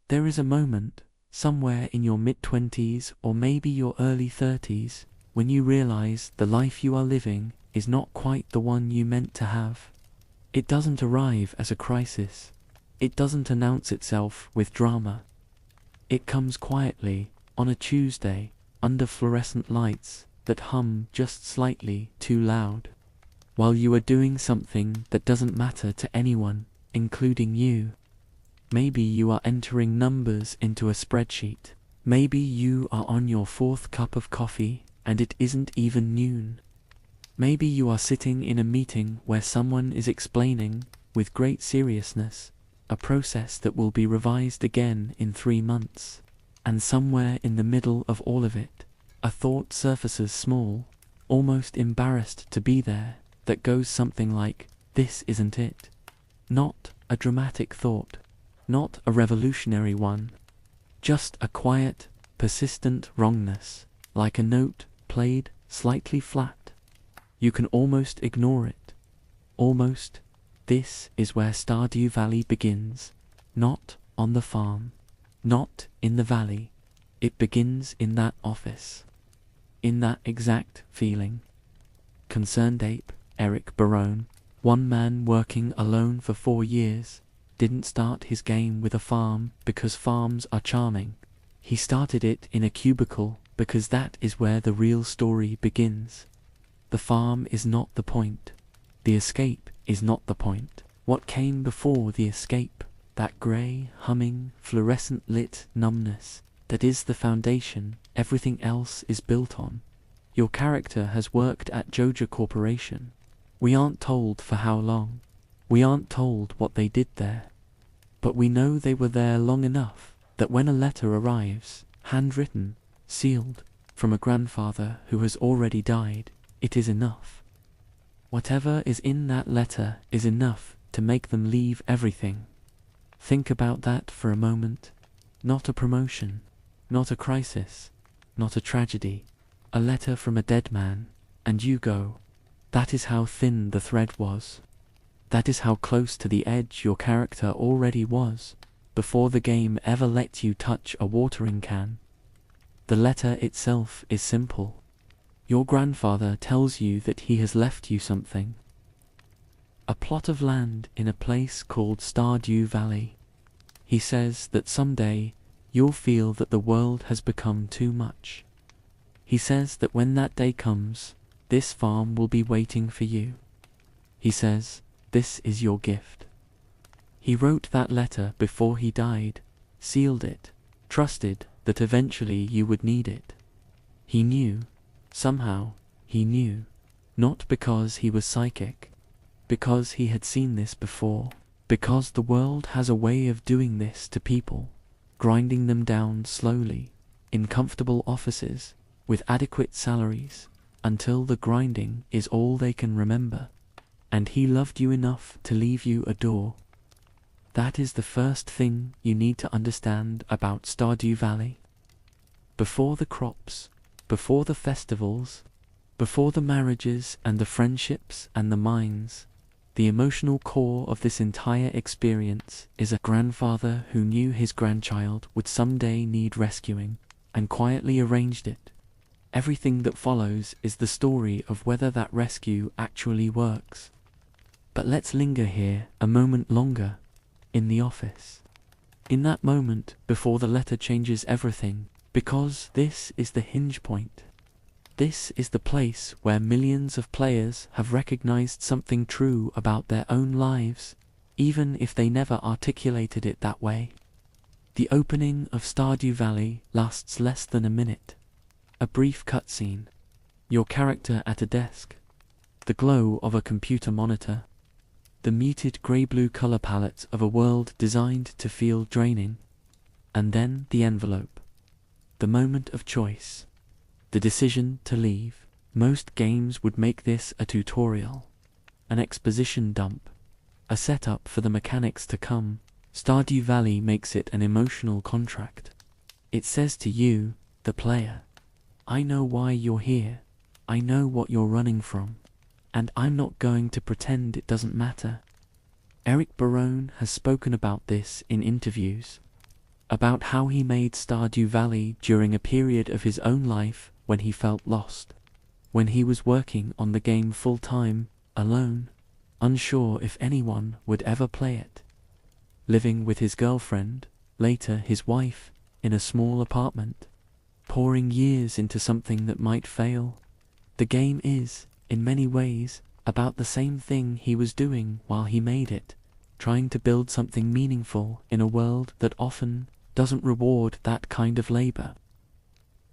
There is a moment, somewhere in your mid-20s or maybe your early 30s, when you realize the life you are living is not quite the one you meant to have. It doesn't arrive as a crisis. It doesn't announce itself with drama. It comes quietly, on a Tuesday, under fluorescent lights that hum just slightly too loud, while you are doing something that doesn't matter to anyone, including you. Maybe you are entering numbers into a spreadsheet. Maybe you are on your 4th cup of coffee and it isn't even noon. Maybe you are sitting in a meeting where someone is explaining, with great seriousness, a process that will be revised again in 3 months. And somewhere in the middle of all of it, a thought surfaces small, almost embarrassed to be there, that goes something like, "This isn't it." Not a dramatic thought, not a revolutionary one, just a quiet, persistent wrongness, like a note played slightly flat. You can almost ignore it. Almost. This is where Stardew Valley begins. Not on the farm. Not in the valley. It begins in that office. In that exact feeling. ConcernedApe, Eric Barone, one man working alone for 4 years, didn't start his game with a farm because farms are charming. He started it in a cubicle because that is where the real story begins. The farm is not the point. The escape is not the point. What came before the escape, that grey, humming, fluorescent-lit numbness, that is the foundation everything else is built on. Your character has worked at Joja Corporation. We aren't told for how long. We aren't told what they did there. But we know they were there long enough that when a letter arrives, handwritten, sealed, from a grandfather who has already died, it is enough. Whatever is in that letter is enough to make them leave everything. Think about that for a moment. Not a promotion, not a crisis, not a tragedy. A letter from a dead man, and you go. That is how thin the thread was. That is how close to the edge your character already was, before the game ever let you touch a watering can. The letter itself is simple. Your grandfather tells you that he has left you something. A plot of land in a place called Stardew Valley. He says that someday you'll feel that the world has become too much. He says that when that day comes, this farm will be waiting for you. He says, this is your gift. He wrote that letter before he died, sealed it, trusted that eventually you would need it. He knew, somehow, he knew, not because he was psychic, because he had seen this before, because the world has a way of doing this to people, grinding them down slowly, in comfortable offices, with adequate salaries, until the grinding is all they can remember. And he loved you enough to leave you a door. That is the first thing you need to understand about Stardew Valley. Before the crops, before the festivals, before the marriages and the friendships and the mines, the emotional core of this entire experience is a grandfather who knew his grandchild would someday need rescuing, and quietly arranged it. Everything that follows is the story of whether that rescue actually works. But let's linger here a moment longer, in the office. In that moment before the letter changes everything, because this is the hinge point. This is the place where millions of players have recognized something true about their own lives, even if they never articulated it that way. The opening of Stardew Valley lasts less than a minute. A brief cutscene. Your character at a desk. The glow of a computer monitor. The muted grey-blue color palette of a world designed to feel draining. And then the envelope. The moment of choice. The decision to leave. Most games would make this a tutorial. An exposition dump. A setup for the mechanics to come. Stardew Valley makes it an emotional contract. It says to you, the player, I know why you're here. I know what you're running from. And I'm not going to pretend it doesn't matter. Eric Barone has spoken about this in interviews. about how he made Stardew Valley during a period of his own life when he felt lost, when he was working on the game full-time, alone, unsure if anyone would ever play it, living with his girlfriend, later his wife, in a small apartment, pouring years into something that might fail. The game is, in many ways, about the same thing he was doing while he made it, trying to build something meaningful in a world that often doesn't reward that kind of labor.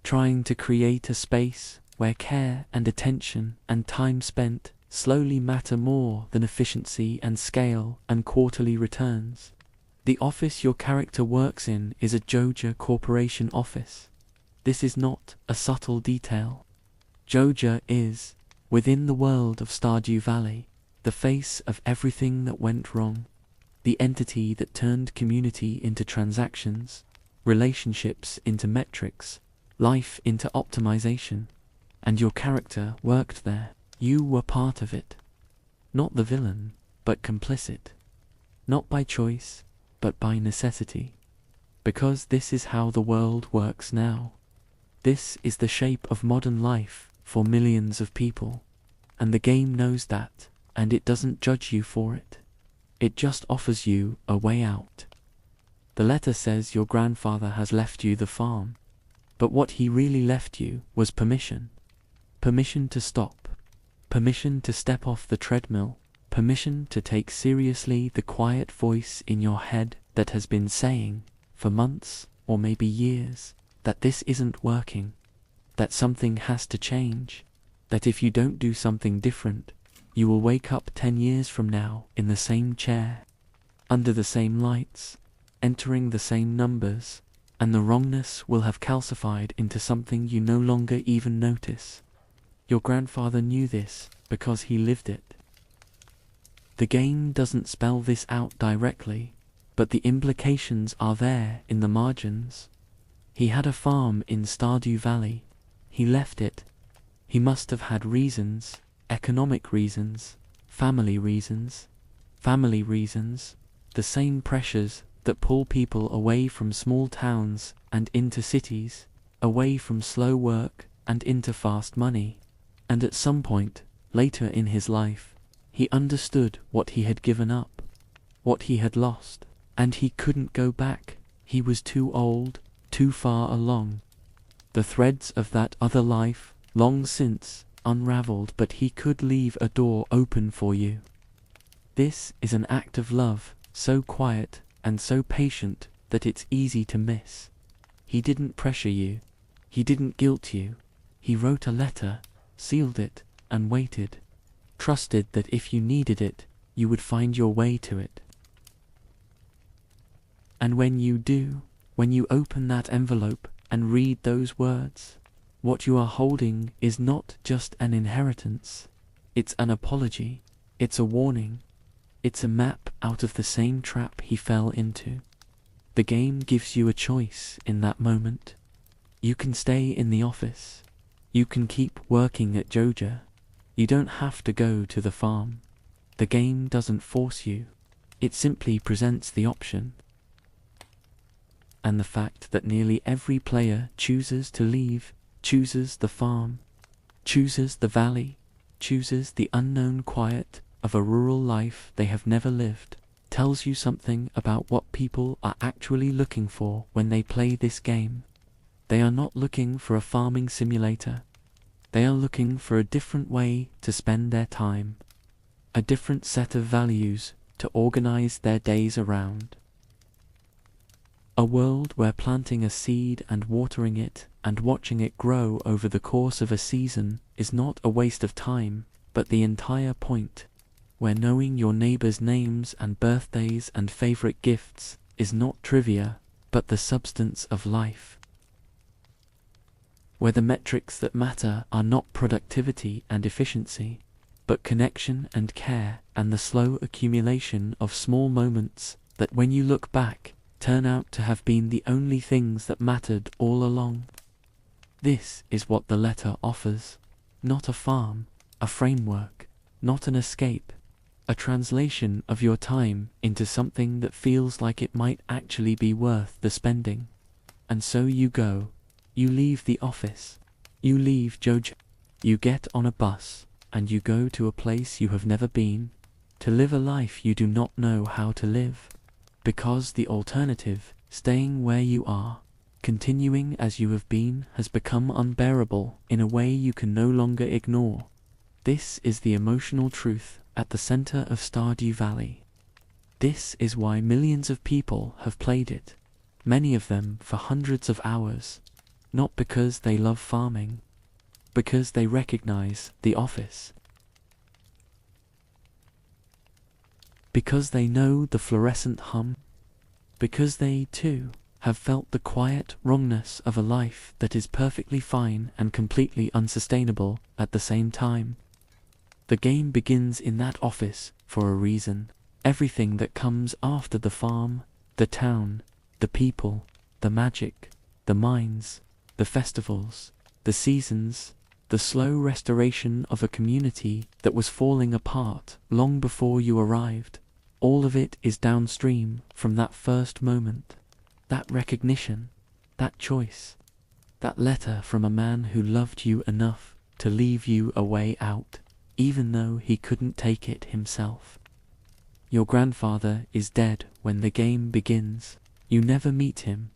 Trying to create a space where care and attention and time spent slowly matter more than efficiency and scale and quarterly returns. The office your character works in is a Joja Corporation office. This is not a subtle detail. Joja is, within the world of Stardew Valley, the face of everything that went wrong, the entity that turned community into transactions, relationships into metrics, life into optimization, and your character worked there. You were part of it. Not the villain, but complicit. Not by choice, but by necessity. Because this is how the world works now. This is the shape of modern life for millions of people. And the game knows that, and it doesn't judge you for it. It just offers you a way out. The letter says your grandfather has left you the farm, but what he really left you was permission. Permission to stop. Permission to step off the treadmill. Permission to take seriously the quiet voice in your head that has been saying, for months or maybe years, that this isn't working, that something has to change, that if you don't do something different, you will wake up 10 years from now in the same chair, under the same lights, entering the same numbers, and the wrongness will have calcified into something you no longer even notice. Your grandfather knew this because he lived it. The game doesn't spell this out directly, but the implications are there in the margins. He had a farm in Stardew Valley. He left it. He must have had reasons, economic reasons, family reasons, the same pressures that pull people away from small towns and into cities, away from slow work and into fast money. And at some point, later in his life, he understood what he had given up, what he had lost, and he couldn't go back. He was too old, too far along. The threads of that other life, long since, unraveled, but he could leave a door open for you. This is an act of love, so quiet and so patient that it's easy to miss. He didn't pressure you. He didn't guilt you. He wrote a letter, sealed it, and waited. Trusted that if you needed it, you would find your way to it. And when you do, when you open that envelope and read those words, what you are holding is not just an inheritance. It's an apology. It's a warning. It's a map out of the same trap he fell into. The game gives you a choice in that moment. You can stay in the office. You can keep working at Joja. You don't have to go to the farm. The game doesn't force you. It simply presents the option. And the fact that nearly every player chooses to leave, chooses the farm, chooses the valley, chooses the unknown quiet of a rural life they have never lived, tells you something about what people are actually looking for when they play this game. They are not looking for a farming simulator. They are looking for a different way to spend their time, a different set of values to organize their days around. A world where planting a seed and watering it and watching it grow over the course of a season is not a waste of time, but the entire point. Where knowing your neighbors' names and birthdays and favorite gifts is not trivia, but the substance of life. Where the metrics that matter are not productivity and efficiency, but connection and care and the slow accumulation of small moments that when you look back, turn out to have been the only things that mattered all along. This is what the letter offers. Not a farm, a framework, not an escape. a translation of your time into something that feels like it might actually be worth the spending. And so you go. You leave the office. You leave Jojo. You get on a bus, and you go to a place you have never been, to live a life you do not know how to live. Because the alternative, staying where you are, continuing as you have been, has become unbearable in a way you can no longer ignore. This is the emotional truth at the center of Stardew Valley. This is why millions of people have played it, many of them for hundreds of hours, not because they love farming, because they recognize the office, because they know the fluorescent hum, because they, too, have felt the quiet wrongness of a life that is perfectly fine and completely unsustainable at the same time. The game begins in that office for a reason. Everything that comes after the farm, the town, the people, the magic, the mines, the festivals, the seasons, the slow restoration of a community that was falling apart long before you arrived, all of it is downstream from that first moment, that recognition, that choice, that letter from a man who loved you enough to leave you a way out, even though he couldn't take it himself. Your grandfather is dead when the game begins. You never meet him.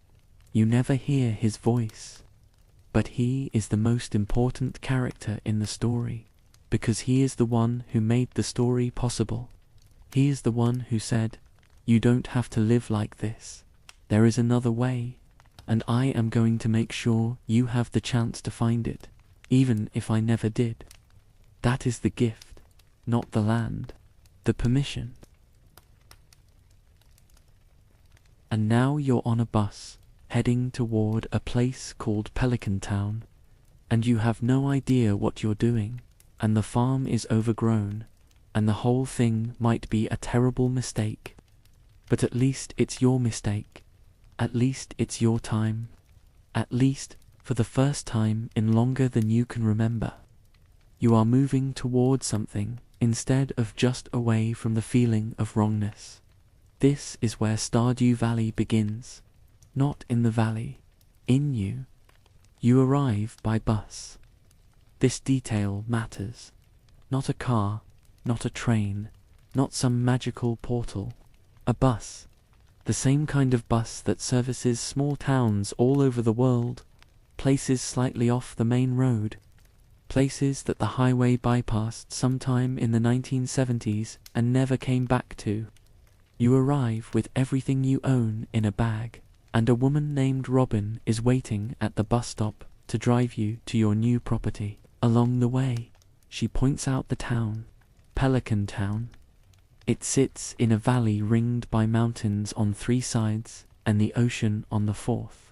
You never hear his voice. But he is the most important character in the story, because he is the one who made the story possible. He is the one who said, "You don't have to live like this. There is another way, and I am going to make sure you have the chance to find it, even if I never did." That is the gift, not the land, the permission. And now you're on a bus, heading toward a place called Pelican Town, and you have no idea what you're doing, and the farm is overgrown, and the whole thing might be a terrible mistake. But at least it's your mistake. At least it's your time. At least, for the first time in longer than you can remember. You are moving toward something, instead of just away from the feeling of wrongness. This is where Stardew Valley begins. Not in the valley, in you. You arrive by bus. This detail matters. Not a car, not a train, not some magical portal. A bus. The same kind of bus that services small towns all over the world, places slightly off the main road, places that the highway bypassed sometime in the 1970s and never came back to. You arrive with everything you own in a bag, and a woman named Robin is waiting at the bus stop to drive you to your new property. Along the way, she points out the town, Pelican Town. It sits in a valley ringed by mountains on 3 sides and the ocean on the 4th.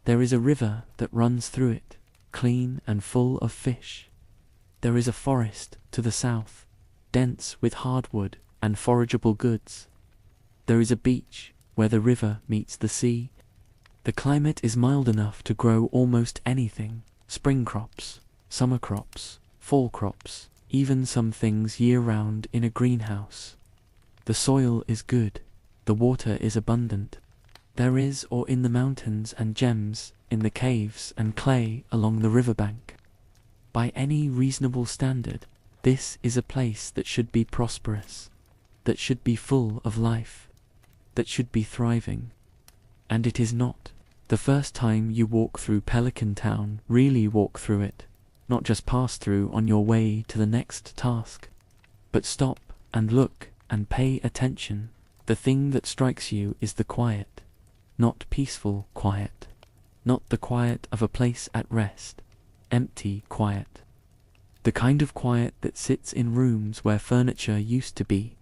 There is a river that runs through it, clean and full of fish. There is a forest to the south, dense with hardwood and forageable goods. There is a beach where the river meets the sea. The climate is mild enough to grow almost anything: spring crops, summer crops, fall crops, even some things year-round in a greenhouse. The soil is good, the water is abundant. There is ore in the mountains and gems in the caves and clay along the riverbank. By any reasonable standard, this is a place that should be prosperous, that should be full of life, that should be thriving. And it is not. The first time you walk through Pelican Town, really walk through it, not just pass through on your way to the next task, but stop and look and pay attention. The thing that strikes you is the quiet, not peaceful quiet, not the quiet of a place at rest, empty quiet, the kind of quiet that sits in rooms where furniture used to be,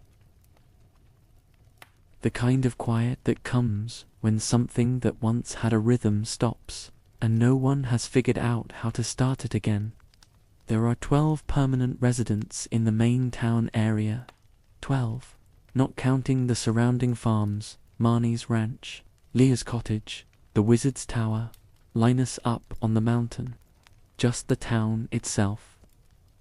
the kind of quiet that comes when something that once had a rhythm stops, and no one has figured out how to start it again. There are 12 permanent residents in the main town area. 12, not counting the surrounding farms, Marnie's Ranch, Leah's Cottage, the Wizard's Tower, Linus up on the mountain. Just the town itself.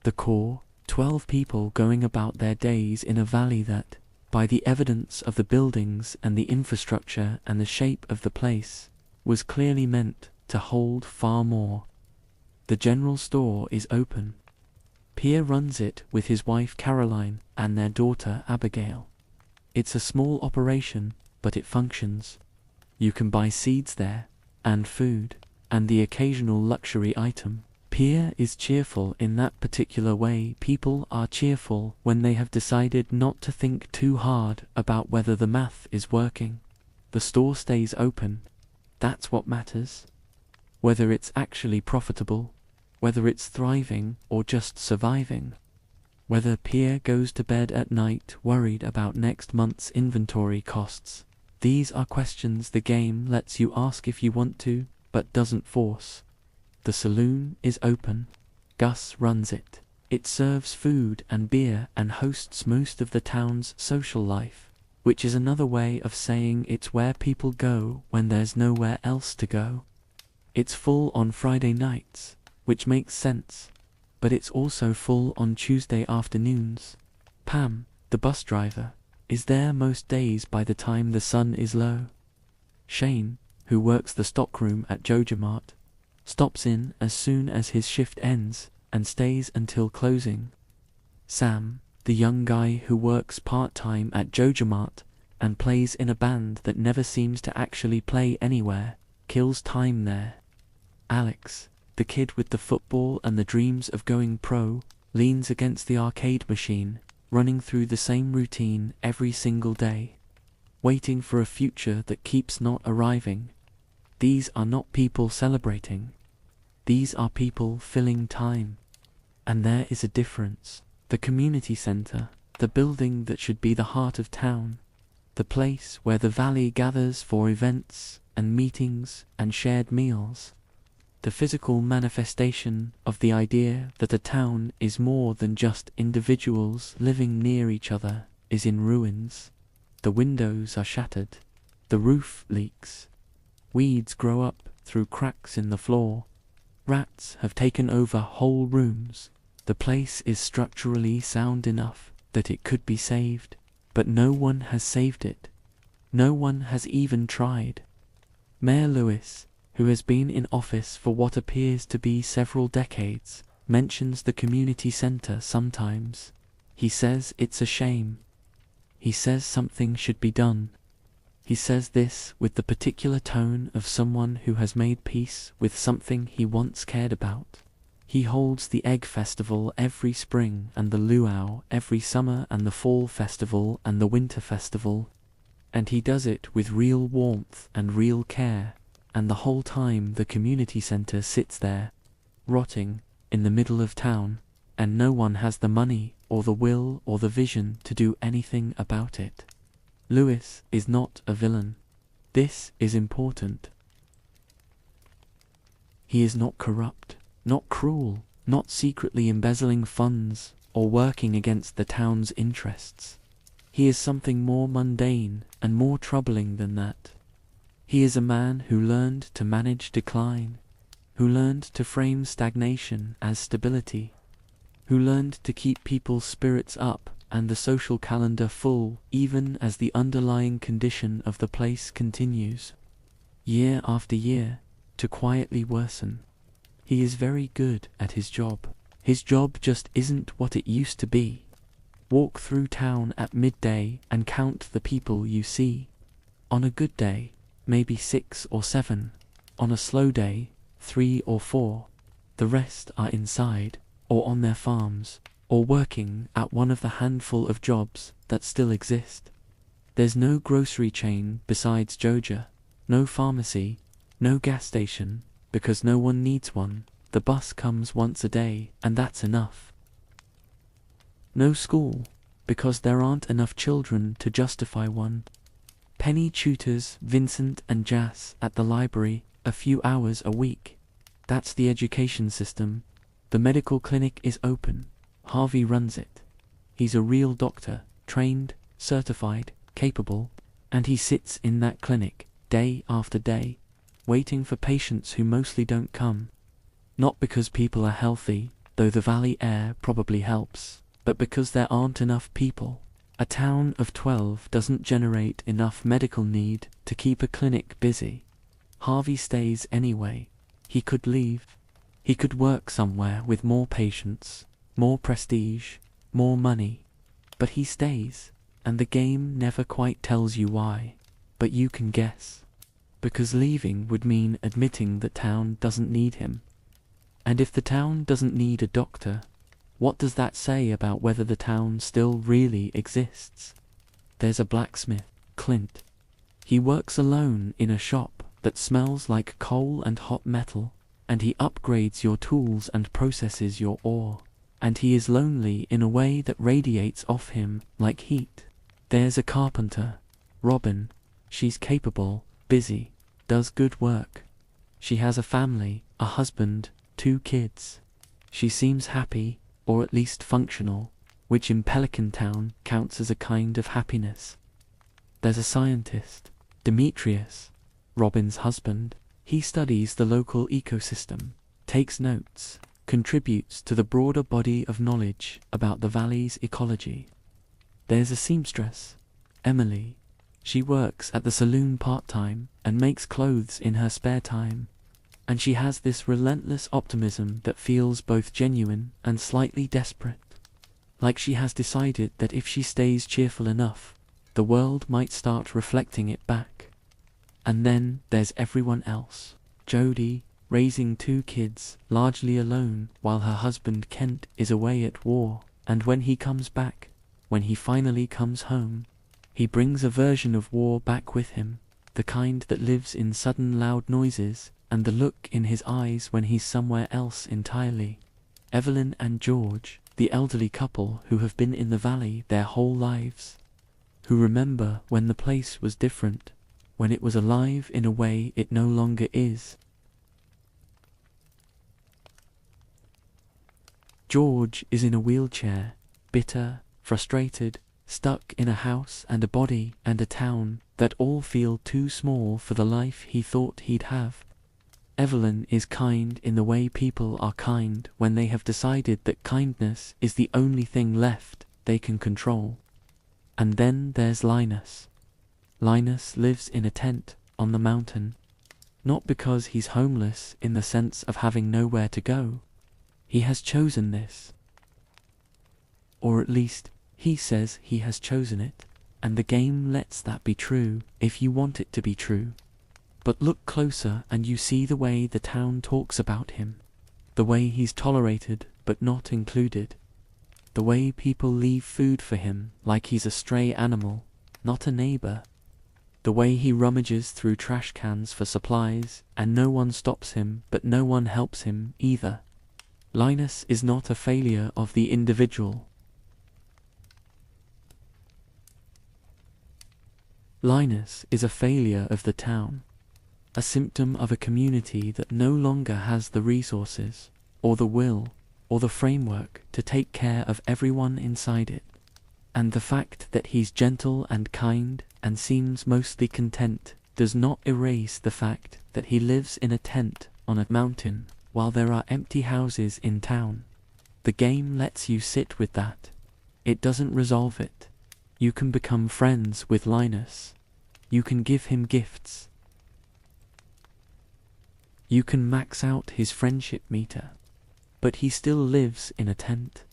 The core, 12 people going about their days in a valley that, by the evidence of the buildings and the infrastructure and the shape of the place, was clearly meant to hold far more. The general store is open. Pierre runs it with his wife Caroline and their daughter Abigail. It's a small operation, but it functions. You can buy seeds there, and food, and the occasional luxury item. Pierre is cheerful in that particular way people are cheerful when they have decided not to think too hard about whether the math is working. The store stays open. That's what matters. Whether it's actually profitable, whether it's thriving or just surviving. Whether Pierre goes to bed at night worried about next month's inventory costs. These are questions the game lets you ask if you want to, but doesn't force. The saloon is open. Gus runs it. It serves food and beer and hosts most of the town's social life, which is another way of saying it's where people go when there's nowhere else to go. It's full on Friday nights, which makes sense, but it's also full on Tuesday afternoons. Pam, the bus driver, is there most days by the time the sun is low. Shane, who works the stockroom at Jojamart, stops in as soon as his shift ends and stays until closing. Sam, the young guy who works part-time at Jojamart and plays in a band that never seems to actually play anywhere, kills time there. Alex, the kid with the football and the dreams of going pro, leans against the arcade machine, running through the same routine every single day, waiting for a future that keeps not arriving. These are not people celebrating. These are people filling time. And there is a difference. The community center, the building that should be the heart of town, the place where the valley gathers for events and meetings and shared meals, the physical manifestation of the idea that a town is more than just individuals living near each other, is in ruins. The windows are shattered. The roof leaks. Weeds grow up through cracks in the floor. Rats have taken over whole rooms. The place is structurally sound enough that it could be saved, but no one has saved it. No one has even tried. Mayor Lewis, who has been in office for what appears to be several decades, mentions the community center sometimes. He says it's a shame. He says something should be done. He says this with the particular tone of someone who has made peace with something he once cared about. He holds the Egg Festival every spring and the Luau every summer and the Fall Festival and the Winter Festival, and he does it with real warmth and real care, and the whole time the community center sits there, rotting, in the middle of town, and no one has the money or the will or the vision to do anything about it. Lewis is not a villain. This is important. He is not corrupt, not cruel, not secretly embezzling funds or working against the town's interests. He is something more mundane and more troubling than that. He is a man who learned to manage decline, who learned to frame stagnation as stability, who learned to keep people's spirits up and the social calendar full even as the underlying condition of the place continues, year after year, to quietly worsen. He is very good at his job. His job just isn't what it used to be. Walk through town at midday and count the people you see. On a good day, maybe 6 or 7. On a slow day, 3 or 4. The rest are inside, or on their farms, or working at one of the handful of jobs that still exist. There's no grocery chain besides Joja, no pharmacy, no gas station, because no one needs one. The bus comes once a day, and that's enough. No school, because there aren't enough children to justify one. Penny tutors Vincent and Jas at the library a few hours a week. That's the education system. The medical clinic is open. Harvey runs it. He's a real doctor, trained, certified, capable, and he sits in that clinic, day after day, waiting for patients who mostly don't come. Not because people are healthy, though the valley air probably helps, but because there aren't enough people. A town of 12 doesn't generate enough medical need to keep a clinic busy. Harvey stays anyway. He could leave. He could work somewhere with more patients, more prestige, more money. But he stays, and the game never quite tells you why, but you can guess. Because leaving would mean admitting the town doesn't need him. And if the town doesn't need a doctor, what does that say about whether the town still really exists? There's a blacksmith, Clint. He works alone in a shop that smells like coal and hot metal, and he upgrades your tools and processes your ore. And he is lonely in a way that radiates off him like heat. There's a carpenter, Robin. She's capable, busy, does good work. She has a family, a husband, 2 kids. She seems happy, or at least functional, which in Pelican Town counts as a kind of happiness. There's a scientist, Demetrius, Robin's husband. He studies the local ecosystem, takes notes, contributes to the broader body of knowledge about the valley's ecology. There's a seamstress, Emily. She works at the saloon part-time and makes clothes in her spare time. And she has this relentless optimism that feels both genuine and slightly desperate. Like she has decided that if she stays cheerful enough, the world might start reflecting it back. And then there's everyone else. Jody, raising 2 kids, largely alone, while her husband Kent is away at war. And when he comes back, when he finally comes home, he brings a version of war back with him, the kind that lives in sudden loud noises, and the look in his eyes when he's somewhere else entirely. Evelyn and George, the elderly couple who have been in the valley their whole lives, who remember when the place was different, when it was alive in a way it no longer is. George is in a wheelchair, bitter, frustrated, stuck in a house and a body and a town that all feel too small for the life he thought he'd have. Evelyn is kind in the way people are kind when they have decided that kindness is the only thing left they can control. And then there's Linus. Linus lives in a tent on the mountain, not because he's homeless in the sense of having nowhere to go. He has chosen this. Or at least, he says he has chosen it, and the game lets that be true if you want it to be true. But look closer and you see the way the town talks about him, the way he's tolerated but not included, the way people leave food for him like he's a stray animal, not a neighbor, the way he rummages through trash cans for supplies and no one stops him but no one helps him either. Linus is not a failure of the individual. Linus is a failure of the town. A symptom of a community that no longer has the resources, or the will, or the framework to take care of everyone inside it. And the fact that he's gentle and kind and seems mostly content does not erase the fact that he lives in a tent on a mountain while there are empty houses in town. The game lets you sit with that. It doesn't resolve it. You can become friends with Linus. You can give him gifts. You can max out his friendship meter, but he still lives in a tent.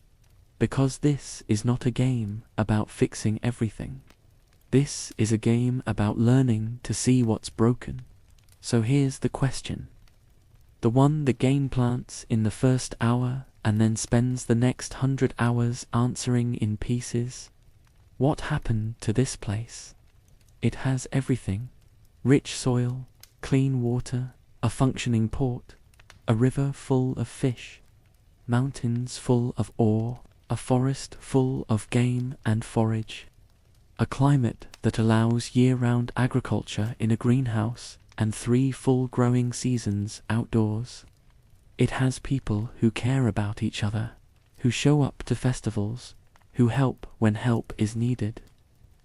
Because this is not a game about fixing everything. This is a game about learning to see what's broken. So here's the question. The one the game plants in the first hour and then spends the next 100 hours answering in pieces. What happened to this place? It has everything. Rich soil, clean water, a functioning port, a river full of fish, mountains full of ore, a forest full of game and forage, a climate that allows year-round agriculture in a greenhouse and 3 full growing seasons outdoors. It has people who care about each other, who show up to festivals, who help when help is needed.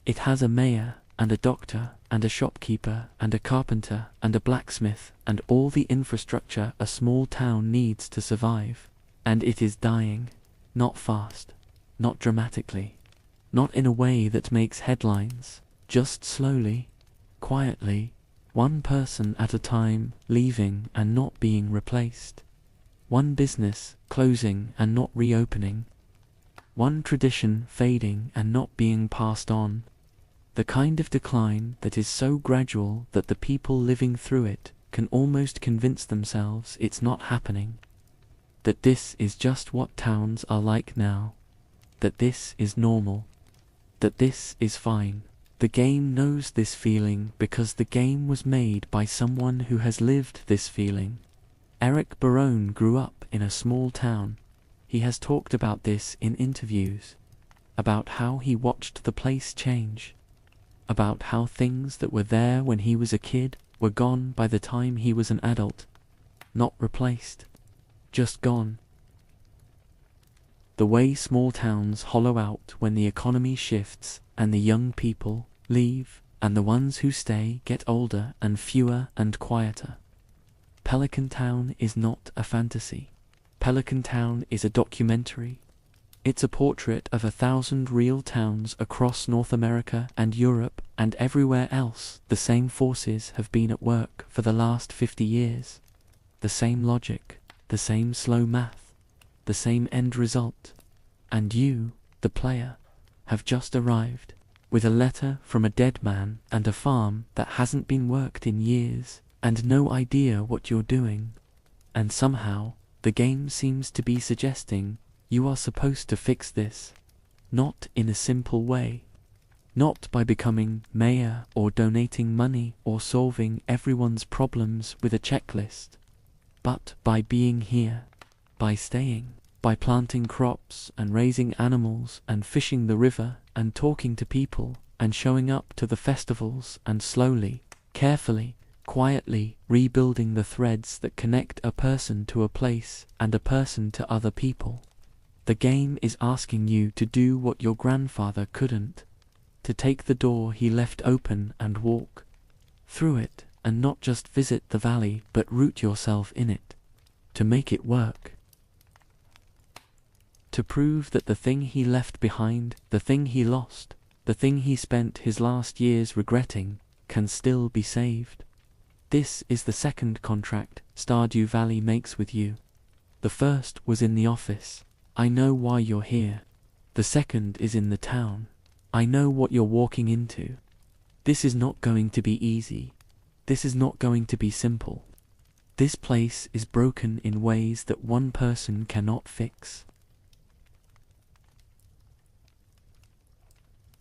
It has a mayor and a doctor and a shopkeeper and a carpenter and a blacksmith and all the infrastructure a small town needs to survive. And it is dying. Not fast. Not dramatically. Not in a way that makes headlines. Just slowly, quietly, one person at a time, leaving and not being replaced. One business closing and not reopening. One tradition fading and not being passed on. The kind of decline that is so gradual that the people living through it can almost convince themselves it's not happening. That this is just what towns are like now. That this is normal. That this is fine. The game knows this feeling because the game was made by someone who has lived this feeling. Eric Barone grew up in a small town. He has talked about this in interviews. About how he watched the place change. About how things that were there when he was a kid were gone by the time he was an adult. Not replaced. Just gone. The way small towns hollow out when the economy shifts and the young people leave and the ones who stay get older and fewer and quieter. Pelican Town is not a fantasy. Pelican Town is a documentary. It's a portrait of 1,000 real towns across North America and Europe and everywhere else. The same forces have been at work for the last 50 years. The same logic, the same slow math, the same end result. And you, the player, have just arrived with a letter from a dead man and a farm that hasn't been worked in years and no idea what you're doing. And somehow, the game seems to be suggesting you are supposed to fix this. Not in a simple way. Not by becoming mayor or donating money or solving everyone's problems with a checklist. But by being here. By staying. By planting crops and raising animals and fishing the river and talking to people and showing up to the festivals and slowly, carefully, quietly rebuilding the threads that connect a person to a place and a person to other people. The game is asking you to do what your grandfather couldn't. To take the door he left open and walk through it and not just visit the valley but root yourself in it. To make it work. To prove that the thing he left behind, the thing he lost, the thing he spent his last years regretting, can still be saved. This is the second contract Stardew Valley makes with you. The first was in the office. I know why you're here. The second is in the town. I know what you're walking into. This is not going to be easy. This is not going to be simple. This place is broken in ways that one person cannot fix.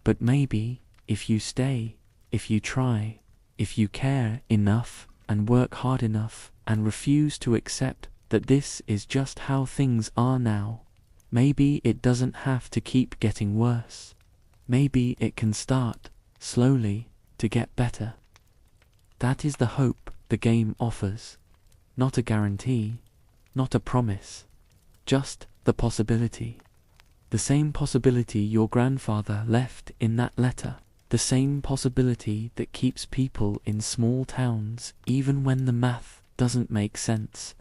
But maybe, if you stay, if you try, if you care enough and work hard enough and refuse to accept that this is just how things are now, maybe it doesn't have to keep getting worse. Maybe it can start, slowly, to get better. That is the hope the game offers. Not a guarantee, not a promise, just the possibility. The same possibility your grandfather left in that letter. The same possibility that keeps people in small towns even when the math doesn't make sense.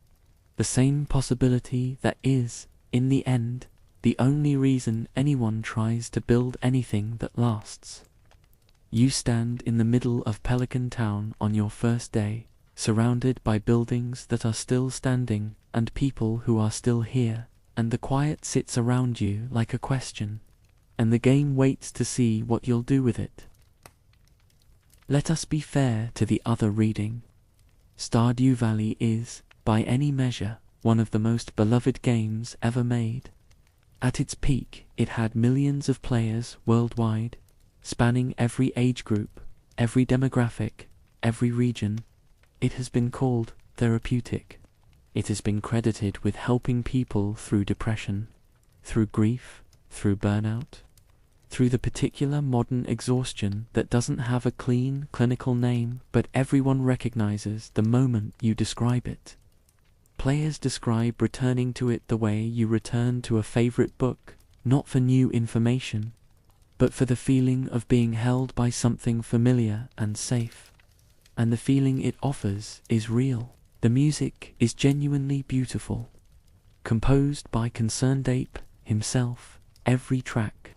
The same possibility that is, in the end, the only reason anyone tries to build anything that lasts. You stand in the middle of Pelican Town on your first day, surrounded by buildings that are still standing and people who are still here, and the quiet sits around you like a question, and the game waits to see what you'll do with it. Let us be fair to the other reading. Stardew Valley is, by any measure, one of the most beloved games ever made. At its peak, it had millions of players worldwide, spanning every age group, every demographic, every region. It has been called therapeutic. It has been credited with helping people through depression, through grief, through burnout, through the particular modern exhaustion that doesn't have a clean, clinical name, but everyone recognizes the moment you describe it. Players describe returning to it the way you return to a favorite book, not for new information, but for the feeling of being held by something familiar and safe. And the feeling it offers is real. The music is genuinely beautiful. composed by ConcernedApe himself, every track.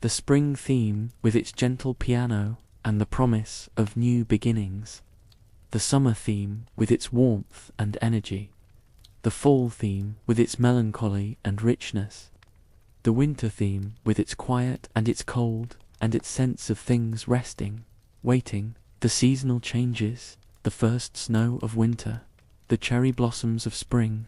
The spring theme with its gentle piano and the promise of new beginnings. The summer theme with its warmth and energy. The fall theme with its melancholy and richness. The winter theme with its quiet and its cold and its sense of things resting, waiting, the seasonal changes, the first snow of winter, the cherry blossoms of spring,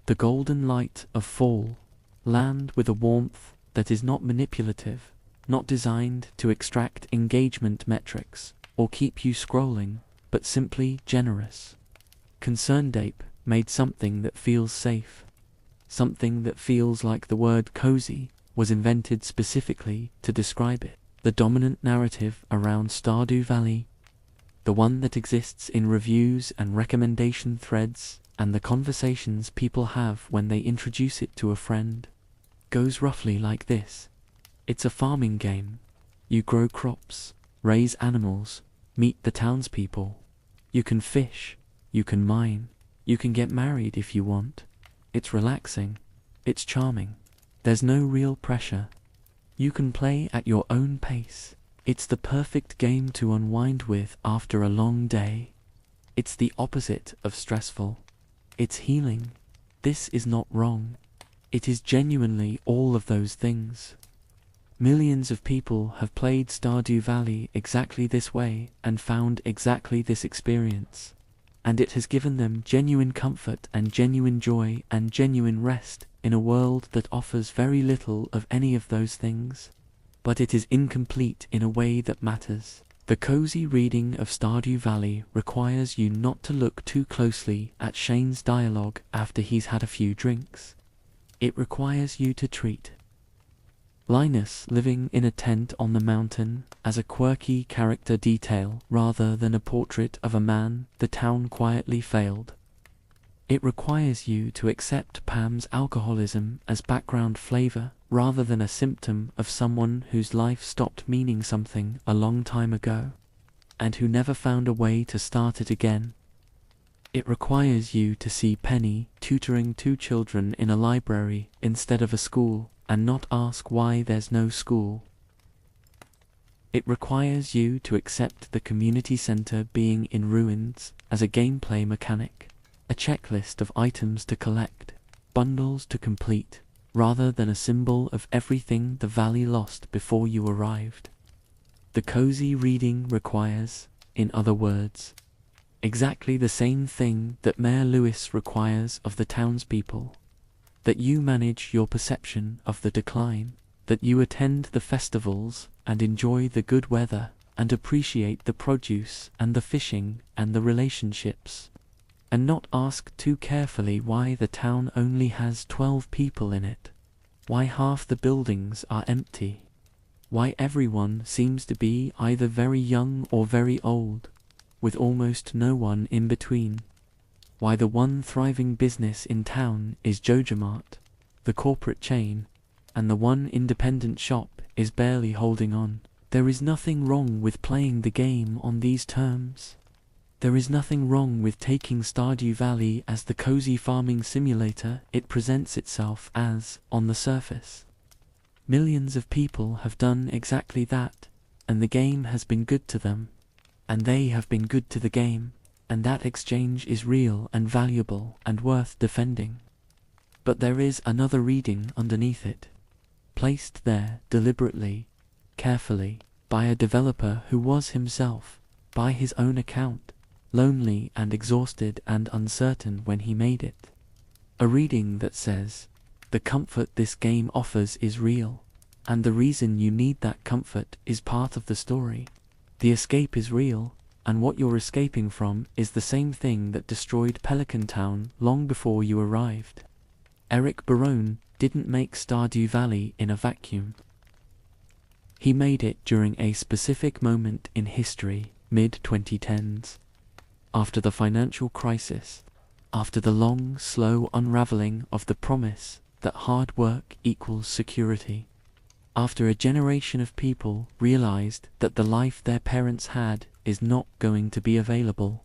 the golden light of fall, land with a warmth that is not manipulative, not designed to extract engagement metrics or keep you scrolling, but simply generous. ConcernedApe made something that feels safe, something that feels like the word cozy was invented specifically to describe it. The dominant narrative around Stardew Valley, the one that exists in reviews and recommendation threads, and the conversations people have when they introduce it to a friend, goes roughly like this. It's a farming game. You grow crops, raise animals, meet the townspeople. You can fish, you can mine, you can get married if you want. It's relaxing, it's charming. There's no real pressure. You can play at your own pace. It's the perfect game to unwind with after a long day. It's the opposite of stressful. It's healing. This is not wrong. It is genuinely all of those things. Millions of people have played Stardew Valley exactly this way and found exactly this experience. And it has given them genuine comfort and genuine joy and genuine rest in a world that offers very little of any of those things. But it is incomplete in a way that matters. The cozy reading of Stardew Valley requires you not to look too closely at Shane's dialogue after he's had a few drinks. It requires you to treat Linus living in a tent on the mountain as a quirky character detail rather than a portrait of a man the town quietly failed. It requires you to accept Pam's alcoholism as background flavor rather than a symptom of someone whose life stopped meaning something a long time ago, and who never found a way to start it again. It requires you to see Penny tutoring 2 children in a library instead of a school, and not ask why there's no school. It requires you to accept the community center being in ruins as a gameplay mechanic, a checklist of items to collect, bundles to complete, rather than a symbol of everything the valley lost before you arrived. The cozy reading requires, in other words, exactly the same thing that Mayor Lewis requires of the townspeople. That you manage your perception of the decline, that you attend the festivals and enjoy the good weather and appreciate the produce and the fishing and the relationships, and not ask too carefully why the town only has 12 people in it, why half the buildings are empty, why everyone seems to be either very young or very old, with almost no one in between. Why the one thriving business in town is JojaMart, the corporate chain, and the one independent shop is barely holding on. There is nothing wrong with playing the game on these terms. There is nothing wrong with taking Stardew Valley as the cozy farming simulator it presents itself as on the surface. Millions of people have done exactly that, and the game has been good to them, and they have been good to the game. And that exchange is real and valuable and worth defending. But there is another reading underneath it, placed there deliberately, carefully, by a developer who was himself, by his own account, lonely and exhausted and uncertain when he made it. A reading that says, the comfort this game offers is real, and the reason you need that comfort is part of the story. The escape is real, and what you're escaping from is the same thing that destroyed Pelican Town long before you arrived. Eric Barone didn't make Stardew Valley in a vacuum. He made it during a specific moment in history, mid-2010s. After the financial crisis, after the long, slow unraveling of the promise that hard work equals security, after a generation of people realized that the life their parents had is not going to be available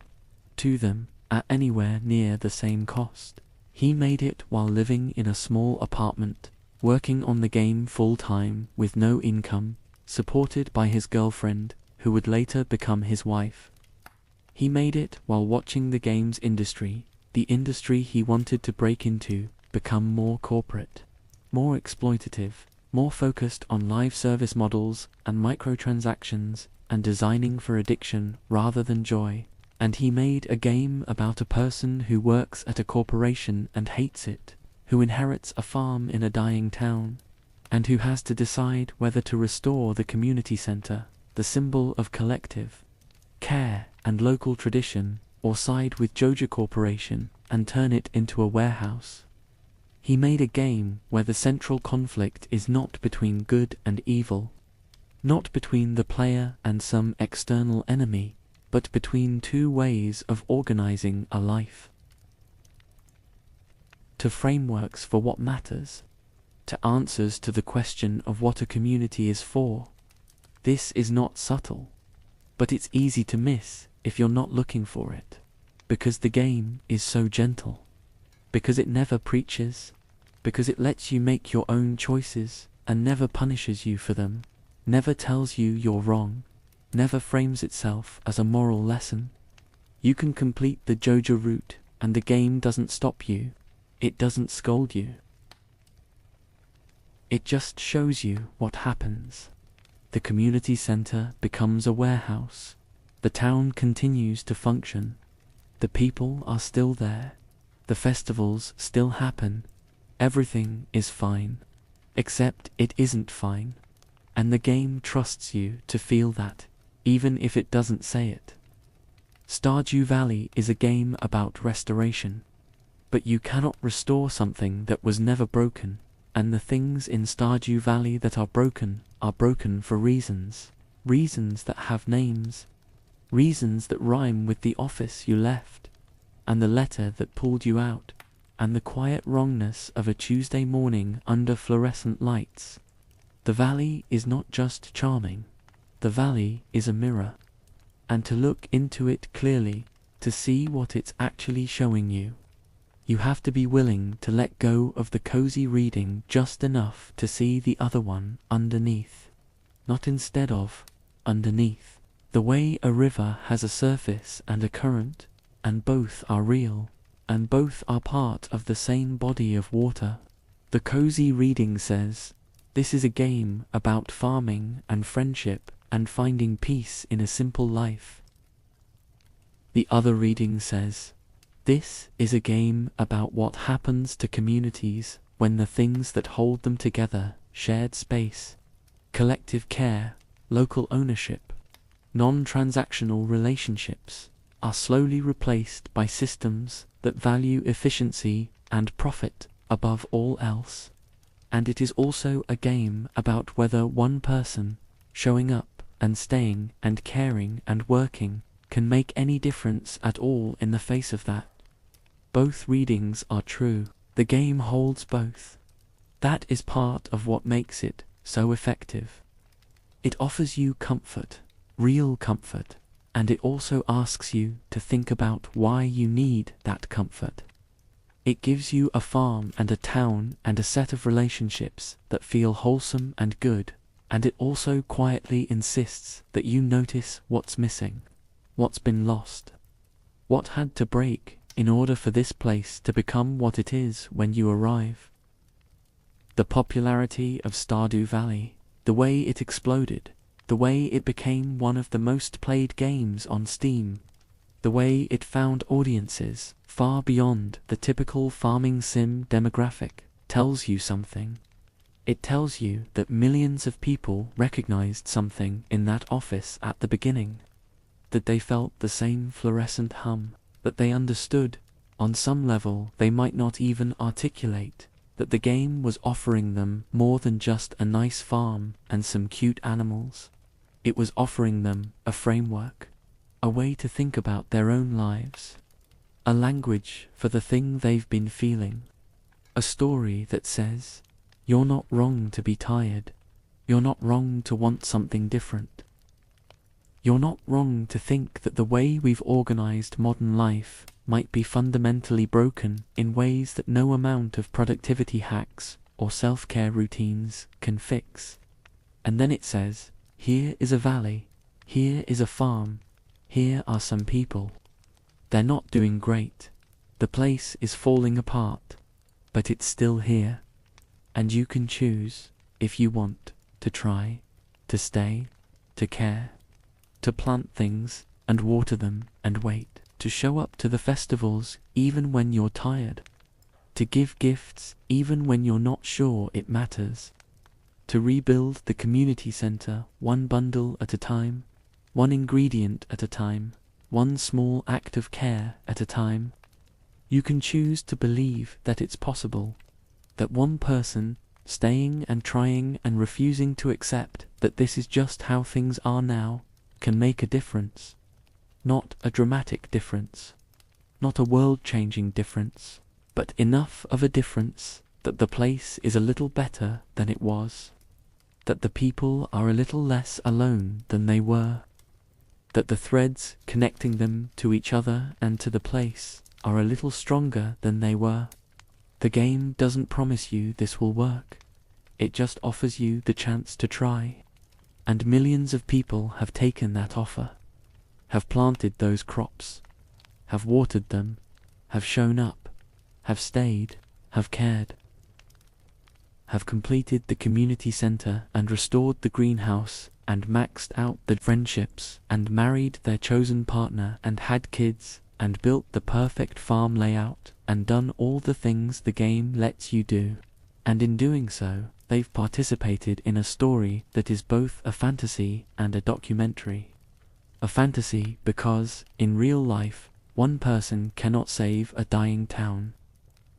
to them at anywhere near the same cost, He made it while living in a small apartment, working on the game full-time with no income, supported by his girlfriend, who would later become his wife. He made it while watching the games industry, the industry he wanted to break into, become more corporate, more exploitative, more focused on live service models and microtransactions, and designing for addiction rather than joy. And he made a game about a person who works at a corporation and hates it, who inherits a farm in a dying town, and who has to decide whether to restore the community center, the symbol of collective care and local tradition, or side with Joja Corporation and turn it into a warehouse. He made a game where the central conflict is not between good and evil, not between the player and some external enemy, but between two ways of organizing a life. To frameworks for what matters, to answers to the question of what a community is for. This is not subtle, but it's easy to miss if you're not looking for it, because the game is so gentle, because it never preaches, because it lets you make your own choices and never punishes you for them, never tells you you're wrong, never frames itself as a moral lesson. You can complete the Joja route and the game doesn't stop you, it doesn't scold you. It just shows you what happens. The community center becomes a warehouse. The town continues to function. The people are still there. The festivals still happen. Everything is fine. Except it isn't fine. And the game trusts you to feel that, even if it doesn't say it. Stardew Valley is a game about restoration. But you cannot restore something that was never broken, and the things in Stardew Valley that are broken for reasons. Reasons that have names. Reasons that rhyme with the office you left, and the letter that pulled you out, and the quiet wrongness of a Tuesday morning under fluorescent lights. The valley is not just charming. The valley is a mirror. And to look into it clearly, to see what it's actually showing you, you have to be willing to let go of the cozy reading just enough to see the other one underneath. Not instead of, underneath. The way a river has a surface and a current, and both are real, and both are part of the same body of water. The cozy reading says, this is a game about farming and friendship and finding peace in a simple life. The other reading says, this is a game about what happens to communities when the things that hold them together, shared space, collective care, local ownership, non-transactional relationships, are slowly replaced by systems that value efficiency and profit above all else. And it is also a game about whether one person, showing up and staying and caring and working, can make any difference at all in the face of that. Both readings are true. The game holds both. That is part of what makes it so effective. It offers you comfort, real comfort, and it also asks you to think about why you need that comfort. It gives you a farm and a town and a set of relationships that feel wholesome and good, and it also quietly insists that you notice what's missing, what's been lost, what had to break in order for this place to become what it is when you arrive. The popularity of Stardew Valley, the way it exploded, the way it became one of the most played games on Steam, the way it found audiences far beyond the typical farming sim demographic, tells you something. It tells you that millions of people recognized something in that office at the beginning, that they felt the same fluorescent hum, that they understood, on some level they might not even articulate, that the game was offering them more than just a nice farm and some cute animals. It was offering them a framework, a way to think about their own lives, a language for the thing they've been feeling, a story that says, you're not wrong to be tired, you're not wrong to want something different. You're not wrong to think that the way we've organized modern life might be fundamentally broken in ways that no amount of productivity hacks or self-care routines can fix. And then it says, here is a valley, here is a farm, here are some people. They're not doing great. The place is falling apart, but it's still here. And you can choose, if you want, to try, to stay, to care, to plant things and water them and wait, to show up to the festivals even when you're tired, to give gifts even when you're not sure it matters, to rebuild the community center one bundle at a time, one ingredient at a time, one small act of care at a time. You can choose to believe that it's possible, that one person staying and trying and refusing to accept that this is just how things are now can make a difference. Not a dramatic difference, not a world-changing difference, but enough of a difference that the place is a little better than it was, that the people are a little less alone than they were, that the threads connecting them to each other and to the place are a little stronger than they were. The game doesn't promise you this will work. It just offers you the chance to try. And millions of people have taken that offer, have planted those crops, have watered them, have shown up, have stayed, have cared, have completed the community center and restored the greenhouse and maxed out the friendships and married their chosen partner and had kids and built the perfect farm layout and done all the things the game lets you do. And in doing so, they've participated in a story that is both a fantasy and a documentary. A fantasy because, in real life, one person cannot save a dying town.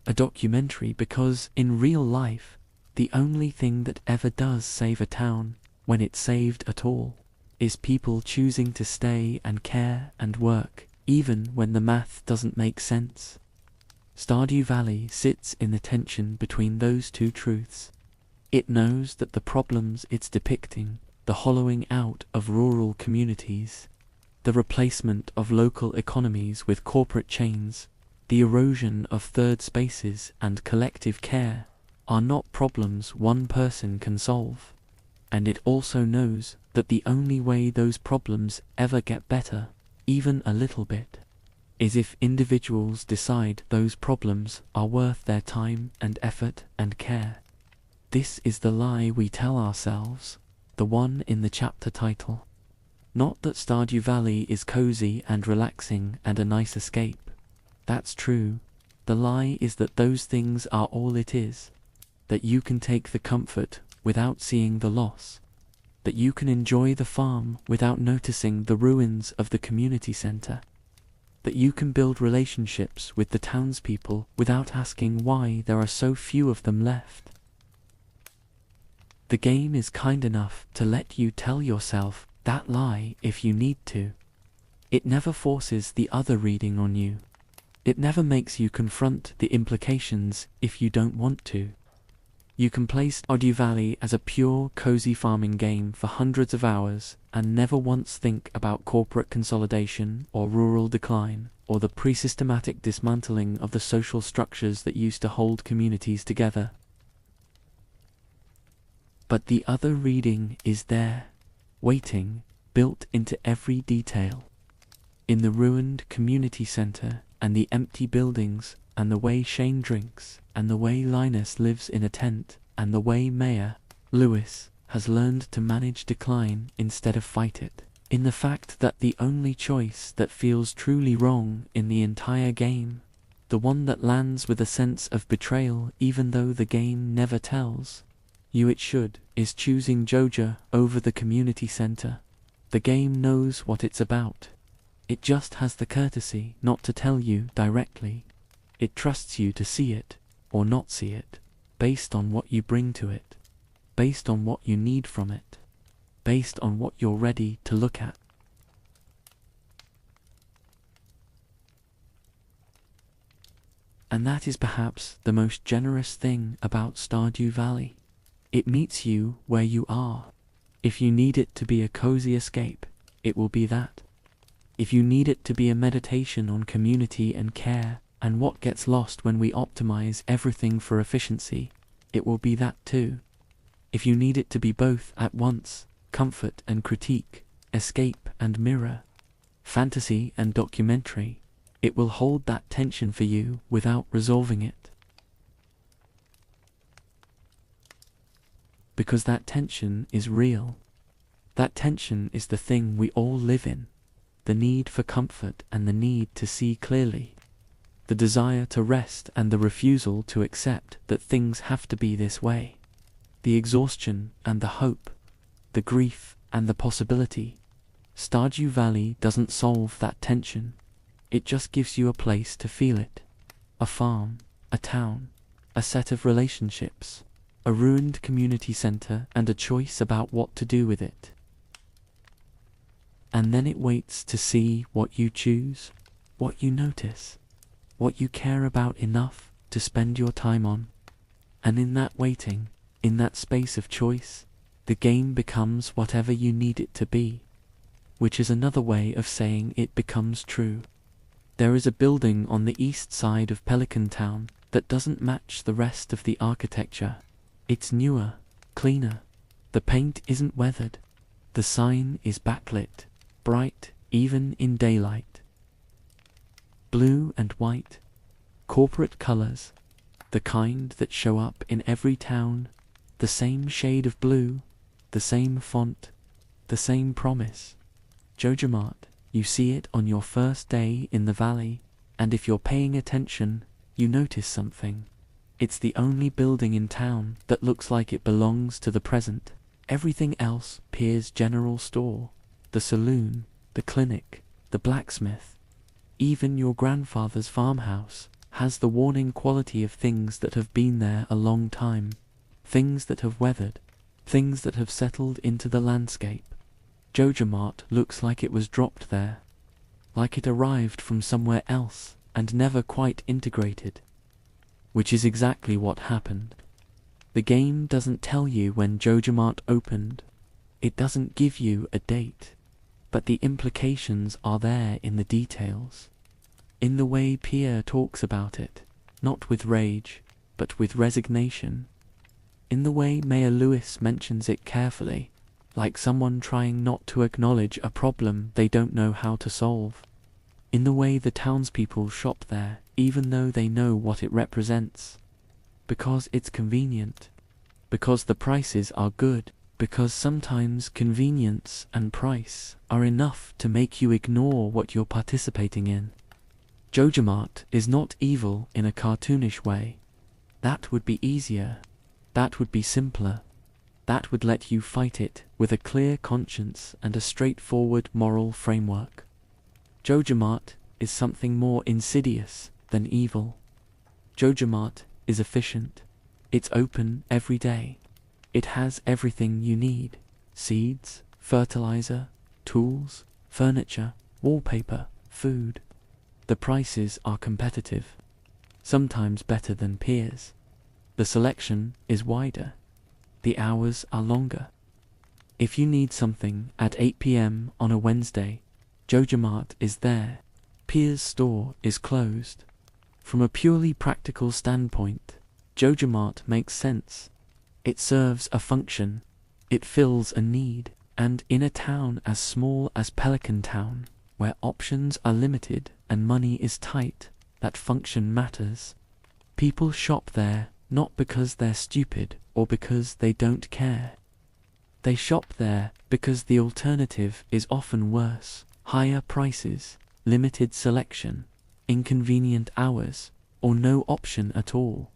A documentary because, in real life, the only thing that ever does save a town, when it's saved at all, is people choosing to stay and care and work, even when the math doesn't make sense. Stardew Valley sits in the tension between those two truths. It knows that the problems it's depicting, the hollowing out of rural communities, the replacement of local economies with corporate chains, the erosion of third spaces and collective care, are not problems one person can solve. And it also knows that the only way those problems ever get better, even a little bit, is if individuals decide those problems are worth their time and effort and care. This is the lie we tell ourselves, the one in the chapter title. Not that Stardew Valley is cozy and relaxing and a nice escape. That's true. The lie is that those things are all it is. That you can take the comfort without seeing the loss. That you can enjoy the farm without noticing the ruins of the community center. That you can build relationships with the townspeople without asking why there are so few of them left. The game is kind enough to let you tell yourself that lie if you need to. It never forces the other reading on you. It never makes you confront the implications if you don't want to. You can play Stardew Valley as a pure, cozy farming game for hundreds of hours and never once think about corporate consolidation or rural decline or the pre-systematic dismantling of the social structures that used to hold communities together. But the other reading is there, waiting, built into every detail. In the ruined community center and the empty buildings and the way Shane drinks, and the way Linus lives in a tent, and the way Mayor Lewis has learned to manage decline instead of fight it. In the fact that the only choice that feels truly wrong in the entire game, the one that lands with a sense of betrayal even though the game never tells you it should, is choosing Joja over the community center. The game knows what it's about. It just has the courtesy not to tell you directly. It trusts you to see it, or not see it, based on what you bring to it, based on what you need from it, based on what you're ready to look at. And that is perhaps the most generous thing about Stardew Valley. It meets you where you are. If you need it to be a cozy escape, it will be that. If you need it to be a meditation on community and care, and what gets lost when we optimize everything for efficiency, it will be that too. If you need it to be both at once, comfort and critique, escape and mirror, fantasy and documentary, it will hold that tension for you without resolving it. Because that tension is real. That tension is the thing we all live in. The need for comfort and the need to see clearly. The desire to rest and the refusal to accept that things have to be this way. The exhaustion and the hope. The grief and the possibility. Stardew Valley doesn't solve that tension. It just gives you a place to feel it. A farm, a town, a set of relationships, a ruined community center, and a choice about what to do with it. And then it waits to see what you choose, what you notice, what you care about enough to spend your time on. And in that waiting, in that space of choice, the game becomes whatever you need it to be, which is another way of saying it becomes true. There is a building on the east side of Pelican Town that doesn't match the rest of the architecture. It's newer, cleaner. The paint isn't weathered. The sign is backlit, bright, even in daylight. Blue and white, corporate colors, the kind that show up in every town, the same shade of blue, the same font, the same promise. Jojamart, you see it on your first day in the valley, and if you're paying attention, you notice something. It's the only building in town that looks like it belongs to the present. Everything else Pierre's general store, the saloon, the clinic, the blacksmith, even your grandfather's farmhouse, has the warning quality of things that have been there a long time, things that have weathered, things that have settled into the landscape. Jojamart looks like it was dropped there, like it arrived from somewhere else and never quite integrated. Which is exactly what happened. The game doesn't tell you when Jojamart opened. It doesn't give you a date. But the implications are there in the details. In the way Pierre talks about it, not with rage, but with resignation. In the way Mayor Lewis mentions it carefully, like someone trying not to acknowledge a problem they don't know how to solve. In the way the townspeople shop there, even though they know what it represents. Because it's convenient. Because the prices are good. Because sometimes convenience and price are enough to make you ignore what you're participating in. Jojamart is not evil in a cartoonish way. That would be easier. That would be simpler. That would let you fight it with a clear conscience and a straightforward moral framework. Jojamart is something more insidious than evil. Jojamart is efficient. It's open every day. It has everything you need. Seeds, fertilizer, tools, furniture, wallpaper, food. The prices are competitive. Sometimes better than Pierre's. The selection is wider. The hours are longer. If you need something at 8 p.m. on a Wednesday, Jojamart is there. Pierre's store is closed. From a purely practical standpoint, Jojamart makes sense. It serves a function. It fills a need. And in a town as small as Pelican Town, where options are limited and money is tight, that function matters. People shop there not because they're stupid or because they don't care. They shop there because the alternative is often worse. Higher prices, limited selection, inconvenient hours, or no option at all.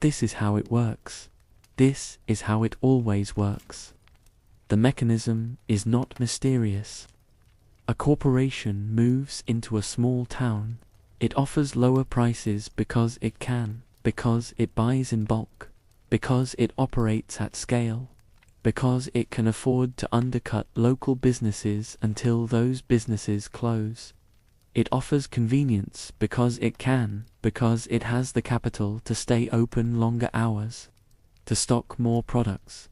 This is how it works. This is how it always works. The mechanism is not mysterious. A corporation moves into a small town. It offers lower prices because it can, because it buys in bulk, because it operates at scale, because it can afford to undercut local businesses until those businesses close. It offers convenience because it can, because it has the capital to stay open longer hours, to stock more products,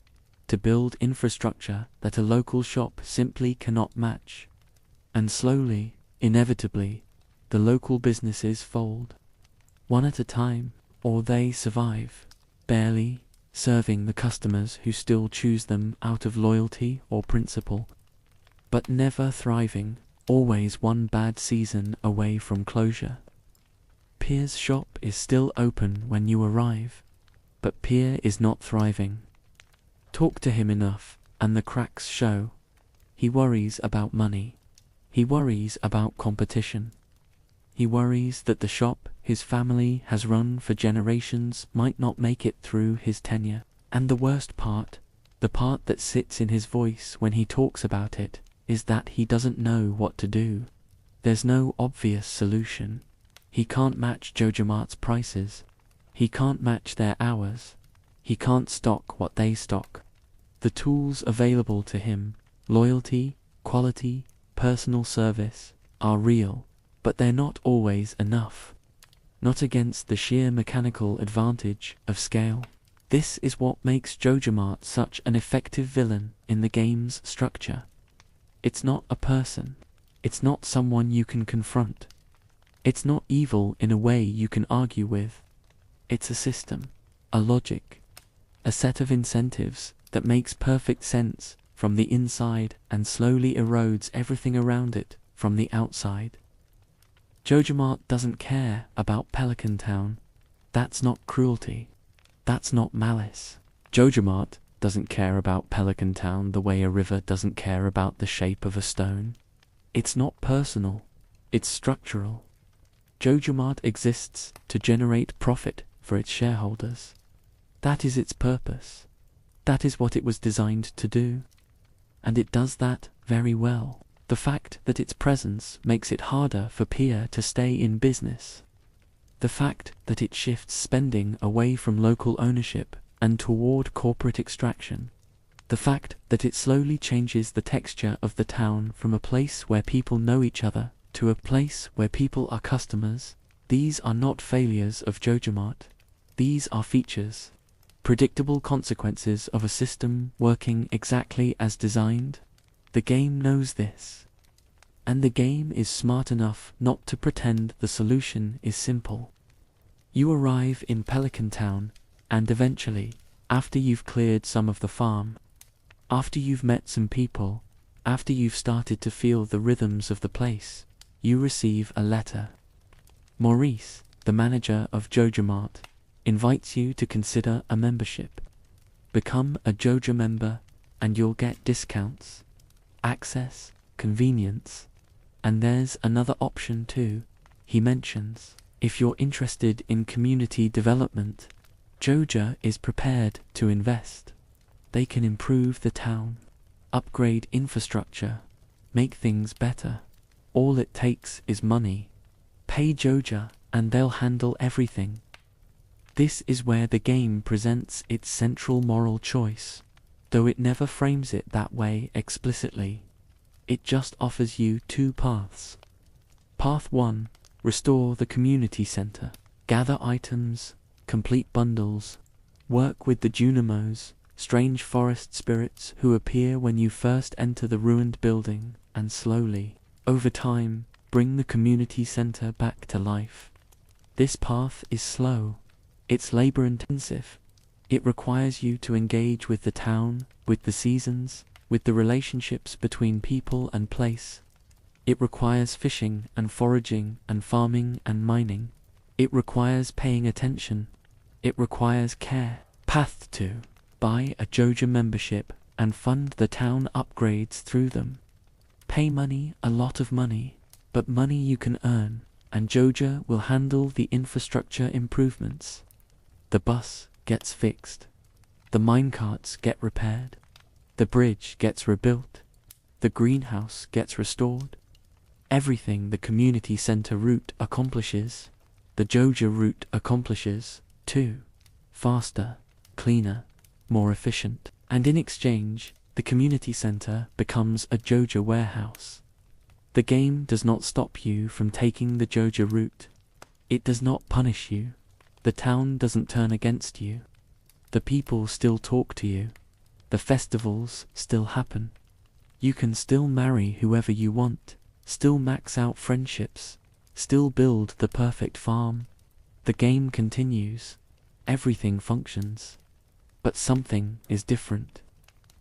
to build infrastructure that a local shop simply cannot match. And slowly, inevitably, the local businesses fold. One at a time, or they survive, barely, serving the customers who still choose them out of loyalty or principle, but never thriving, always one bad season away from closure. Pierre's shop is still open when you arrive, but Pierre is not thriving. Talk to him enough, and the cracks show. He worries about money. He worries about competition. He worries that the shop his family has run for generations might not make it through his tenure. And the worst part, the part that sits in his voice when he talks about it, is that he doesn't know what to do. There's no obvious solution. He can't match JojaMart's prices. He can't match their hours. He can't stock what they stock. The tools available to him, loyalty, quality, personal service, are real, but they're not always enough. Not against the sheer mechanical advantage of scale. This is what makes JojaMart such an effective villain in the game's structure. It's not a person. It's not someone you can confront. It's not evil in a way you can argue with. It's a system, a logic, a set of incentives that makes perfect sense from the inside and slowly erodes everything around it from the outside. JojaMart doesn't care about Pelican Town. That's not cruelty. That's not malice. JojaMart doesn't care about Pelican Town the way a river doesn't care about the shape of a stone. It's not personal. It's structural. JojaMart exists to generate profit for its shareholders. That is its purpose. That is what it was designed to do. And it does that very well. The fact that its presence makes it harder for Pierre to stay in business. The fact that it shifts spending away from local ownership and toward corporate extraction. The fact that it slowly changes the texture of the town from a place where people know each other to a place where people are customers. These are not failures of JojaMart. These are features. Predictable consequences of a system working exactly as designed. The game knows this. And the game is smart enough not to pretend the solution is simple. You arrive in Pelican Town, and eventually, after you've cleared some of the farm, after you've met some people, after you've started to feel the rhythms of the place, you receive a letter. Maurice, the manager of JojaMart, invites you to consider a membership. Become a Joja member, and you'll get discounts, access, convenience, and there's another option too, he mentions. If you're interested in community development, Joja is prepared to invest. They can improve the town, upgrade infrastructure, make things better. All it takes is money. Pay Joja and they'll handle everything. This is where the game presents its central moral choice, though it never frames it that way explicitly. It just offers you two paths. Path 1, restore the community center. Gather items, complete bundles, work with the Junimos, strange forest spirits who appear when you first enter the ruined building, and slowly, over time, bring the community center back to life. This path is slow. It's labor-intensive. It requires you to engage with the town, with the seasons, with the relationships between people and place. It requires fishing and foraging and farming and mining. It requires paying attention. It requires care. Path 2. Buy a Joja membership and fund the town upgrades through them. Pay money, a lot of money, but money you can earn, and Joja will handle the infrastructure improvements. The bus gets fixed. The minecarts get repaired. The bridge gets rebuilt. The greenhouse gets restored. Everything the community center route accomplishes, the Joja route accomplishes, too. Faster, cleaner, more efficient. And in exchange, the community center becomes a Joja warehouse. The game does not stop you from taking the Joja route. It does not punish you. The town doesn't turn against you. The people still talk to you. The festivals still happen. You can still marry whoever you want. still max out friendships, still build the perfect farm. The game continues. Everything functions. But something is different.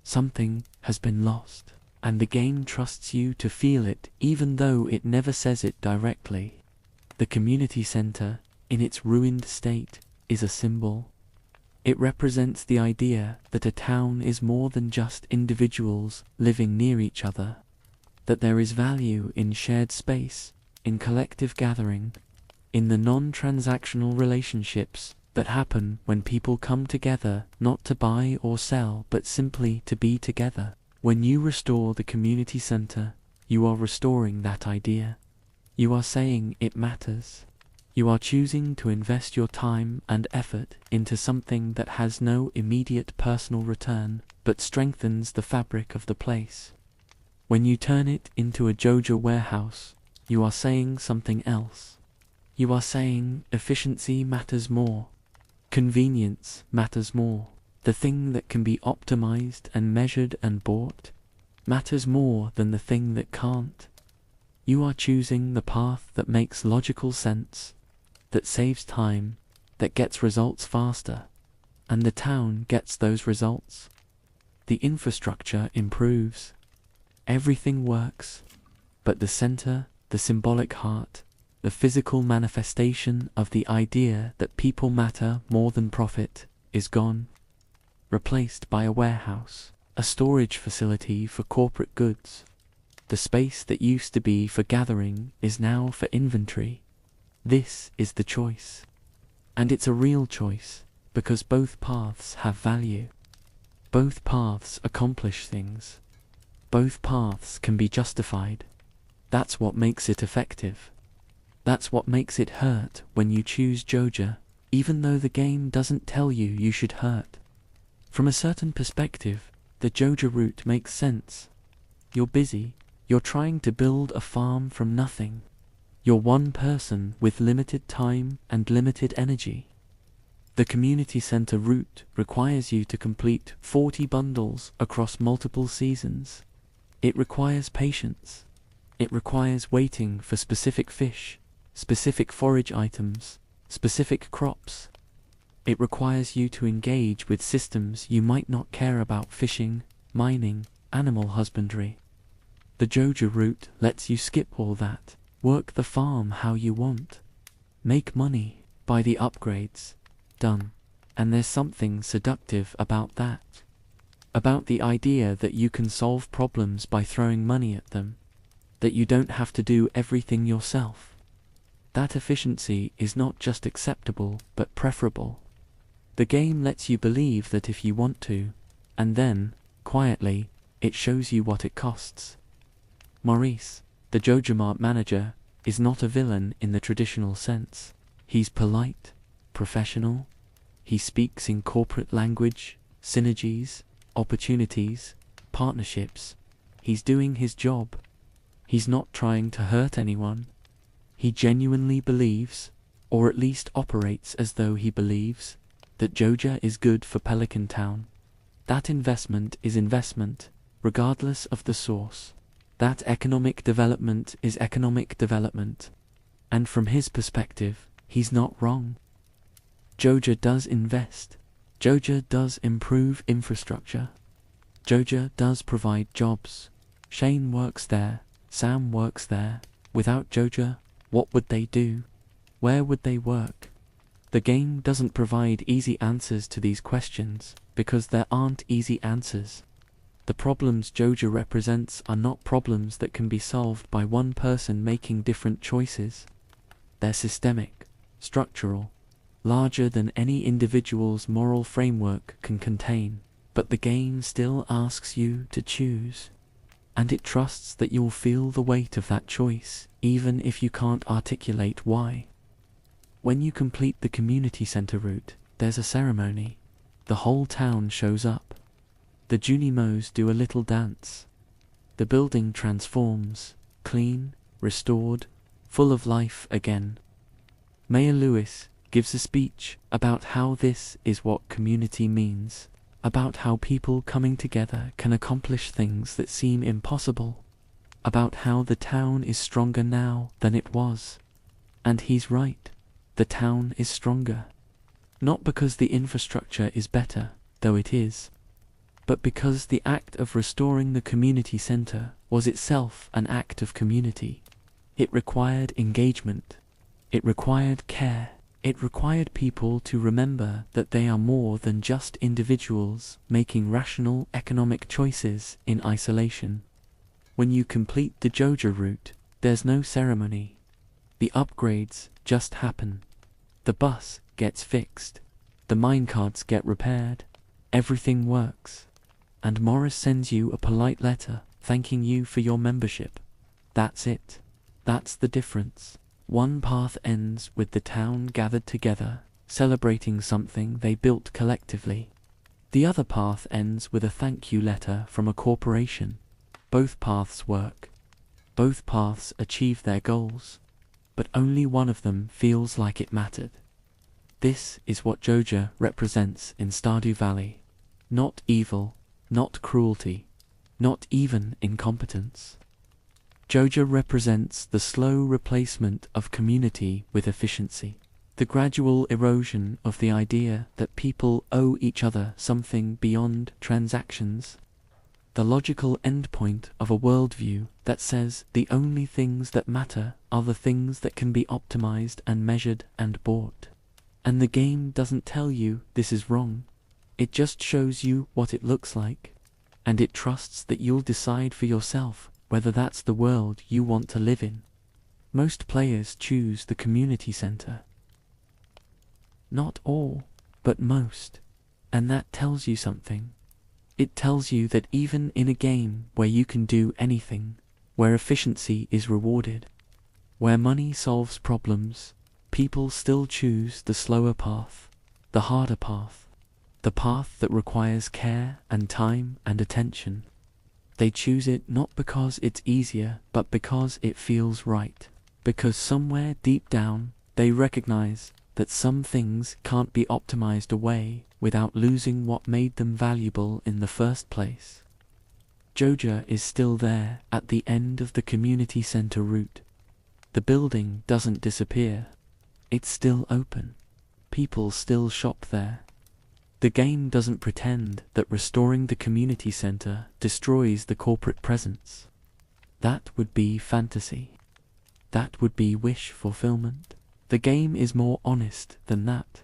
Something has been lost, and the game trusts you to feel it even though it never says it directly. The community center, in its ruined state, is a symbol. It represents the idea that a town is more than just individuals living near each other, that there is value in shared space, in collective gathering, in the non-transactional relationships that happen when people come together not to buy or sell but simply to be together. When you restore the community center, you are restoring that idea. You are saying it matters. You are choosing to invest your time and effort into something that has no immediate personal return, but strengthens the fabric of the place. When you turn it into a Joja warehouse, you are saying something else. You are saying efficiency matters more. Convenience matters more. The thing that can be optimized and measured and bought matters more than the thing that can't. You are choosing the path that makes logical sense, that saves time, that gets results faster, and the town gets those results. The infrastructure improves. Everything works, but the center, the symbolic heart, the physical manifestation of the idea that people matter more than profit, is gone. Replaced by a warehouse, a storage facility for corporate goods. The space that used to be for gathering is now for inventory. This is the choice. And it's a real choice, because both paths have value. Both paths accomplish things. Both paths can be justified. That's what makes it effective. That's what makes it hurt when you choose Joja, even though the game doesn't tell you you should hurt. From a certain perspective, the Joja route makes sense. You're busy. You're trying to build a farm from nothing. You're one person with limited time and limited energy. The community center route requires you to complete 40 bundles across multiple seasons. It requires patience. It requires waiting for specific fish, specific forage items, specific crops. It requires you to engage with systems you might not care about: fishing, mining, animal husbandry. The Joja route lets you skip all that. Work the farm how you want. Make money, buy the upgrades. Done. And there's something seductive about that. About the idea that you can solve problems by throwing money at them. That you don't have to do everything yourself. That efficiency is not just acceptable, but preferable. The game lets you believe that if you want to, and then, quietly, it shows you what it costs. Maurice, the Jojamart manager, is not a villain in the traditional sense. He's polite, professional. He speaks in corporate language, synergies, opportunities, partnerships. He's doing his job. He's not trying to hurt anyone. He genuinely believes, or at least operates as though he believes, that Joja is good for Pelican Town. That investment is investment, regardless of the source. That economic development is economic development. And from his perspective, he's not wrong. Joja does invest. Joja does improve infrastructure. Joja does provide jobs. Shane works there. Sam works there. Without Joja, what would they do? Where would they work? The game doesn't provide easy answers to these questions, because there aren't easy answers. The problems Joja represents are not problems that can be solved by one person making different choices. They're systemic, structural, larger than any individual's moral framework can contain. But the game still asks you to choose. And it trusts that you'll feel the weight of that choice, even if you can't articulate why. When you complete the community center route, there's a ceremony. The whole town shows up. The Junimos do a little dance. The building transforms, clean, restored, full of life again. Mayor Lewis gives a speech about how this is what community means, about how people coming together can accomplish things that seem impossible. about how the town is stronger now than it was. And he's right. The town is stronger. Not because the infrastructure is better, though it is, but because the act of restoring the community center was itself an act of community. It required engagement. It required care. It required people to remember that they are more than just individuals making rational economic choices in isolation. When you complete the Joja route, there's no ceremony. The upgrades just happen. The bus gets fixed. The minecarts get repaired. Everything works. And Morris sends you a polite letter thanking you for your membership. That's it. That's the difference. One path ends with the town gathered together, celebrating something they built collectively. The other path ends with a thank you letter from a corporation. Both paths work. Both paths achieve their goals. But only one of them feels like it mattered. This is what Joja represents in Stardew Valley. Not evil, not cruelty, not even incompetence. Joja represents the slow replacement of community with efficiency, the gradual erosion of the idea that people owe each other something beyond transactions, the logical endpoint of a worldview that says the only things that matter are the things that can be optimized and measured and bought. And the game doesn't tell you this is wrong. It just shows you what it looks like, and it trusts that you'll decide for yourself whether that's the world you want to live in. Most players choose the community center. Not all, but most. And that tells you something. It tells you that even in a game where you can do anything, where efficiency is rewarded, where money solves problems, people still choose the slower path, the harder path, the path that requires care and time and attention. They choose it not because it's easier, but because it feels right. Because somewhere deep down, they recognize that some things can't be optimized away without losing what made them valuable in the first place. Joja is still there at the end of the community center route. The building doesn't disappear. It's still open. People still shop there. The game doesn't pretend that restoring the community center destroys the corporate presence. That would be fantasy. That would be wish fulfillment. The game is more honest than that.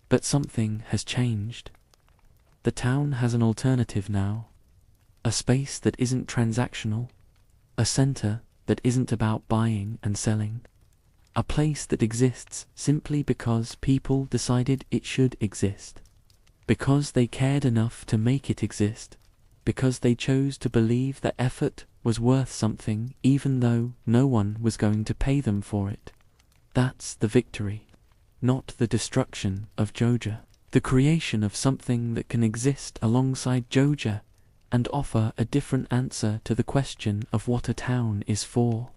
But something has changed. The town has an alternative now. A space that isn't transactional. A center that isn't about buying and selling. A place that exists simply because people decided it should exist. Because they cared enough to make it exist. Because they chose to believe that effort was worth something even though no one was going to pay them for it. That's the victory, not the destruction of Joja. The creation of something that can exist alongside Joja and offer a different answer to the question of what a town is for.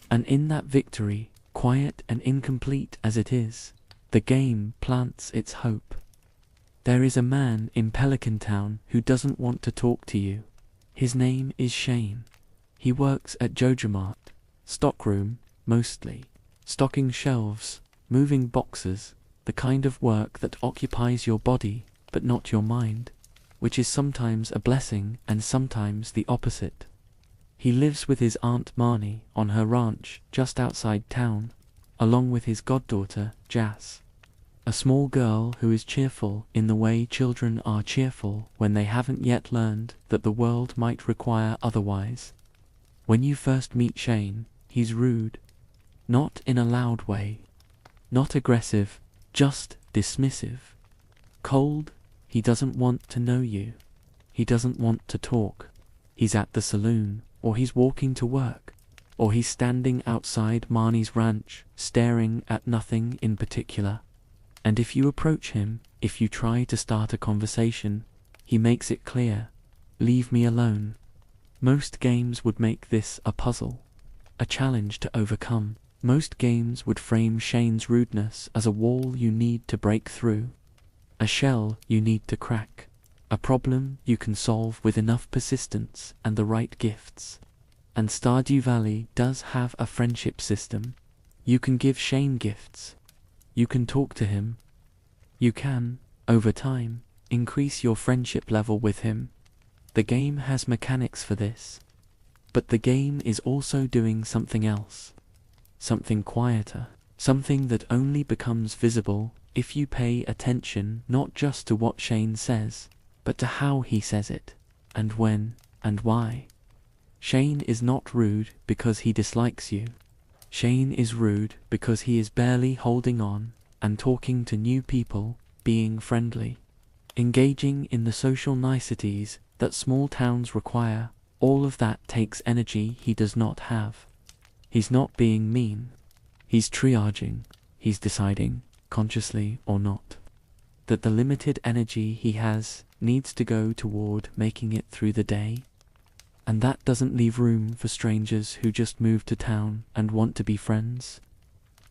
And in that victory, quiet and incomplete as it is, the game plants its hope. There is a man in Pelican Town who doesn't want to talk to you. His name is Shane. He works at Jojamart, stockroom, mostly, stocking shelves, moving boxes, the kind of work that occupies your body, but not your mind, which is sometimes a blessing and sometimes the opposite. He lives with his Aunt Marnie on her ranch just outside town, along with his goddaughter, Jas, a small girl who is cheerful in the way children are cheerful when they haven't yet learned that the world might require otherwise. When you first meet Shane, he's rude. Not in a loud way. Not aggressive, just dismissive. Cold, he doesn't want to know you. He doesn't want to talk. He's at the saloon, or he's walking to work, or he's standing outside Marnie's ranch, staring at nothing in particular. And if you approach him, if you try to start a conversation, he makes it clear, leave me alone. Most games would make this a puzzle, a challenge to overcome. Most games would frame Shane's rudeness as a wall you need to break through, a shell you need to crack, a problem you can solve with enough persistence and the right gifts. And Stardew Valley does have a friendship system. You can give Shane gifts. You can talk to him. You can, over time, increase your friendship level with him. The game has mechanics for this. But the game is also doing something else. Something quieter. Something that only becomes visible if you pay attention not just to what Shane says, but to how he says it, and when, and why. Shane is not rude because he dislikes you. Shane is rude because he is barely holding on and talking to new people, being friendly, engaging in the social niceties that small towns require. All of that takes energy he does not have. He's not being mean. He's triaging. He's deciding, consciously or not, that the limited energy he has needs to go toward making it through the day. And that doesn't leave room for strangers who just moved to town and want to be friends.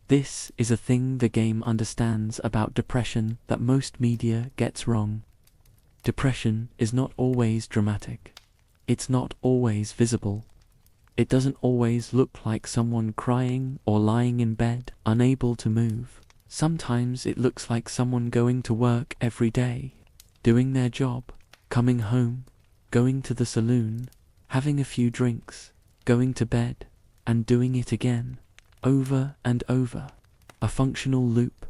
This is a thing the game understands about depression that most media gets wrong. Depression is not always dramatic. It's not always visible. It doesn't always look like someone crying or lying in bed, unable to move. Sometimes it looks like someone going to work every day, doing their job, coming home, going to the saloon, having a few drinks, going to bed, and doing it again, over and over. A functional loop.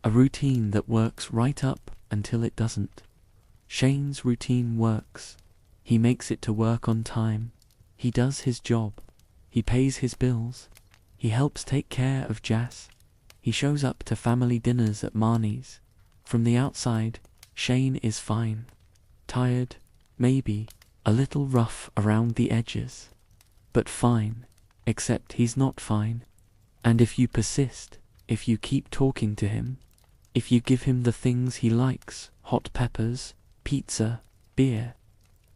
A routine that works right up until it doesn't. Shane's routine works. He makes it to work on time. He does his job. He pays his bills. He helps take care of Jas. He shows up to family dinners at Marnie's. From the outside, Shane is fine. Tired, maybe, a little rough around the edges. But fine, except he's not fine. And if you persist, if you keep talking to him, if you give him the things he likes, hot peppers, pizza, beer,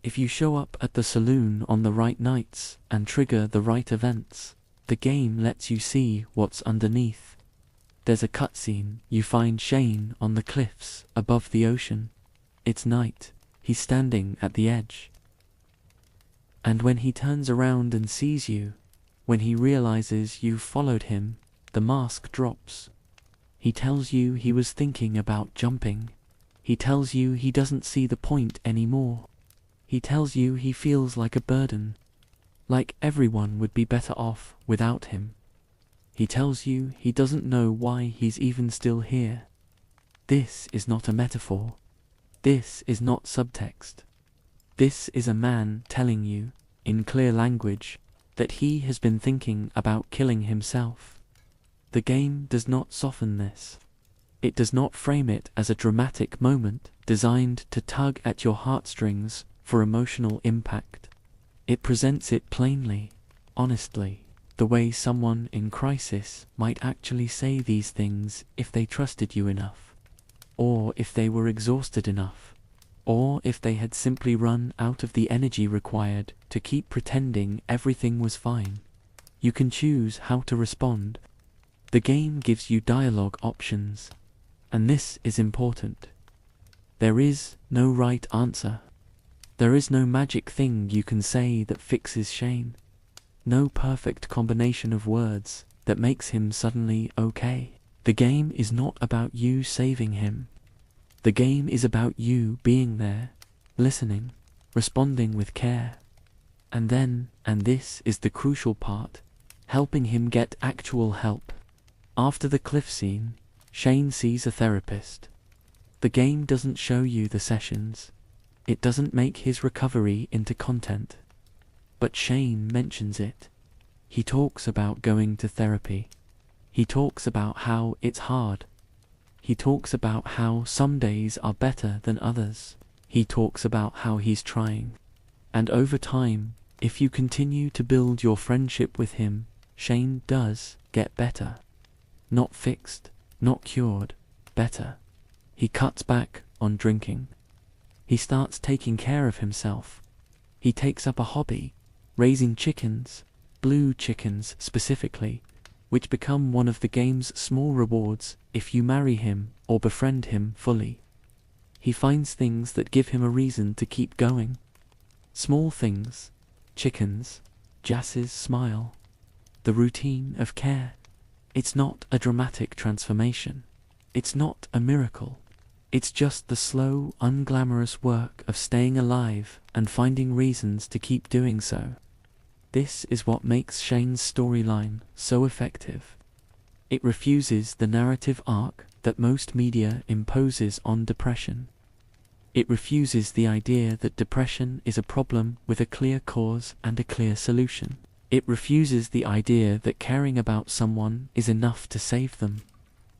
if you show up at the saloon on the right nights and trigger the right events, the game lets you see what's underneath. There's a cutscene. You find Shane on the cliffs above the ocean. It's night. He's standing at the edge. And when he turns around and sees you, when he realizes you've followed him, the mask drops. He tells you he was thinking about jumping. He tells you he doesn't see the point anymore. He tells you he feels like a burden, like everyone would be better off without him. He tells you he doesn't know why he's even still here. This is not a metaphor. This is not subtext. This is a man telling you, in clear language, that he has been thinking about killing himself. The game does not soften this. It does not frame it as a dramatic moment designed to tug at your heartstrings for emotional impact. It presents it plainly, honestly, the way someone in crisis might actually say these things if they trusted you enough, or if they were exhausted enough, or if they had simply run out of the energy required to keep pretending everything was fine. You can choose how to respond. The game gives you dialogue options, and this is important. There is no right answer. There is no magic thing you can say that fixes Shane. No perfect combination of words that makes him suddenly okay. The game is not about you saving him. The game is about you being there, listening, responding with care. And then, and this is the crucial part, helping him get actual help. After the cliff scene, Shane sees a therapist. The game doesn't show you the sessions. It doesn't make his recovery into content. But Shane mentions it. He talks about going to therapy. He talks about how it's hard. He talks about how some days are better than others. He talks about how he's trying. And over time, if you continue to build your friendship with him, Shane does get better. Not fixed, not cured, better. He cuts back on drinking. He starts taking care of himself. He takes up a hobby, raising chickens, blue chickens specifically, which become one of the game's small rewards if you marry him or befriend him fully. He finds things that give him a reason to keep going. Small things, chickens, Jas's smile. The routine of care. It's not a dramatic transformation. It's not a miracle. It's just the slow, unglamorous work of staying alive and finding reasons to keep doing so. This is what makes Shane's storyline so effective. It refuses the narrative arc that most media imposes on depression. It refuses the idea that depression is a problem with a clear cause and a clear solution. It refuses the idea that caring about someone is enough to save them.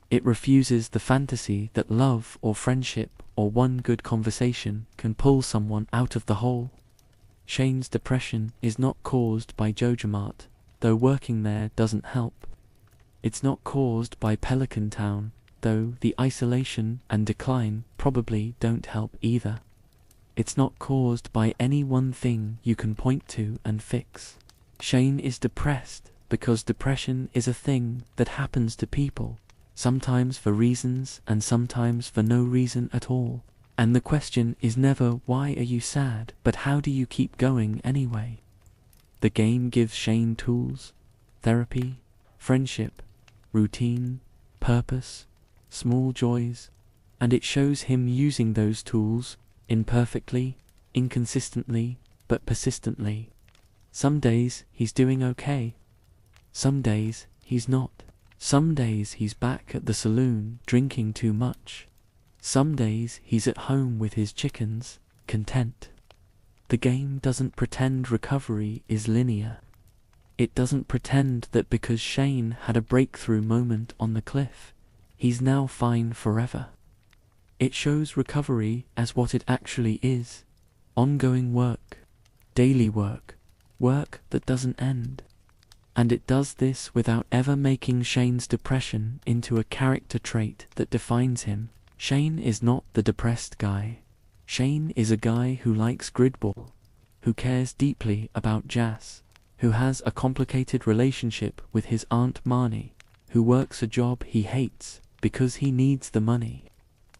It refuses the fantasy that love or friendship or one good conversation can pull someone out of the hole. Shane's depression is not caused by Jojamart, though working there doesn't help. It's not caused by Pelican Town, though the isolation and decline probably don't help either. It's not caused by any one thing you can point to and fix. Shane is depressed because depression is a thing that happens to people, sometimes for reasons and sometimes for no reason at all. And the question is never why are you sad, but how do you keep going anyway? The game gives Shane tools, therapy, friendship, routine, purpose, small joys, and it shows him using those tools imperfectly, inconsistently, but persistently. Some days he's doing okay. Some days he's not. Some days he's back at the saloon drinking too much. Some days he's at home with his chickens, content. The game doesn't pretend recovery is linear. It doesn't pretend that because Shane had a breakthrough moment on the cliff, he's now fine forever. It shows recovery as what it actually is: ongoing work, daily work, work that doesn't end. And it does this without ever making Shane's depression into a character trait that defines him. Shane is not the depressed guy. Shane is a guy who likes gridball, who cares deeply about Jas, who has a complicated relationship with his Aunt Marnie, who works a job he hates because he needs the money,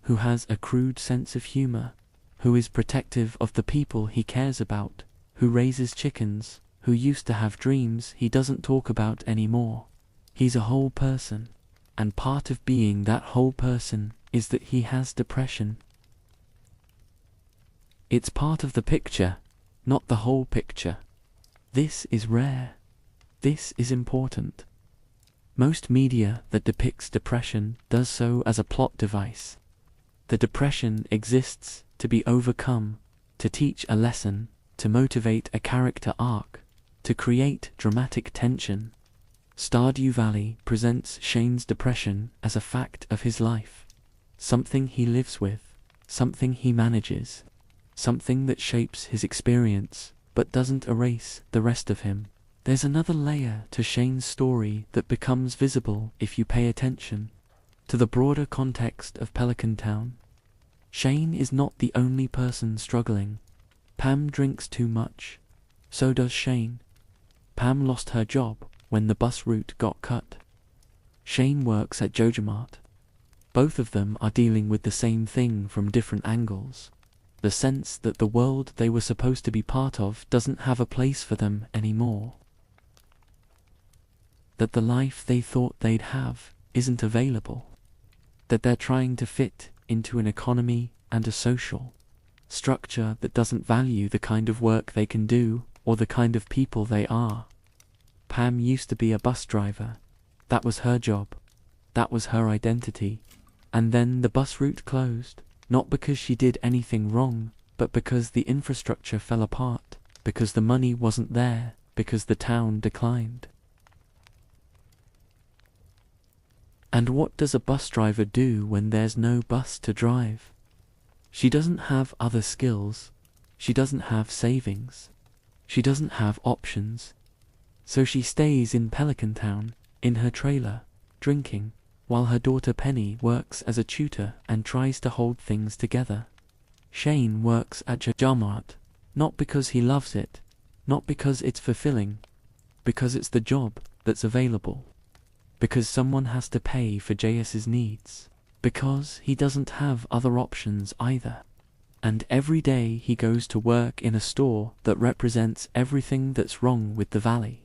who has a crude sense of humor, who is protective of the people he cares about, who raises chickens, who used to have dreams he doesn't talk about anymore. He's a whole person, and part of being that whole person is that he has depression. It's part of the picture, not the whole picture. This is rare. This is important. Most media that depicts depression does so as a plot device. The depression exists to be overcome, to teach a lesson, to motivate a character arc, to create dramatic tension. Stardew Valley presents Shane's depression as a fact of his life, something he lives with, something he manages, something that shapes his experience but doesn't erase the rest of him. There's another layer to Shane's story that becomes visible if you pay attention to the broader context of Pelican Town. Shane is not the only person struggling. Pam drinks too much. So does Shane. Pam lost her job when the bus route got cut. Shane works at Jojamart. Both of them are dealing with the same thing from different angles. The sense that the world they were supposed to be part of doesn't have a place for them anymore. That the life they thought they'd have isn't available. That they're trying to fit into an economy and a social structure that doesn't value the kind of work they can do or the kind of people they are. Pam used to be a bus driver. That was her job. That was her identity. And then the bus route closed, not because she did anything wrong, but because the infrastructure fell apart, because the money wasn't there, because the town declined. And what does a bus driver do when there's no bus to drive? She doesn't have other skills. She doesn't have savings. She doesn't have options. So she stays in Pelican Town, in her trailer, drinking, while her daughter Penny works as a tutor and tries to hold things together. Shane works at Jojamart, not because he loves it, not because it's fulfilling, because it's the job that's available, because someone has to pay for JS's needs, because he doesn't have other options either. And every day he goes to work in a store that represents everything that's wrong with the valley.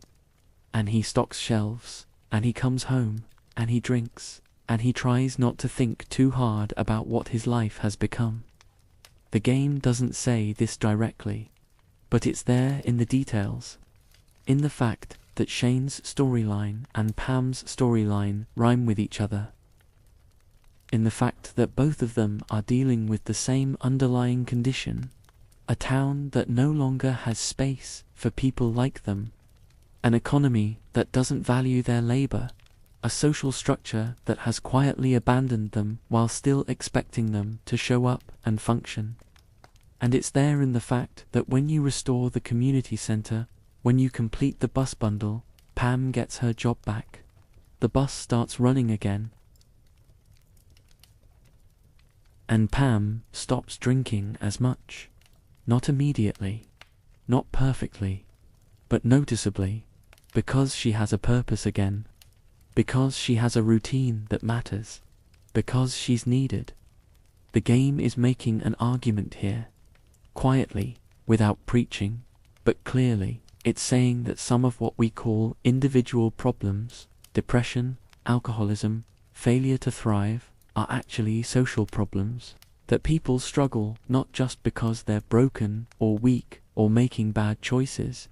And he stocks shelves, and he comes home, and he drinks, and he tries not to think too hard about what his life has become. The game doesn't say this directly, but it's there in the details. In the fact that Shane's storyline and Pam's storyline rhyme with each other. In the fact that both of them are dealing with the same underlying condition, a town that no longer has space for people like them, an economy that doesn't value their labor, a social structure that has quietly abandoned them while still expecting them to show up and function. And it's there in the fact that when you restore the community center, when you complete the bus bundle, Pam gets her job back. The bus starts running again. And Pam stops drinking as much. Not immediately, not perfectly, but noticeably, because she has a purpose again, because she has a routine that matters, because she's needed. The game is making an argument here, quietly, without preaching, but clearly. It's saying that some of what we call individual problems, depression, alcoholism, failure to thrive, are actually social problems, that people struggle not just because they're broken or weak or making bad choices,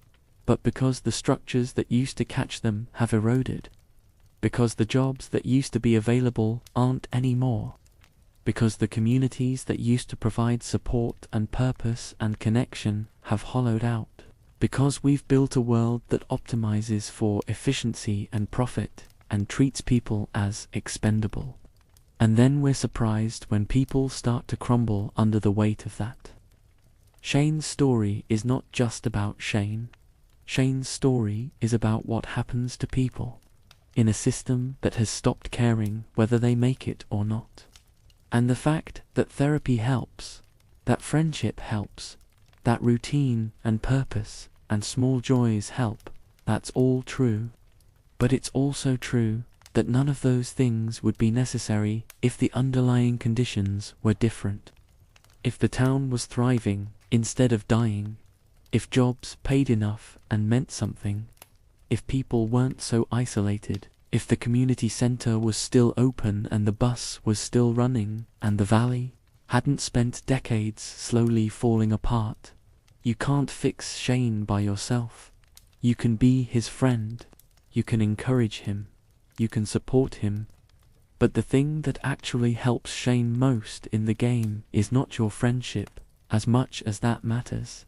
but because the structures that used to catch them have eroded, because the jobs that used to be available aren't anymore, because the communities that used to provide support and purpose and connection have hollowed out. Because we've built a world that optimizes for efficiency and profit and treats people as expendable. And then we're surprised when people start to crumble under the weight of that. Shane's story is not just about Shane. Shane's story is about what happens to people in a system that has stopped caring whether they make it or not. And the fact that therapy helps, that friendship helps, that routine and purpose and small joys help, that's all true. But it's also true that none of those things would be necessary if the underlying conditions were different. If the town was thriving instead of dying, if jobs paid enough and meant something, if people weren't so isolated, if the community center was still open and the bus was still running and the valley hadn't spent decades slowly falling apart. You can't fix Shane by yourself. You can be his friend. You can encourage him. You can support him. But the thing that actually helps Shane most in the game is not your friendship, as much as that matters.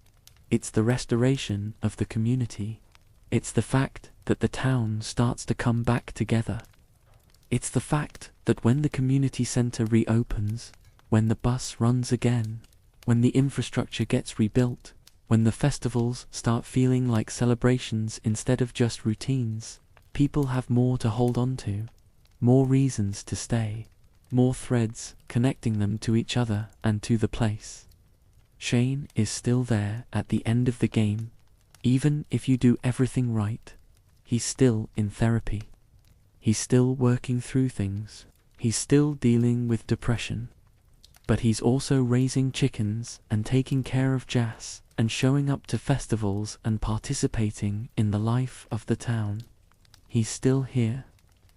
It's the restoration of the community. It's the fact that the town starts to come back together. It's the fact that when the community center reopens, when the bus runs again, when the infrastructure gets rebuilt, when the festivals start feeling like celebrations instead of just routines, people have more to hold on to, more reasons to stay, more threads connecting them to each other and to the place. Shane is still there at the end of the game. Even if you do everything right, he's still in therapy. He's still working through things. He's still dealing with depression. But he's also raising chickens and taking care of Jas and showing up to festivals and participating in the life of the town. He's still here.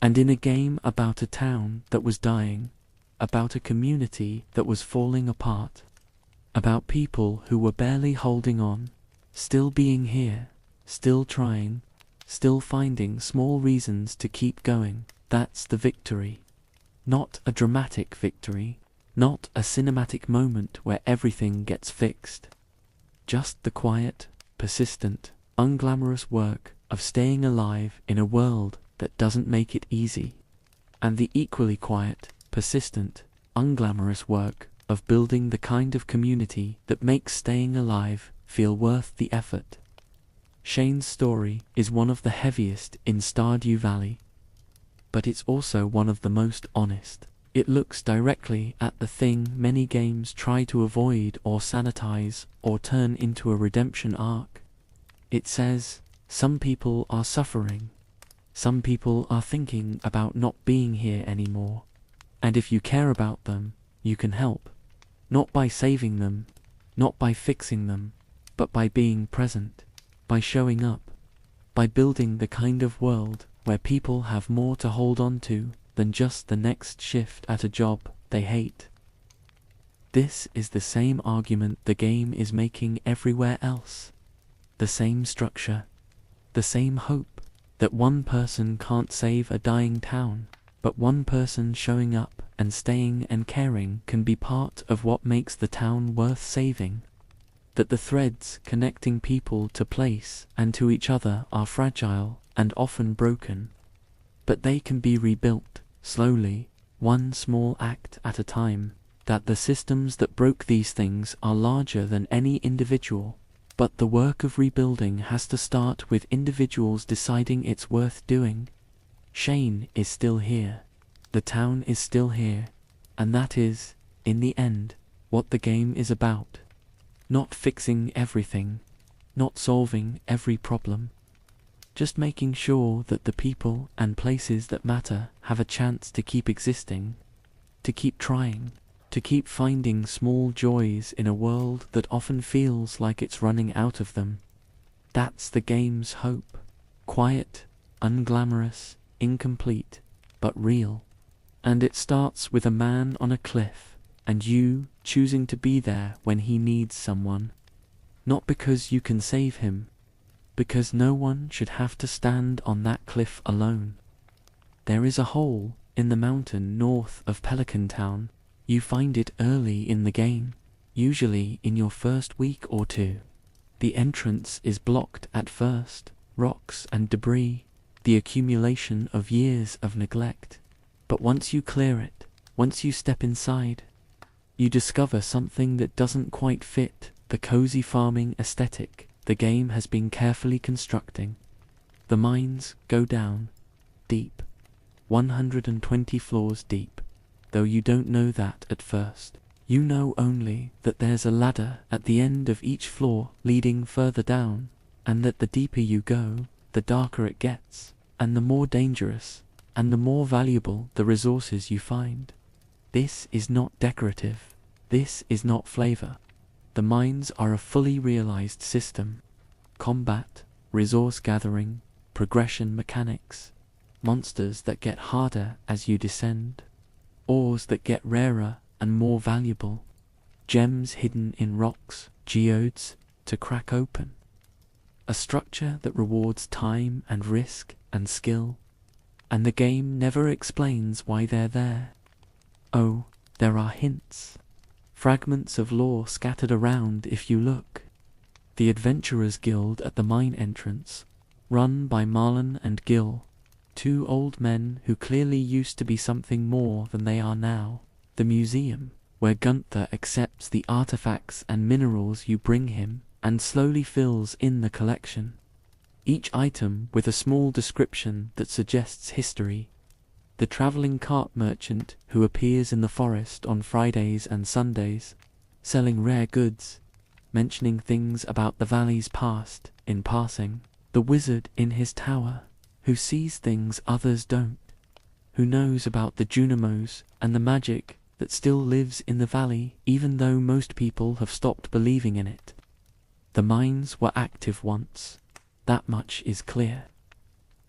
And in a game about a town that was dying, about a community that was falling apart, about people who were barely holding on, still being here, still trying, still finding small reasons to keep going, that's the victory. Not a dramatic victory, not a cinematic moment where everything gets fixed. Just the quiet, persistent, unglamorous work of staying alive in a world that doesn't make it easy. And the equally quiet, persistent, unglamorous work of building the kind of community that makes staying alive feel worth the effort. Shane's story is one of the heaviest in Stardew Valley, but it's also one of the most honest. It looks directly at the thing many games try to avoid or sanitize or turn into a redemption arc. It says, some people are suffering. Some people are thinking about not being here anymore. And if you care about them, you can help. Not by saving them, not by fixing them, but by being present, by showing up, by building the kind of world where people have more to hold on to than just the next shift at a job they hate. This is the same argument the game is making everywhere else. The same structure, the same hope that one person can't save a dying town, but one person showing up and staying and caring can be part of what makes the town worth saving. That the threads connecting people to place and to each other are fragile and often broken, but they can be rebuilt slowly, one small act at a time. That the systems that broke these things are larger than any individual, but the work of rebuilding has to start with individuals deciding it's worth doing. Shane is still here, the town is still here, and that is, in the end, what the game is about. Not fixing everything, not solving every problem, just making sure that the people and places that matter have a chance to keep existing, to keep trying, to keep finding small joys in a world that often feels like it's running out of them. That's the game's hope. Quiet, unglamorous, incomplete, but real. And it starts with a man on a cliff, and you choosing to be there when he needs someone. Not because you can save him, because no one should have to stand on that cliff alone. There is a hole in the mountain north of Pelican Town. You find it early in the game, usually in your first week or two. The entrance is blocked at first, rocks and debris, the accumulation of years of neglect. But once you clear it, once you step inside, you discover something that doesn't quite fit the cozy farming aesthetic the game has been carefully constructing. The mines go down, deep, 120 floors deep. Though you don't know that at first. You know only that there's a ladder at the end of each floor leading further down, and that the deeper you go, the darker it gets, and the more dangerous, and the more valuable the resources you find. This is not decorative. This is not flavor. The mines are a fully realized system. Combat, resource gathering, progression mechanics, monsters that get harder as you descend, ores that get rarer and more valuable, gems hidden in rocks, geodes to crack open. A structure that rewards time and risk and skill, and the game never explains why they're there. Oh, there are hints, fragments of lore scattered around if you look. The Adventurers Guild at the mine entrance, run by Marlon and Gil, two old men who clearly used to be something more than they are now. The museum, where Gunther accepts the artifacts and minerals you bring him and slowly fills in the collection. Each item with a small description that suggests history. The traveling cart merchant who appears in the forest on Fridays and Sundays, selling rare goods, mentioning things about the valley's past in passing. The wizard in his tower, who sees things others don't, who knows about the Junimos and the magic that still lives in the valley even though most people have stopped believing in it. The mines were active once, that much is clear.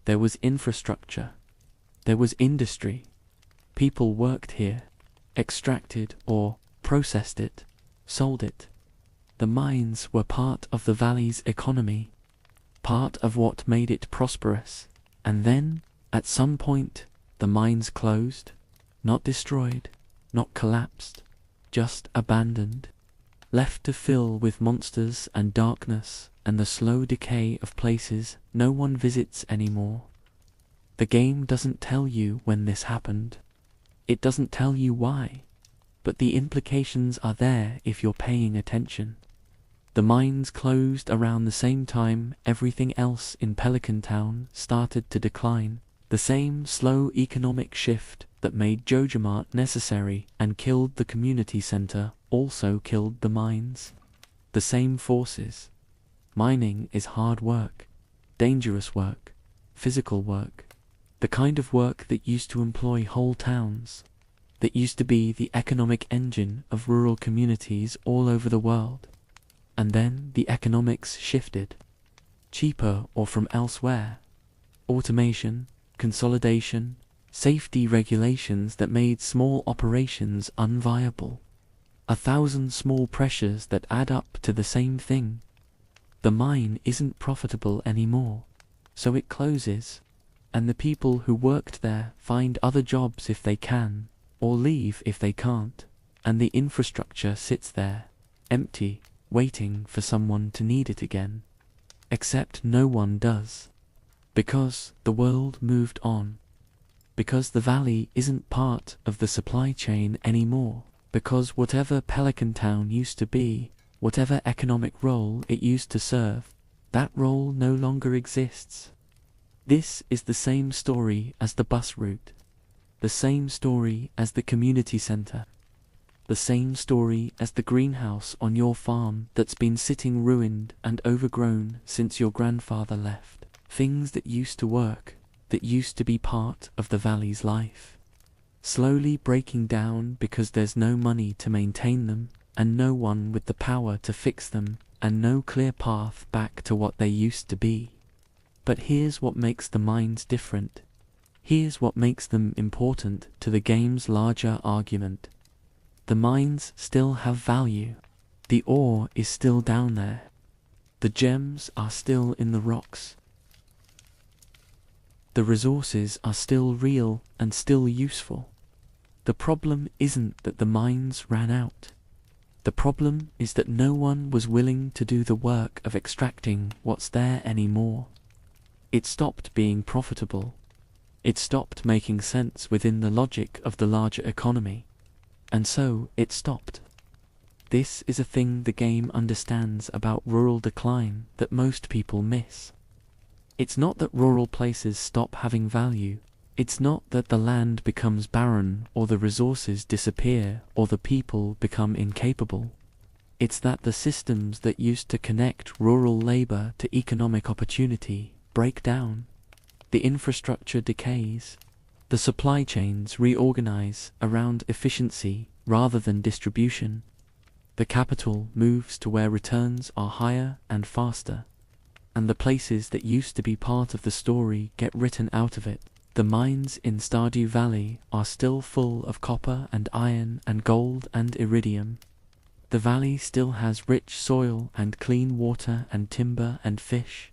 There was infrastructure, there was industry, people worked here, extracted or processed it, sold it. The mines were part of the valley's economy, part of what made it prosperous. And then, at some point, the mines closed, not destroyed, not collapsed, just abandoned, left to fill with monsters and darkness and the slow decay of places no one visits anymore. The game doesn't tell you when this happened. It doesn't tell you why, but the implications are there if you're paying attention. The mines closed around the same time everything else in Pelican Town started to decline. The same slow economic shift that made Jojamart necessary and killed the community center also killed the mines. The same forces. Mining is hard work, dangerous work, physical work, the kind of work that used to employ whole towns, that used to be the economic engine of rural communities all over the world. and then the economics shifted. Cheaper or from elsewhere. Automation, consolidation, safety regulations that made small operations unviable. 1,000 small pressures that add up to the same thing. The mine isn't profitable anymore, so it closes, and the people who worked there find other jobs if they can, or leave if they can't, and the infrastructure sits there, empty, waiting for someone to need it again. Except no one does. Because the world moved on. Because the valley isn't part of the supply chain anymore. Because whatever Pelican Town used to be, whatever economic role it used to serve, that role no longer exists. This is the same story as the bus route. The same story as the community center. The same story as the greenhouse on your farm that's been sitting ruined and overgrown since your grandfather left. Things that used to work, that used to be part of the valley's life. Slowly breaking down because there's no money to maintain them, and no one with the power to fix them, and no clear path back to what they used to be. But here's what makes the mines different. Here's what makes them important to the game's larger argument. The mines still have value. The ore is still down there. The gems are still in the rocks. The resources are still real and still useful. The problem isn't that the mines ran out. The problem is that no one was willing to do the work of extracting what's there anymore. It stopped being profitable. It stopped making sense within the logic of the larger economy. And so it stopped. This is a thing the game understands about rural decline that most people miss. It's not that rural places stop having value. It's not that the land becomes barren or the resources disappear or the people become incapable. It's that the systems that used to connect rural labor to economic opportunity break down. The infrastructure decays. The supply chains reorganize around efficiency rather than distribution. The capital moves to where returns are higher and faster. And the places that used to be part of the story get written out of it. The mines in Stardew Valley are still full of copper and iron and gold and iridium. The valley still has rich soil and clean water and timber and fish.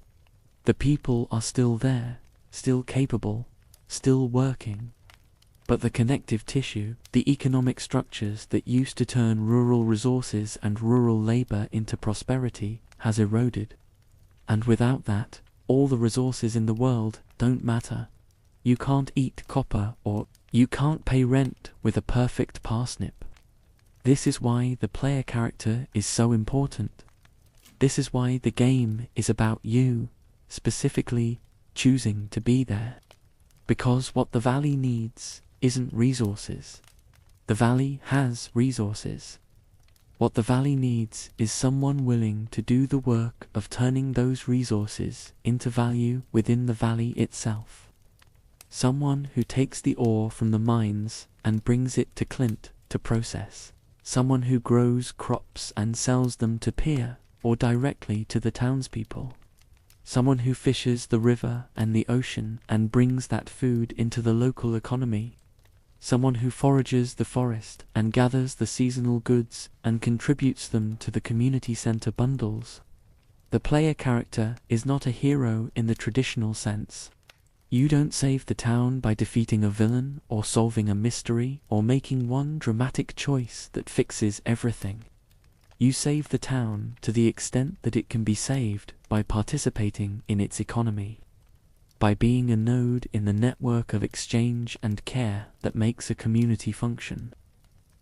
The people are still there, still capable, still working. But the connective tissue, the economic structures that used to turn rural resources and rural labor into prosperity, has eroded. And without that, all the resources in the world don't matter. You can't eat copper or you can't pay rent with a perfect parsnip. This is why the player character is so important. This is why the game is about you, specifically choosing to be there. Because what the valley needs isn't resources. The valley has resources. What the valley needs is someone willing to do the work of turning those resources into value within the valley itself. Someone who takes the ore from the mines and brings it to Clint to process. Someone who grows crops and sells them to Pier or directly to the townspeople. Someone who fishes the river and the ocean and brings that food into the local economy. Someone who forages the forest and gathers the seasonal goods and contributes them to the community center bundles. The player character is not a hero in the traditional sense. You don't save the town by defeating a villain or solving a mystery or making one dramatic choice that fixes everything. You save the town to the extent that it can be saved by participating in its economy, by being a node in the network of exchange and care that makes a community function,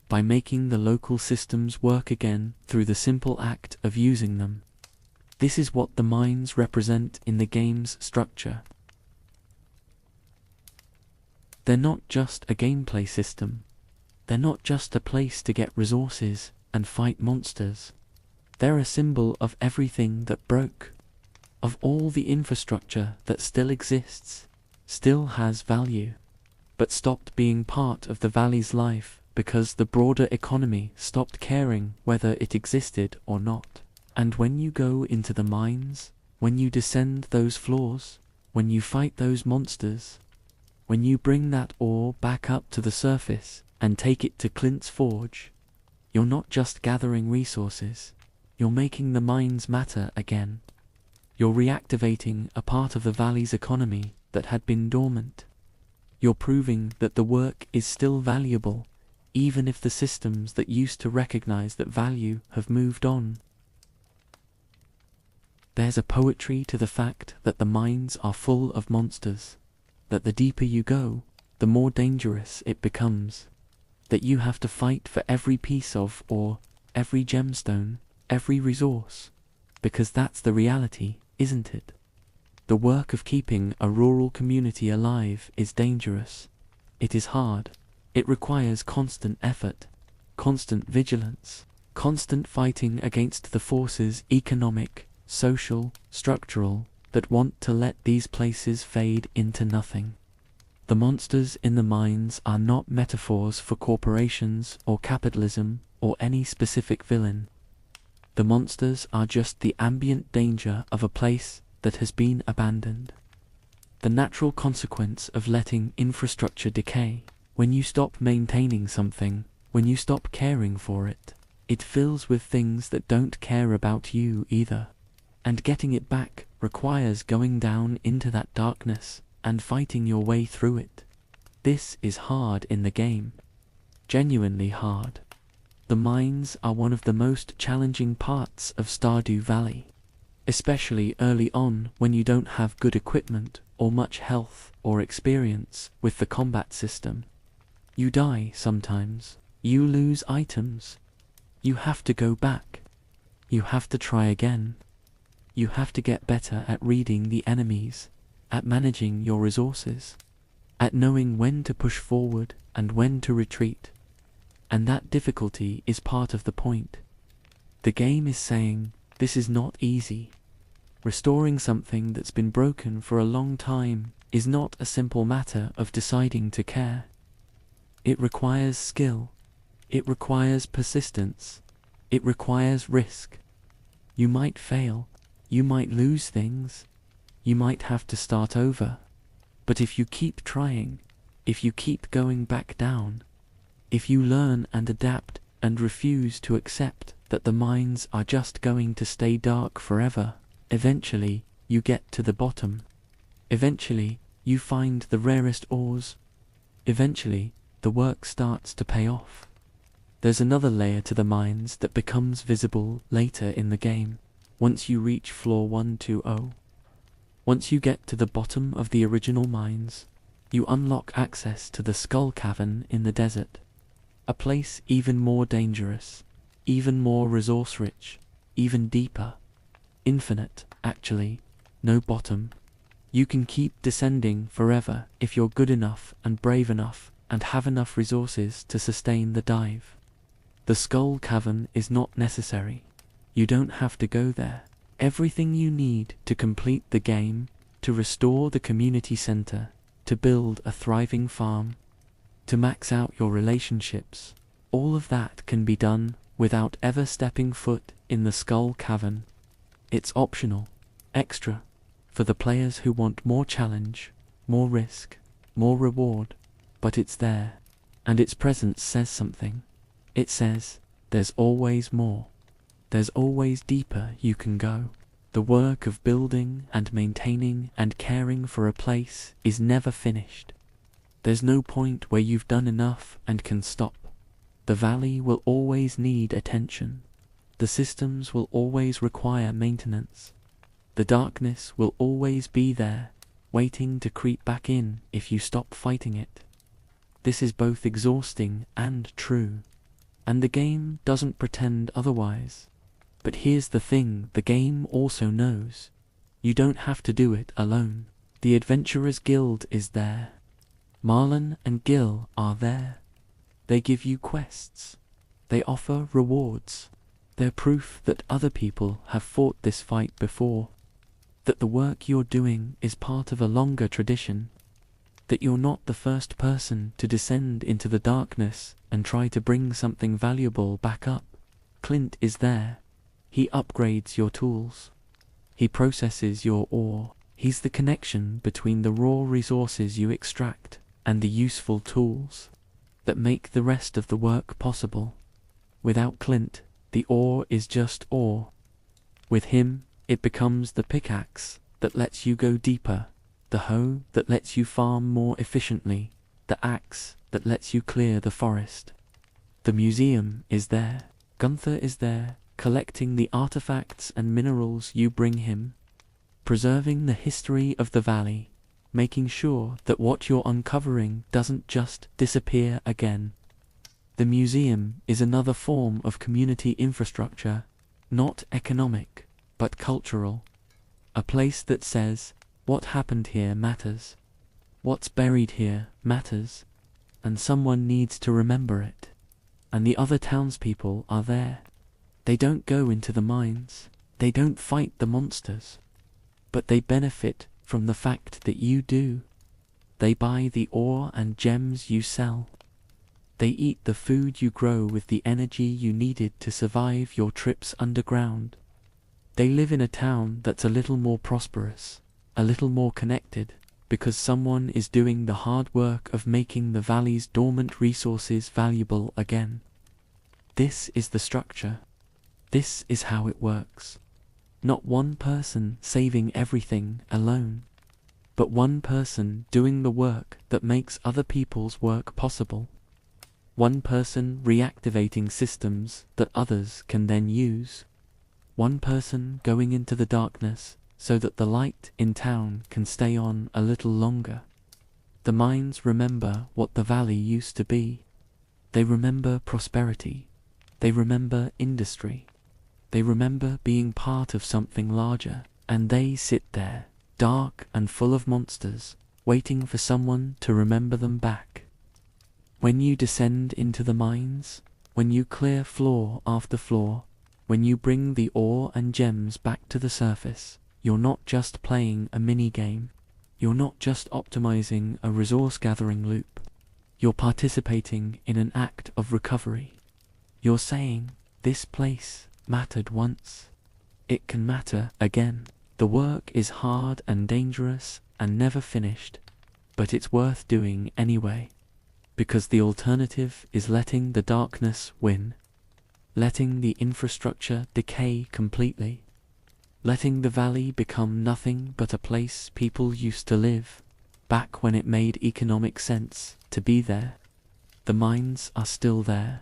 by making the local systems work again through the simple act of using them. This is what the mines represent in the game's structure. They're not just a gameplay system. They're not just a place to get resources and fight monsters. They're a symbol of everything that broke, of all the infrastructure that still exists, still has value, but stopped being part of the valley's life because the broader economy stopped caring whether it existed or not. And when you go into the mines, when you descend those floors, when you fight those monsters, when you bring that ore back up to the surface and take it to Clint's forge, you're not just gathering resources, you're making the mines matter again. You're reactivating a part of the valley's economy that had been dormant. You're proving that the work is still valuable, even if the systems that used to recognize that value have moved on. There's a poetry to the fact that the mines are full of monsters, that the deeper you go, the more dangerous it becomes, that you have to fight for every piece of ore, every gemstone, every resource, because that's the reality, isn't it? The work of keeping a rural community alive is dangerous. It is hard. It requires constant effort, constant vigilance, constant fighting against the forces, economic, social, structural, that want to let these places fade into nothing. The monsters in the mines are not metaphors for corporations or capitalism or any specific villain. The monsters are just the ambient danger of a place that has been abandoned. The natural consequence of letting infrastructure decay. When you stop maintaining something, when you stop caring for it, it fills with things that don't care about you either. And getting it back requires going down into that darkness and fighting your way through it. This is hard in the game. Genuinely hard. The mines are one of the most challenging parts of Stardew Valley, especially early on when you don't have good equipment or much health or experience with the combat system. You die sometimes. You lose items. You have to go back. You have to try again. You have to get better at reading the enemies, at managing your resources, at knowing when to push forward and when to retreat. And that difficulty is part of the point. The game is saying, this is not easy. Restoring something that's been broken for a long time is not a simple matter of deciding to care. It requires skill. It requires persistence. It requires risk. You might fail. You might lose things. You might have to start over. But if you keep trying, if you keep going back down, if you learn and adapt and refuse to accept that the mines are just going to stay dark forever, eventually you get to the bottom. Eventually you find the rarest ores. Eventually the work starts to pay off. There's another layer to the mines that becomes visible later in the game, once you reach floor 120. Once you get to the bottom of the original mines, you unlock access to the Skull Cavern in the desert, a place even more dangerous, even more resource-rich, even deeper. Infinite, actually, no bottom. You can keep descending forever if you're good enough and brave enough and have enough resources to sustain the dive. The Skull Cavern is not necessary. You don't have to go there. Everything you need to complete the game, to restore the community center, to build a thriving farm, to max out your relationships, all of that can be done without ever stepping foot in the Skull Cavern. It's optional, extra, for the players who want more challenge, more risk, more reward, but it's there, and its presence says something. It says, there's always more. There's always deeper you can go. The work of building and maintaining and caring for a place is never finished. There's no point where you've done enough and can stop. The valley will always need attention. The systems will always require maintenance. The darkness will always be there, waiting to creep back in if you stop fighting it. This is both exhausting and true, and the game doesn't pretend otherwise. But here's the thing, the game also knows. You don't have to do it alone. The Adventurers Guild is there. Marlon and Gil are there. They give you quests. They offer rewards. They're proof that other people have fought this fight before. That the work you're doing is part of a longer tradition. That you're not the first person to descend into the darkness and try to bring something valuable back up. Clint is there. He upgrades your tools. He processes your ore. He's the connection between the raw resources you extract and the useful tools that make the rest of the work possible. Without Clint, the ore is just ore. With him, it becomes the pickaxe that lets you go deeper, the hoe that lets you farm more efficiently, the axe that lets you clear the forest. The museum is there. Gunther is there, collecting the artifacts and minerals you bring him, preserving the history of the valley, making sure that what you're uncovering doesn't just disappear again. The museum is another form of community infrastructure, not economic, but cultural. A place that says, what happened here matters. What's buried here matters, and someone needs to remember it. And the other townspeople are there. They don't go into the mines. They don't fight the monsters. But they benefit from the fact that you do. They buy the ore and gems you sell. They eat the food you grow with the energy you needed to survive your trips underground. They live in a town that's a little more prosperous, a little more connected, because someone is doing the hard work of making the valley's dormant resources valuable again. This is the structure. This is how it works. Not one person saving everything alone, but one person doing the work that makes other people's work possible. One person reactivating systems that others can then use. One person going into the darkness so that the light in town can stay on a little longer. The mines remember what the valley used to be. They remember prosperity. They remember industry. They remember being part of something larger, and they sit there, dark and full of monsters, waiting for someone to remember them back. When you descend into the mines, when you clear floor after floor, when you bring the ore and gems back to the surface, you're not just playing a mini-game. You're not just optimizing a resource-gathering loop. You're participating in an act of recovery. You're saying, this place mattered once. It can matter again. The work is hard and dangerous and never finished, but it's worth doing anyway. Because the alternative is letting the darkness win. Letting the infrastructure decay completely. Letting the valley become nothing but a place people used to live, back when it made economic sense to be there. The mines are still there.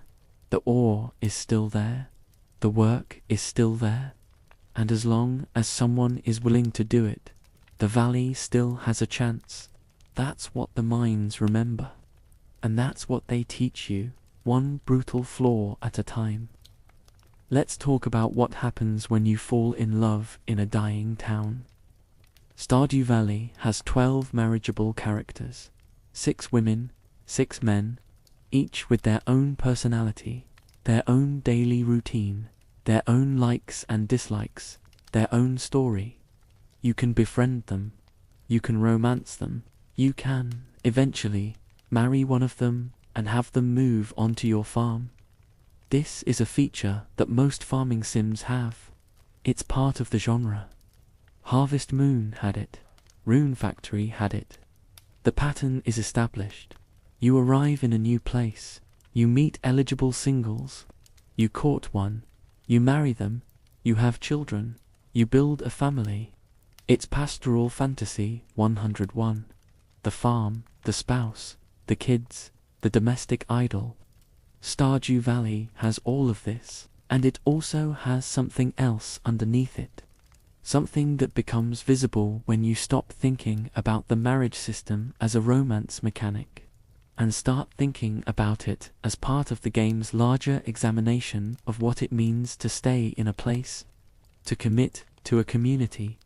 The ore is still there. The work is still there. And as long as someone is willing to do it, the valley still has a chance. That's what the mines remember. And that's what they teach you, one brutal flaw at a time. Let's talk about what happens when you fall in love in a dying town. Stardew Valley has 12 marriageable characters. 6 women, 6 men, each with their own personality, their own daily routine, their own likes and dislikes, their own story. You can befriend them. You can romance them. You can, eventually, marry one of them and have them move onto your farm. This is a feature that most farming sims have. It's part of the genre. Harvest Moon had it. Rune Factory had it. The pattern is established. You arrive in a new place. You meet eligible singles. You court one. You marry them. You have children. You build a family. It's pastoral fantasy 101. The farm, the spouse, the kids, the domestic idol. Stardew Valley has all of this, and it also has something else underneath it. Something that becomes visible when you stop thinking about the marriage system as a romance mechanic, and start thinking about it as part of the game's larger examination of what it means to stay in a place, to commit to a community,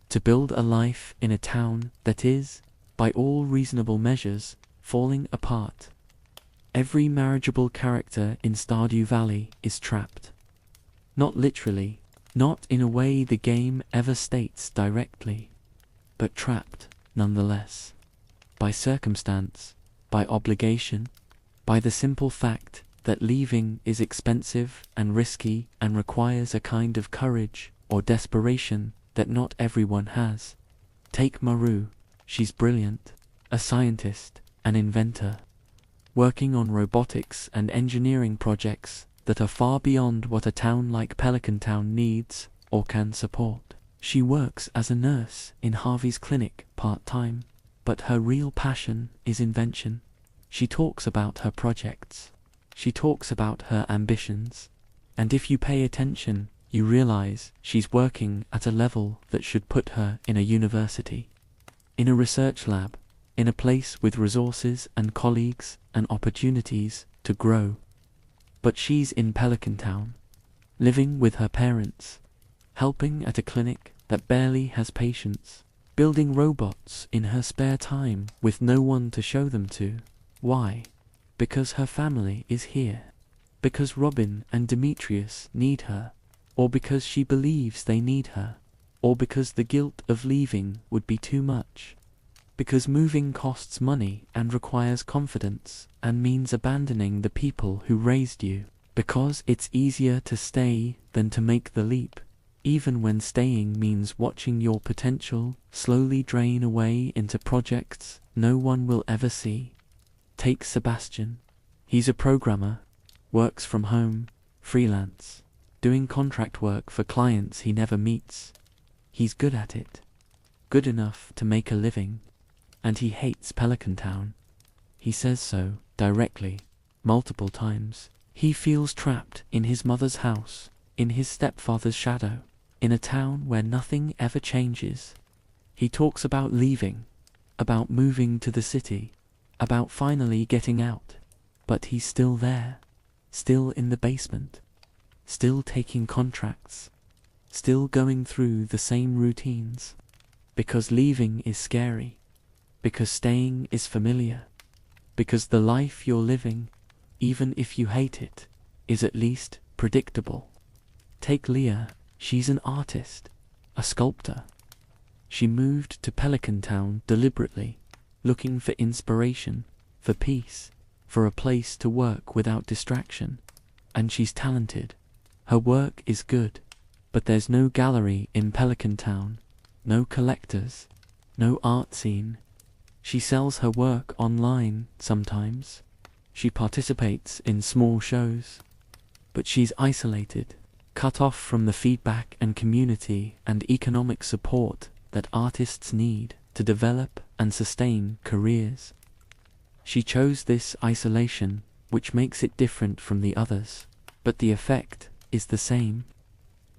to build a life in a town that is, by all reasonable measures, falling apart. Every marriageable character in Stardew Valley is trapped. Not literally, not in a way the game ever states directly, but trapped nonetheless. By circumstance, by obligation, by the simple fact that leaving is expensive and risky and requires a kind of courage or desperation that not everyone has. Take Maru. She's brilliant, a scientist, an inventor, working on robotics and engineering projects that are far beyond what a town like Pelican Town needs or can support. She works as a nurse in Harvey's clinic part-time, but her real passion is invention. She talks about her projects. She talks about her ambitions. And if you pay attention, you realize she's working at a level that should put her in a university, in a research lab, in a place with resources and colleagues and opportunities to grow. But she's in Pelican Town, living with her parents, helping at a clinic that barely has patients, building robots in her spare time with no one to show them to. Why? Because her family is here. Because Robin and Demetrius need her. Or because she believes they need her. Or because the guilt of leaving would be too much. Because moving costs money and requires confidence and means abandoning the people who raised you. Because it's easier to stay than to make the leap, even when staying means watching your potential slowly drain away into projects no one will ever see. Take Sebastian. He's a programmer, works from home, freelance, doing contract work for clients he never meets. He's good at it, good enough to make a living, and he hates Pelican Town. He says so, directly, multiple times. He feels trapped in his mother's house, in his stepfather's shadow, in a town where nothing ever changes. He talks about leaving, about moving to the city, about finally getting out, but he's still there, still in the basement, still taking contracts, still going through the same routines, because leaving is scary, because staying is familiar, because the life you're living, even if you hate it, is at least predictable. Take Leah. She's an artist, a sculptor. She moved to Pelican Town deliberately, looking for inspiration, for peace, for a place to work without distraction. And she's talented. Her work is good, but there's no gallery in Pelican Town, no collectors, no art scene. She sells her work online sometimes. She participates in small shows, but she's isolated, cut off from the feedback and community and economic support that artists need to develop and sustain careers. She chose this isolation, which makes it different from the others, but the effect is the same.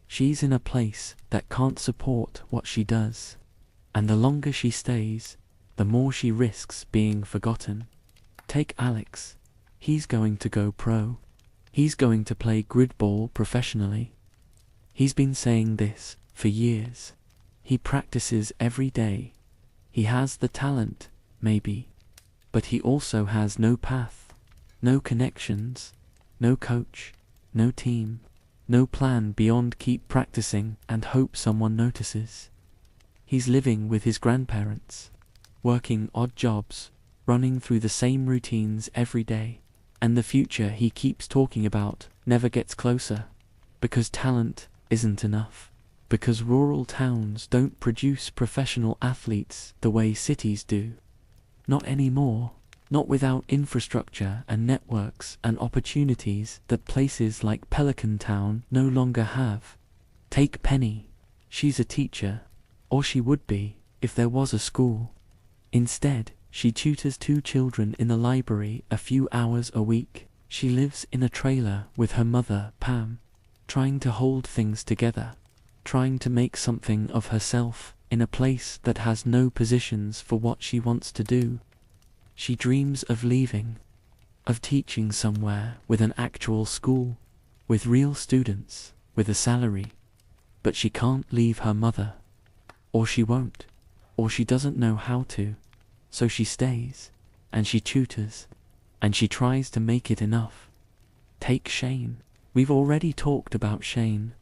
She's in a place that can't support what she does, and the longer she stays, the more she risks being forgotten. Take Alex. He's going to go pro. He's going to play grid ball professionally. He's been saying this for years. He practices every day. He has the talent, maybe, but he also has no path, no connections, no coach, no team, no plan beyond keep practicing and hope someone notices. He's living with his grandparents, working odd jobs, running through the same routines every day, and the future he keeps talking about never gets closer, because talent isn't enough, because rural towns don't produce professional athletes the way cities do. Not anymore, not without infrastructure and networks and opportunities that places like Pelican Town no longer have. Take Penny. She's a teacher, or she would be if there was a school. Instead, she tutors 2 children in the library a few hours a week. She lives in a trailer with her mother, Pam, trying to hold things together, trying to make something of herself in a place that has no positions for what she wants to do. She dreams of leaving, of teaching somewhere with an actual school, with real students, with a salary. But she can't leave her mother. Or she won't, or she doesn't know how to. So she stays, and she tutors, and she tries to make it enough. Take Shane. We've already talked about Shane,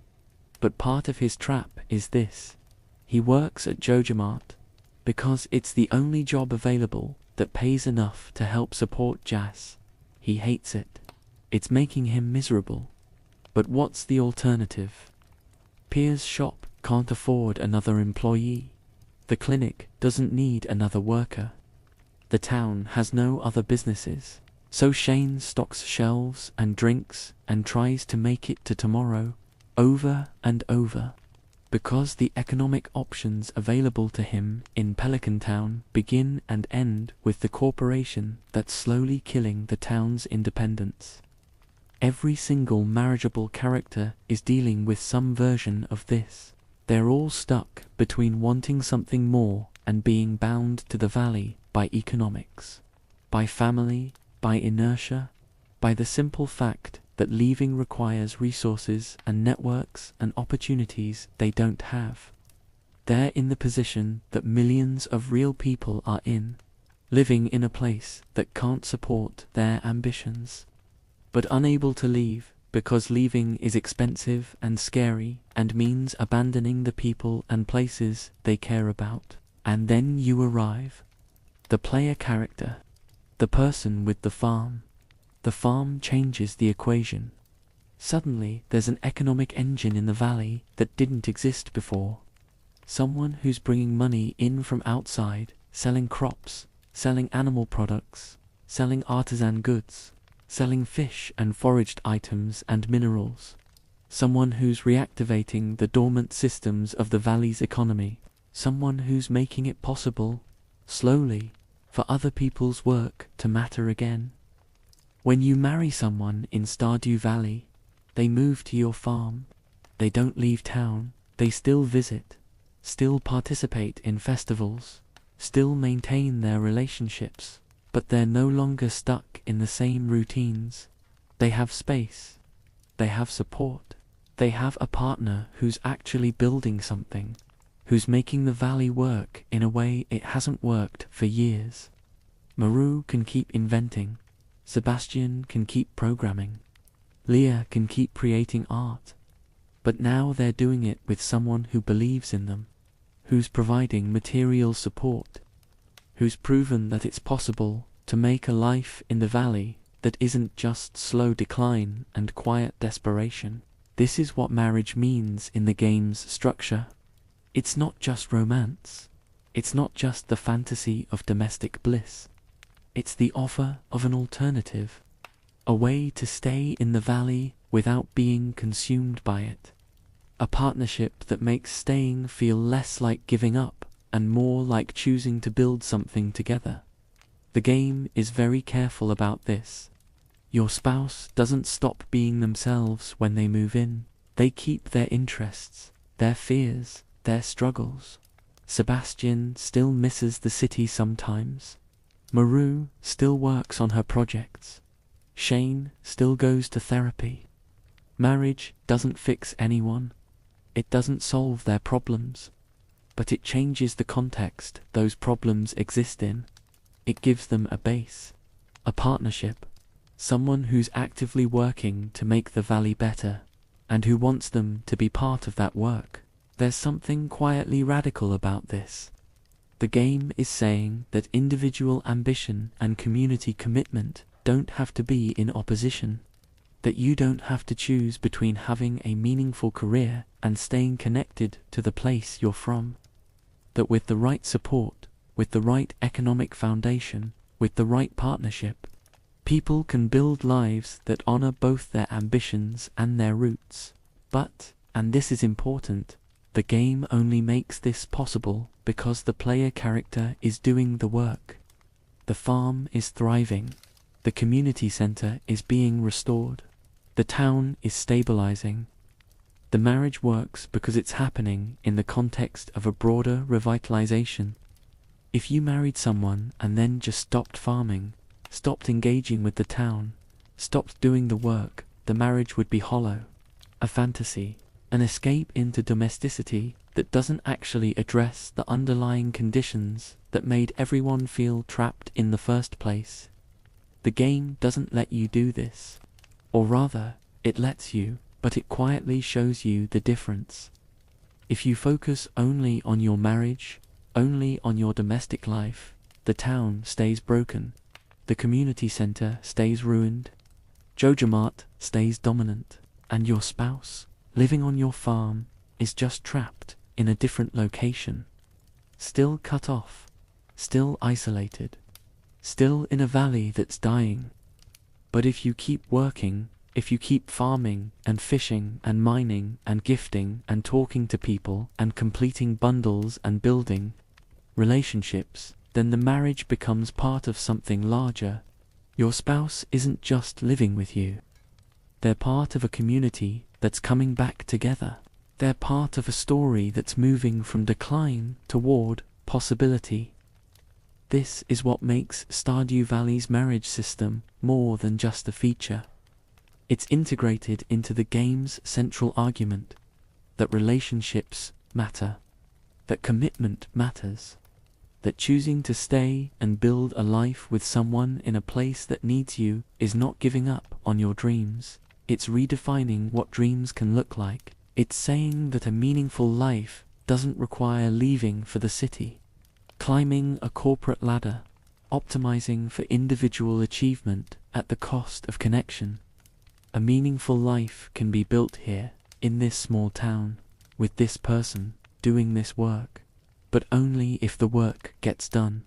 but part of his trap is this. He works at Jojamart because it's the only job available that pays enough to help support Jas. He hates it. It's making him miserable. But what's the alternative? Pierre's shop can't afford another employee. The clinic doesn't need another worker. The town has no other businesses. So Shane stocks shelves and drinks and tries to make it to tomorrow, over and over. Because the economic options available to him in Pelican Town begin and end with the corporation that's slowly killing the town's independence. Every single marriageable character is dealing with some version of this. They're all stuck between wanting something more and being bound to the valley by economics, by family, by inertia, by the simple fact that leaving requires resources and networks and opportunities they don't have. They're in the position that millions of real people are in, living in a place that can't support their ambitions, but unable to leave because leaving is expensive and scary and means abandoning the people and places they care about. And then you arrive. The player character. The person with the farm. The farm changes the equation. Suddenly, there's an economic engine in the valley that didn't exist before. Someone who's bringing money in from outside, selling crops, selling animal products, selling artisan goods, selling fish and foraged items and minerals. Someone who's reactivating the dormant systems of the valley's economy. Someone who's making it possible, slowly, for other people's work to matter again. When you marry someone in Stardew Valley, they move to your farm. They don't leave town. They still visit, still participate in festivals, still maintain their relationships, but they're no longer stuck in the same routines. They have space. They have support. They have a partner who's actually building something, who's making the valley work in a way it hasn't worked for years. Maru can keep inventing. Sebastian can keep programming. Leah can keep creating art. But now they're doing it with someone who believes in them, who's providing material support, who's proven that it's possible to make a life in the valley that isn't just slow decline and quiet desperation. This is what marriage means in the game's structure. It's not just romance. It's not just the fantasy of domestic bliss. It's the offer of an alternative, a way to stay in the valley without being consumed by it. A partnership that makes staying feel less like giving up and more like choosing to build something together. The game is very careful about this. Your spouse doesn't stop being themselves when they move in. They keep their interests, their fears, their struggles. Sebastian still misses the city sometimes. Maru still works on her projects. Shane still goes to therapy. Marriage doesn't fix anyone. It doesn't solve their problems. But it changes the context those problems exist in. It gives them a base, a partnership, someone who's actively working to make the valley better, and who wants them to be part of that work. There's something quietly radical about this. The game is saying that individual ambition and community commitment don't have to be in opposition, that you don't have to choose between having a meaningful career and staying connected to the place you're from, that with the right support, with the right economic foundation, with the right partnership, people can build lives that honor both their ambitions and their roots. But, and this is important, the game only makes this possible because the player character is doing the work. The farm is thriving. The community center is being restored. The town is stabilizing. The marriage works because it's happening in the context of a broader revitalization. If you married someone and then just stopped farming, stopped engaging with the town, stopped doing the work, the marriage would be hollow, a fantasy, an escape into domesticity that doesn't actually address the underlying conditions that made everyone feel trapped in the first place. The game doesn't let you do this. Or rather, it lets you, but it quietly shows you the difference. If you focus only on your marriage, only on your domestic life, the town stays broken, the community center stays ruined, Jojamart stays dominant, and your spouse, living on your farm, is just trapped in a different location. Still cut off, still isolated, still in a valley that's dying. But if you keep working, if you keep farming and fishing and mining and gifting and talking to people and completing bundles and building relationships, then the marriage becomes part of something larger. Your spouse isn't just living with you. They're part of a community that's coming back together. They're part of a story that's moving from decline toward possibility. This is what makes Stardew Valley's marriage system more than just a feature. It's integrated into the game's central argument that relationships matter, that commitment matters, that choosing to stay and build a life with someone in a place that needs you is not giving up on your dreams. It's redefining what dreams can look like. It's saying that a meaningful life doesn't require leaving for the city, climbing a corporate ladder, optimizing for individual achievement at the cost of connection. A meaningful life can be built here, in this small town, with this person, doing this work. But only if the work gets done.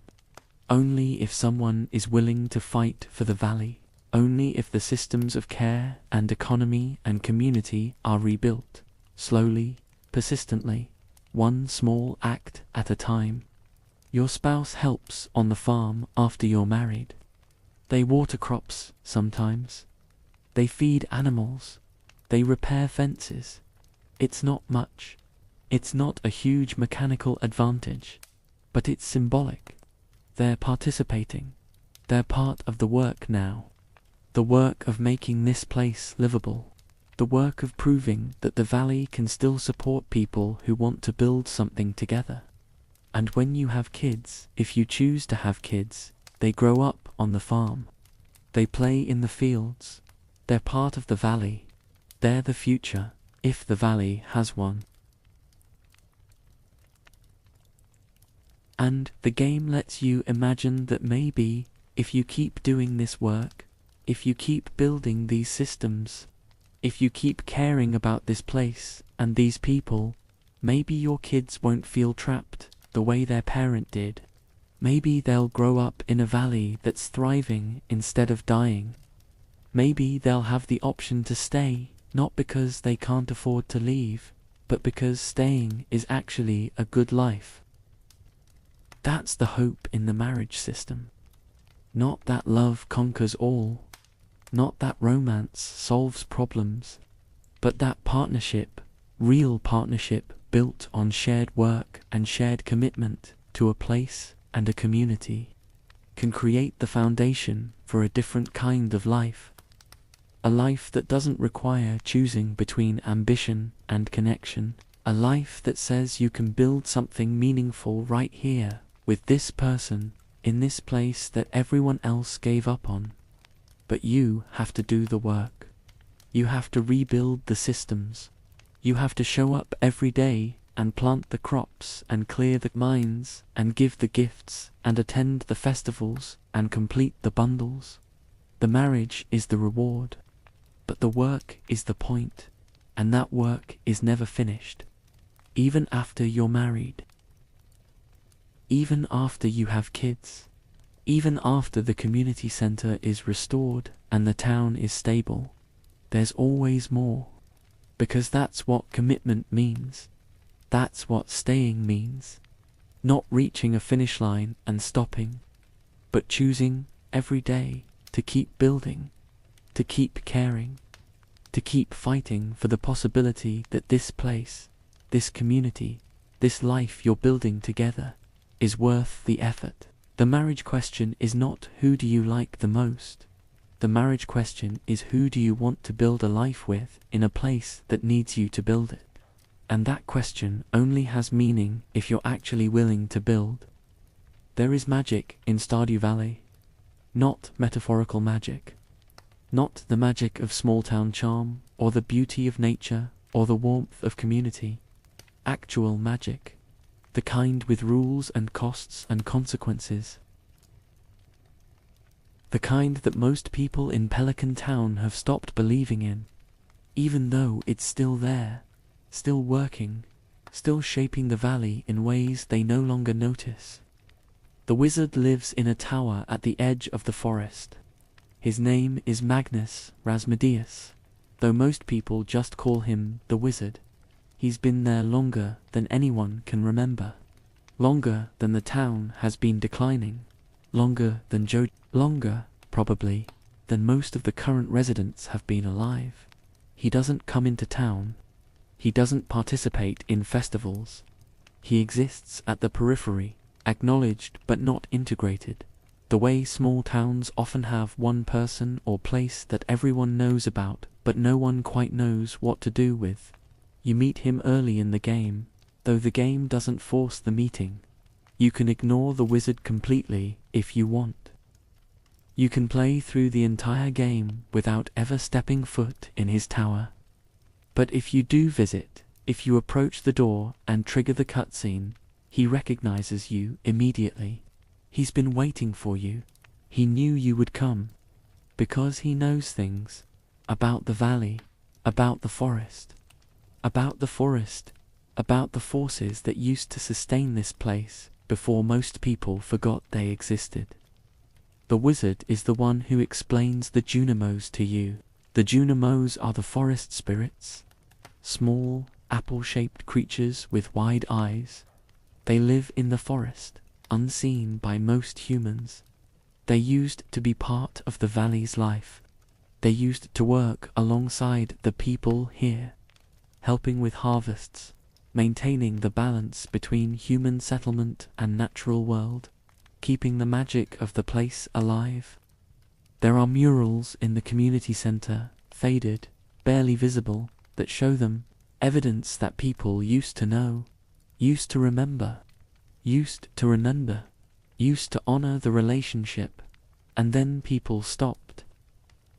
Only if someone is willing to fight for the valley. Only if the systems of care and economy and community are rebuilt, slowly, persistently, one small act at a time. Your spouse helps on the farm after you're married. They water crops sometimes. They feed animals. They repair fences. It's not much. It's not a huge mechanical advantage, but it's symbolic. They're participating. They're part of the work now. The work of making this place livable. The work of proving that the valley can still support people who want to build something together. And when you have kids, if you choose to have kids, they grow up on the farm. They play in the fields. They're part of the valley. They're the future, if the valley has one. And the game lets you imagine that maybe, if you keep doing this work, if you keep building these systems, if you keep caring about this place and these people, maybe your kids won't feel trapped the way their parent did. Maybe they'll grow up in a valley that's thriving instead of dying. Maybe they'll have the option to stay, not because they can't afford to leave, but because staying is actually a good life. That's the hope in the marriage system. Not that love conquers all, not that romance solves problems, but that partnership, real partnership built on shared work and shared commitment to a place and a community, can create the foundation for a different kind of life. A life that doesn't require choosing between ambition and connection. A life that says you can build something meaningful right here, with this person, in this place that everyone else gave up on. But you have to do the work. You have to rebuild the systems. You have to show up every day and plant the crops and clear the mines and give the gifts and attend the festivals and complete the bundles. The marriage is the reward, but the work is the point, and that work is never finished. Even after you're married. Even after you have kids. Even after the community center is restored and the town is stable. There's always more. Because that's what commitment means. That's what staying means. Not reaching a finish line and stopping, but choosing every day to keep building, to keep caring, to keep fighting for the possibility that this place, this community, this life you're building together is worth the effort. The marriage question is not who do you like the most. The marriage question is who do you want to build a life with in a place that needs you to build it. And that question only has meaning if you're actually willing to build. There is magic in Stardew Valley. Not metaphorical magic. Not the magic of small-town charm, or the beauty of nature, or the warmth of community. Actual magic. The kind with rules and costs and consequences. The kind that most people in Pelican Town have stopped believing in. Even though it's still there, still working, still shaping the valley in ways they no longer notice. The wizard lives in a tower at the edge of the forest. His name is Magnus Rasmodius, though most people just call him the wizard. He's been there longer than anyone can remember. Longer than the town has been declining. Longer than longer, probably, than most of the current residents have been alive. He doesn't come into town. He doesn't participate in festivals. He exists at the periphery, acknowledged but not integrated, the way small towns often have one person or place that everyone knows about but no one quite knows what to do with. You meet him early in the game, though the game doesn't force the meeting. You can ignore the wizard completely if you want. You can play through the entire game without ever stepping foot in his tower. But if you do visit, if you approach the door and trigger the cutscene, he recognizes you immediately. He's been waiting for you. He knew you would come. Because he knows things about the valley, about the forest, about the forces that used to sustain this place before most people forgot they existed. The wizard is the one who explains the Junimos to you. The Junimos are the forest spirits. Small, apple-shaped creatures with wide eyes. They live in the forest, unseen by most humans. They used to be part of the valley's life. They used to work alongside the people here, helping with harvests, maintaining the balance between human settlement and natural world, keeping the magic of the place alive. There are murals in the community center, faded, barely visible, that show them, evidence that people used to know, used to remember, used to honor the relationship, and then people stopped.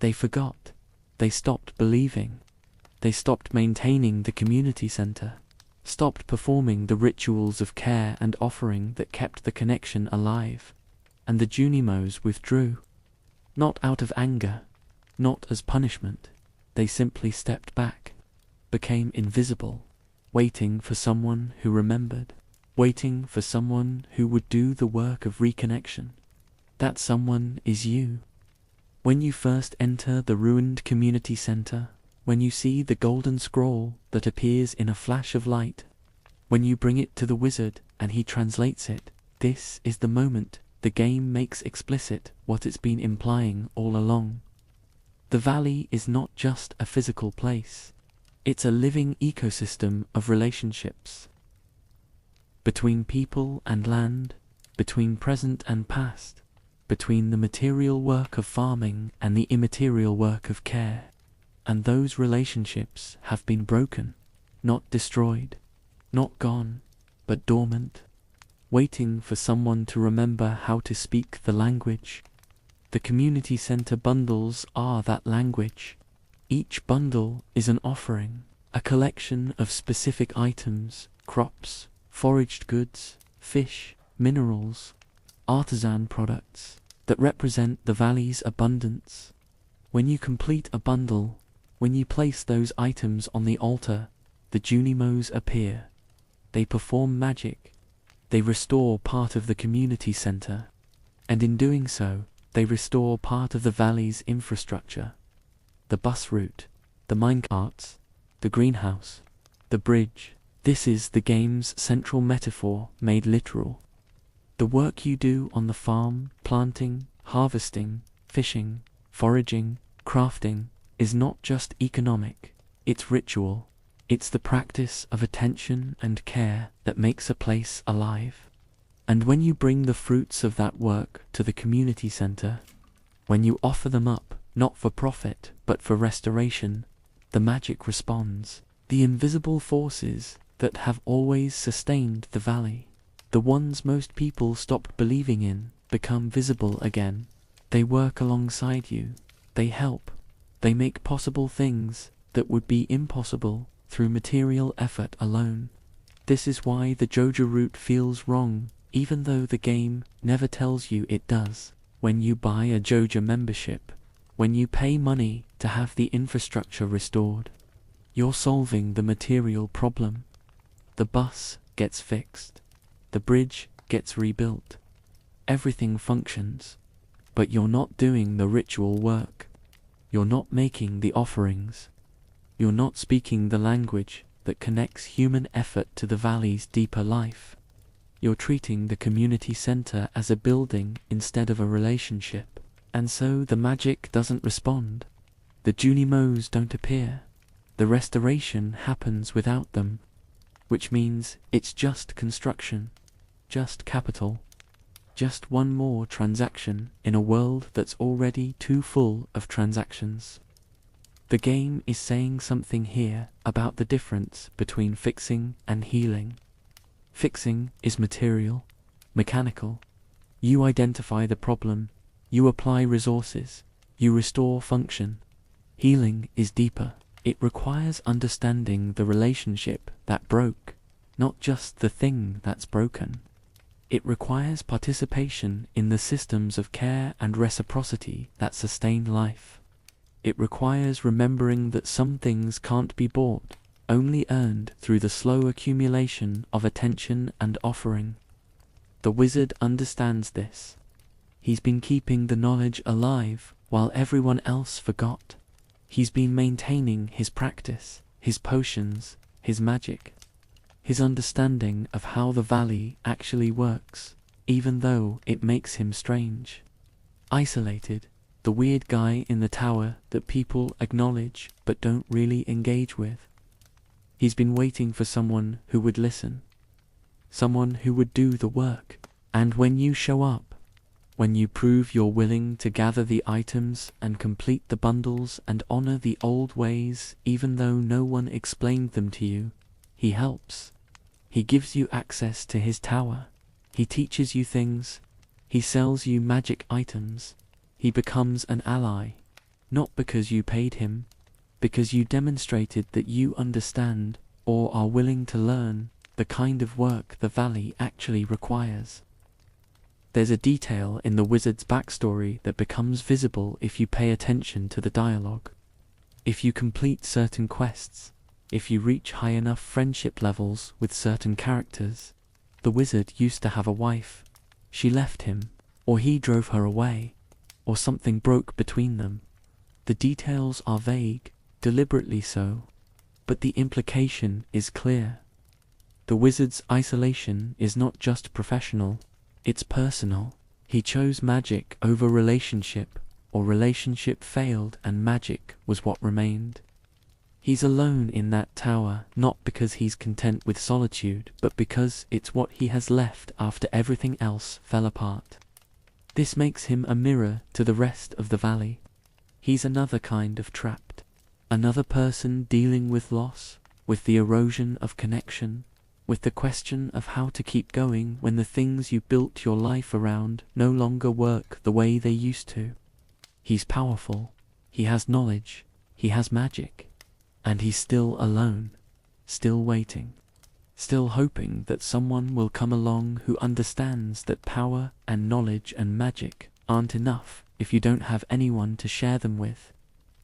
They forgot. They stopped believing. They stopped maintaining the community center, stopped performing the rituals of care and offering that kept the connection alive, and the Junimos withdrew. Not out of anger, not as punishment. They simply stepped back, became invisible, waiting for someone who remembered, waiting for someone who would do the work of reconnection. That someone is you. When you first enter the ruined community center, when you see the golden scroll that appears in a flash of light, when you bring it to the wizard and he translates it, this is the moment the game makes explicit what it's been implying all along. The valley is not just a physical place. It's a living ecosystem of relationships. Between people and land, between present and past, between the material work of farming and the immaterial work of care. And those relationships have been broken, not destroyed, not gone, but dormant, waiting for someone to remember how to speak the language. The community center bundles are that language. Each bundle is an offering, a collection of specific items, crops, foraged goods, fish, minerals, artisan products that represent the valley's abundance. When you complete a bundle, when you place those items on the altar, the Junimos appear. They perform magic. They restore part of the community center. And in doing so, they restore part of the valley's infrastructure. The bus route, the minecarts, the greenhouse, the bridge. This is the game's central metaphor made literal. The work you do on the farm, planting, harvesting, fishing, foraging, crafting, is not just economic, it's ritual. It's the practice of attention and care that makes a place alive. And when you bring the fruits of that work to the community center, when you offer them up, not for profit, but for restoration, the magic responds. The invisible forces that have always sustained the valley, the ones most people stop believing in, become visible again. They work alongside you. They help. They make possible things that would be impossible through material effort alone. This is why the Joja route feels wrong, even though the game never tells you it does. when you buy a Joja membership, when you pay money to have the infrastructure restored. You're solving the material problem. The bus gets fixed. The bridge gets rebuilt. Everything functions. But you're not doing the ritual work. You're not making the offerings. You're not speaking the language that connects human effort to the valley's deeper life. You're treating the community center as a building instead of a relationship. And so the magic doesn't respond. The Junimos don't appear. The restoration happens without them. Which means it's just construction. Just capital. Just one more transaction in a world that's already too full of transactions. The game is saying something here about the difference between fixing and healing. Fixing is material, mechanical. You identify the problem, you apply resources, you restore function. Healing is deeper. It requires understanding the relationship that broke, not just the thing that's broken. It requires participation in the systems of care and reciprocity that sustain life. It requires remembering that some things can't be bought, only earned through the slow accumulation of attention and offering. The wizard understands this. He's been keeping the knowledge alive while everyone else forgot. He's been maintaining his practice, his potions, his magic, his understanding of how the valley actually works, even though it makes him strange. Isolated, the weird guy in the tower that people acknowledge but don't really engage with. He's been waiting for someone who would listen, someone who would do the work. And when you show up, when you prove you're willing to gather the items and complete the bundles and honor the old ways even though no one explained them to you, he helps. He gives you access to his tower. He teaches you things. He sells you magic items. He becomes an ally, not because you paid him, because you demonstrated that you understand or are willing to learn the kind of work the valley actually requires. There's a detail in the wizard's backstory that becomes visible if you pay attention to the dialogue. If you complete certain quests, if you reach high enough friendship levels with certain characters. The wizard used to have a wife. She left him, or he drove her away, or something broke between them. The details are vague, deliberately so, but the implication is clear. The wizard's isolation is not just professional, it's personal. He chose magic over relationship, or relationship failed and magic was what remained. He's alone in that tower, not because he's content with solitude, but because it's what he has left after everything else fell apart. This makes him a mirror to the rest of the valley. He's another kind of trapped, another person dealing with loss, with the erosion of connection, with the question of how to keep going when the things you built your life around no longer work the way they used to. He's powerful, he has knowledge, he has magic, and he's still alone, still waiting, still hoping that someone will come along who understands that power and knowledge and magic aren't enough if you don't have anyone to share them with.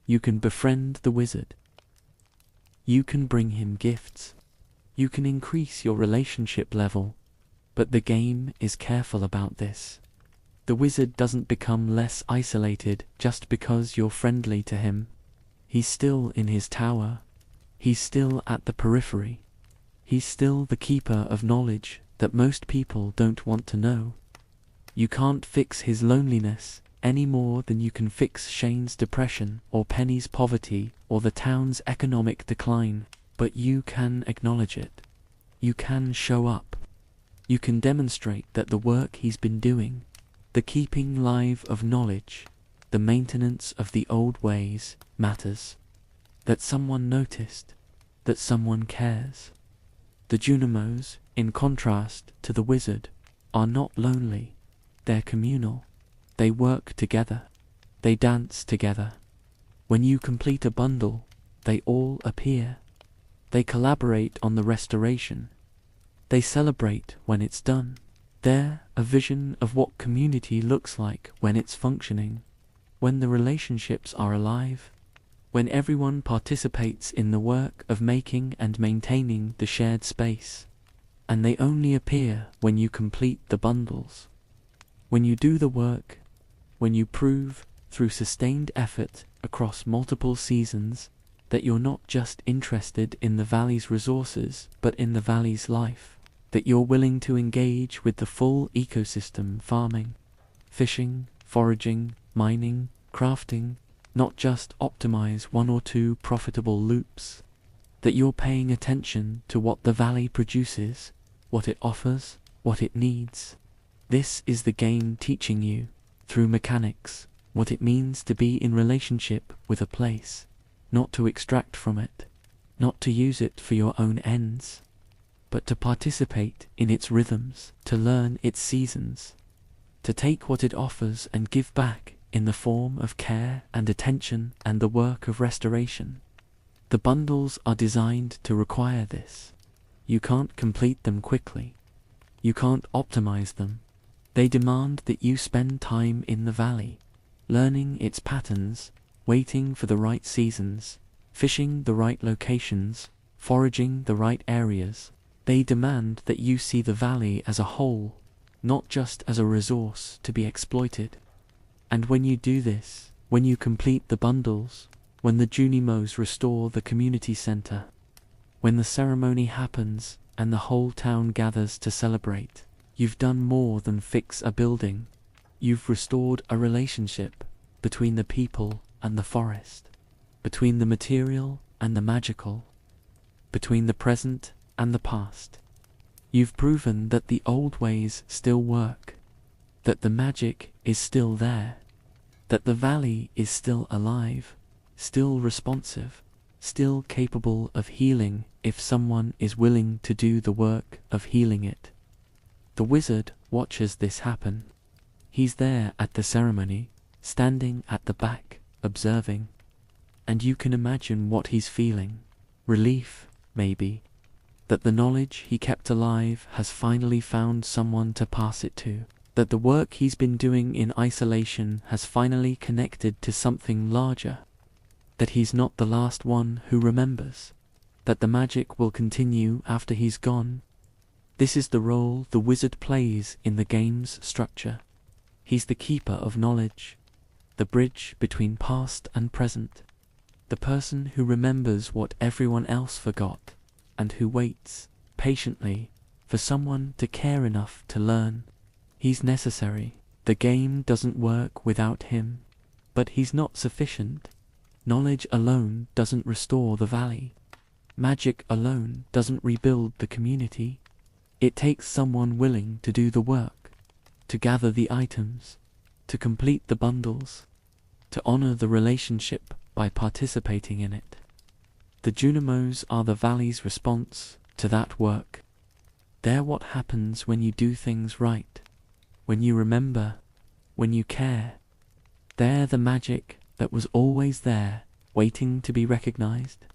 You can befriend the wizard. You can bring him gifts. You can increase your relationship level, but the game is careful about this. The wizard doesn't become less isolated just because you're friendly to him. He's still in his tower. He's still at the periphery. He's still the keeper of knowledge that most people don't want to know. You can't fix his loneliness any more than you can fix Shane's depression or Penny's poverty or the town's economic decline. But you can acknowledge it. You can show up. You can demonstrate that the work he's been doing, the keeping live of knowledge, the maintenance of the old ways, matters. That someone noticed, that someone cares. The Junimos, in contrast to the wizard, are not lonely. They're communal. They work together. They dance together. When you complete a bundle, they all appear. They collaborate on the restoration. They celebrate when it's done. They're a vision of what community looks like when it's functioning, when the relationships are alive, when everyone participates in the work of making and maintaining the shared space. And they only appear when you complete the bundles. When you do the work, when you prove, through sustained effort across multiple seasons, that you're not just interested in the valley's resources, but in the valley's life, that you're willing to engage with the full ecosystem, farming, fishing, foraging, mining, crafting, not just optimize one or two profitable loops, that you're paying attention to what the valley produces, what it offers, what it needs. This is the game teaching you, through mechanics, what it means to be in relationship with a place, not to extract from it, not to use it for your own ends, but to participate in its rhythms, to learn its seasons, to take what it offers and give back in the form of care and attention and the work of restoration. The bundles are designed to require this. You can't complete them quickly. You can't optimize them. They demand that you spend time in the valley, learning its patterns, waiting for the right seasons, fishing the right locations, foraging the right areas. They demand that you see the valley as a whole, not just as a resource to be exploited. And when you do this, when you complete the bundles, when the Junimos restore the community center, when the ceremony happens and the whole town gathers to celebrate, you've done more than fix a building. You've restored a relationship between the people and the forest, between the material and the magical, between the present and the past. You've proven that the old ways still work, that the magic is still there, that the valley is still alive, still responsive, still capable of healing if someone is willing to do the work of healing it. The wizard watches this happen. He's there at the ceremony, standing at the back, observing. And you can imagine what he's feeling. Relief, maybe, that the knowledge he kept alive has finally found someone to pass it to, that the work he's been doing in isolation has finally connected to something larger, that he's not the last one who remembers, that the magic will continue after he's gone. This is the role the wizard plays in the game's structure. He's the keeper of knowledge, the bridge between past and present, the person who remembers what everyone else forgot, and who waits, patiently, for someone to care enough to learn. He's necessary. The game doesn't work without him, but he's not sufficient. Knowledge alone doesn't restore the valley. Magic alone doesn't rebuild the community. It takes someone willing to do the work, to gather the items, to complete the bundles, to honor the relationship by participating in it. The Junimos are the valley's response to that work. They're what happens when you do things right, when you remember, when you care. They're the magic that was always there, waiting to be recognized,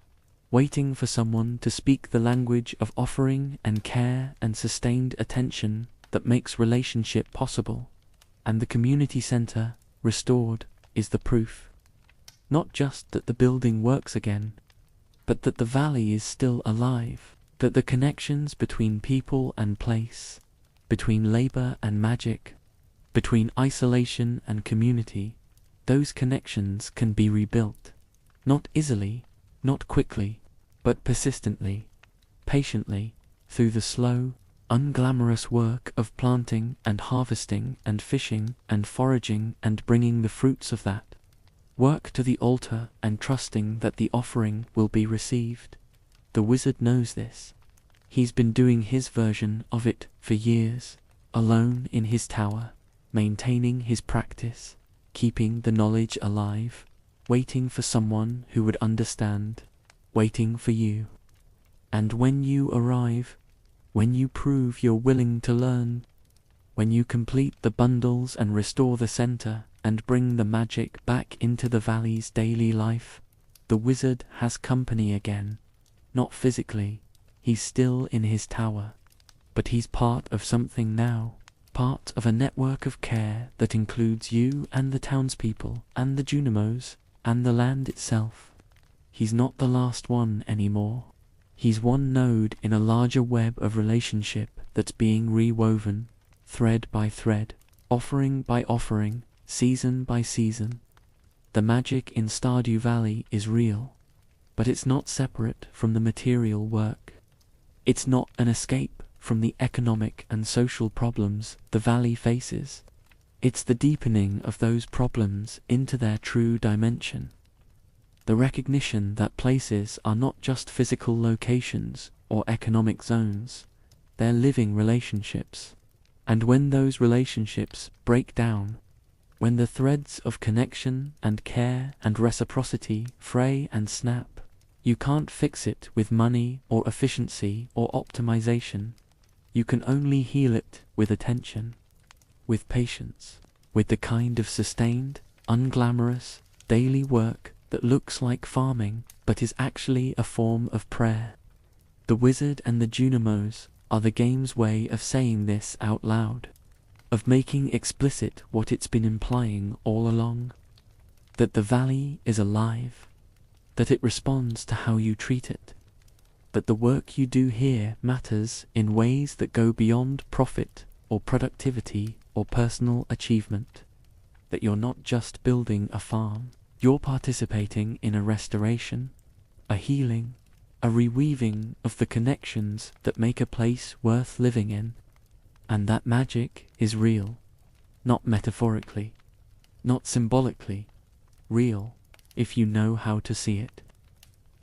waiting for someone to speak the language of offering and care and sustained attention that makes relationship possible. And the community center, restored, is the proof. Not just that the building works again, but that the valley is still alive, that the connections between people and place, between labor and magic, between isolation and community, those connections can be rebuilt. Not easily, not quickly, but persistently, patiently, through the slow, unglamorous work of planting and harvesting and fishing and foraging and bringing the fruits of that work to the altar and trusting that the offering will be received. The wizard knows this. He's been doing his version of it for years, alone in his tower, maintaining his practice, keeping the knowledge alive, waiting for someone who would understand, waiting for you. And when you arrive, when you prove you're willing to learn, when you complete the bundles and restore the center and bring the magic back into the valley's daily life, the wizard has company again. Not physically, he's still in his tower, but he's part of something now, part of a network of care that includes you and the townspeople and the Junimos and the land itself. He's not the last one anymore. He's one node in a larger web of relationship that's being rewoven, thread by thread, offering by offering, season by season. The magic in Stardew Valley is real, but it's not separate from the material work. It's not an escape from the economic and social problems the valley faces. It's the deepening of those problems into their true dimension. The recognition that places are not just physical locations or economic zones, they're living relationships. And when those relationships break down, when the threads of connection and care and reciprocity fray and snap, you can't fix it with money or efficiency or optimization. You can only heal it with attention, with patience, with the kind of sustained, unglamorous, daily work that looks like farming but is actually a form of prayer. The Wizard and the Junimos are the game's way of saying this out loud, of making explicit what it's been implying all along, that the valley is alive, that it responds to how you treat it, that the work you do here matters in ways that go beyond profit or productivity or personal achievement, that you're not just building a farm, you're participating in a restoration, a healing, a reweaving of the connections that make a place worth living in. And that magic is real, not metaphorically, not symbolically, real if you know how to see it.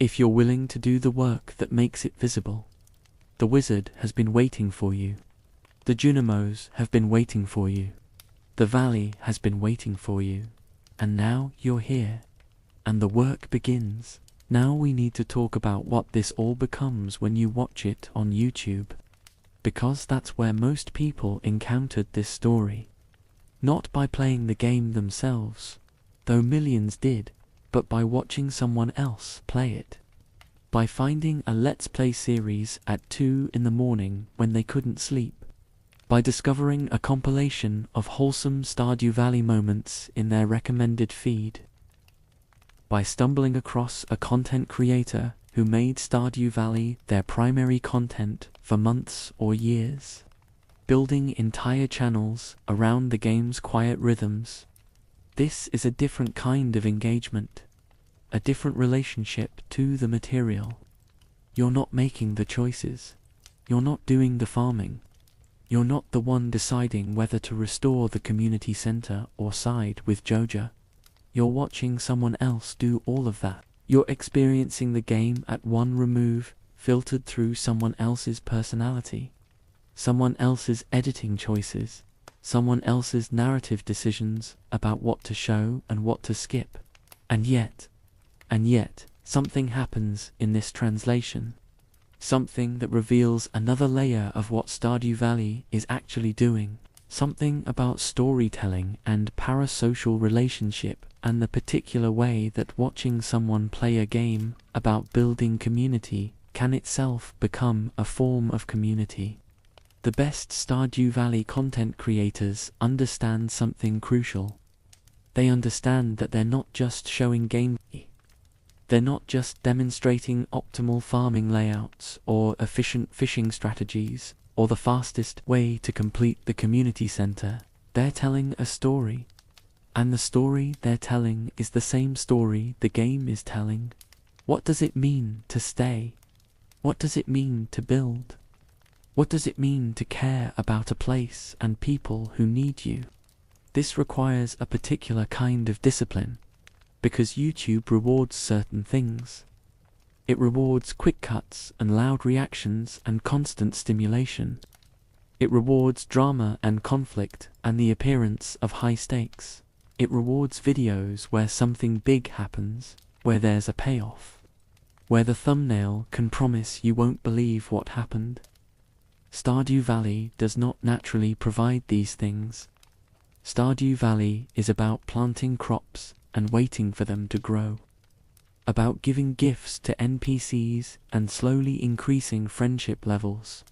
If you're willing to do the work that makes it visible. The Wizard has been waiting for you. The Junimos have been waiting for you. The valley has been waiting for you. And now you're here, and the work begins. Now we need to talk about what this all becomes when you watch it on YouTube, because that's where most people encountered this story. Not by playing the game themselves, though millions did, but by watching someone else play it. By finding a Let's Play series at 2 in the morning when they couldn't sleep. By discovering a compilation of wholesome Stardew Valley moments in their recommended feed. By stumbling across a content creator who made Stardew Valley their primary content for months or years, building entire channels around the game's quiet rhythms. This is a different kind of engagement, a different relationship to the material. You're not making the choices. You're not doing the farming. You're not the one deciding whether to restore the community center or side with Joja. You're watching someone else do all of that. You're experiencing the game at one remove, filtered through someone else's personality, someone else's editing choices, someone else's narrative decisions about what to show and what to skip. And yet, something happens in this translation. Something that reveals another layer of what Stardew Valley is actually doing. Something about storytelling and parasocial relationship and the particular way that watching someone play a game about building community can itself become a form of community. The best Stardew Valley content creators understand something crucial. They understand that they're not just showing gameplay. They're not just demonstrating optimal farming layouts or efficient fishing strategies or the fastest way to complete the community center. They're telling a story. And the story they're telling is the same story the game is telling. What does it mean to stay? What does it mean to build? What does it mean to care about a place and people who need you? This requires a particular kind of discipline, because YouTube rewards certain things. It rewards quick cuts and loud reactions and constant stimulation. It rewards drama and conflict and the appearance of high stakes. It rewards videos where something big happens, where there's a payoff, where the thumbnail can promise you won't believe what happened. Stardew Valley does not naturally provide these things. Stardew Valley is about planting crops and waiting for them to grow. About giving gifts to NPCs and slowly increasing friendship levels.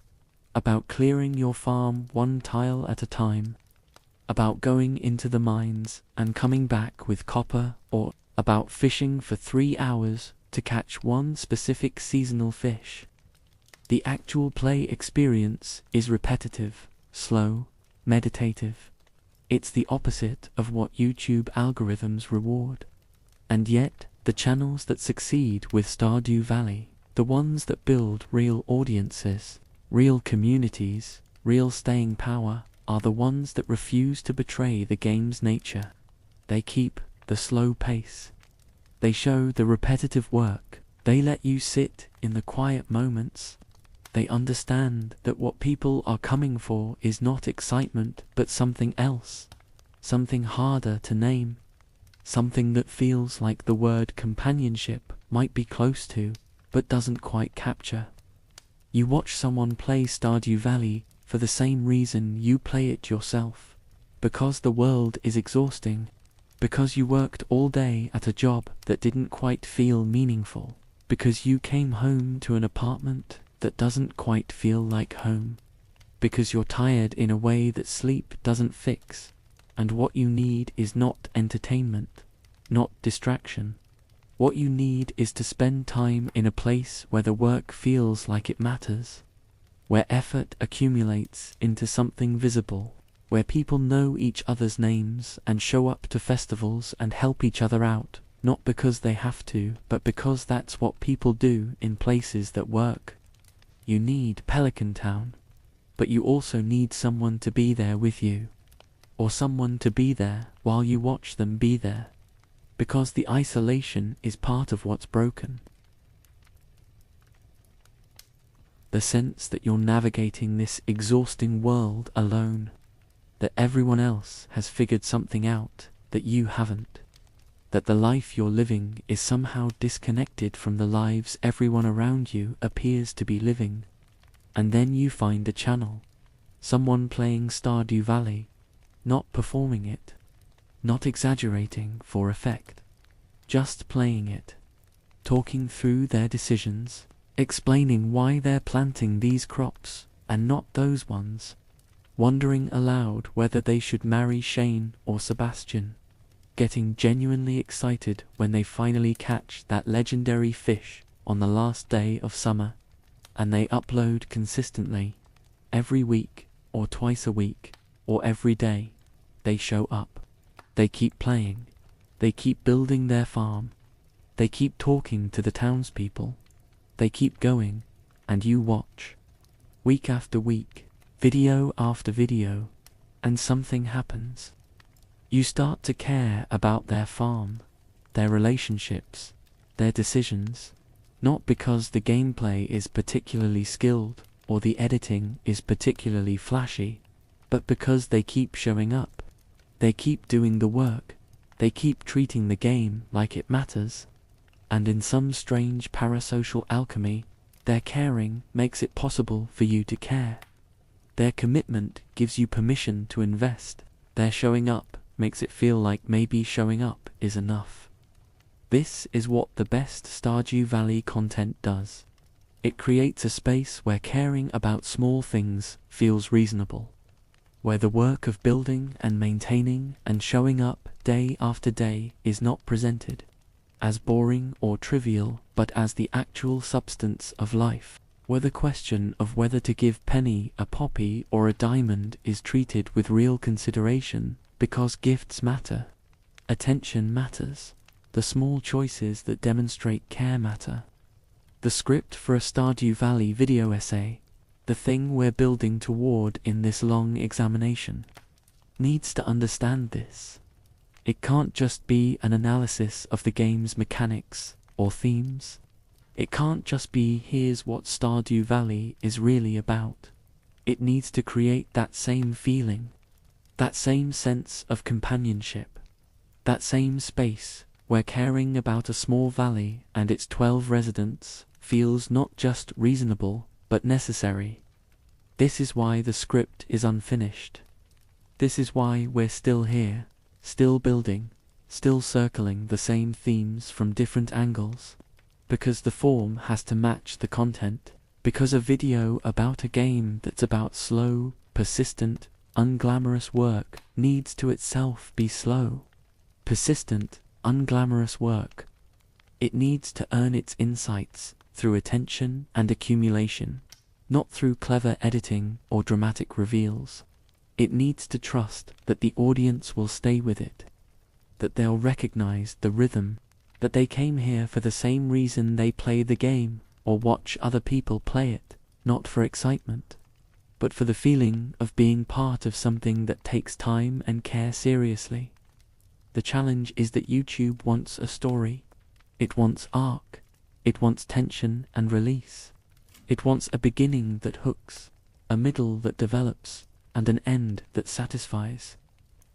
about clearing your farm one tile at a time, about going into the mines and coming back with copper, or about fishing for 3 hours to catch one specific seasonal fish. The actual play experience is repetitive, slow, meditative. It's the opposite of what YouTube algorithms reward. And yet, the channels that succeed with Stardew Valley, the ones that build real audiences, real communities, real staying power, are the ones that refuse to betray the game's nature. They keep the slow pace. They show the repetitive work. They let you sit in the quiet moments. They understand that what people are coming for is not excitement, but something else. Something harder to name. Something that feels like the word companionship might be close to, but doesn't quite capture. You watch someone play Stardew Valley for the same reason you play it yourself. Because the world is exhausting. Because you worked all day at a job that didn't quite feel meaningful. Because you came home to an apartment that doesn't quite feel like home. Because you're tired in a way that sleep doesn't fix. And what you need is not entertainment, not distraction. What you need is to spend time in a place where the work feels like it matters, where effort accumulates into something visible, where people know each other's names and show up to festivals and help each other out, not because they have to, but because that's what people do in places that work. You need Pelican Town, but you also need someone to be there with you. Or someone to be there while you watch them be there, because the isolation is part of what's broken. The sense that you're navigating this exhausting world alone, that everyone else has figured something out that you haven't, that the life you're living is somehow disconnected from the lives everyone around you appears to be living. And then you find a channel, someone playing Stardew Valley, not performing it, not exaggerating for effect, just playing it, talking through their decisions, explaining why they're planting these crops and not those ones, wondering aloud whether they should marry Shane or Sebastian, getting genuinely excited when they finally catch that legendary fish on the last day of summer, and they upload consistently, every week or twice a week, or every day. They show up. They keep playing. They keep building their farm. They keep talking to the townspeople. They keep going, and you watch. Week after week, video after video, and something happens. You start to care about their farm, their relationships, their decisions, not because the gameplay is particularly skilled or the editing is particularly flashy, but because they keep showing up. They keep doing the work. They keep treating the game like it matters. And in some strange parasocial alchemy, their caring makes it possible for you to care. Their commitment gives you permission to invest. Their showing up makes it feel like maybe showing up is enough. This is what the best Stardew Valley content does. It creates a space where caring about small things feels reasonable, where the work of building and maintaining and showing up day after day is not presented as boring or trivial, but as the actual substance of life, where the question of whether to give Penny a poppy or a diamond is treated with real consideration, because gifts matter, attention matters, the small choices that demonstrate care matter. The script for a Stardew Valley video essay, the thing we're building toward in this long examination, needs to understand this. It can't just be an analysis of the game's mechanics or themes. It can't just be here's what Stardew Valley is really about. It needs to create that same feeling, that same sense of companionship, that same space where caring about a small valley and its 12 residents feels not just reasonable, but necessary. This is why the script is unfinished. This is why we're still here, still building, still circling the same themes from different angles. Because the form has to match the content. Because a video about a game that's about slow, persistent, unglamorous work needs to itself be slow, persistent, unglamorous work. It needs to earn its insights through attention and accumulation, not through clever editing or dramatic reveals. It needs to trust that the audience will stay with it, that they'll recognize the rhythm, that they came here for the same reason they play the game or watch other people play it, not for excitement, but for the feeling of being part of something that takes time and care seriously. The challenge is that YouTube wants a story. It wants arc. It wants tension and release. It wants a beginning that hooks, a middle that develops, and an end that satisfies.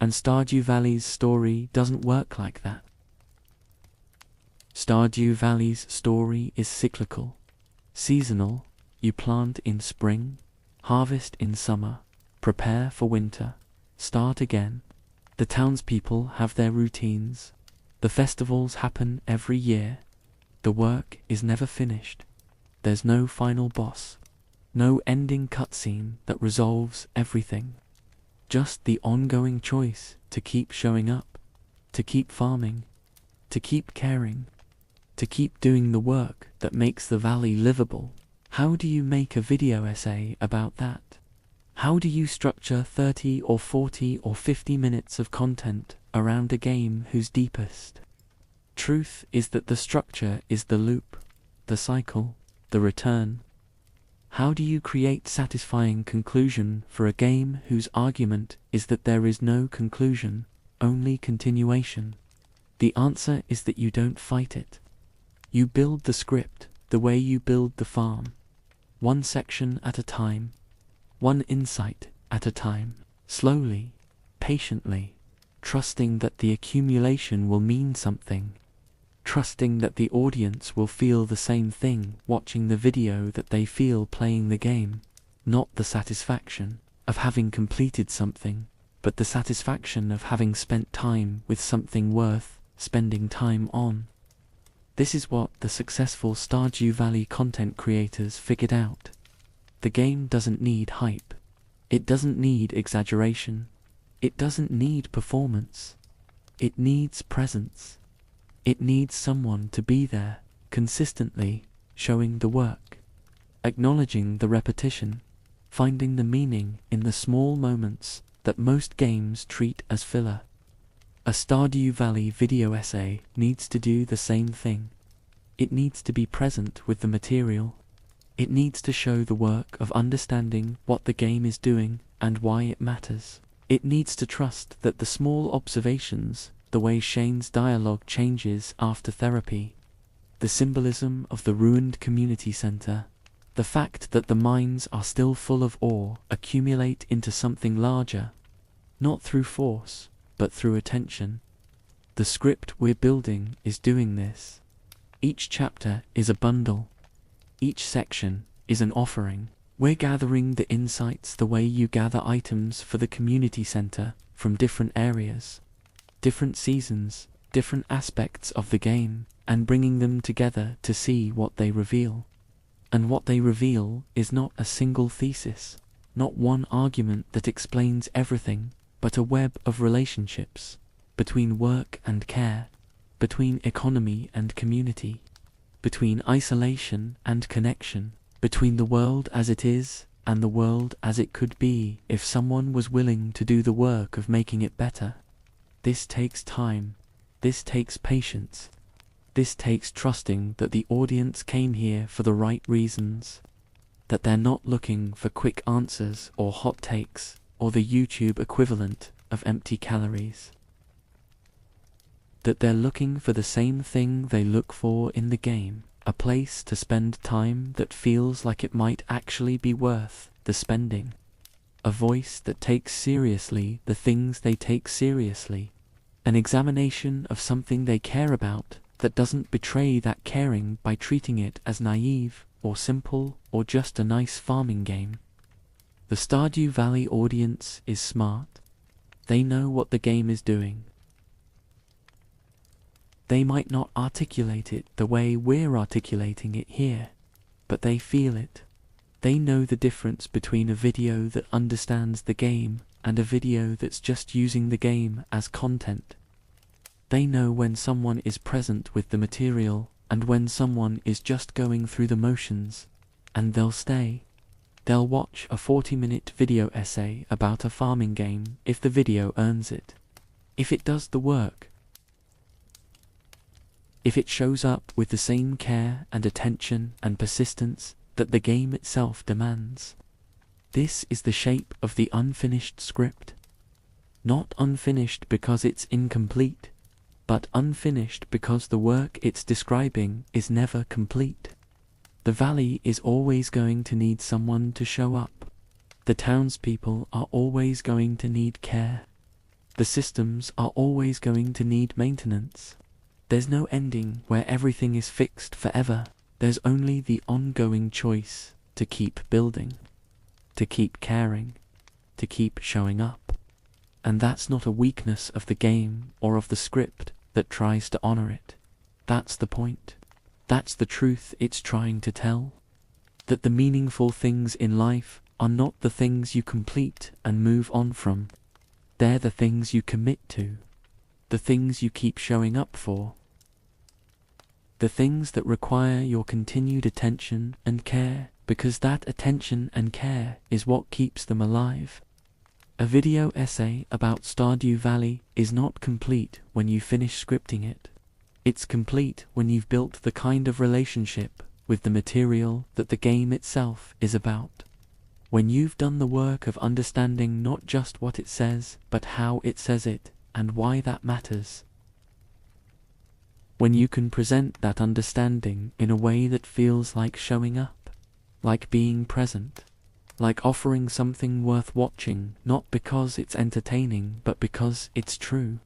And Stardew Valley's story doesn't work like that. Stardew Valley's story is cyclical, seasonal. You plant in spring, harvest in summer, prepare for winter, start again. The townspeople have their routines. The festivals happen every year. The work is never finished. There's no final boss, no ending cutscene that resolves everything. Just the ongoing choice to keep showing up, to keep farming, to keep caring, to keep doing the work that makes the valley livable. How do you make a video essay about that? How do you structure 30 or 40 or 50 minutes of content around a game whose deepest truth is that the structure is the loop, the cycle, the return? How do you create satisfying conclusion for a game whose argument is that there is no conclusion, only continuation? The answer is that you don't fight it. You build the script the way you build the farm, one section at a time, one insight at a time, slowly, patiently, trusting that the accumulation will mean something, trusting that the audience will feel the same thing watching the video that they feel playing the game, not the satisfaction of having completed something, but the satisfaction of having spent time with something worth spending time on. This is what the successful Stardew Valley content creators figured out. The game doesn't need hype. It doesn't need exaggeration. It doesn't need performance. It needs presence. It needs someone to be there, consistently, showing the work, acknowledging the repetition, finding the meaning in the small moments that most games treat as filler. A Stardew Valley video essay needs to do the same thing. It needs to be present with the material. It needs to show the work of understanding what the game is doing and why it matters. It needs to trust that the small observations, the way Shane's dialogue changes after therapy, the symbolism of the ruined community center, the fact that the mines are still full of ore, accumulate into something larger, not through force, but through attention. The script we're building is doing this. Each chapter is a bundle. Each section is an offering. We're gathering the insights the way you gather items for the community center from different areas, different seasons, different aspects of the game, and bringing them together to see what they reveal. And what they reveal is not a single thesis, not one argument that explains everything, but a web of relationships between work and care, between economy and community, between isolation and connection, between the world as it is and the world as it could be if someone was willing to do the work of making it better. This takes time. This takes patience. This takes trusting that the audience came here for the right reasons, that they're not looking for quick answers or hot takes or the YouTube equivalent of empty calories, that they're looking for the same thing they look for in the game, a place to spend time that feels like it might actually be worth the spending, a voice that takes seriously the things they take seriously, an examination of something they care about that doesn't betray that caring by treating it as naive or simple or just a nice farming game. The Stardew Valley audience is smart. They know what the game is doing. They might not articulate it the way we're articulating it here, but they feel it. They know the difference between a video that understands the game and a video that's just using the game as content. They know when someone is present with the material and when someone is just going through the motions, and they'll stay. They'll watch a 40-minute video essay about a farming game if the video earns it, if it does the work, if it shows up with the same care and attention and persistence that the game itself demands. This is the shape of the unfinished script. Not unfinished because it's incomplete, but unfinished because the work it's describing is never complete. The valley is always going to need someone to show up. The townspeople are always going to need care. The systems are always going to need maintenance. There's no ending where everything is fixed forever. There's only the ongoing choice to keep building, to keep caring, to keep showing up. And that's not a weakness of the game or of the script that tries to honor it. That's the point. That's the truth it's trying to tell. That the meaningful things in life are not the things you complete and move on from. They're the things you commit to. The things you keep showing up for. The things that require your continued attention and care, because that attention and care is what keeps them alive. A video essay about Stardew Valley is not complete when you finish scripting it. It's complete when you've built the kind of relationship with the material that the game itself is about. When you've done the work of understanding not just what it says, but how it says it, and why that matters. When you can present that understanding in a way that feels like showing up, like being present, like offering something worth watching, not because it's entertaining, but because it's true.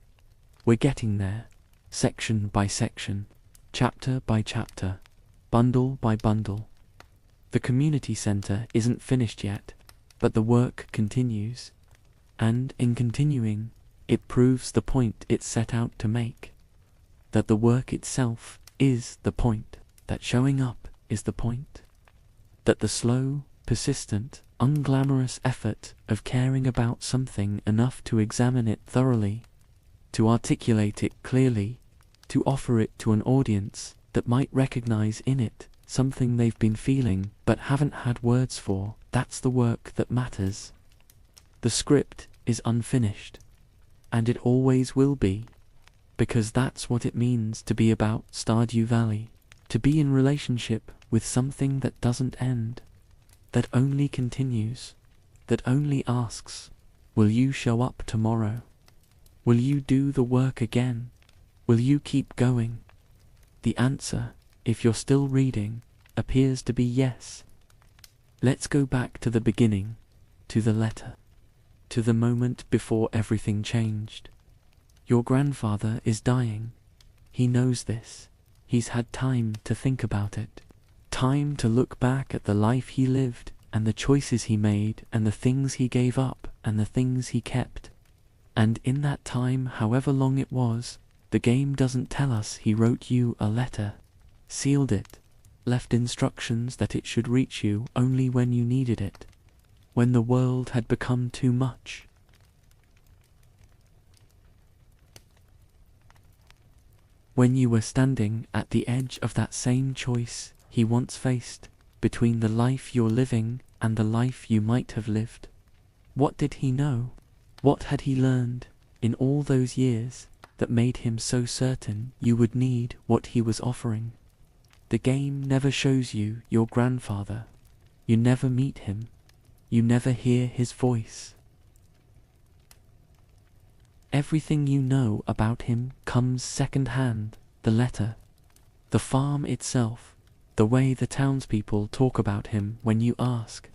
We're getting there, section by section, chapter by chapter, bundle by bundle. The community center isn't finished yet, but the work continues, and in continuing, it proves the point it's set out to make. That the work itself is the point, that showing up is the point. That the slow, persistent, unglamorous effort of caring about something enough to examine it thoroughly, to articulate it clearly, to offer it to an audience that might recognize in it something they've been feeling but haven't had words for, that's the work that matters. The script is unfinished, and it always will be, because that's what it means to be about Stardew Valley, to be in relationship with something that doesn't end, that only continues, that only asks, will you show up tomorrow? Will you do the work again? Will you keep going? The answer, if you're still reading, appears to be yes. Let's go back to the beginning, to the letter, to the moment before everything changed. Your grandfather is dying. He knows this. He's had time to think about it. Time to look back at the life he lived, and the choices he made, and the things he gave up, and the things he kept. And in that time, however long it was, the game doesn't tell us he wrote you a letter, sealed it, left instructions that it should reach you only when you needed it, when the world had become too much. When you were standing at the edge of that same choice he once faced, between the life you're living and the life you might have lived. What did he know? What had he learned in all those years that made him so certain you would need what he was offering? The game never shows you your grandfather. You never meet him. You never hear his voice. Everything you know about him comes second-hand, the letter, the farm itself, the way the townspeople talk about him when you ask.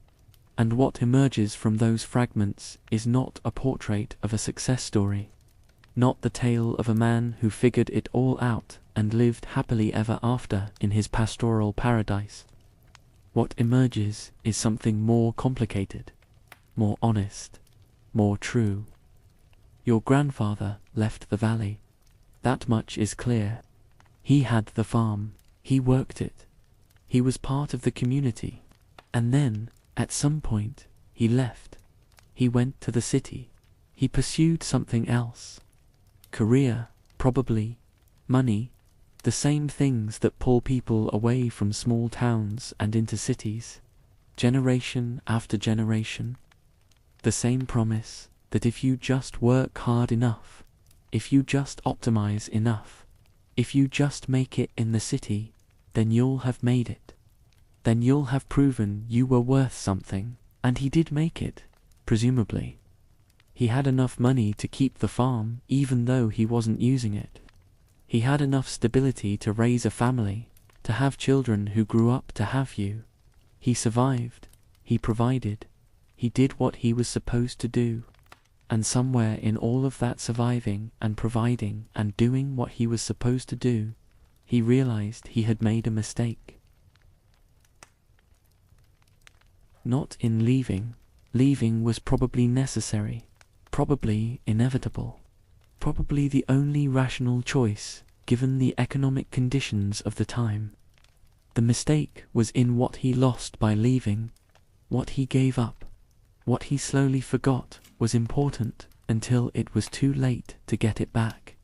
And what emerges from those fragments is not a portrait of a success story, not the tale of a man who figured it all out and lived happily ever after in his pastoral paradise. What emerges is something more complicated, more honest, more true. Your grandfather left the valley. That much is clear. He had the farm. He worked it. He was part of the community. And then, at some point, he left. He went to the city. He pursued something else. Career, probably. Money. The same things that pull people away from small towns and into cities. Generation after generation. The same promise that if you just work hard enough, if you just optimize enough, if you just make it in the city, then you'll have made it. Then you'll have proven you were worth something. And he did make it, presumably. He had enough money to keep the farm, even though he wasn't using it. He had enough stability to raise a family, to have children who grew up to have you. He survived. He provided. He did what he was supposed to do. And somewhere in all of that surviving and providing and doing what he was supposed to do, he realized he had made a mistake. Not in leaving. Leaving was probably necessary, probably inevitable, probably the only rational choice given the economic conditions of the time. The mistake was in what he lost by leaving, what he gave up, what he slowly forgot was important until it was too late to get it back.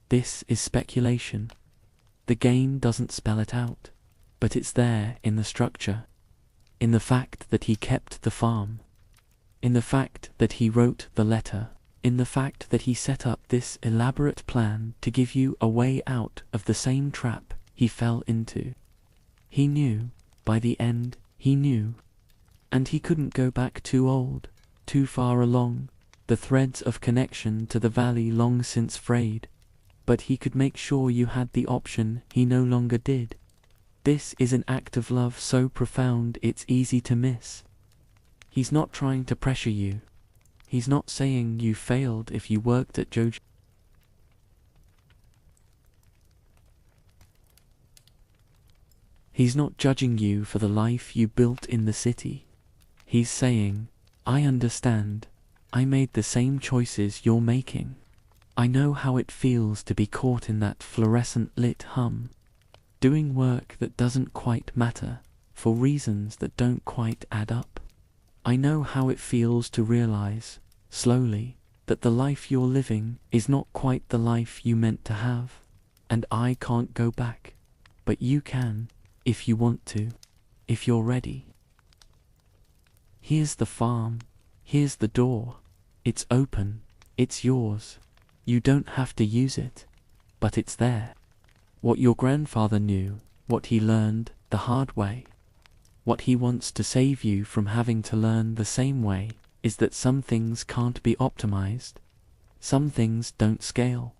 This is speculation. The game doesn't spell it out, but it's there in the structure, in the fact that he kept the farm, in the fact that he wrote the letter, in the fact that he set up this elaborate plan to give you a way out of the same trap he fell into. He knew, by the end, he knew. And he couldn't go back too old, too far along, the threads of connection to the valley long since frayed. But he could make sure you had the option he no longer did. This is an act of love so profound it's easy to miss. He's not trying to pressure you. He's not saying you failed if you worked at Jojo. He's not judging you for the life you built in the city. He's saying, I understand. I made the same choices you're making. I know how it feels to be caught in that fluorescent lit hum, doing work that doesn't quite matter, for reasons that don't quite add up. I know how it feels to realize, slowly, that the life you're living is not quite the life you meant to have, and I can't go back. But you can, if you want to, if you're ready. Here's the farm, here's the door. It's open, it's yours. You don't have to use it, but it's there. What your grandfather knew, what he learned the hard way, what he wants to save you from having to learn the same way, is that some things can't be optimized. Some things don't scale.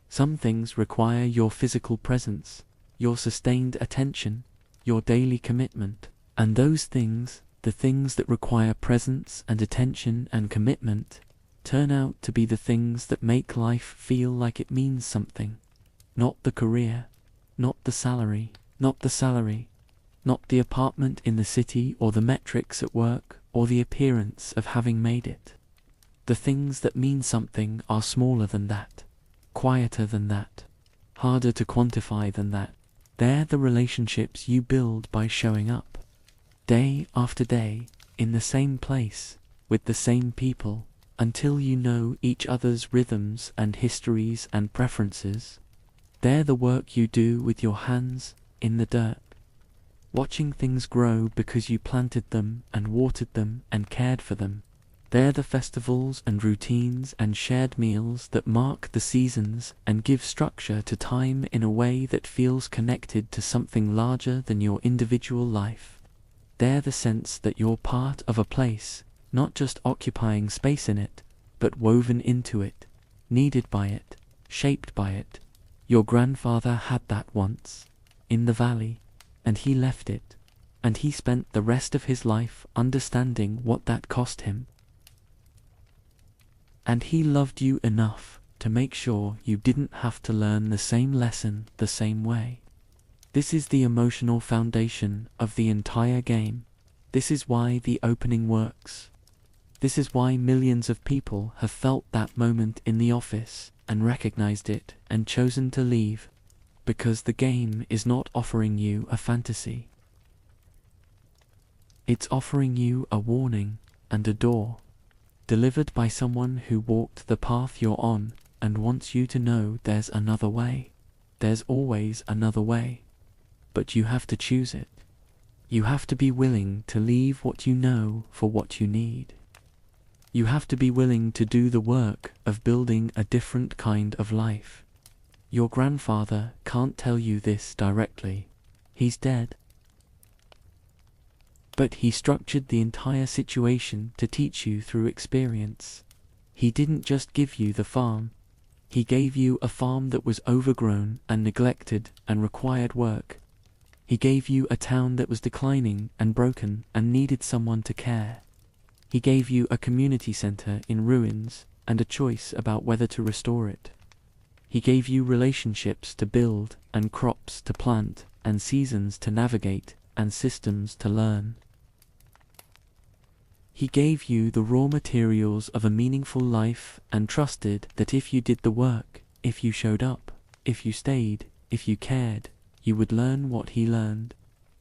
Some things require your physical presence, your sustained attention, your daily commitment. And those things, the things that require presence and attention and commitment, turn out to be the things that make life feel like it means something. Not the career, not the salary, not the apartment in the city or the metrics at work or the appearance of having made it. The things that mean something are smaller than that, quieter than that, harder to quantify than that. They're the relationships you build by showing up, day after day, in the same place, with the same people, until you know each other's rhythms and histories and preferences. They're the work you do with your hands, in the dirt, watching things grow because you planted them and watered them and cared for them. They're the festivals and routines and shared meals that mark the seasons and give structure to time in a way that feels connected to something larger than your individual life. They're the sense that you're part of a place, not just occupying space in it, but woven into it, needed by it, shaped by it. Your grandfather had that once, in the valley, and he left it, and he spent the rest of his life understanding what that cost him. And he loved you enough to make sure you didn't have to learn the same lesson the same way. This is the emotional foundation of the entire game. This is why the opening works. This is why millions of people have felt that moment in the office and recognized it and chosen to leave, because the game is not offering you a fantasy. It's offering you a warning and a door, delivered by someone who walked the path you're on and wants you to know there's another way. There's always another way. But you have to choose it. You have to be willing to leave what you know for what you need. You have to be willing to do the work of building a different kind of life. Your grandfather can't tell you this directly. He's dead. But he structured the entire situation to teach you through experience. He didn't just give you the farm. He gave you a farm that was overgrown and neglected and required work. He gave you a town that was declining and broken and needed someone to care. He gave you a community center in ruins and a choice about whether to restore it. He gave you relationships to build and crops to plant and seasons to navigate and systems to learn. He gave you the raw materials of a meaningful life and trusted that if you did the work, if you showed up, if you stayed, if you cared, you would learn what he learned.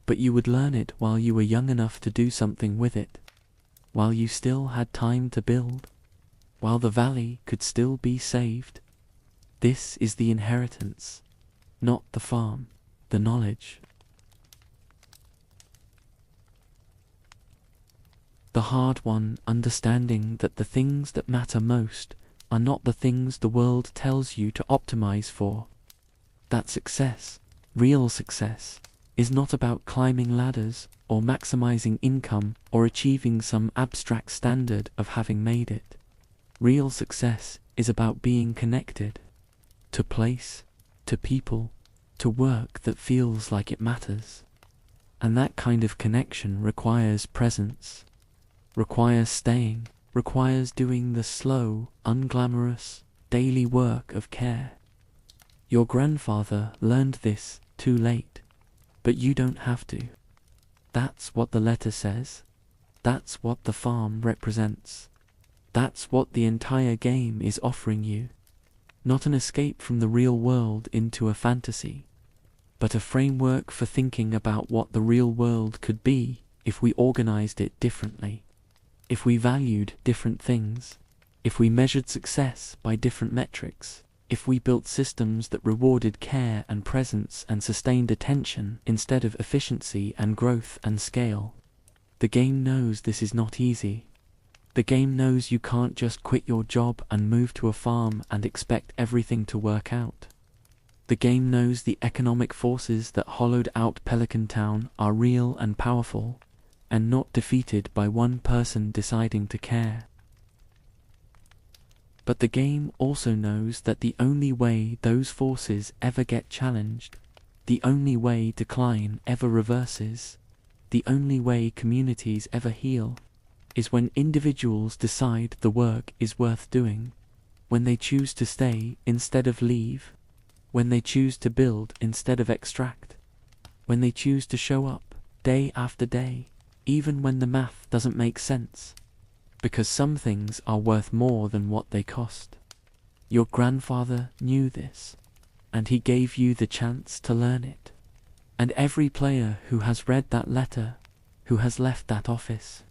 But you would learn it while you were young enough to do something with it, while you still had time to build, while the valley could still be saved. This is the inheritance, not the farm, the knowledge. The hard one, understanding that the things that matter most are not the things the world tells you to optimize for. That success, real success, is not about climbing ladders or maximizing income or achieving some abstract standard of having made it. Real success is about being connected to place, to people, to work that feels like it matters. And that kind of connection requires presence, requires staying, requires doing the slow, unglamorous, daily work of care. Your grandfather learned this too late, but you don't have to. That's what the letter says. That's what the farm represents. That's what the entire game is offering you. Not an escape from the real world into a fantasy, but a framework for thinking about what the real world could be if we organized it differently. If we valued different things, if we measured success by different metrics, if we built systems that rewarded care and presence and sustained attention instead of efficiency and growth and scale. The game knows this is not easy. The game knows you can't just quit your job and move to a farm and expect everything to work out. The game knows the economic forces that hollowed out Pelican Town are real and powerful, and not defeated by one person deciding to care. But the game also knows that the only way those forces ever get challenged, the only way decline ever reverses, the only way communities ever heal, is when individuals decide the work is worth doing, when they choose to stay instead of leave, when they choose to build instead of extract, when they choose to show up day after day, even when the math doesn't make sense, because some things are worth more than what they cost. Your grandfather knew this, and he gave you the chance to learn it. And every player who has read that letter, who has left that office,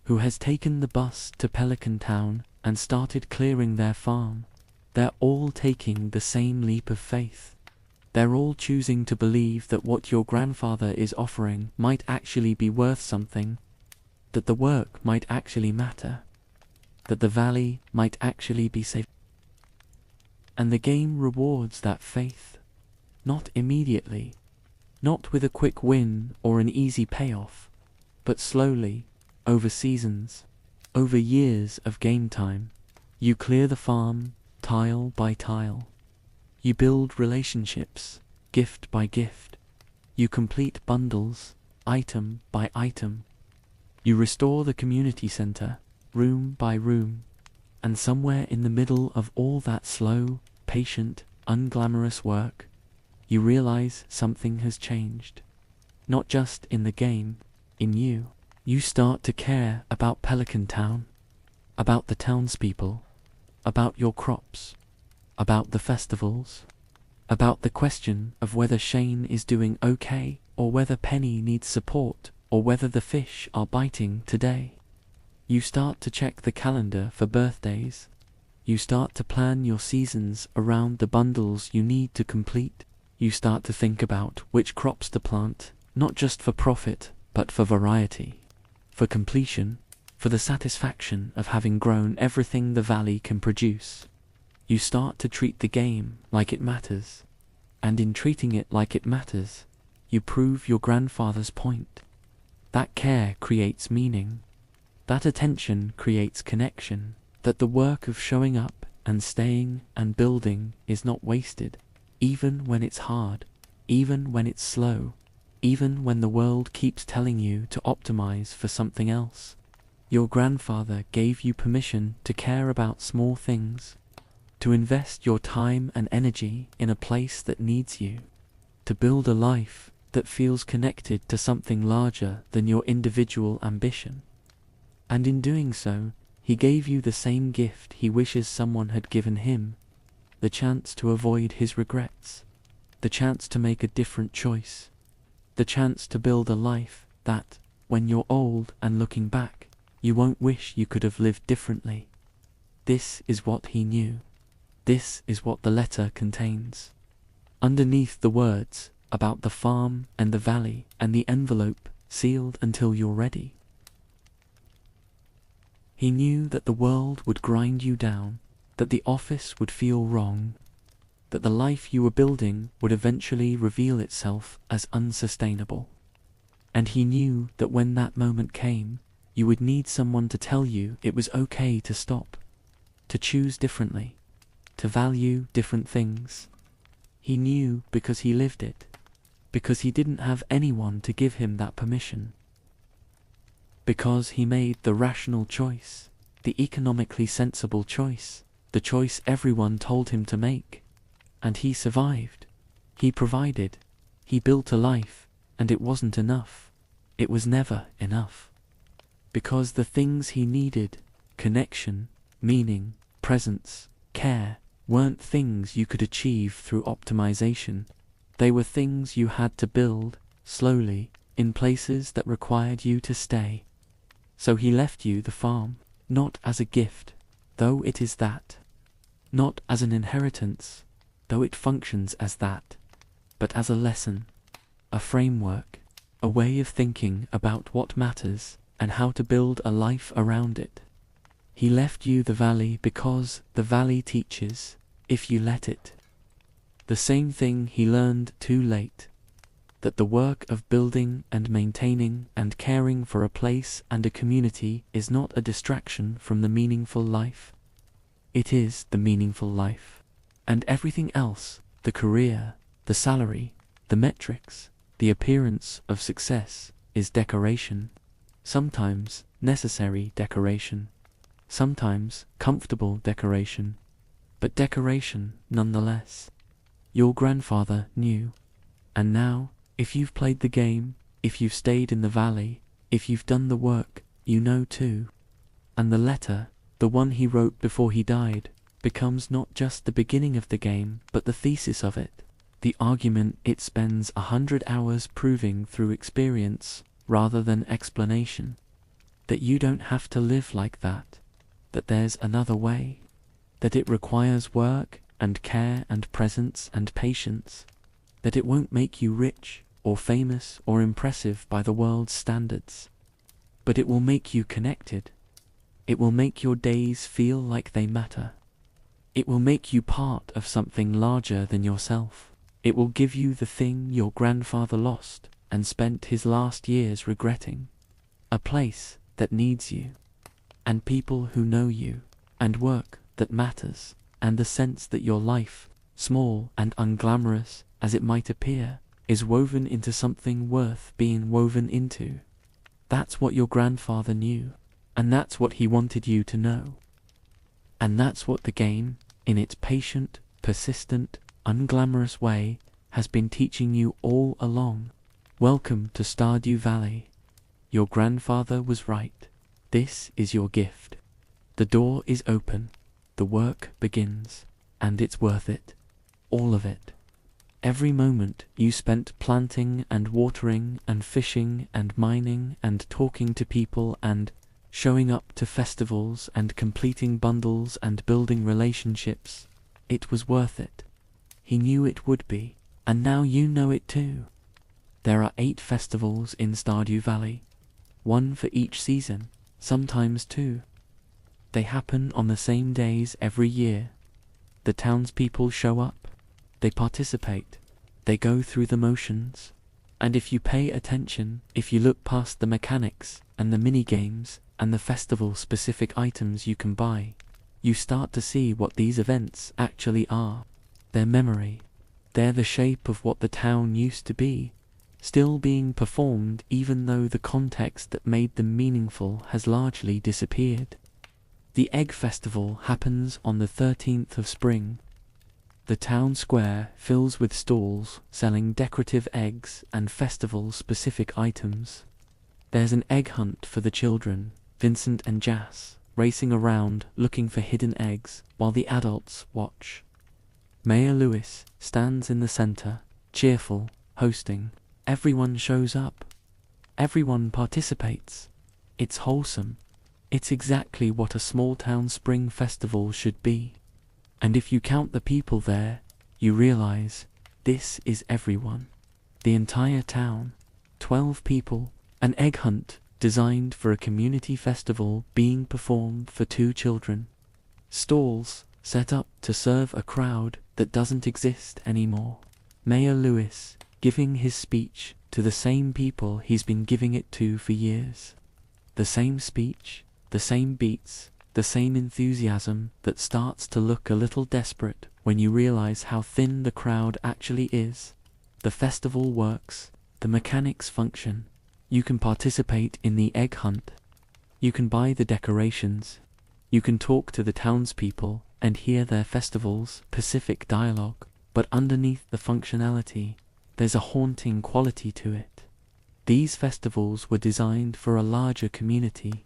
who has taken the bus to Pelican Town and started clearing their farm, they're all taking the same leap of faith. They're all choosing to believe that what your grandfather is offering might actually be worth something, that the work might actually matter, that the valley might actually be safe. And the game rewards that faith, not immediately, not with a quick win or an easy payoff, but slowly, over seasons, over years of game time. You clear the farm, tile by tile. You build relationships, gift by gift. You complete bundles, item by item. You restore the community center, room by room. And somewhere in the middle of all that slow, patient, unglamorous work, you realize something has changed. Not just in the game, in you. You start to care about Pelican Town, about the townspeople, about your crops, about the festivals, about the question of whether Shane is doing okay or whether Penny needs support or whether the fish are biting today. You start to check the calendar for birthdays. You start to plan your seasons around the bundles you need to complete. You start to think about which crops to plant, not just for profit, but for variety, for completion, for the satisfaction of having grown everything the valley can produce. You start to treat the game like it matters, and in treating it like it matters, you prove your grandfather's point. That care creates meaning. That attention creates connection, that the work of showing up and staying and building is not wasted, even when it's hard, even when it's slow, even when the world keeps telling you to optimize for something else. Your grandfather gave you permission to care about small things, to invest your time and energy in a place that needs you, to build a life that feels connected to something larger than your individual ambition. And in doing so, he gave you the same gift he wishes someone had given him, the chance to avoid his regrets, the chance to make a different choice, the chance to build a life that, when you're old and looking back, you won't wish you could have lived differently. This is what he knew. This is what the letter contains. Underneath the words about the farm and the valley and the envelope sealed until you're ready. He knew that the world would grind you down, that the office would feel wrong, that the life you were building would eventually reveal itself as unsustainable. And he knew that when that moment came, you would need someone to tell you it was okay to stop, to choose differently, to value different things. He knew because he lived it, because he didn't have anyone to give him that permission. Because he made the rational choice, the economically sensible choice, the choice everyone told him to make. And he survived. He provided. He built a life, and it wasn't enough. It was never enough. Because the things he needed, connection, meaning, presence, care, weren't things you could achieve through optimization. They were things you had to build, slowly, in places that required you to stay. So he left you the farm, not as a gift, though it is that. Not as an inheritance, though it functions as that, but as a lesson, a framework, a way of thinking about what matters and how to build a life around it. He left you the valley because the valley teaches, if you let it. The same thing he learned too late, that the work of building and maintaining and caring for a place and a community is not a distraction from the meaningful life. It is the meaningful life. And everything else, the career, the salary, the metrics, the appearance of success, is decoration. Sometimes necessary decoration. Sometimes comfortable decoration. But decoration nonetheless. Your grandfather knew. And now, if you've played the game, if you've stayed in the valley, if you've done the work, you know too. And the letter, the one he wrote before he died, becomes not just the beginning of the game, but the thesis of it, the argument it spends 100 hours proving through experience rather than explanation. That you don't have to live like that, that there's another way, that it requires work and care and presence and patience, that it won't make you rich or famous or impressive by the world's standards, but it will make you connected. It will make your days feel like they matter. It will make you part of something larger than yourself. It will give you the thing your grandfather lost and spent his last years regretting. A place that needs you, and people who know you, and work that matters, and the sense that your life, small and unglamorous as it might appear, is woven into something worth being woven into. That's what your grandfather knew, and that's what he wanted you to know. And that's what the game, in its patient, persistent, unglamorous way, has been teaching you all along. Welcome to Stardew Valley. Your grandfather was right. This is your gift. The door is open. The work begins. And it's worth it. All of it. Every moment you spent planting and watering and fishing and mining and talking to people and showing up to festivals and completing bundles and building relationships, it was worth it. He knew it would be, and now you know it too. There are 8 festivals in Stardew Valley, 1 for each season, sometimes 2. They happen on the same days every year. The townspeople show up, they participate, they go through the motions, and if you pay attention, if you look past the mechanics and the mini-games and the festival-specific items you can buy, you start to see what these events actually are. They're memory. They're the shape of what the town used to be, still being performed even though the context that made them meaningful has largely disappeared. The Egg Festival happens on the 13th of spring. The town square fills with stalls selling decorative eggs and festival-specific items. There's an egg hunt for the children, Vincent and Jas, racing around looking for hidden eggs while the adults watch. Mayor Lewis stands in the center, cheerful, hosting. Everyone shows up. Everyone participates. It's wholesome. It's exactly what a small-town spring festival should be. And if you count the people there, you realize this is everyone. The entire town. 12 people. An egg hunt designed for a community festival being performed for 2 children. Stalls set up to serve a crowd that doesn't exist anymore. Mayor Lewis giving his speech to the same people he's been giving it to for years. The same speech, the same beats, the same enthusiasm that starts to look a little desperate when you realize how thin the crowd actually is. The festival works, the mechanics function. You can participate in the egg hunt. You can buy the decorations. You can talk to the townspeople and hear their festival's Pacific dialogue. But underneath the functionality, there's a haunting quality to it. These festivals were designed for a larger community,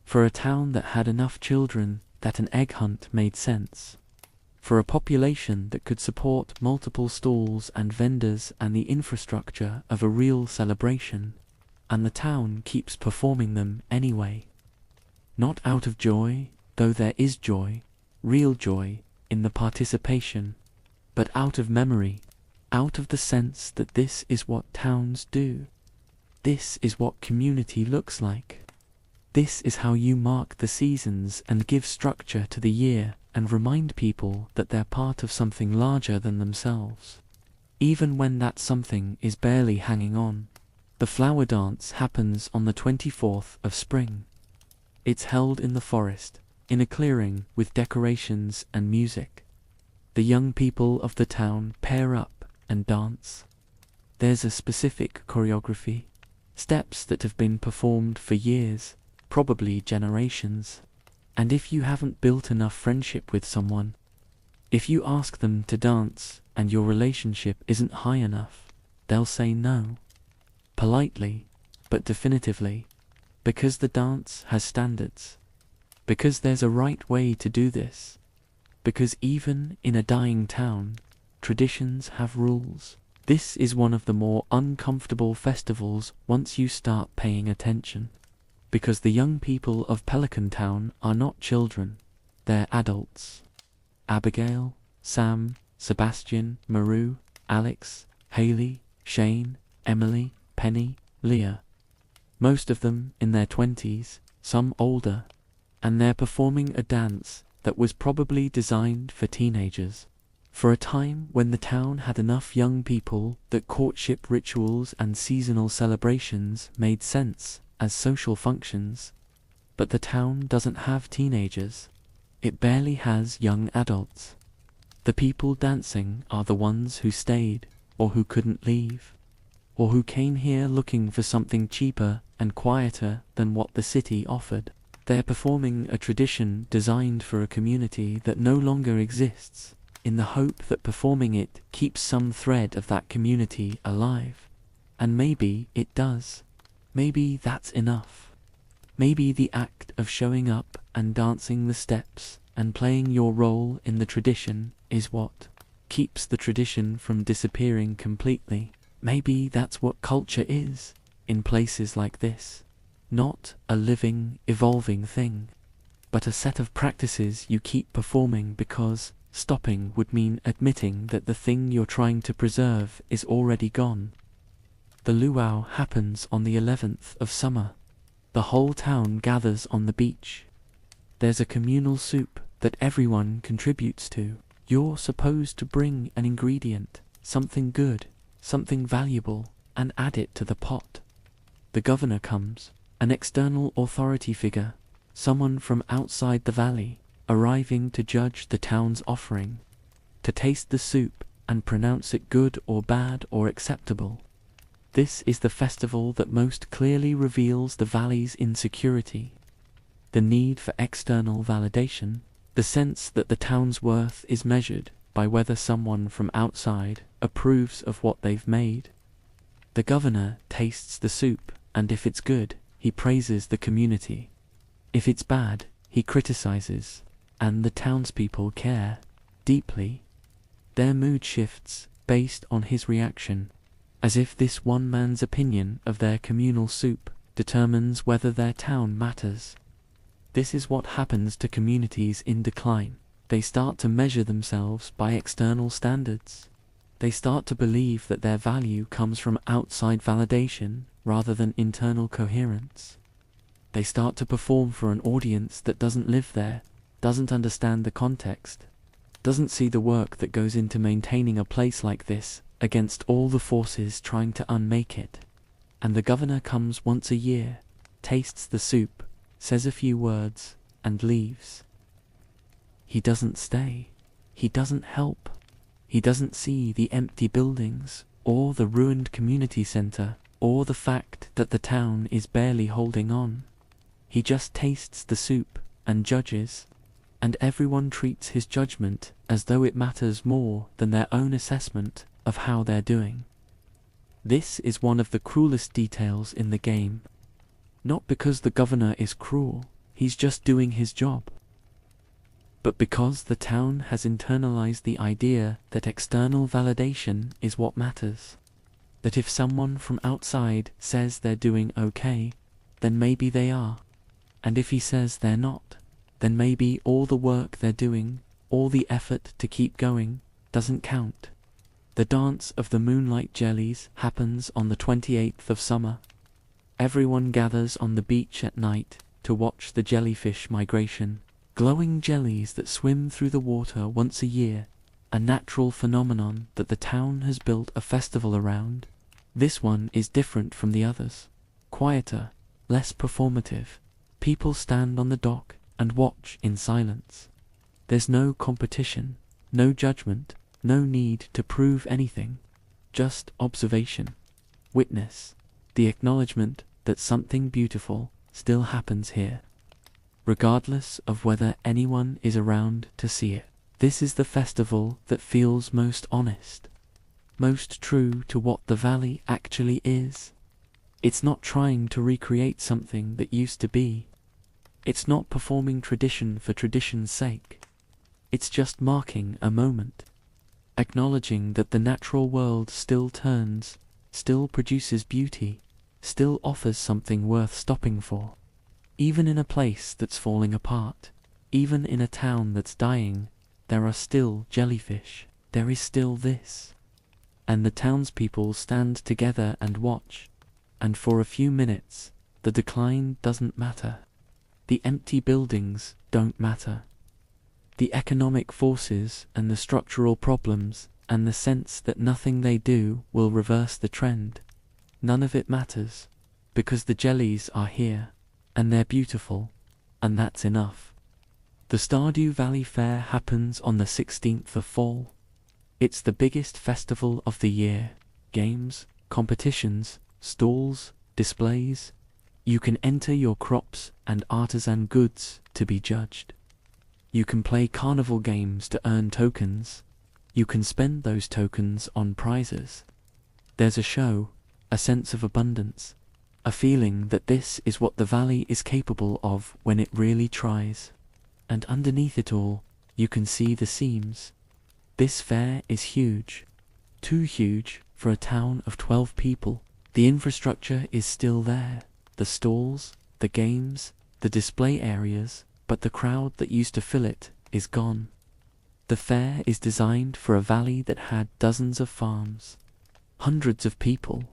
for a town that had enough children that an egg hunt made sense, for a population that could support multiple stalls and vendors and the infrastructure of a real celebration, and the town keeps performing them anyway. Not out of joy, though there is joy, real joy, in the participation, but out of memory, out of the sense that this is what towns do. This is what community looks like. This is how you mark the seasons and give structure to the year and remind people that they're part of something larger than themselves, even when that something is barely hanging on. The flower dance happens on the 24th of spring. It's held in the forest, in a clearing with decorations and music. The young people of the town pair up and dance. There's a specific choreography, steps that have been performed for years, probably generations. And if you haven't built enough friendship with someone, if you ask them to dance and your relationship isn't high enough, they'll say no. Politely, but definitively, because the dance has standards, because there's a right way to do this, because even in a dying town, traditions have rules. This is one of the more uncomfortable festivals once you start paying attention, because the young people of Pelican Town are not children, they're adults. Abigail, Sam, Sebastian, Maru, Alex, Haley, Shane, Emily, Penny, Leah. Most of them in their 20s, some older, and they're performing a dance that was probably designed for teenagers. For a time when the town had enough young people that courtship rituals and seasonal celebrations made sense as social functions. But the town doesn't have teenagers. It barely has young adults. The people dancing are the ones who stayed, or who couldn't leave, or who came here looking for something cheaper and quieter than what the city offered. They're performing a tradition designed for a community that no longer exists, in the hope that performing it keeps some thread of that community alive. And maybe it does. Maybe that's enough. Maybe the act of showing up and dancing the steps and playing your role in the tradition is what keeps the tradition from disappearing completely. Maybe that's what culture is, in places like this. Not a living, evolving thing, but a set of practices you keep performing because stopping would mean admitting that the thing you're trying to preserve is already gone. The luau happens on the 11th of summer. The whole town gathers on the beach. There's a communal soup that everyone contributes to. You're supposed to bring an ingredient, something good, something valuable, and add it to the pot. The governor comes, an external authority figure, someone from outside the valley, arriving to judge the town's offering, to taste the soup and pronounce it good or bad or acceptable. This is the festival that most clearly reveals the valley's insecurity, the need for external validation, the sense that the town's worth is measured by whether someone from outside approves of what they've made. The governor tastes the soup, and if it's good, he praises the community. If it's bad, he criticizes, and the townspeople care deeply. Their mood shifts based on his reaction, as if this one man's opinion of their communal soup determines whether their town matters. This is what happens to communities in decline. They start to measure themselves by external standards. They start to believe that their value comes from outside validation rather than internal coherence. They start to perform for an audience that doesn't live there, doesn't understand the context, doesn't see the work that goes into maintaining a place like this against all the forces trying to unmake it. And the governor comes once a year, tastes the soup, says a few words, and leaves. He doesn't stay. He doesn't help. He doesn't see the empty buildings, or the ruined community center, or the fact that the town is barely holding on. He just tastes the soup and judges, and everyone treats his judgment as though it matters more than their own assessment of how they're doing. This is one of the cruelest details in the game. Not because the governor is cruel, he's just doing his job, but because the town has internalized the idea that external validation is what matters. That if someone from outside says they're doing okay, then maybe they are. And if he says they're not, then maybe all the work they're doing, all the effort to keep going, doesn't count. The dance of the moonlight jellies happens on the 28th of summer. Everyone gathers on the beach at night to watch the jellyfish migration. Glowing jellies that swim through the water once a year, a natural phenomenon that the town has built a festival around. This one is different from the others. Quieter, less performative. People stand on the dock and watch in silence. There's no competition, no judgment, no need to prove anything. Just observation, witness, the acknowledgement that something beautiful still happens here, regardless of whether anyone is around to see it. This is the festival that feels most honest, most true to what the valley actually is. It's not trying to recreate something that used to be. It's not performing tradition for tradition's sake. It's just marking a moment, acknowledging that the natural world still turns, still produces beauty, still offers something worth stopping for. Even in a place that's falling apart, even in a town that's dying, there are still jellyfish. There is still this. And the townspeople stand together and watch, and for a few minutes, the decline doesn't matter. The empty buildings don't matter. The economic forces and the structural problems and the sense that nothing they do will reverse the trend, none of it matters, because the jellies are here, and they're beautiful, and that's enough. The Stardew Valley Fair happens on the 16th of fall. It's the biggest festival of the year. Games, competitions, stalls, displays. You can enter your crops and artisan goods to be judged. You can play carnival games to earn tokens. You can spend those tokens on prizes. There's a show, a sense of abundance, a feeling that this is what the valley is capable of when it really tries. And underneath it all, you can see the seams. This fair is huge. Too huge for a town of 12 people. The infrastructure is still there. The stalls, the games, the display areas, but the crowd that used to fill it is gone. The fair is designed for a valley that had dozens of farms, hundreds of people,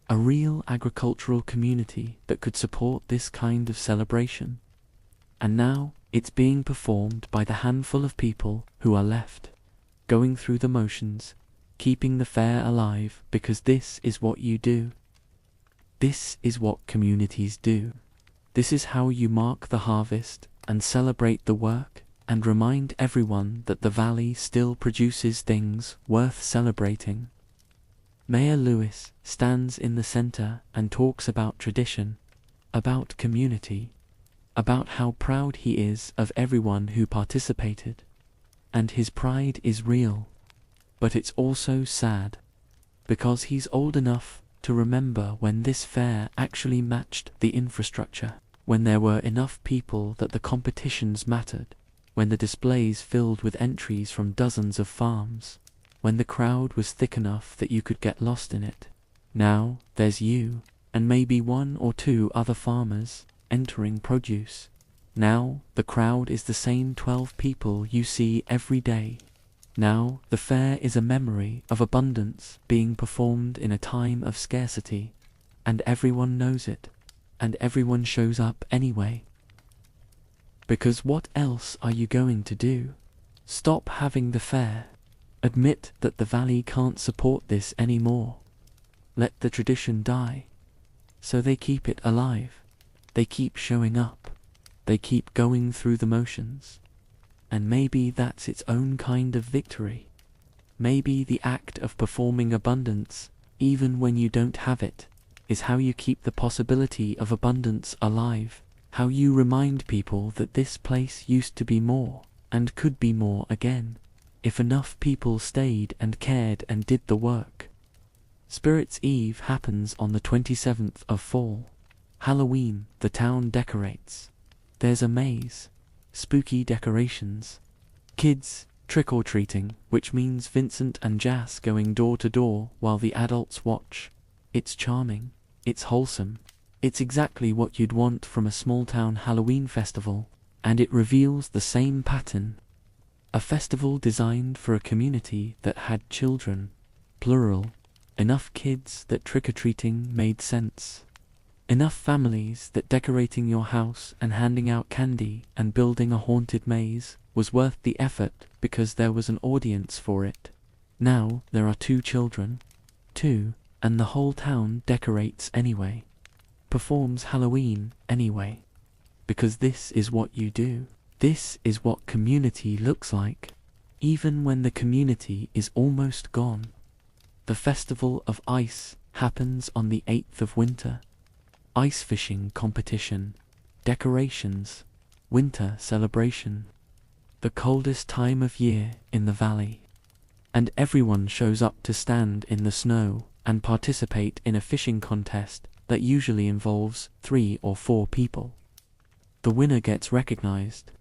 a real agricultural community that could support this kind of celebration. And now it's being performed by the handful of people who are left, going through the motions, keeping the fair alive, because this is what you do. This is what communities do. This is how you mark the harvest and celebrate the work and remind everyone that the valley still produces things worth celebrating. Mayor Lewis stands in the center and talks about tradition, about community, about how proud he is of everyone who participated. And his pride is real, but it's also sad, because he's old enough to remember when this fair actually matched the infrastructure, when there were enough people that the competitions mattered, when the displays filled with entries from dozens of farms, when the crowd was thick enough that you could get lost in it. Now there's you, and maybe one or two other farmers entering produce. Now the crowd is the same 12 people you see every day. Now the fair is a memory of abundance being performed in a time of scarcity, and everyone knows it, and everyone shows up anyway. Because what else are you going to do? Stop having the fair. Admit that the valley can't support this anymore. Let the tradition die. So they keep it alive. They keep showing up. They keep going through the motions. And maybe that's its own kind of victory. Maybe the act of performing abundance, even when you don't have it, is how you keep the possibility of abundance alive, how you remind people that this place used to be more, and could be more again, if enough people stayed and cared and did the work. Spirits Eve happens on the 27th of fall. Halloween, the town decorates. There's a maze, spooky decorations, kids trick-or-treating, which means Vincent and Jas going door to door while the adults watch. It's charming, it's wholesome, it's exactly what you'd want from a small-town Halloween festival, and it reveals the same pattern. A festival designed for a community that had children, plural, enough kids that trick-or-treating made sense. Enough families that decorating your house and handing out candy and building a haunted maze was worth the effort because there was an audience for it. Now there are 2 children. 2, and the whole town decorates anyway. Performs Halloween anyway. Because this is what you do. This is what community looks like, even when the community is almost gone. The Festival of Ice happens on the 8th of winter. Ice fishing competition, decorations, winter celebration. The coldest time of year in the valley. And everyone shows up to stand in the snow and participate in a fishing contest that usually involves 3 or 4 people. The winner gets recognized,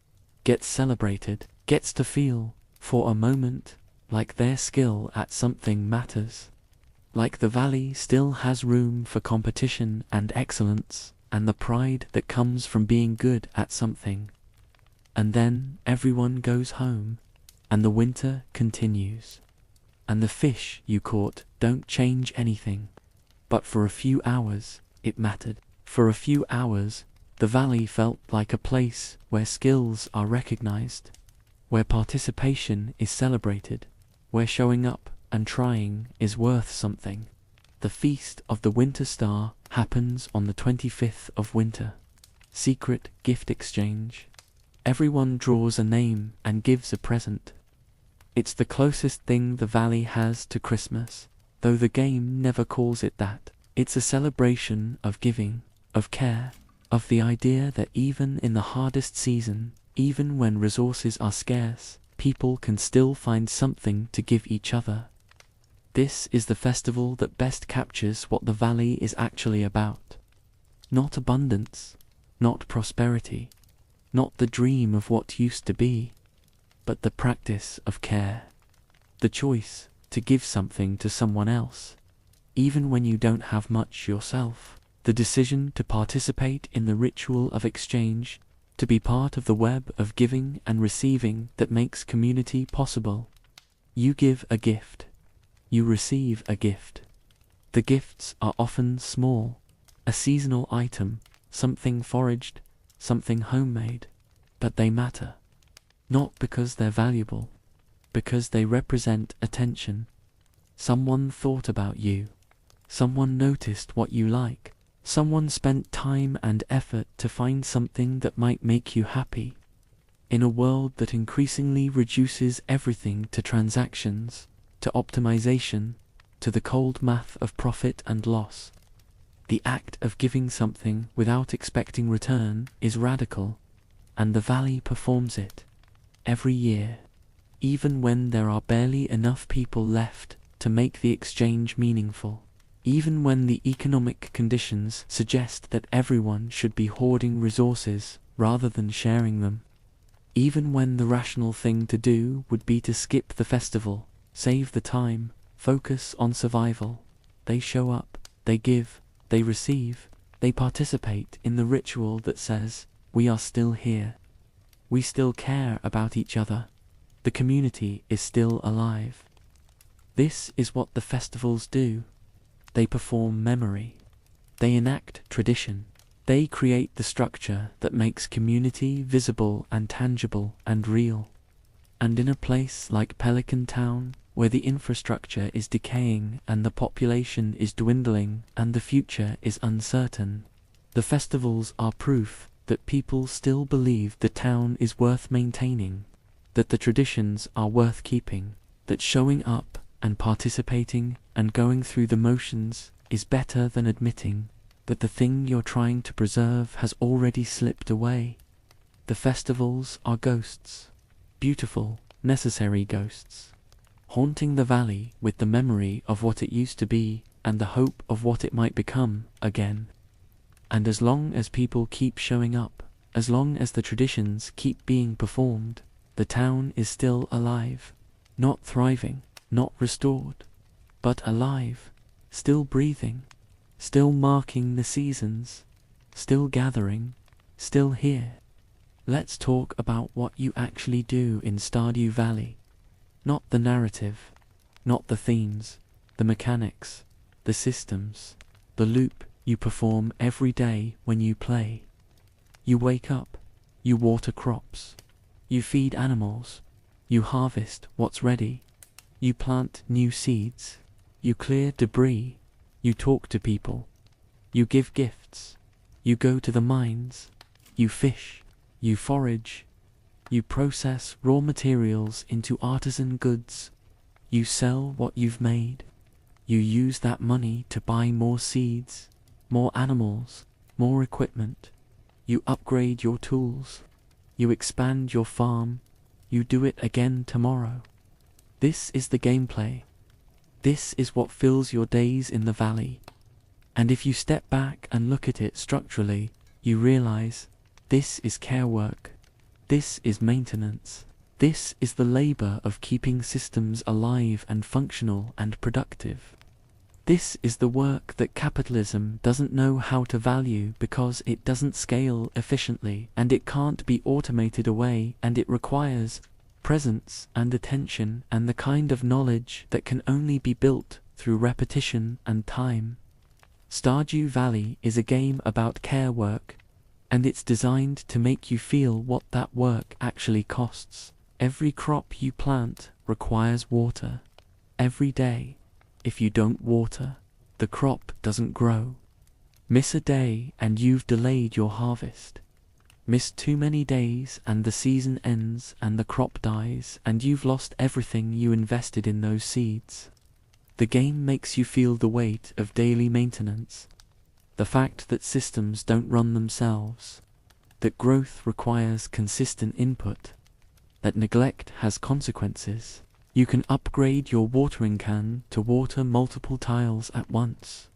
gets celebrated, gets to feel, for a moment, like their skill at something matters. Like the valley still has room for competition and excellence, and the pride that comes from being good at something. And then everyone goes home, and the winter continues. And the fish you caught don't change anything. But for a few hours, it mattered. For a few hours, the valley felt like a place where skills are recognized, where participation is celebrated, where showing up and trying is worth something. The Feast of the Winter Star happens on the 25th of winter. Secret gift exchange. Everyone draws a name and gives a present. It's the closest thing the valley has to Christmas, though the game never calls it that. It's a celebration of giving, of care, of the idea that even in the hardest season, even when resources are scarce, people can still find something to give each other. This is the festival that best captures what the valley is actually about. Not abundance, not prosperity, not the dream of what used to be, but the practice of care. the choice to give something to someone else, even when you don't have much yourself, the decision to participate in the ritual of exchange, to be part of the web of giving and receiving that makes community possible. You give a gift. You receive a gift. The gifts are often small, a seasonal item, something foraged, something homemade, but they matter. Not because they're valuable, because they represent attention. Someone thought about you. Someone noticed what you like. Someone spent time and effort to find something that might make you happy. In a world that increasingly reduces everything to transactions, to optimization, to the cold math of profit and loss, the act of giving something without expecting return is radical, and the Valley performs it every year, even when there are barely enough people left to make the exchange meaningful. Even when the economic conditions suggest that everyone should be hoarding resources rather than sharing them. Even when the rational thing to do would be to skip the festival, save the time, focus on survival, they show up, they give, they receive, they participate in the ritual that says, we are still here. We still care about each other. The community is still alive. This is what the festivals do. They perform memory. They enact tradition. They create the structure that makes community visible and tangible and real. And in a place like Pelican Town, where the infrastructure is decaying and the population is dwindling and the future is uncertain, the festivals are proof that people still believe the town is worth maintaining, that the traditions are worth keeping, that showing up and participating and going through the motions is better than admitting that the thing you're trying to preserve has already slipped away. The festivals are ghosts, beautiful, necessary ghosts, haunting the valley with the memory of what it used to be and the hope of what it might become again. And as long as people keep showing up, as long as the traditions keep being performed, the town is still alive, not thriving, not restored, but alive, still breathing, still marking the seasons, still gathering, still here. Let's talk about what you actually do in Stardew Valley. Not the narrative, not the themes, the mechanics, the systems, the loop you perform every day when you play. You wake up, you water crops, you feed animals, you harvest what's ready. You plant new seeds, you clear debris, you talk to people, you give gifts, you go to the mines, you fish, you forage, you process raw materials into artisan goods, you sell what you've made, you use that money to buy more seeds, more animals, more equipment, you upgrade your tools, you expand your farm, you do it again tomorrow. This is the gameplay. This is what fills your days in the valley. And if you step back and look at it structurally, you realize this is care work. This is maintenance. This is the labor of keeping systems alive and functional and productive. This is the work that capitalism doesn't know how to value because it doesn't scale efficiently and it can't be automated away, and it requires presence and attention and the kind of knowledge that can only be built through repetition and time. Stardew Valley is a game about care work, and it's designed to make you feel what that work actually costs. Every crop you plant requires water. Every day. If you don't water, the crop doesn't grow. Miss a day and you've delayed your harvest. Miss too many days and the season ends and the crop dies and you've lost everything you invested in those seeds. The game makes you feel the weight of daily maintenance, the fact that systems don't run themselves, that growth requires consistent input, that neglect has consequences. You can upgrade your watering can to water multiple tiles at once.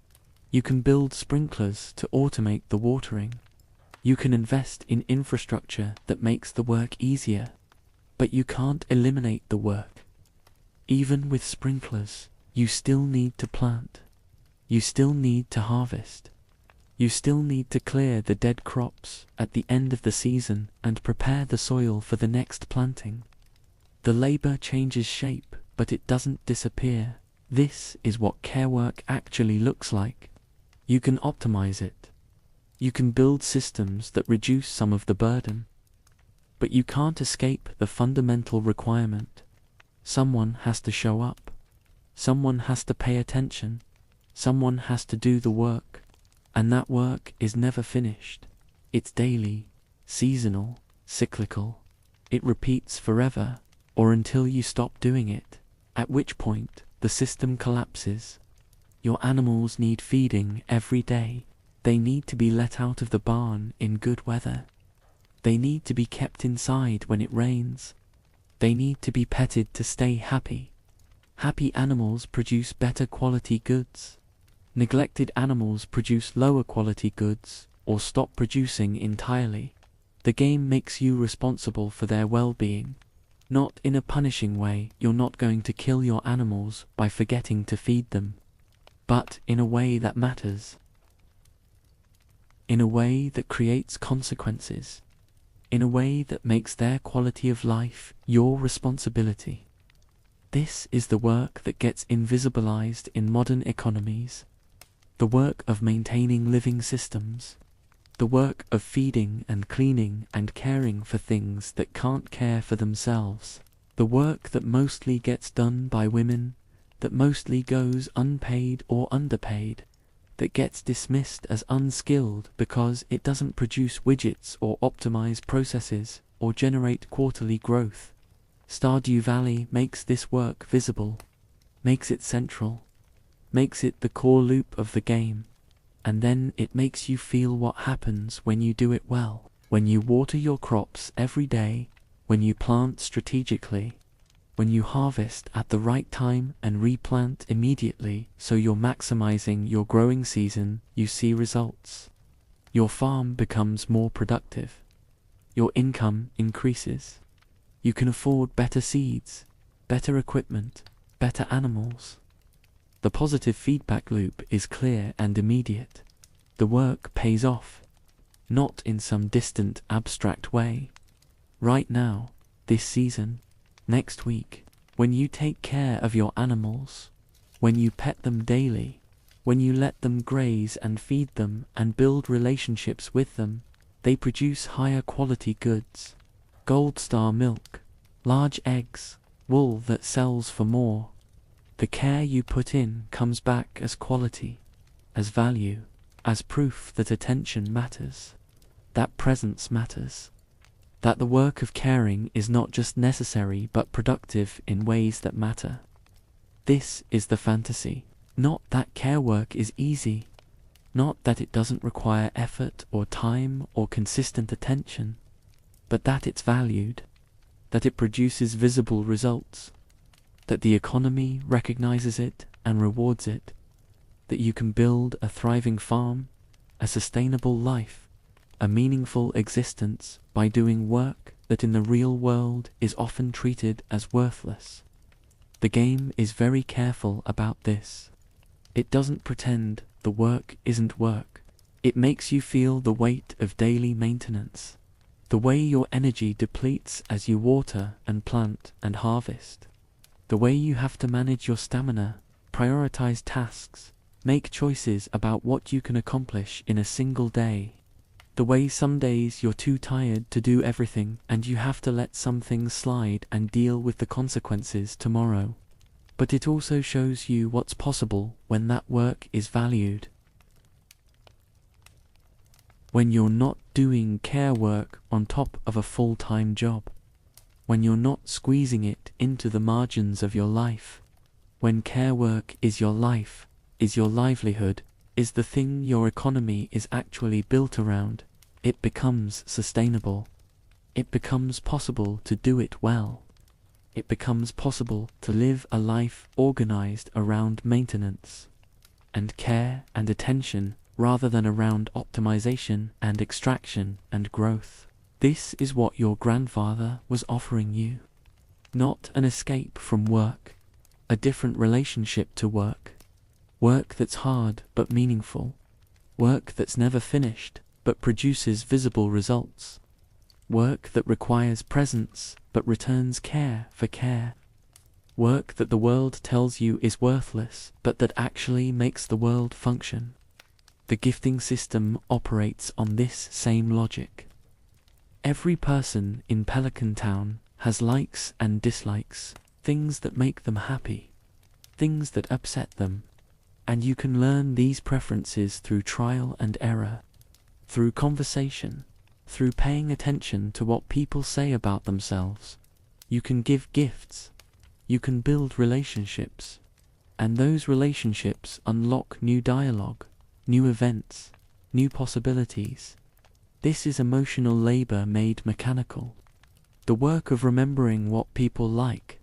You can build sprinklers to automate the watering. You can invest in infrastructure that makes the work easier, but you can't eliminate the work. Even with sprinklers, you still need to plant. You still need to harvest. You still need to clear the dead crops at the end of the season and prepare the soil for the next planting. The labor changes shape, but it doesn't disappear. This is what care work actually looks like. You can optimize it. You can build systems that reduce some of the burden. But you can't escape the fundamental requirement. Someone has to show up. Someone has to pay attention. Someone has to do the work. And that work is never finished. It's daily, seasonal, cyclical. It repeats forever, or until you stop doing it, at which point the system collapses. Your animals need feeding every day. They need to be let out of the barn in good weather. They need to be kept inside when it rains. They need to be petted to stay happy. Happy animals produce better quality goods. Neglected animals produce lower quality goods, or stop producing entirely. The game makes you responsible for their well-being. Not in a punishing way. You're not going to kill your animals by forgetting to feed them, but in a way that matters. In a way that creates consequences. In a way that makes their quality of life your responsibility. This is the work that gets invisibilized in modern economies. The work of maintaining living systems. The work of feeding and cleaning and caring for things that can't care for themselves. The work that mostly gets done by women, that mostly goes unpaid or underpaid, that gets dismissed as unskilled because it doesn't produce widgets or optimize processes or generate quarterly growth. Stardew Valley makes this work visible, makes it central, makes it the core loop of the game, and then it makes you feel what happens when you do it well. When you water your crops every day, when you plant strategically, when you harvest at the right time and replant immediately so you're maximizing your growing season, you see results. Your farm becomes more productive. Your income increases. You can afford better seeds, better equipment, better animals. The positive feedback loop is clear and immediate. The work pays off, not in some distant abstract way. Right now, this season, next week, when you take care of your animals, when you pet them daily, when you let them graze and feed them and build relationships with them, they produce higher quality goods. Gold star milk, large eggs, wool that sells for more. The care you put in comes back as quality, as value, as proof that attention matters, that presence matters, that the work of caring is not just necessary but productive in ways that matter. This is the fantasy, not that care work is easy, not that it doesn't require effort or time or consistent attention, but that it's valued, that it produces visible results, that the economy recognizes it and rewards it, that you can build a thriving farm, a sustainable life, a meaningful existence by doing work that in the real world is often treated as worthless. The game is very careful about this. It doesn't pretend the work isn't work. It makes you feel the weight of daily maintenance, the way your energy depletes as you water and plant and harvest, the way you have to manage your stamina, prioritize tasks, make choices about what you can accomplish in a single day, the way some days you're too tired to do everything and you have to let some things slide and deal with the consequences tomorrow. But it also shows you what's possible when that work is valued. When you're not doing care work on top of a full-time job. When you're not squeezing it into the margins of your life. When care work is your life, is your livelihood, is the thing your economy is actually built around, it becomes sustainable. It becomes possible to do it well. It becomes possible to live a life organized around maintenance and care and attention rather than around optimization and extraction and growth. This is what your grandfather was offering you. Not an escape from work, a different relationship to work. Work that's hard but meaningful. Work that's never finished but produces visible results. Work that requires presence but returns care for care. Work that the world tells you is worthless but that actually makes the world function. The gifting system operates on this same logic. Every person in Pelican Town has likes and dislikes, things that make them happy, things that upset them, and you can learn these preferences through trial and error, through conversation, through paying attention to what people say about themselves. You can give gifts, you can build relationships, and those relationships unlock new dialogue, new events, new possibilities. This is emotional labor made mechanical. The work of remembering what people like,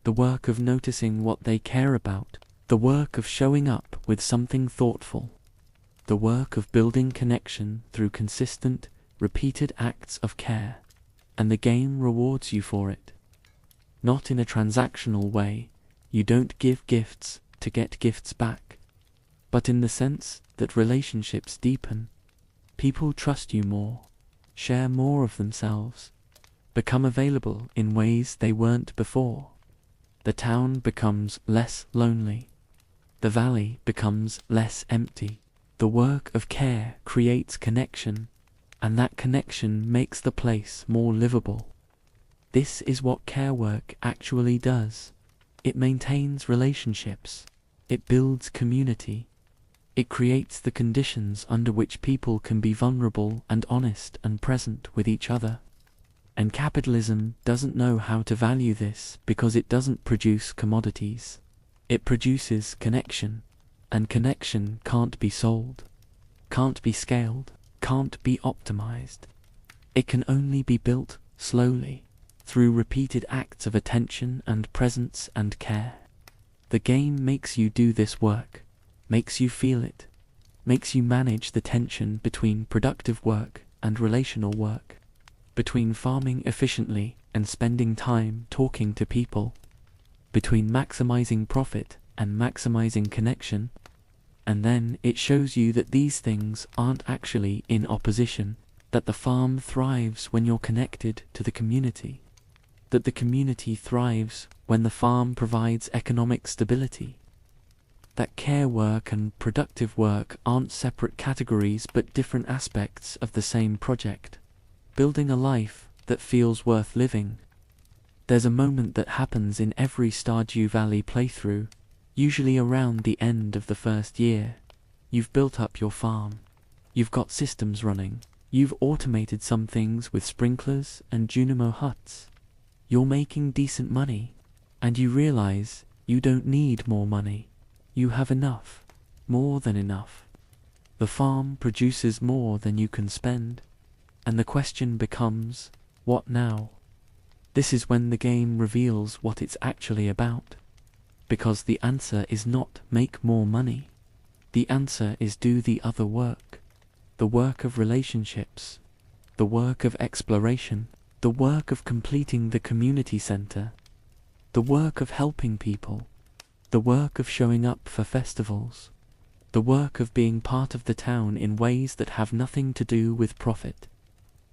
the work of noticing what they care about, the work of showing up with something thoughtful, the work of building connection through consistent, repeated acts of care, and the game rewards you for it. Not in a transactional way, you don't give gifts to get gifts back, but in the sense that relationships deepen. People trust you more, share more of themselves, become available in ways they weren't before. The town becomes less lonely. The valley becomes less empty. The work of care creates connection, and that connection makes the place more livable. This is what care work actually does. It maintains relationships. It builds community. It creates the conditions under which people can be vulnerable and honest and present with each other. And capitalism doesn't know how to value this because it doesn't produce commodities. It produces connection, and connection can't be sold, can't be scaled, can't be optimized. It can only be built slowly, through repeated acts of attention and presence and care. The game makes you do this work, makes you feel it, makes you manage the tension between productive work and relational work, between farming efficiently and spending time talking to people, between maximizing profit and maximizing connection. And then it shows you that these things aren't actually in opposition, that the farm thrives when you're connected to the community, that the community thrives when the farm provides economic stability, that care work and productive work aren't separate categories but different aspects of the same project, building a life that feels worth living. There's a moment that happens in every Stardew Valley playthrough, usually around the end of the first year. You've built up your farm. You've got systems running. You've automated some things with sprinklers and Junimo huts. You're making decent money, and you realize you don't need more money. You have enough, more than enough. The farm produces more than you can spend, and the question becomes, what now? This is when the game reveals what it's actually about, because the answer is not make more money. The answer is do the other work, the work of relationships, the work of exploration, the work of completing the community center, the work of helping people, the work of showing up for festivals, the work of being part of the town in ways that have nothing to do with profit.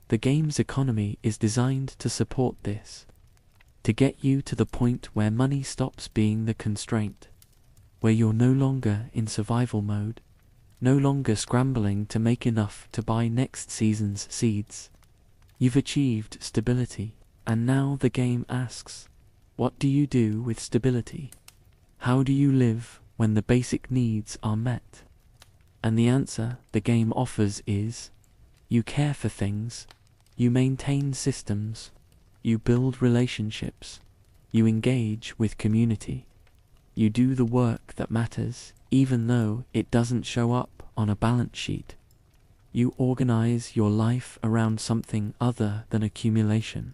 The game's economy is designed to support this, to get you to the point where money stops being the constraint, where you're no longer in survival mode, no longer scrambling to make enough to buy next season's seeds. You've achieved stability, and now the game asks, what do you do with stability? How do you live when the basic needs are met? And the answer the game offers is, you care for things, you maintain systems, you build relationships, you engage with community, you do the work that matters, even though it doesn't show up on a balance sheet. You organize your life around something other than accumulation.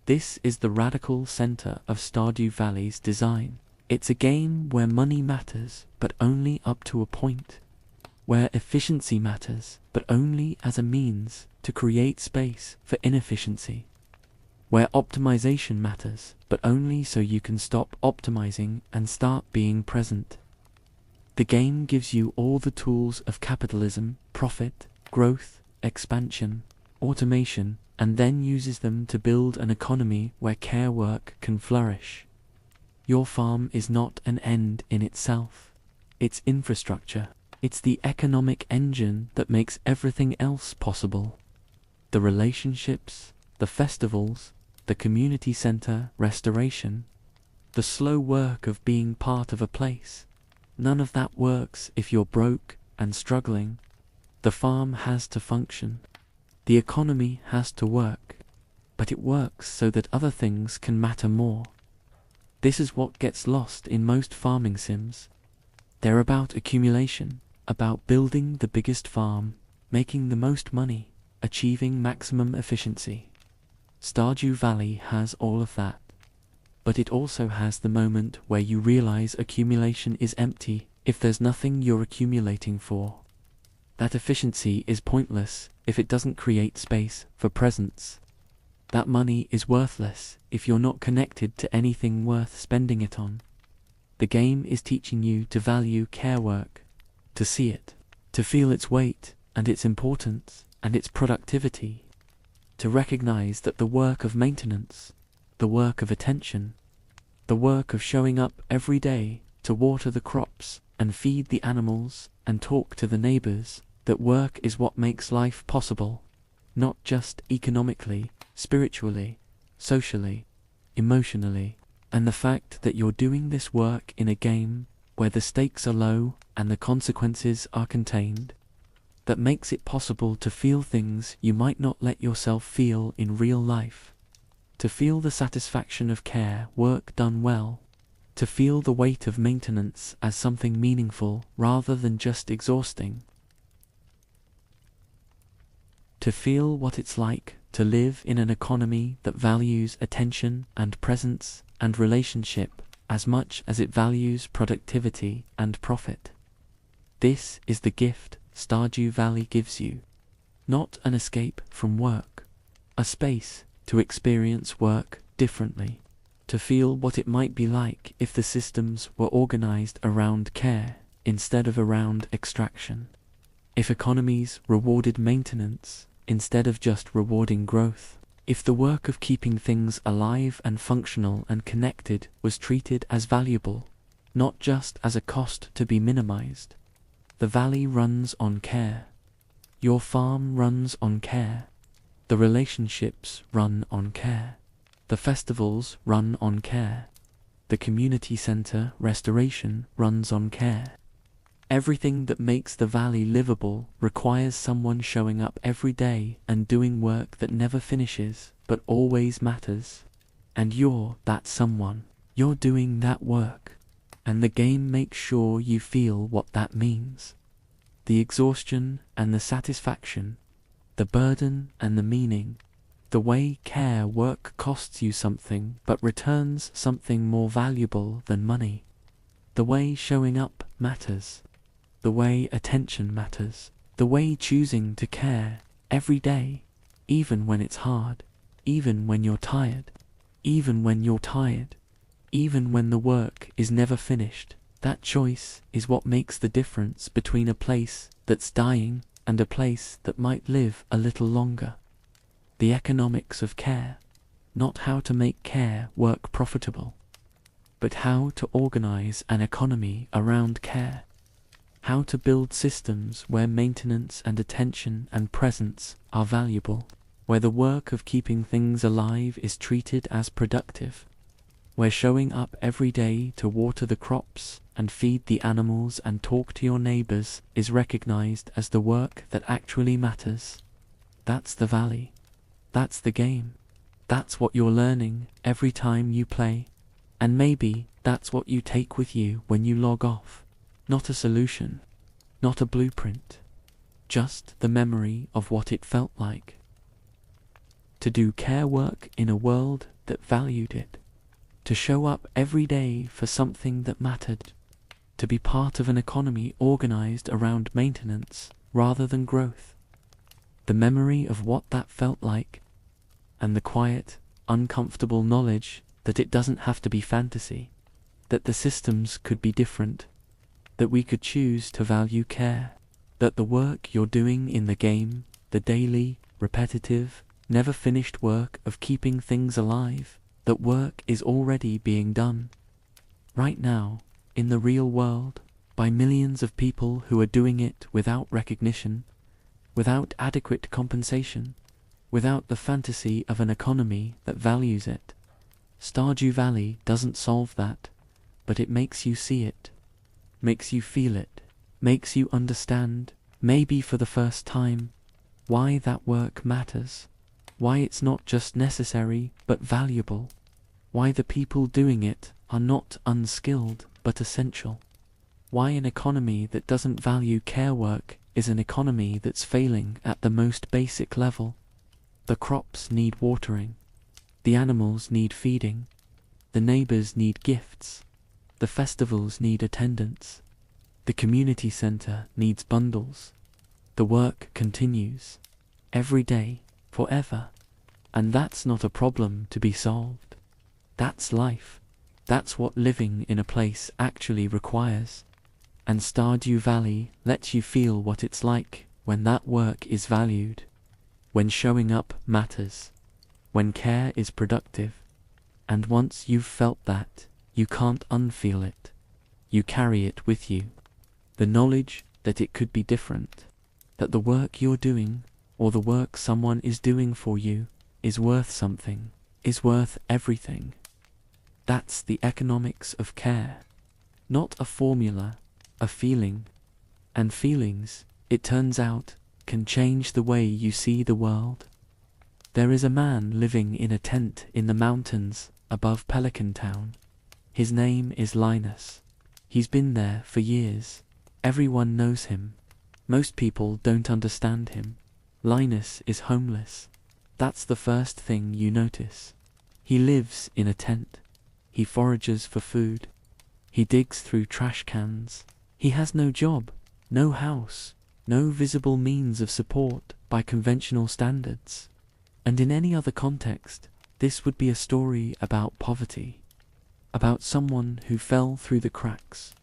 This is the radical center of Stardew Valley's design. It's a game where money matters, but only up to a point, where efficiency matters, but only as a means to create space for inefficiency, where optimization matters, but only so you can stop optimizing and start being present. The game gives you all the tools of capitalism, profit, growth, expansion, automation, and then uses them to build an economy where care work can flourish. Your farm is not an end in itself. It's infrastructure. It's the economic engine that makes everything else possible. The relationships, the festivals, the community center restoration, the slow work of being part of a place. None of that works if you're broke and struggling. The farm has to function. The economy has to work. But it works so that other things can matter more. This is what gets lost in most farming sims. They're about accumulation, about building the biggest farm, making the most money, achieving maximum efficiency. Stardew Valley has all of that. But it also has the moment where you realize accumulation is empty if there's nothing you're accumulating for. That efficiency is pointless if it doesn't create space for presence. That money is worthless if you're not connected to anything worth spending it on. The game is teaching you to value care work, to see it, to feel its weight and its importance and its productivity, to recognize that the work of maintenance, the work of attention, the work of showing up every day to water the crops and feed the animals and talk to the neighbors, that work is what makes life possible, not just economically, spiritually, socially, emotionally, and the fact that you're doing this work in a game where the stakes are low and the consequences are contained, that makes it possible to feel things you might not let yourself feel in real life, to feel the satisfaction of care work done well, to feel the weight of maintenance as something meaningful rather than just exhausting, to feel what it's like to live in an economy that values attention and presence and relationship as much as it values productivity and profit. This is the gift Stardew Valley gives you. Not an escape from work, a space to experience work differently, to feel what it might be like if the systems were organized around care instead of around extraction. If economies rewarded maintenance instead of just rewarding growth. If the work of keeping things alive and functional and connected was treated as valuable, not just as a cost to be minimized. The valley runs on care. Your farm runs on care. The relationships run on care. The festivals run on care. The community center restoration runs on care. Everything that makes the valley livable requires someone showing up every day and doing work that never finishes but always matters. And you're that someone. You're doing that work. And the game makes sure you feel what that means. The exhaustion and the satisfaction, the burden and the meaning, the way care work costs you something but returns something more valuable than money. The way showing up matters. The way attention matters, the way choosing to care every day, even when it's hard, even when you're tired, even when the work is never finished. That choice is what makes the difference between a place that's dying and a place that might live a little longer. The economics of care, not how to make care work profitable, but how to organize an economy around care. How to build systems where maintenance and attention and presence are valuable, where the work of keeping things alive is treated as productive, where showing up every day to water the crops and feed the animals and talk to your neighbors is recognized as the work that actually matters. That's the valley. That's the game. That's what you're learning every time you play. And maybe that's what you take with you when you log off. Not a solution, not a blueprint, just the memory of what it felt like. To do care work in a world that valued it, to show up every day for something that mattered, to be part of an economy organized around maintenance rather than growth. The memory of what that felt like, and the quiet, uncomfortable knowledge that it doesn't have to be fantasy, that the systems could be different, that we could choose to value care, that the work you're doing in the game, the daily, repetitive, never-finished work of keeping things alive, that work is already being done right now, in the real world, by millions of people who are doing it without recognition, without adequate compensation, without the fantasy of an economy that values it. Stardew Valley doesn't solve that, but it makes you see it, makes you feel it, makes you understand, maybe for the first time, why that work matters, why it's not just necessary but valuable, why the people doing it are not unskilled but essential, why an economy that doesn't value care work is an economy that's failing at the most basic level. The crops need watering, the animals need feeding, the neighbors need gifts, the festivals need attendance, the community center needs bundles. The work continues, every day, forever, and that's not a problem to be solved. That's life. That's what living in a place actually requires. And Stardew Valley lets you feel what it's like when that work is valued, when showing up matters, when care is productive. And once you've felt that, you can't unfeel it. You carry it with you. The knowledge that it could be different, that the work you're doing, or the work someone is doing for you, is worth something, is worth everything. That's the economics of care. Not a formula, a feeling. And feelings, it turns out, can change the way you see the world. There is a man living in a tent in the mountains above Pelican Town. His name is Linus. He's been there for years. Everyone knows him. Most people don't understand him. Linus is homeless. That's the first thing you notice. He lives in a tent. He forages for food. He digs through trash cans. He has no job, no house, no visible means of support by conventional standards. And in any other context, this would be a story about poverty, about someone who fell through the cracks,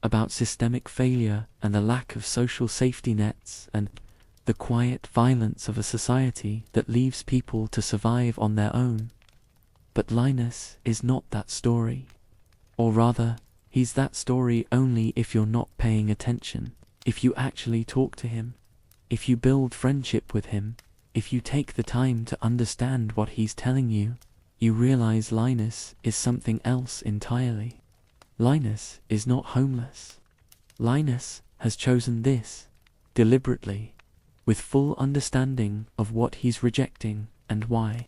about systemic failure and the lack of social safety nets and the quiet violence of a society that leaves people to survive on their own. But Linus is not that story. Or rather, he's that story only if you're not paying attention, if you actually talk to him, if you build friendship with him, if you take the time to understand what he's telling you, you realize Linus is something else entirely. Linus is not homeless. Linus has chosen this, deliberately, with full understanding of what he's rejecting and why.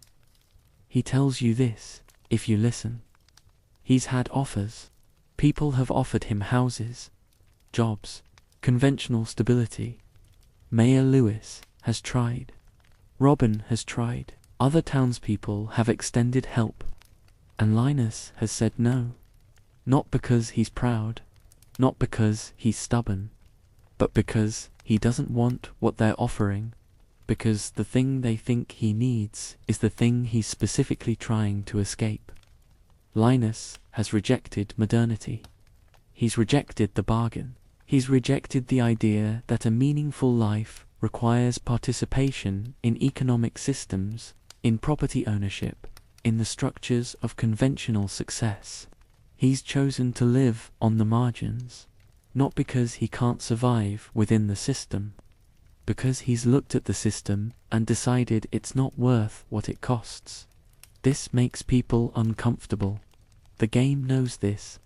He tells you this, if you listen. He's had offers. People have offered him houses, jobs, conventional stability. Mayor Lewis has tried. Robin has tried. Other townspeople have extended help. And Linus has said no. Not because he's proud, not because he's stubborn, but because he doesn't want what they're offering, because the thing they think he needs is the thing he's specifically trying to escape. Linus has rejected modernity. He's rejected the bargain. He's rejected the idea that a meaningful life requires participation in economic systems, in property ownership, in the structures of conventional success. He's chosen to live on the margins, not because he can't survive within the system, because he's looked at the system and decided it's not worth what it costs. This makes people uncomfortable. The game knows this.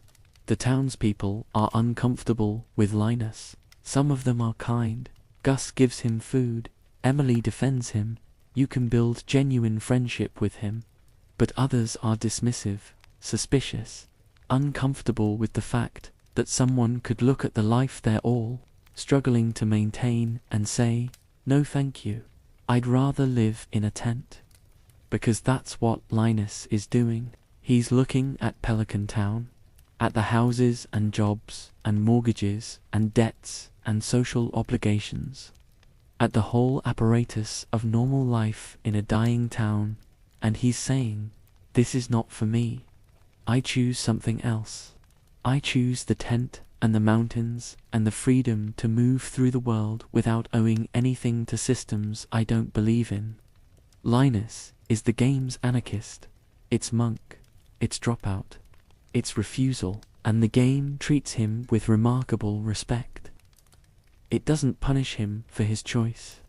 The townspeople are uncomfortable with Linus. Some of them are kind. Gus gives him food. Emily defends him. You can build genuine friendship with him. But others are dismissive, suspicious, uncomfortable with the fact that someone could look at the life they're all struggling to maintain and say, "No thank you, I'd rather live in a tent." Because that's what Linus is doing. He's looking at Pelican Town, at the houses and jobs and mortgages and debts and social obligations, at the whole apparatus of normal life in a dying town, and he's saying, "This is not for me. I choose something else. I choose the tent and the mountains and the freedom to move through the world without owing anything to systems I don't believe in." Linus is the game's anarchist, its monk, its dropout, its refusal, and the game treats him with remarkable respect. It doesn't punish him for his choice.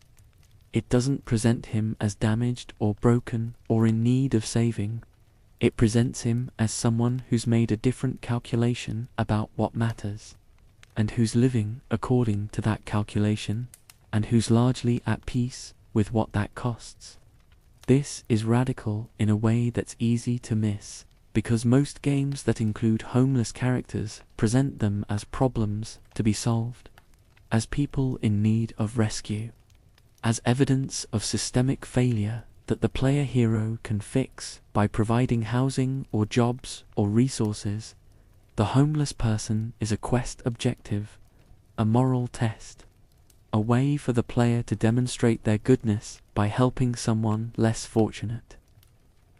It doesn't present him as damaged or broken or in need of saving. It presents him as someone who's made a different calculation about what matters, and who's living according to that calculation, and who's largely at peace with what that costs. This is radical in a way that's easy to miss, because most games that include homeless characters present them as problems to be solved, as people in need of rescue, as evidence of systemic failure that the player hero can fix by providing housing or jobs or resources. The homeless person is a quest objective, a moral test, a way for the player to demonstrate their goodness by helping someone less fortunate.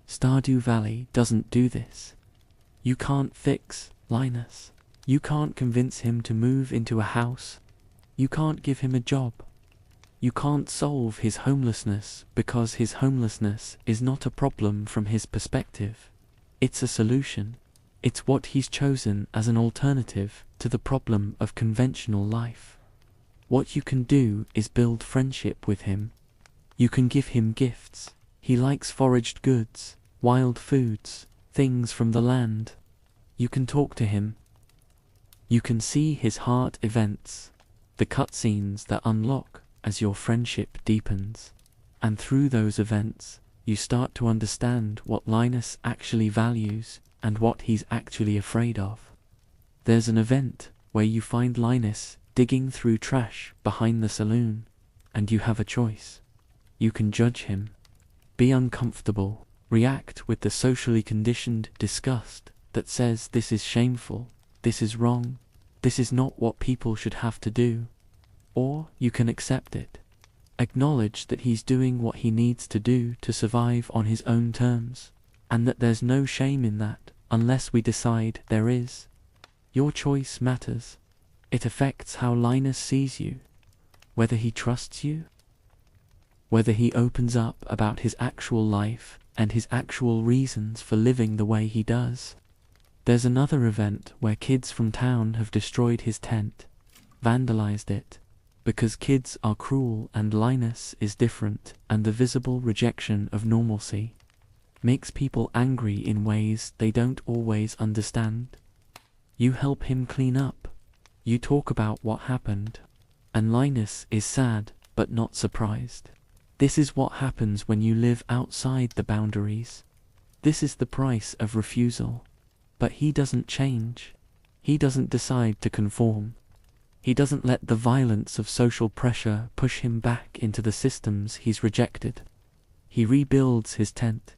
Stardew Valley doesn't do this. You can't fix Linus. You can't convince him to move into a house. You can't give him a job. You can't solve his homelessness because his homelessness is not a problem from his perspective. It's a solution. It's what he's chosen as an alternative to the problem of conventional life. What you can do is build friendship with him. You can give him gifts. He likes foraged goods, wild foods, things from the land. You can talk to him. You can see his heart events, the cutscenes that unlock as your friendship deepens. And through those events, you start to understand what Linus actually values and what he's actually afraid of. There's an event where you find Linus digging through trash behind the saloon, and you have a choice. You can judge him, be uncomfortable, react with the socially conditioned disgust that says this is shameful, this is wrong, this is not what people should have to do. Or you can accept it. Acknowledge that he's doing what he needs to do to survive on his own terms, and that there's no shame in that unless we decide there is. Your choice matters. It affects how Linus sees you, whether he trusts you, whether he opens up about his actual life and his actual reasons for living the way he does. There's another event where kids from town have destroyed his tent, vandalized it, because kids are cruel and Linus is different, and the visible rejection of normalcy makes people angry in ways they don't always understand. You help him clean up. You talk about what happened, and Linus is sad but not surprised. This is what happens when you live outside the boundaries. This is the price of refusal. But he doesn't change. He doesn't decide to conform. He doesn't let the violence of social pressure push him back into the systems he's rejected. He rebuilds his tent.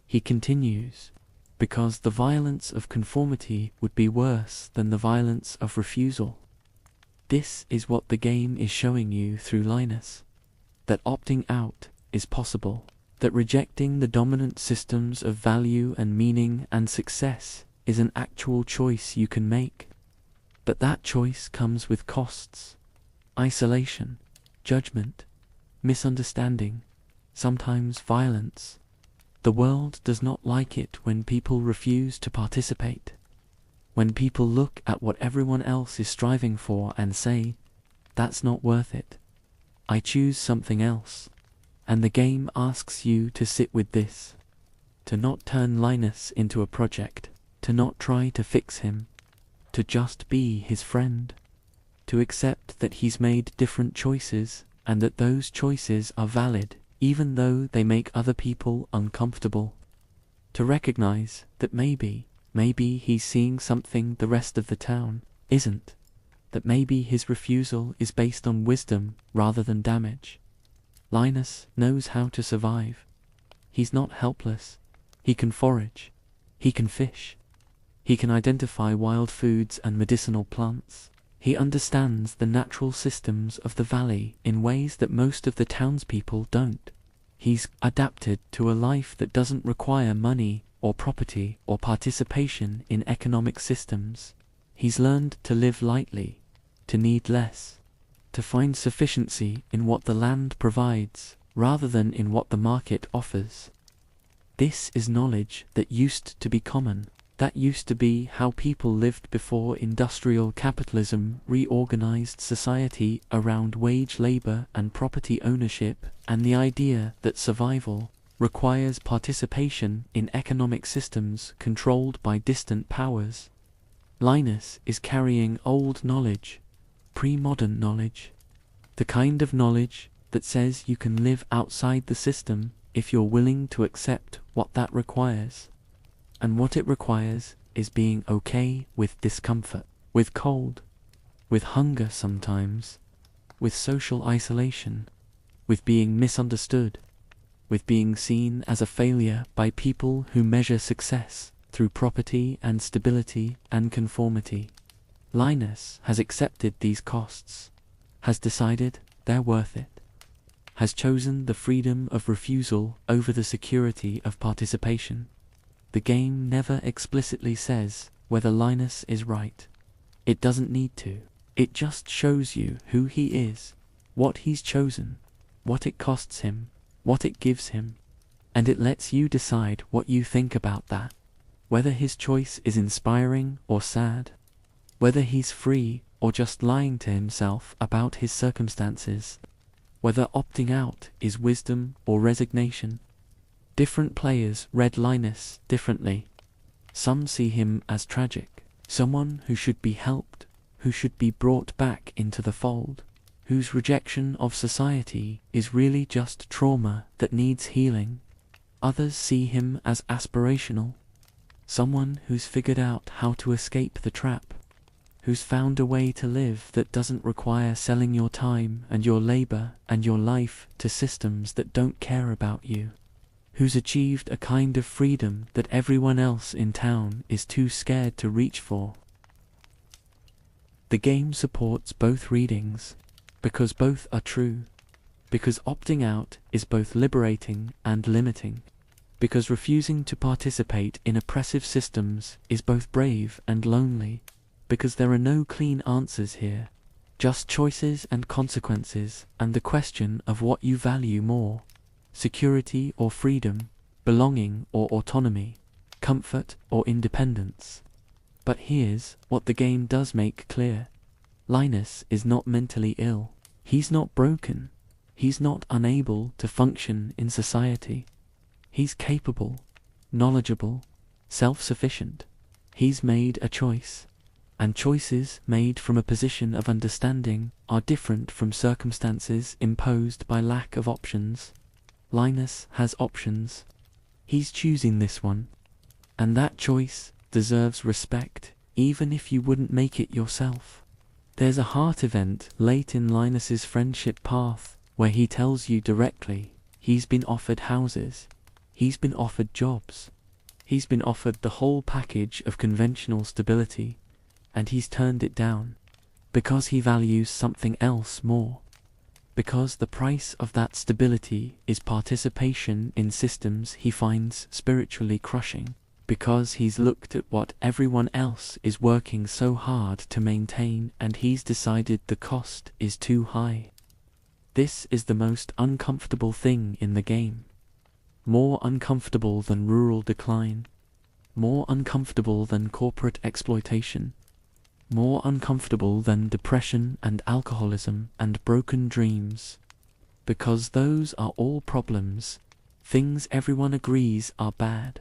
He continues, because the violence of conformity would be worse than the violence of refusal. This is what the game is showing you through Linus. That opting out is possible. That rejecting the dominant systems of value and meaning and success is an actual choice you can make. But that choice comes with costs. Isolation, judgment, misunderstanding, sometimes violence. The world does not like it when people refuse to participate. When people look at what everyone else is striving for and say, "That's not worth it. I choose something else." And the game asks you to sit with this. To not turn Linus into a project. To not try to fix him. To just be his friend. To accept that he's made different choices and that those choices are valid even though they make other people uncomfortable. To recognize that maybe he's seeing something the rest of the town isn't. That maybe his refusal is based on wisdom rather than damage. Linus knows how to survive. He's not helpless. He can forage. He can fish. He can identify wild foods and medicinal plants. He understands the natural systems of the valley in ways that most of the townspeople don't. He's adapted to a life that doesn't require money or property or participation in economic systems. He's learned to live lightly, to need less, to find sufficiency in what the land provides rather than in what the market offers. This is knowledge that used to be common. That used to be how people lived before industrial capitalism reorganized society around wage labor and property ownership, and the idea that survival requires participation in economic systems controlled by distant powers. Linus is carrying old knowledge, pre-modern knowledge, the kind of knowledge that says you can live outside the system if you're willing to accept what that requires. And what it requires is being okay with discomfort, with cold, with hunger sometimes, with social isolation, with being misunderstood, with being seen as a failure by people who measure success through property and stability and conformity. Linus has accepted these costs, has decided they're worth it, has chosen the freedom of refusal over the security of participation. The game never explicitly says whether Linus is right. It doesn't need to. It just shows you who he is, what he's chosen, what it costs him, what it gives him, and it lets you decide what you think about that, whether his choice is inspiring or sad, whether he's free or just lying to himself about his circumstances, whether opting out is wisdom or resignation. Different players read Linus differently. Some see him as tragic, someone who should be helped, who should be brought back into the fold, whose rejection of society is really just trauma that needs healing. Others see him as aspirational, someone who's figured out how to escape the trap, who's found a way to live that doesn't require selling your time and your labor and your life to systems that don't care about you, who's achieved a kind of freedom that everyone else in town is too scared to reach for. The game supports both readings, because both are true, because opting out is both liberating and limiting, because refusing to participate in oppressive systems is both brave and lonely, because there are no clean answers here, just choices and consequences and the question of what you value more. Security or freedom, belonging or autonomy, comfort or independence. But here's what the game does make clear. Linus is not mentally ill. He's not broken. He's not unable to function in society. He's capable, knowledgeable, self-sufficient. He's made a choice, and choices made from a position of understanding are different from circumstances imposed by lack of options. Linus has options. He's choosing this one, and that choice deserves respect, even if you wouldn't make it yourself. There's a heart event late in Linus's friendship path where he tells you directly he's been offered houses, he's been offered jobs, he's been offered the whole package of conventional stability, and he's turned it down because he values something else more. Because the price of that stability is participation in systems he finds spiritually crushing, because he's looked at what everyone else is working so hard to maintain and he's decided the cost is too high. This is the most uncomfortable thing in the game. More uncomfortable than rural decline, more uncomfortable than corporate exploitation, more uncomfortable than depression and alcoholism and broken dreams, because those are all problems, things everyone agrees are bad,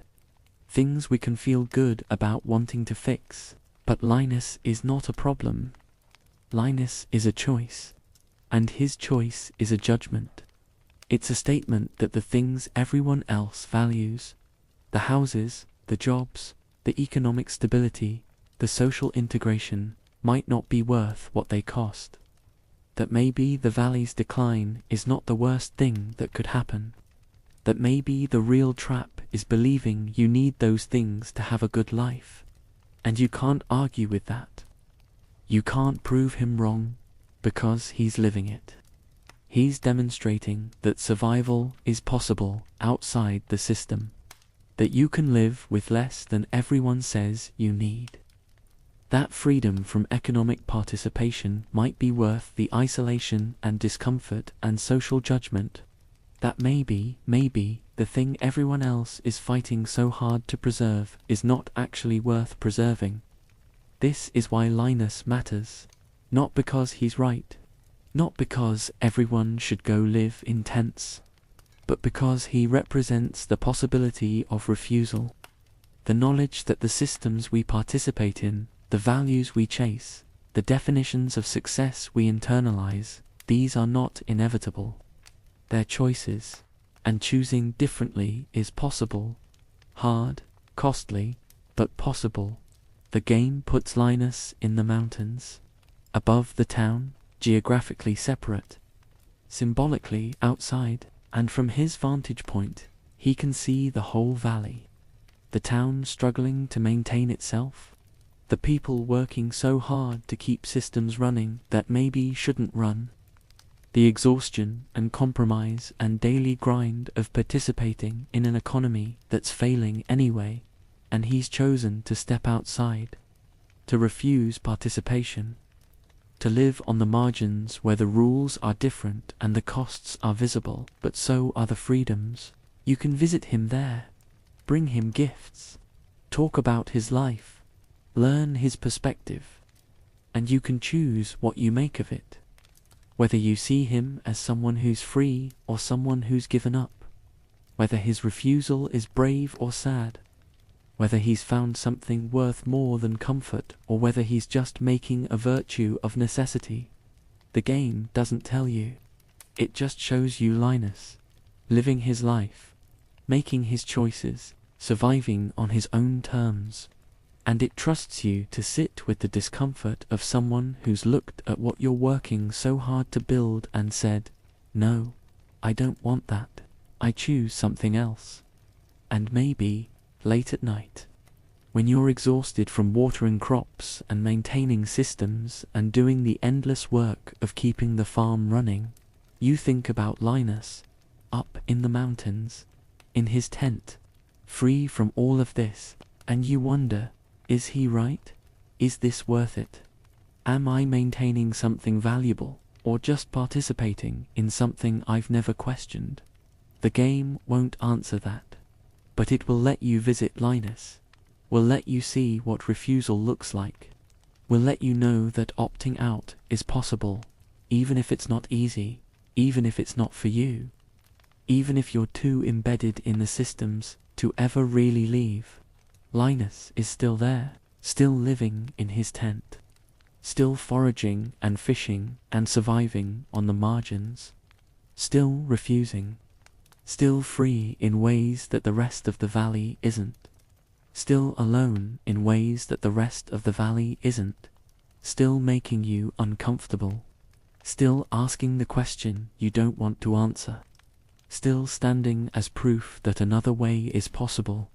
things we can feel good about wanting to fix. But Linus is not a problem. Linus is a choice, and his choice is a judgment. It's a statement that the things everyone else values, the houses, the jobs, the economic stability, the social integration, might not be worth what they cost. That maybe the valley's decline is not the worst thing that could happen. That maybe the real trap is believing you need those things to have a good life. And you can't argue with that. You can't prove him wrong, because he's living it. He's demonstrating that survival is possible outside the system, that you can live with less than everyone says you need. That freedom from economic participation might be worth the isolation and discomfort and social judgment. That maybe, the thing everyone else is fighting so hard to preserve is not actually worth preserving. This is why Linus matters. Not because he's right, not because everyone should go live in tents, but because he represents the possibility of refusal. The knowledge that the systems we participate in, the values we chase, the definitions of success we internalize, these are not inevitable. They're choices, and choosing differently is possible. Hard, costly, but possible. The game puts Linus in the mountains, above the town, geographically separate, symbolically outside, and from his vantage point, he can see the whole valley. The town struggling to maintain itself, the people working so hard to keep systems running that maybe shouldn't run, the exhaustion and compromise and daily grind of participating in an economy that's failing anyway, and he's chosen to step outside, to refuse participation, to live on the margins where the rules are different and the costs are visible, but so are the freedoms. You can visit him there, bring him gifts, talk about his life, learn his perspective, and you can choose what you make of it. Whether you see him as someone who's free or someone who's given up, whether his refusal is brave or sad, whether he's found something worth more than comfort or whether he's just making a virtue of necessity. The game doesn't tell you. It just shows you Linus, living his life, making his choices, surviving on his own terms. And it trusts you to sit with the discomfort of someone who's looked at what you're working so hard to build and said, "No, I don't want that. I choose something else." And maybe, late at night, when you're exhausted from watering crops and maintaining systems and doing the endless work of keeping the farm running, you think about Linus, up in the mountains, in his tent, free from all of this, and you wonder, is he right? Is this worth it? Am I maintaining something valuable, or just participating in something I've never questioned? The game won't answer that, but it will let you visit Linus, will let you see what refusal looks like, will let you know that opting out is possible, even if it's not easy, even if it's not for you, even if you're too embedded in the systems to ever really leave. Linus is still there, still living in his tent, still foraging and fishing and surviving on the margins, still refusing, still free in ways that the rest of the valley isn't, still alone in ways that the rest of the valley isn't, still making you uncomfortable, still asking the question you don't want to answer, still standing as proof that another way is possible.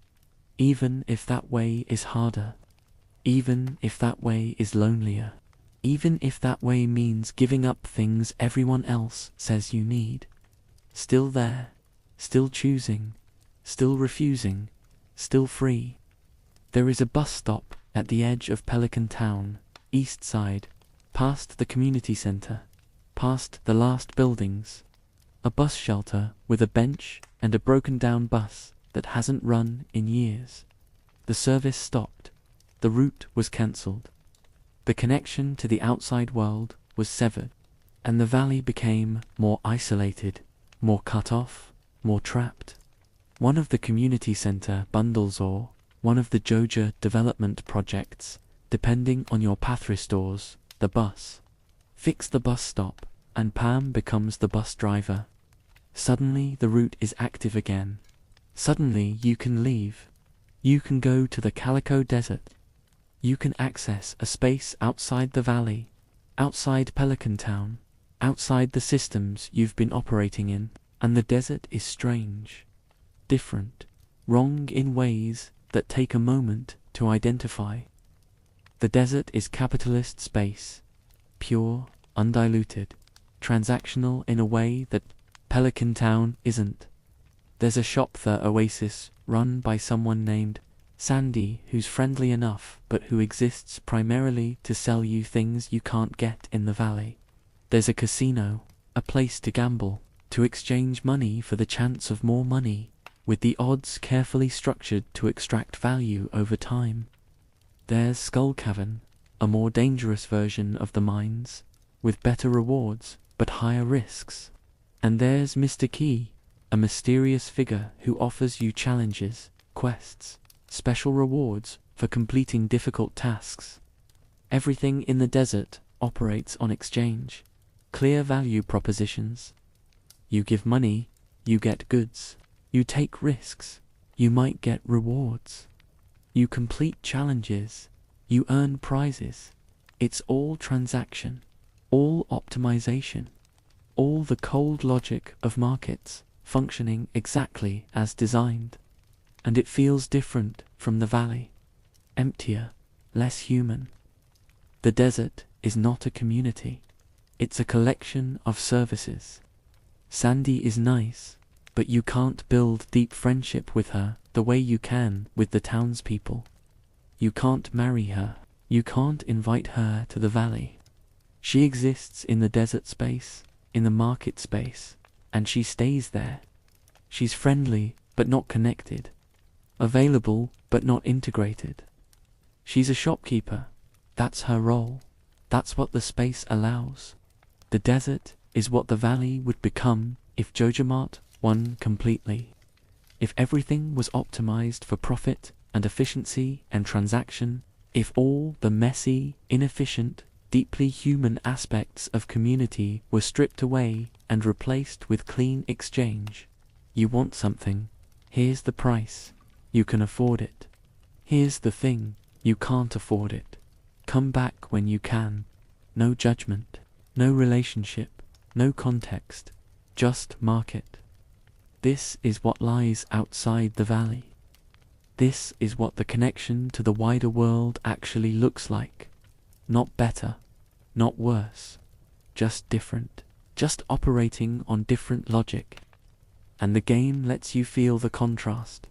Even if that way is harder, even if that way is lonelier, even if that way means giving up things everyone else says you need. Still there, still choosing, still refusing, still free. There is a bus stop at the edge of Pelican Town, east side, past the community center, past the last buildings. A bus shelter with a bench and a broken down bus that hasn't run in years. The service stopped. The route was cancelled. The connection to the outside world was severed, and the valley became more isolated, more cut off, more trapped. One of the community center bundles or one of the Joja development projects, depending on your path restores the bus. Fix the bus stop, and Pam becomes the bus driver. Suddenly the route is active again. Suddenly you can leave. You can go to the Calico Desert. You can access a space outside the valley, outside Pelican Town, outside the systems you've been operating in, and the desert is strange, different, wrong in ways that take a moment to identify. The desert is capitalist space, pure, undiluted. transactional in a way that Pelican Town isn't. There's a shop there, Oasis, run by someone named Sandy, who's friendly enough but who exists primarily to sell you things you can't get in the valley. There's a casino, a place to gamble, to exchange money for the chance of more money, with the odds carefully structured to extract value over time. There's Skull Cavern, a more dangerous version of the mines, with better rewards but higher risks. And there's Mr. Key, a mysterious figure who offers you challenges, quests, special rewards for completing difficult tasks. Everything in the desert operates on exchange, clear value propositions. You give money, you get goods. You take risks, you might get rewards. You complete challenges, you earn prizes. It's all transaction, all optimization, all the cold logic of markets functioning exactly as designed. And it feels different from the valley, emptier, less human. The desert is not a community, it's a collection of services. Sandy is nice, but you can't build deep friendship with her the way you can with the townspeople. You can't marry her, you can't invite her to the valley. She exists in the desert space, in the market space, and she stays there. She's friendly but not connected, available but not integrated. She's a shopkeeper, that's her role, that's what the space allows. The desert is what the valley would become if JojaMart won completely. If everything was optimized for profit and efficiency and transaction, if all the messy, inefficient, deeply human aspects of community were stripped away and replaced with clean exchange. You want something, here's the price, you can afford it. Here's the thing, you can't afford it. Come back when you can. No judgment, no relationship, no context, just market. This is what lies outside the valley. This is what the connection to the wider world actually looks like. Not better, not worse, just different, just operating on different logic. And the game lets you feel the contrast,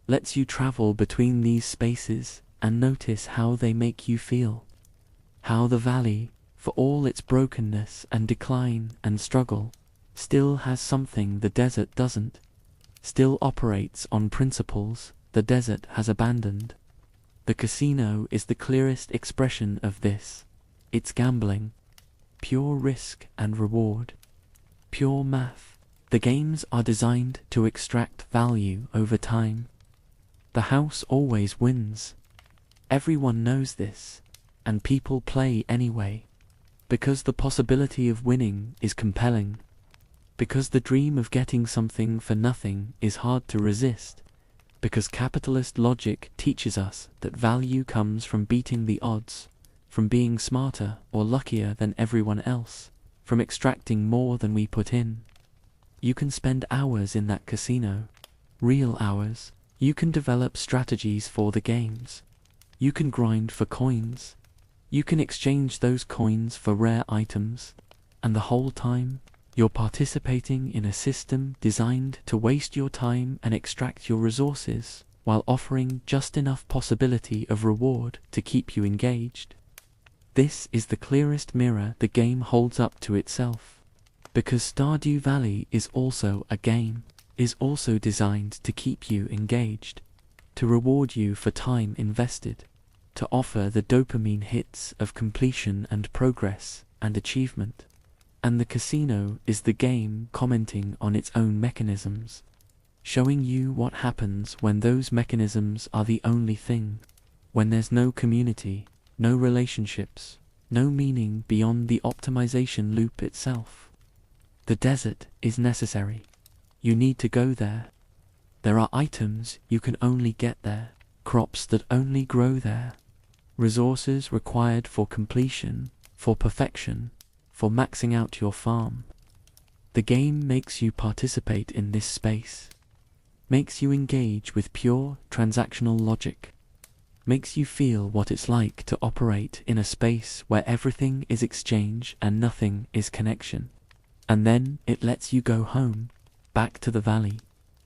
lets you travel between these spaces and notice how they make you feel. How the valley, for all its brokenness and decline and struggle, still has something the desert doesn't, still operates on principles the desert has abandoned. The casino is the clearest expression of this. It's gambling, pure risk and reward, pure math. The games are designed to extract value over time. The house always wins. Everyone knows this, and people play anyway, because the possibility of winning is compelling, because the dream of getting something for nothing is hard to resist, because capitalist logic teaches us that value comes from beating the odds, from being smarter or luckier than everyone else, from extracting more than we put in. You can spend hours in that casino, real hours. You can develop strategies for the games. You can grind for coins. You can exchange those coins for rare items. And the whole time, you're participating in a system designed to waste your time and extract your resources, while offering just enough possibility of reward to keep you engaged. This is the clearest mirror the game holds up to itself. Because Stardew Valley is also a game, is also designed to keep you engaged, to reward you for time invested, to offer the dopamine hits of completion and progress and achievement. And the casino is the game commenting on its own mechanisms, showing you what happens when those mechanisms are the only thing, when there's no community, no relationships, no meaning beyond the optimization loop itself. The desert is necessary. You need to go there. There are items you can only get there, crops that only grow there, resources required for completion, for perfection, for maxing out your farm. The game makes you participate in this space, makes you engage with pure transactional logic, makes you feel what it's like to operate in a space where everything is exchange and nothing is connection. And then it lets you go home, back to the valley,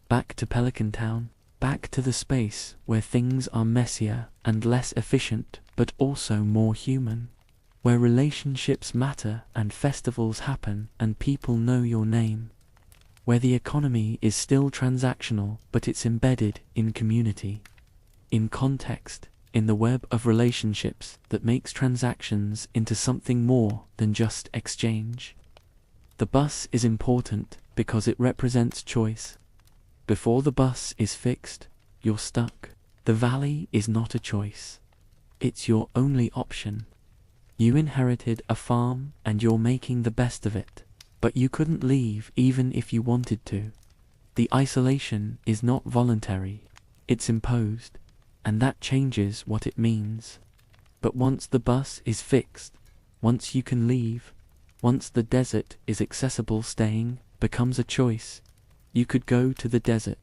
back to Pelican Town, back to the space where things are messier and less efficient but also more human, where relationships matter and festivals happen and people know your name, where the economy is still transactional but it's embedded in community, in context, in the web of relationships that makes transactions into something more than just exchange. The bus is important because it represents choice. Before the bus is fixed, you're stuck. The valley is not a choice. It's your only option. You inherited a farm and you're making the best of it, but you couldn't leave even if you wanted to. The isolation is not voluntary, it's imposed, and that changes what it means. But once the bus is fixed, once you can leave, once the desert is accessible, staying becomes a choice. You could go to the desert.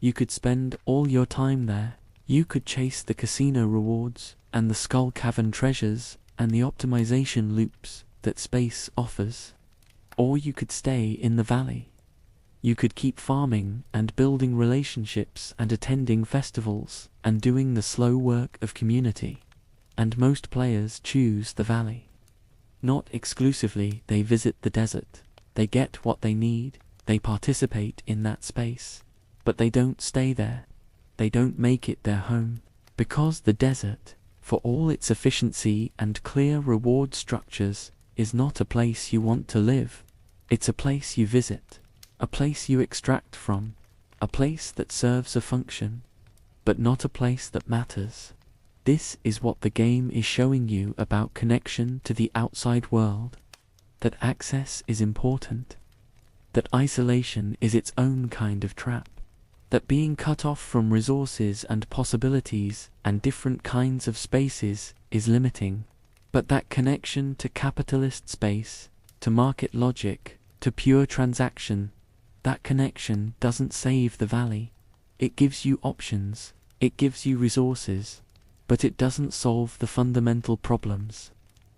You could spend all your time there. You could chase the casino rewards and the skull cavern treasures and the optimization loops that space offers. Or you could stay in the valley. You could keep farming and building relationships and attending festivals and doing the slow work of community. And most players choose the valley. Not exclusively, they visit the desert. They get what they need. They participate in that space. But they don't stay there. They don't make it their home. Because the desert, for all its efficiency and clear reward structures, is not a place you want to live. It's a place you visit. A place you extract from, a place that serves a function, but not a place that matters. This is what the game is showing you about connection to the outside world, that access is important, that isolation is its own kind of trap, that being cut off from resources and possibilities and different kinds of spaces is limiting, but that connection to capitalist space, to market logic, to pure transaction, that connection doesn't save the valley. It gives you options, it gives you resources, but it doesn't solve the fundamental problems.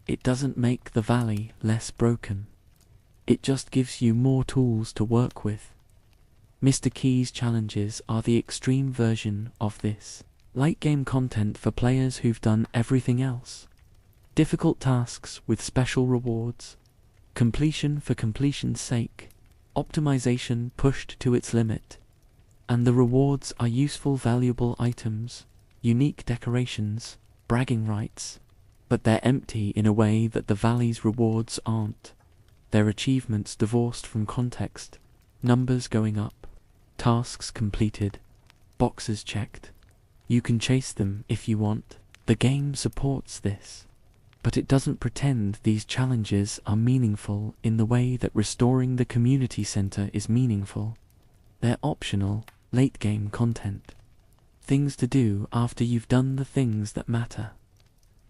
It doesn't make the valley less broken. It just gives you more tools to work with. Mr. Key's challenges are the extreme version of this. Light game content for players who've done everything else. Difficult tasks with special rewards. Completion for completion's sake. Optimization pushed to its limit. And the rewards are useful, valuable items, unique decorations, bragging rights. But they're empty in a way that the valley's rewards aren't. They're achievements divorced from context, numbers going up, tasks completed, boxes checked. You can chase them if you want. The game supports this. But it doesn't pretend these challenges are meaningful in the way that restoring the community center is meaningful. They're optional, late-game content. Things to do after you've done the things that matter.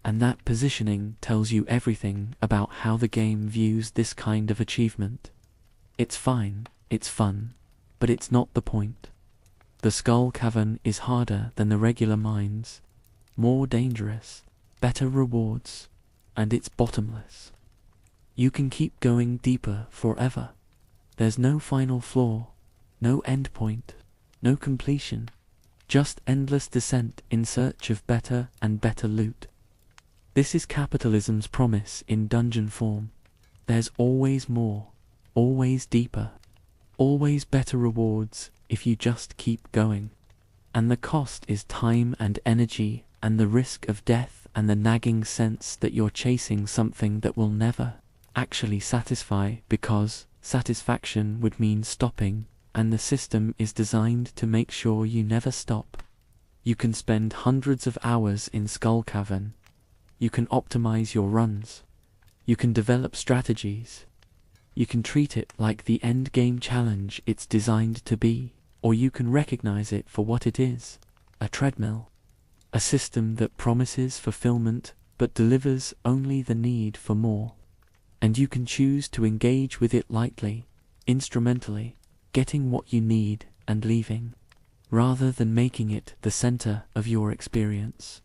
And that positioning tells you everything about how the game views this kind of achievement. It's fine, it's fun, but it's not the point. The Skull Cavern is harder than the regular mines, more dangerous, better rewards, and it's bottomless. You can keep going deeper forever. There's no final floor, no end point, no completion, just endless descent in search of better and better loot. This is capitalism's promise in dungeon form. There's always more, always deeper, always better rewards if you just keep going. And the cost is time and energy and the risk of death and the nagging sense that you're chasing something that will never actually satisfy, because satisfaction would mean stopping, and the system is designed to make sure you never stop. You can spend hundreds of hours in Skull Cavern. You can optimize your runs. You can develop strategies. You can treat it like the end game challenge it's designed to be, or you can recognize it for what it is, a treadmill. A system that promises fulfillment but delivers only the need for more. And you can choose to engage with it lightly, instrumentally, getting what you need and leaving, rather than making it the center of your experience.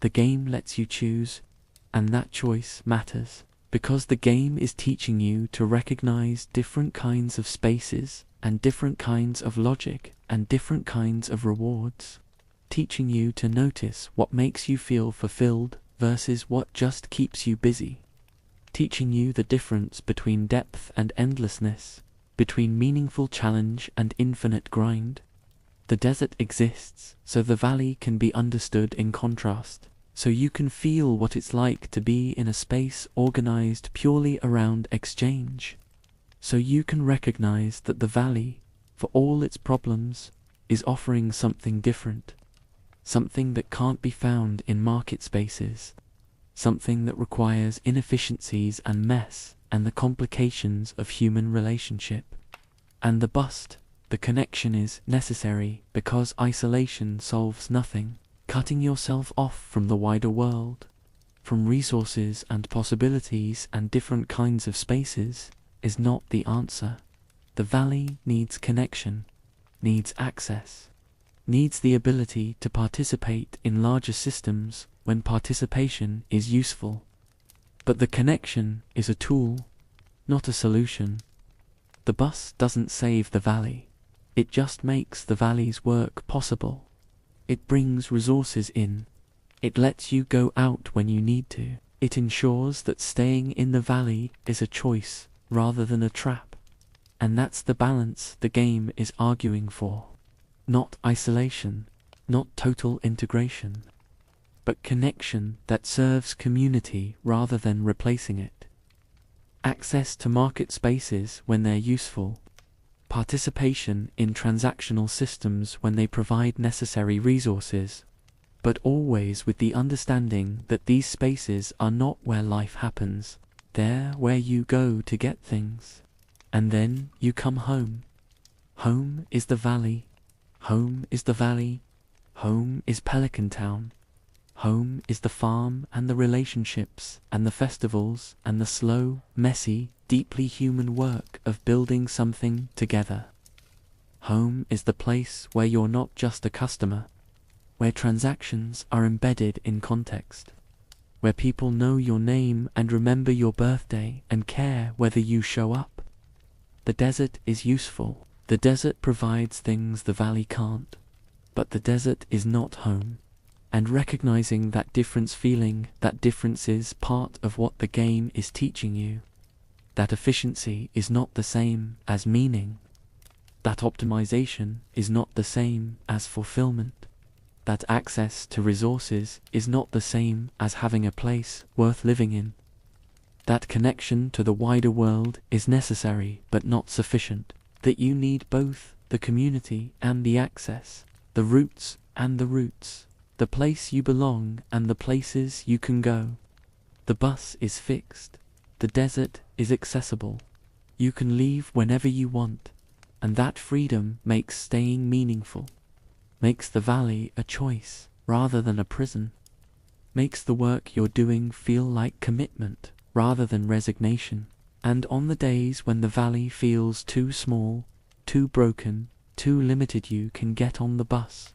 The game lets you choose, and that choice matters, because the game is teaching you to recognize different kinds of spaces, and different kinds of logic, and different kinds of rewards. Teaching you to notice what makes you feel fulfilled versus what just keeps you busy. Teaching you the difference between depth and endlessness, between meaningful challenge and infinite grind. The desert exists so the valley can be understood in contrast, so you can feel what it's like to be in a space organized purely around exchange. So you can recognize that the valley, for all its problems, is offering something different. Something that can't be found in market spaces. Something that requires inefficiencies and mess and the complications of human relationship. And the connection is necessary because isolation solves nothing. Cutting yourself off from the wider world, from resources and possibilities and different kinds of spaces, is not the answer. The valley needs connection, needs access, needs the ability to participate in larger systems when participation is useful. But the connection is a tool, not a solution. The bus doesn't save the valley. It just makes the valley's work possible. It brings resources in. It lets you go out when you need to. It ensures that staying in the valley is a choice rather than a trap. And that's the balance the game is arguing for. Not isolation, not total integration, but connection that serves community rather than replacing it. Access to market spaces when they're useful. Participation in transactional systems when they provide necessary resources, but always with the understanding that these spaces are not where life happens. They're where you go to get things. And then you come home. Home is the valley. Home is the valley. Home is Pelican Town. Home is the farm and the relationships and the festivals and the slow, messy, deeply human work of building something together. Home is the place where you're not just a customer, where transactions are embedded in context, where people know your name and remember your birthday and care whether you show up. The desert is useful. The desert provides things the valley can't, but the desert is not home. And recognizing that difference, feeling that difference is part of what the game is teaching you. That efficiency is not the same as meaning. That optimization is not the same as fulfillment. That access to resources is not the same as having a place worth living in. That connection to the wider world is necessary but not sufficient. That you need both the community and the access, the roots and the roots. The place you belong and the places you can go. The bus is fixed. The desert is accessible. You can leave whenever you want, and that freedom makes staying meaningful. Makes the valley a choice rather than a prison. Makes the work you're doing feel like commitment rather than resignation. And on the days when the valley feels too small, too broken, too limited, you can get on the bus.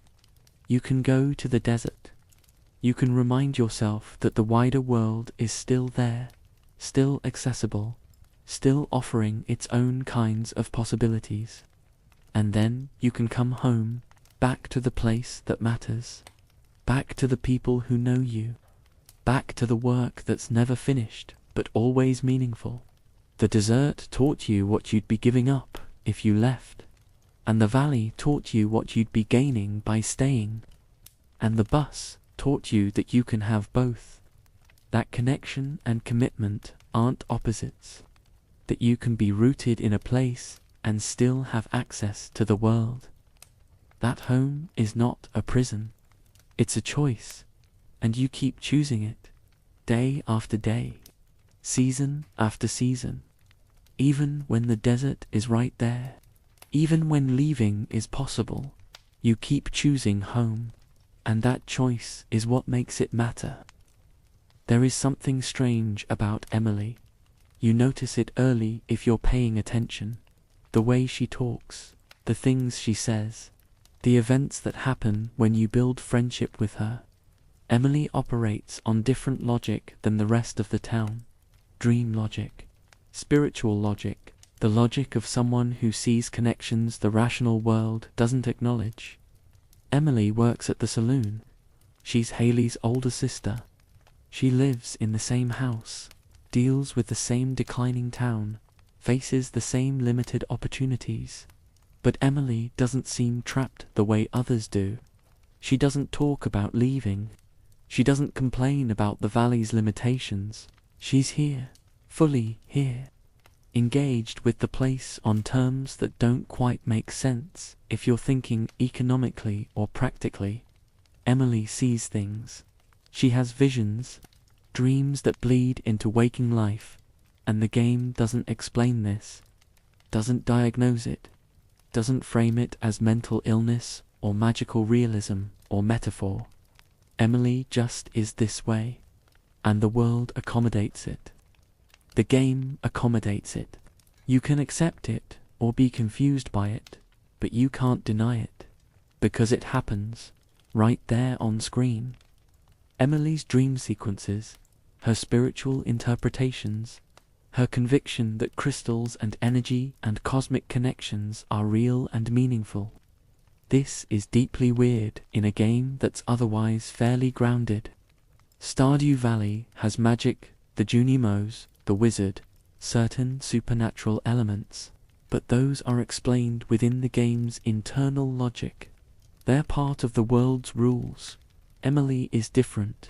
You can go to the desert. You can remind yourself that the wider world is still there, still accessible, still offering its own kinds of possibilities. And then you can come home, back to the place that matters, back to the people who know you, back to the work that's never finished but always meaningful. The desert taught you what you'd be giving up if you left. And the valley taught you what you'd be gaining by staying. And the bus taught you that you can have both. That connection and commitment aren't opposites. That you can be rooted in a place and still have access to the world. That home is not a prison. It's a choice. And you keep choosing it. Day after day. Season after season. Even when the desert is right there. Even when leaving is possible, you keep choosing home, and that choice is what makes it matter. There is something strange about Emily. You notice it early if you're paying attention. The way she talks, the things she says, the events that happen when you build friendship with her. Emily operates on different logic than the rest of the town. Dream logic, spiritual logic, the logic of someone who sees connections the rational world doesn't acknowledge. Emily works at the saloon. She's Haley's older sister. She lives in the same house, deals with the same declining town, faces the same limited opportunities. But Emily doesn't seem trapped the way others do. She doesn't talk about leaving. She doesn't complain about the valley's limitations. She's here, fully here, engaged with the place on terms that don't quite make sense if you're thinking economically or practically. Emily sees things. She has visions, dreams that bleed into waking life, and the game doesn't explain this, doesn't diagnose it, doesn't frame it as mental illness or magical realism or metaphor. Emily just is this way, and the world accommodates it. The game accommodates it. You can accept it or be confused by it, but you can't deny it, because it happens, right there on screen. Emily's dream sequences, her spiritual interpretations, her conviction that crystals and energy and cosmic connections are real and meaningful. This is deeply weird in a game that's otherwise fairly grounded. Stardew Valley has magic, the Junimos, the wizard, certain supernatural elements, but those are explained within the game's internal logic. They're part of the world's rules. Emily is different.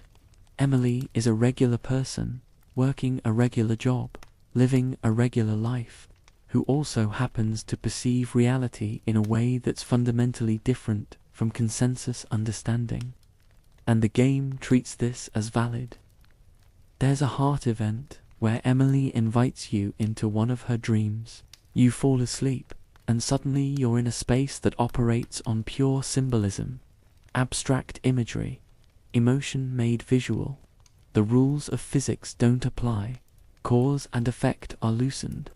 Emily is a regular person, working a regular job, living a regular life, who also happens to perceive reality in a way that's fundamentally different from consensus understanding. And the game treats this as valid. There's a heart event where Emily invites you into one of her dreams. You fall asleep, and suddenly you're in a space that operates on pure symbolism, abstract imagery, emotion made visual. The rules of physics don't apply. Cause and effect are loosened.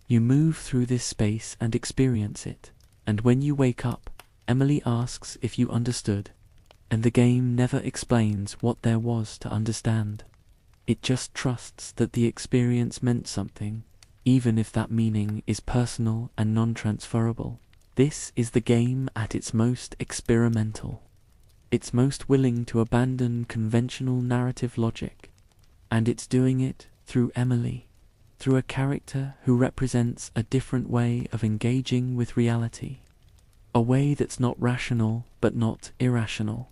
You move through this space and experience it, and when you wake up, Emily asks if you understood, and the game never explains what there was to understand. It just trusts that the experience meant something, even if that meaning is personal and non-transferable. This is the game at its most experimental. It's most willing to abandon conventional narrative logic, and it's doing it through Emily, through a character who represents a different way of engaging with reality. A way that's not rational but not irrational,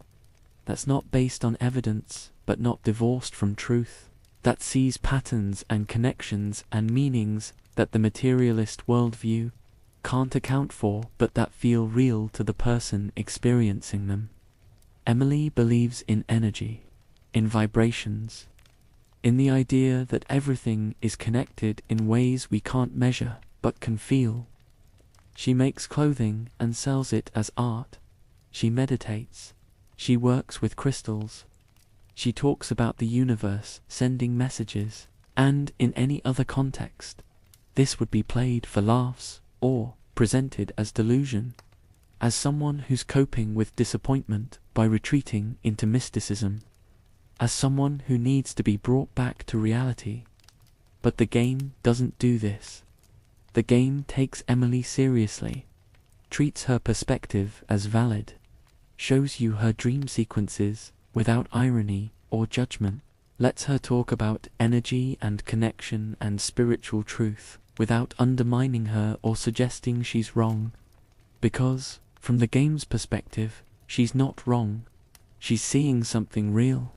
that's not based on evidence but not divorced from truth, that sees patterns and connections and meanings that the materialist worldview can't account for but that feel real to the person experiencing them. Emily believes in energy, in vibrations, in the idea that everything is connected in ways we can't measure but can feel. She makes clothing and sells it as art. She meditates. She works with crystals. She talks about the universe sending messages, and in any other context, this would be played for laughs or presented as delusion, as someone who's coping with disappointment by retreating into mysticism, as someone who needs to be brought back to reality. But the game doesn't do this. The game takes Emily seriously, treats her perspective as valid, shows you her dream sequences without irony or judgment, lets her talk about energy and connection and spiritual truth without undermining her or suggesting she's wrong. Because, from the game's perspective, she's not wrong. She's seeing something real.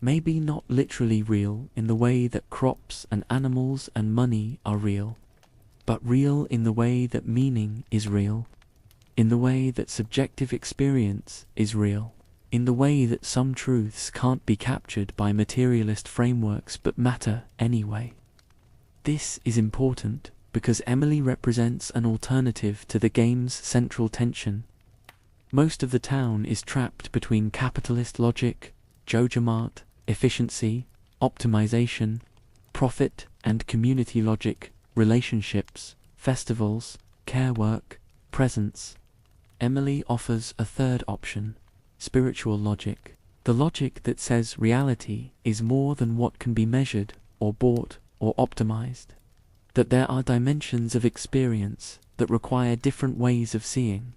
Maybe not literally real in the way that crops and animals and money are real, but real in the way that meaning is real, in the way that subjective experience is real, in the way that some truths can't be captured by materialist frameworks but matter anyway. This is important because Emily represents an alternative to the game's central tension. Most of the town is trapped between capitalist logic, Jojamart, efficiency, optimization, profit and community logic, relationships, festivals, care work, presence. Emily offers a third option, spiritual logic, The logic that says reality is more than what can be measured, or bought, or optimized. That there are dimensions of experience that require different ways of seeing.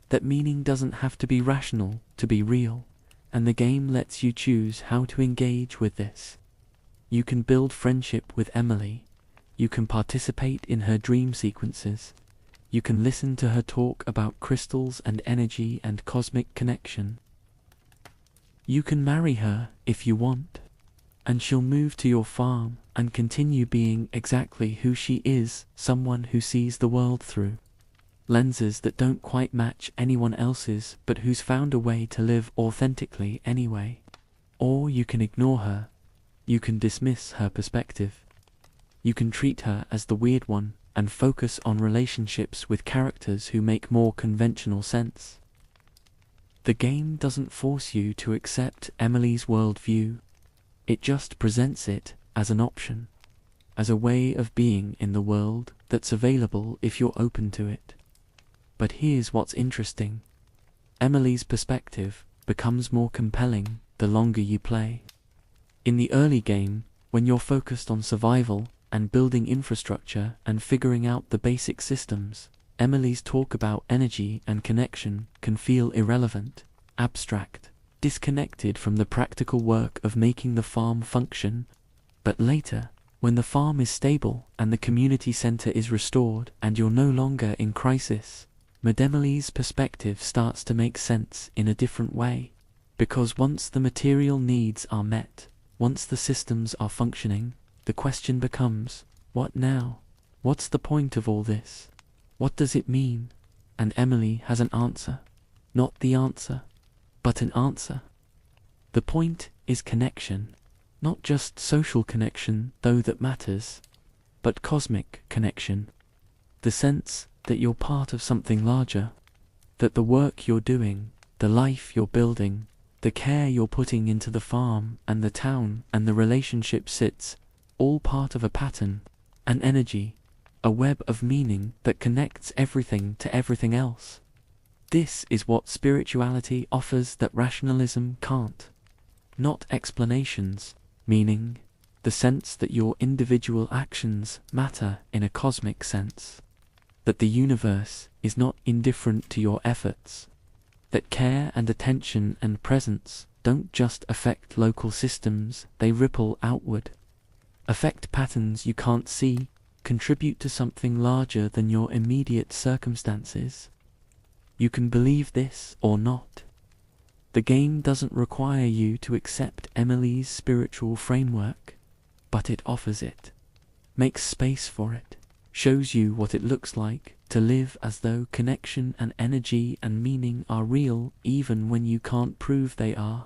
That meaning doesn't have to be rational to be real, and the game lets you choose how to engage with this. You can build friendship with Emily. You can participate in her dream sequences. You can listen to her talk about crystals and energy and cosmic connection. You can marry her if you want, and she'll move to your farm and continue being exactly who she is, someone who sees the world through lenses that don't quite match anyone else's, but who's found a way to live authentically anyway. Or you can ignore her. You can dismiss her perspective. You can treat her as the weird one and focus on relationships with characters who make more conventional sense. The game doesn't force you to accept Emily's worldview. It just presents it as an option, as a way of being in the world that's available if you're open to it. But here's what's interesting. Emily's perspective becomes more compelling the longer you play. In the early game, when you're focused on survival and building infrastructure and figuring out the basic systems, Emily's talk about energy and connection can feel irrelevant, abstract, disconnected from the practical work of making the farm function. But later, when the farm is stable and the community center is restored and you're no longer in crisis, Emily's perspective starts to make sense in a different way. Because once the material needs are met, once the systems are functioning, the question becomes, what now? What's the point of all this? What does it mean? And Emily has an answer. Not the answer, but an answer. The point is connection. Not just social connection, though that matters, but cosmic connection. The sense that you're part of something larger, that the work you're doing, the life you're building, the care you're putting into the farm and the town and the relationships, it's all part of a pattern, an energy, a web of meaning that connects everything to everything else. This is what spirituality offers that rationalism can't. Not explanations, meaning, the sense that your individual actions matter in a cosmic sense. That the universe is not indifferent to your efforts. That care and attention and presence don't just affect local systems, they ripple outward. Affect patterns you can't see, contribute to something larger than your immediate circumstances. You can believe this or not. The game doesn't require you to accept Emily's spiritual framework, but it offers it, makes space for it, shows you what it looks like to live as though connection and energy and meaning are real even when you can't prove they are.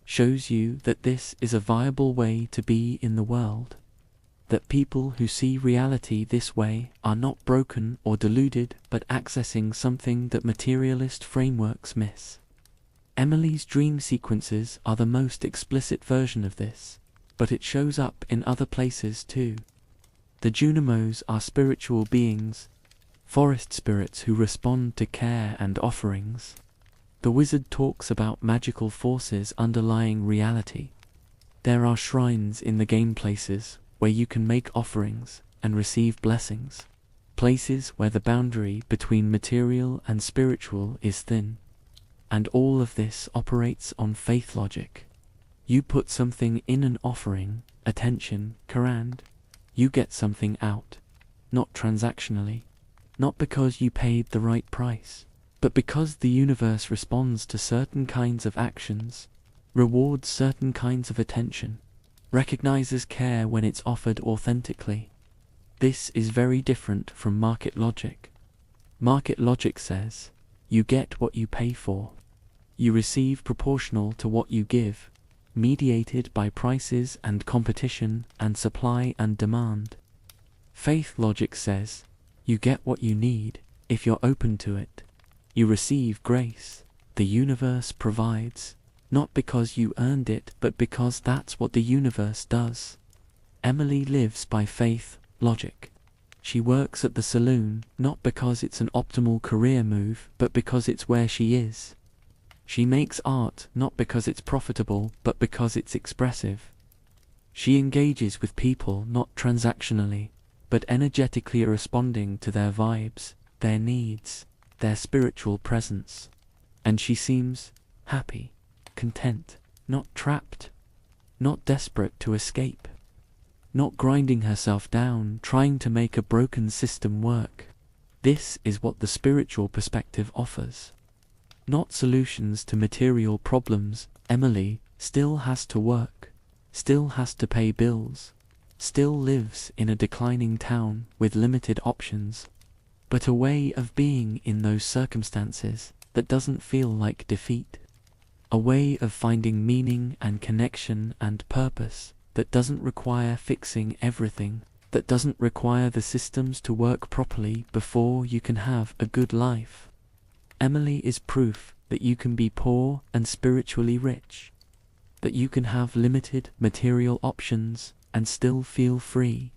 Shows you that this is a viable way to be in the world. That people who see reality this way are not broken or deluded but accessing something that materialist frameworks miss. Emily's dream sequences are the most explicit version of this, but it shows up in other places too. The Junimos are spiritual beings, forest spirits who respond to care and offerings. The wizard talks about magical forces underlying reality. There are shrines in the game, places where you can make offerings and receive blessings. Places where the boundary between material and spiritual is thin. And all of this operates on faith logic. You put something in an offering, attention, Karand, you get something out. Not transactionally. Not because you paid the right price, but because the universe responds to certain kinds of actions, rewards certain kinds of attention, recognizes care when it's offered authentically. This is very different from market logic. Market logic says, you get what you pay for. You receive proportional to what you give, mediated by prices and competition and supply and demand. Faith logic says, you get what you need if you're open to it. You receive grace. The universe provides, not because you earned it, but because that's what the universe does. Emily lives by faith logic. She works at the saloon, not because it's an optimal career move, but because it's where she is. She makes art not because it's profitable, but because it's expressive. She engages with people not transactionally, but energetically responding to their vibes, their needs, their spiritual presence. And she seems happy, content, not trapped, not desperate to escape, not grinding herself down, trying to make a broken system work. This is what the spiritual perspective offers. Not solutions to material problems. Emily still has to work, still has to pay bills, still lives in a declining town with limited options, but a way of being in those circumstances that doesn't feel like defeat. A way of finding meaning and connection and purpose that doesn't require fixing everything, that doesn't require the systems to work properly before you can have a good life. Emily is proof that you can be poor and spiritually rich, that you can have limited material options and still feel free,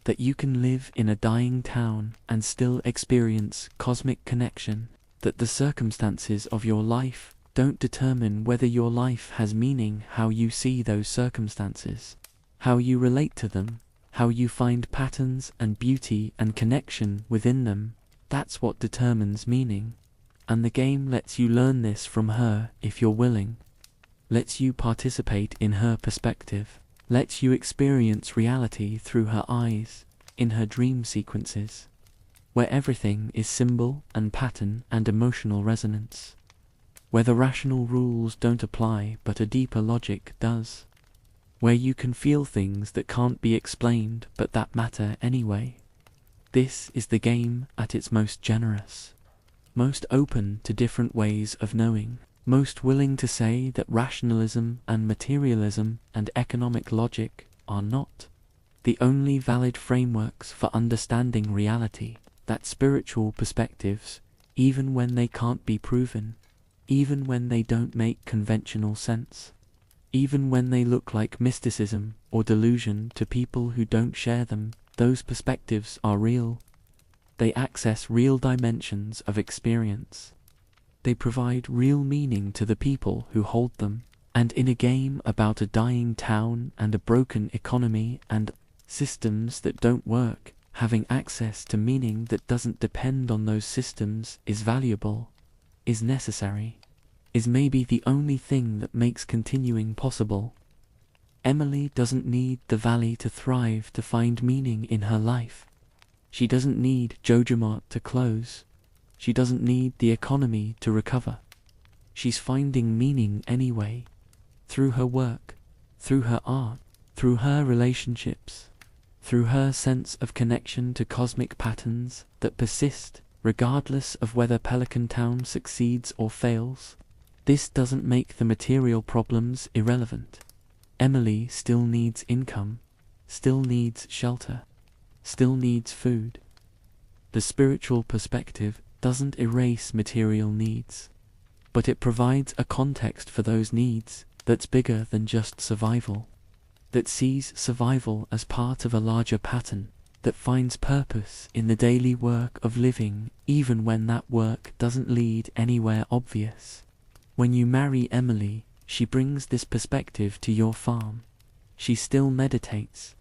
that you can live in a dying town and still experience cosmic connection, that the circumstances of your life don't determine whether your life has meaning. How you see those circumstances, how you relate to them, how you find patterns and beauty and connection within them, that's what determines meaning. And the game lets you learn this from her if you're willing, lets you participate in her perspective, lets you experience reality through her eyes, in her dream sequences, where everything is symbol and pattern and emotional resonance, where the rational rules don't apply but a deeper logic does, where you can feel things that can't be explained but that matter anyway. This is the game at its most generous, most open to different ways of knowing, most willing to say that rationalism and materialism and economic logic are not the only valid frameworks for understanding reality, that spiritual perspectives, even when they can't be proven, even when they don't make conventional sense, even when they look like mysticism or delusion to people who don't share them, those perspectives are real. They access real dimensions of experience. They provide real meaning to the people who hold them. And in a game about a dying town and a broken economy and systems that don't work, having access to meaning that doesn't depend on those systems is valuable, is necessary, is maybe the only thing that makes continuing possible. Emily doesn't need the valley to thrive to find meaning in her life. She doesn't need Jojamart to close. She doesn't need the economy to recover. She's finding meaning anyway, through her work, through her art, through her relationships, through her sense of connection to cosmic patterns that persist regardless of whether Pelican Town succeeds or fails. This doesn't make the material problems irrelevant. Emily still needs income, still needs shelter, still needs food. The spiritual perspective doesn't erase material needs, but it provides a context for those needs that's bigger than just survival, that sees survival as part of a larger pattern, that finds purpose in the daily work of living even when that work doesn't lead anywhere obvious. When you marry Emily, she brings this perspective to your farm. She still meditates,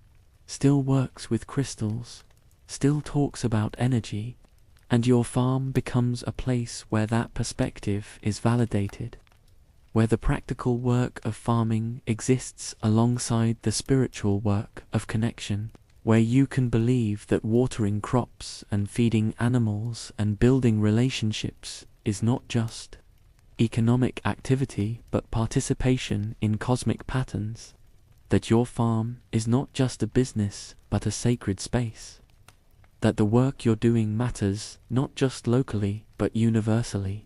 still works with crystals, still talks about energy, and your farm becomes a place where that perspective is validated, where the practical work of farming exists alongside the spiritual work of connection, where you can believe that watering crops and feeding animals and building relationships is not just economic activity but participation in cosmic patterns, that your farm is not just a business but a sacred space, that the work you're doing matters not just locally but universally.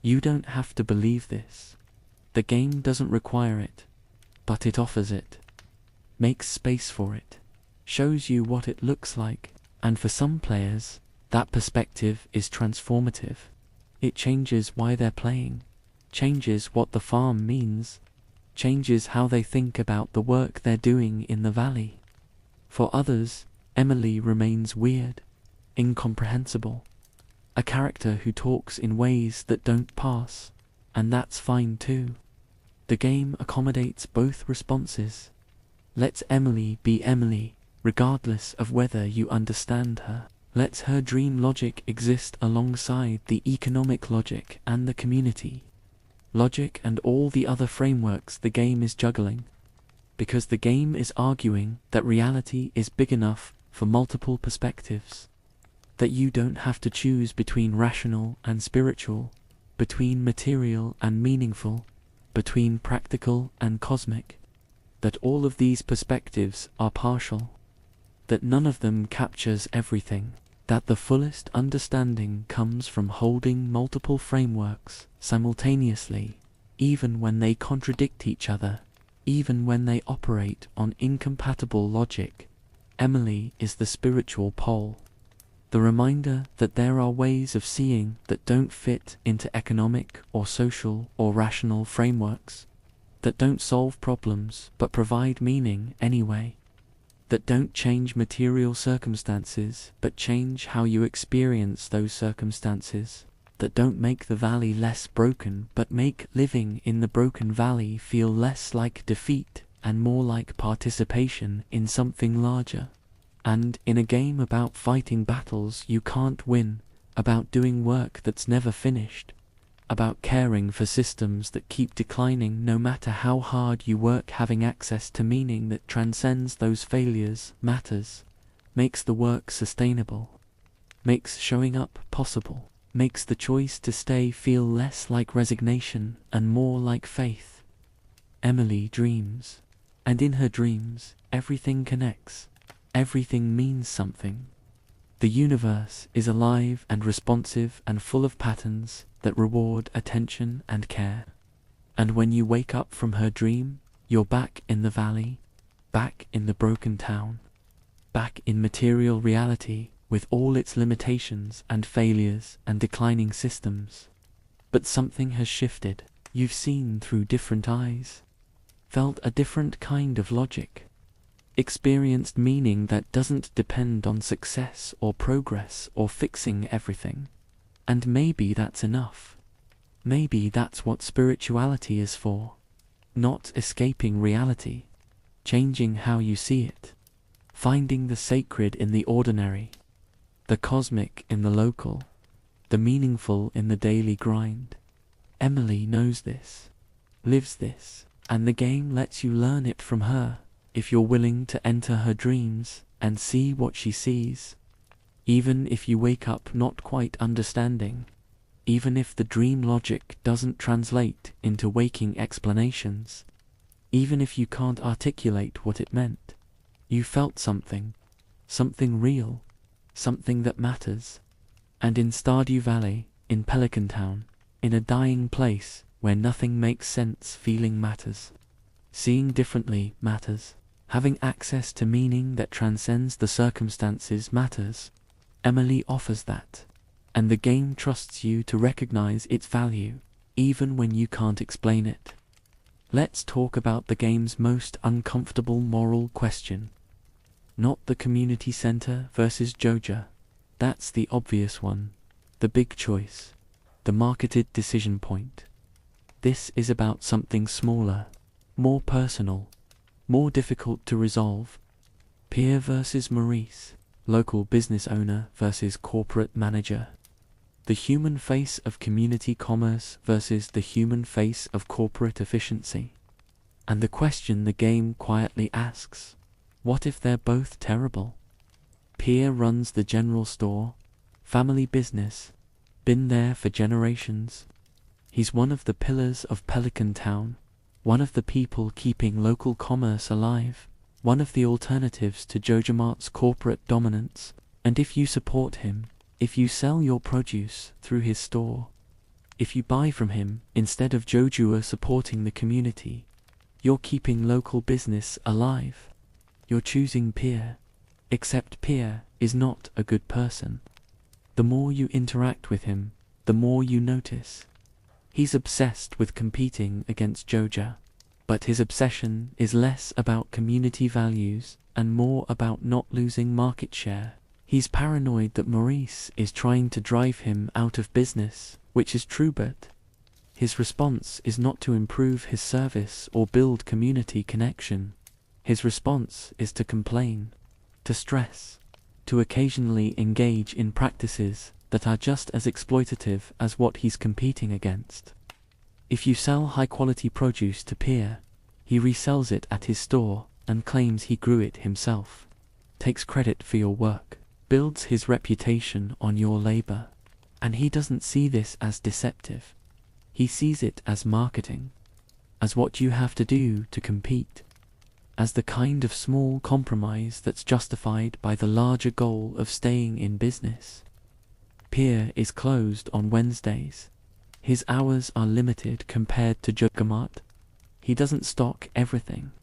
You don't have to believe this. The game doesn't require it, but it offers it, makes space for it, shows you what it looks like, and for some players, that perspective is transformative. It changes why they're playing, changes what the farm means, changes how they think about the work they're doing in the valley. For others, Emily remains weird, incomprehensible, a character who talks in ways that don't pass, and that's fine too. The game accommodates both responses. Lets Emily be Emily, regardless of whether you understand her. Lets her dream logic exist alongside the economic logic and the community logic and all the other frameworks the game is juggling. Because the game is arguing that reality is big enough for multiple perspectives. That you don't have to choose between rational and spiritual, between material and meaningful, between practical and cosmic. That all of these perspectives are partial. That none of them captures everything. That the fullest understanding comes from holding multiple frameworks simultaneously, even when they contradict each other, even when they operate on incompatible logic. Emily is the spiritual pole. The reminder that there are ways of seeing that don't fit into economic or social or rational frameworks, that don't solve problems but provide meaning anyway, that don't change material circumstances but change how you experience those circumstances, that don't make the valley less broken but make living in the broken valley feel less like defeat and more like participation in something larger. And in a game about fighting battles you can't win, about doing work that's never finished, about caring for systems that keep declining no matter how hard you work, having access to meaning that transcends those failures matters, makes the work sustainable, makes showing up possible, makes the choice to stay feel less like resignation and more like faith. Emily dreams, and in her dreams everything connects, everything means something. The universe is alive and responsive and full of patterns that reward attention and care. And when you wake up from her dream, you're back in the valley, back in the broken town, back in material reality with all its limitations and failures and declining systems. But something has shifted. You've seen through different eyes, felt a different kind of logic, experienced meaning that doesn't depend on success or progress or fixing everything. And maybe that's enough. Maybe that's what spirituality is for. Not escaping reality, changing how you see it, finding the sacred in the ordinary, the cosmic in the local, the meaningful in the daily grind. Emily knows this, lives this, and the game lets you learn it from her if you're willing to enter her dreams and see what she sees. Even if you wake up not quite understanding, even if the dream logic doesn't translate into waking explanations, even if you can't articulate what it meant, you felt something, something real, something that matters. And in Stardew Valley, in Pelican Town, in a dying place where nothing makes sense, feeling matters. Seeing differently matters. Having access to meaning that transcends the circumstances matters. Emily offers that, and the game trusts you to recognize its value, even when you can't explain it. Let's talk about the game's most uncomfortable moral question. Not the community center versus Joja. That's the obvious one, the big choice, the marketed decision point. This is about something smaller, more personal, more difficult to resolve. Pierre versus Maurice, local business owner versus corporate manager. The human face of community commerce versus the human face of corporate efficiency. And the question the game quietly asks, what if they're both terrible? Pierre runs the general store, family business, been there for generations. He's one of the pillars of Pelican Town, one of the people keeping local commerce alive, one of the alternatives to Jojamart's corporate dominance. And if you support him, if you sell your produce through his store, if you buy from him instead of Jojua supporting the community, you're keeping local business alive. You're choosing Pierre. Except Pierre is not a good person. The more you interact with him, the more you notice. He's obsessed with competing against Joja, but his obsession is less about community values and more about not losing market share. He's paranoid that Maurice is trying to drive him out of business, which is true, but His response is not to improve his service or build community connection. His response is to complain, to stress, to occasionally engage in practices that are just as exploitative as what he's competing against. If you sell high-quality produce to Pierre, he resells it at his store and claims he grew it himself, takes credit for your work, builds his reputation on your labor. And he doesn't see this as deceptive. He sees it as marketing, as what you have to do to compete, as the kind of small compromise that's justified by the larger goal of staying in business. Pierre is closed on Wednesdays. His hours are limited compared to Juggernaut. He doesn't stock everything.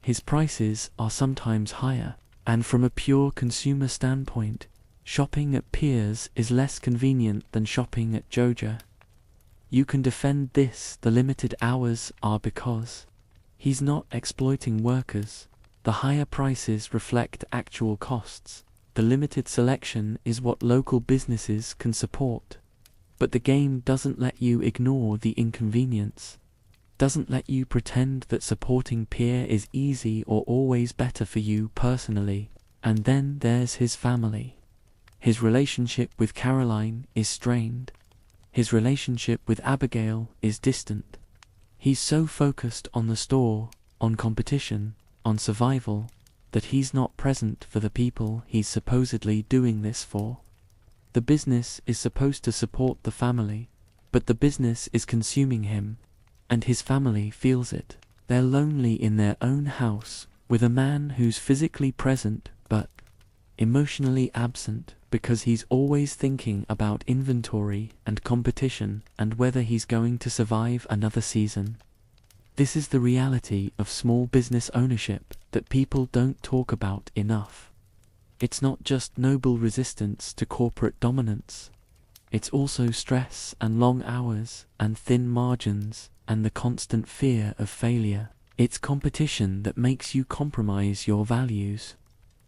His prices are sometimes higher, and from a pure consumer standpoint, shopping at Pierre's is less convenient than shopping at Joja. You can defend this. The limited hours are because he's not exploiting workers. The higher prices reflect actual costs. The limited selection is what local businesses can support. But the game doesn't let you ignore the inconvenience. Doesn't let you pretend that supporting Pierre is easy or always better for you personally. And then there's his family. His relationship with Caroline is strained. His relationship with Abigail is distant. He's so focused on the store, on competition, on survival, that he's not present for the people he's supposedly doing this for. The business is supposed to support the family, but the business is consuming him, and his family feels it. They're lonely in their own house, with a man who's physically present but emotionally absent, because he's always thinking about inventory and competition and whether he's going to survive another season. This is the reality of small business ownership that people don't talk about enough. It's not just noble resistance to corporate dominance. It's also stress and long hours and thin margins and the constant fear of failure. It's competition that makes you compromise your values.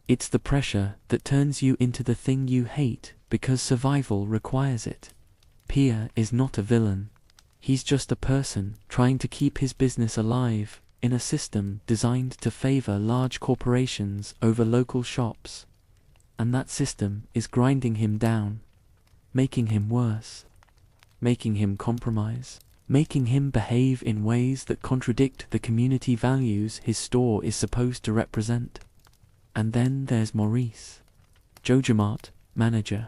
It's the pressure that turns you into the thing you hate because survival requires it. Pierre is not a villain. He's just a person trying to keep his business alive in a system designed to favor large corporations over local shops. And that system is grinding him down, making him worse, making him compromise, making him behave in ways that contradict the community values his store is supposed to represent. And then there's Maurice, Jojamart, manager,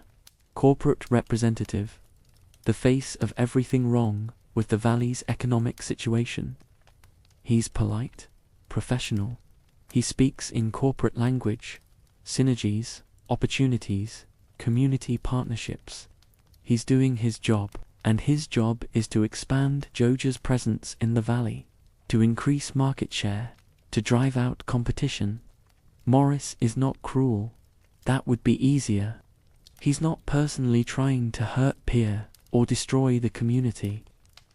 corporate representative, the face of everything wrong with the valley's economic situation. He's polite, professional. He speaks in corporate language, synergies, opportunities, community partnerships. He's doing his job, and his job is to expand Joja's presence in the valley, to increase market share, to drive out competition. Maurice is not cruel. That would be easier. He's not personally trying to hurt Pierre or destroy the community.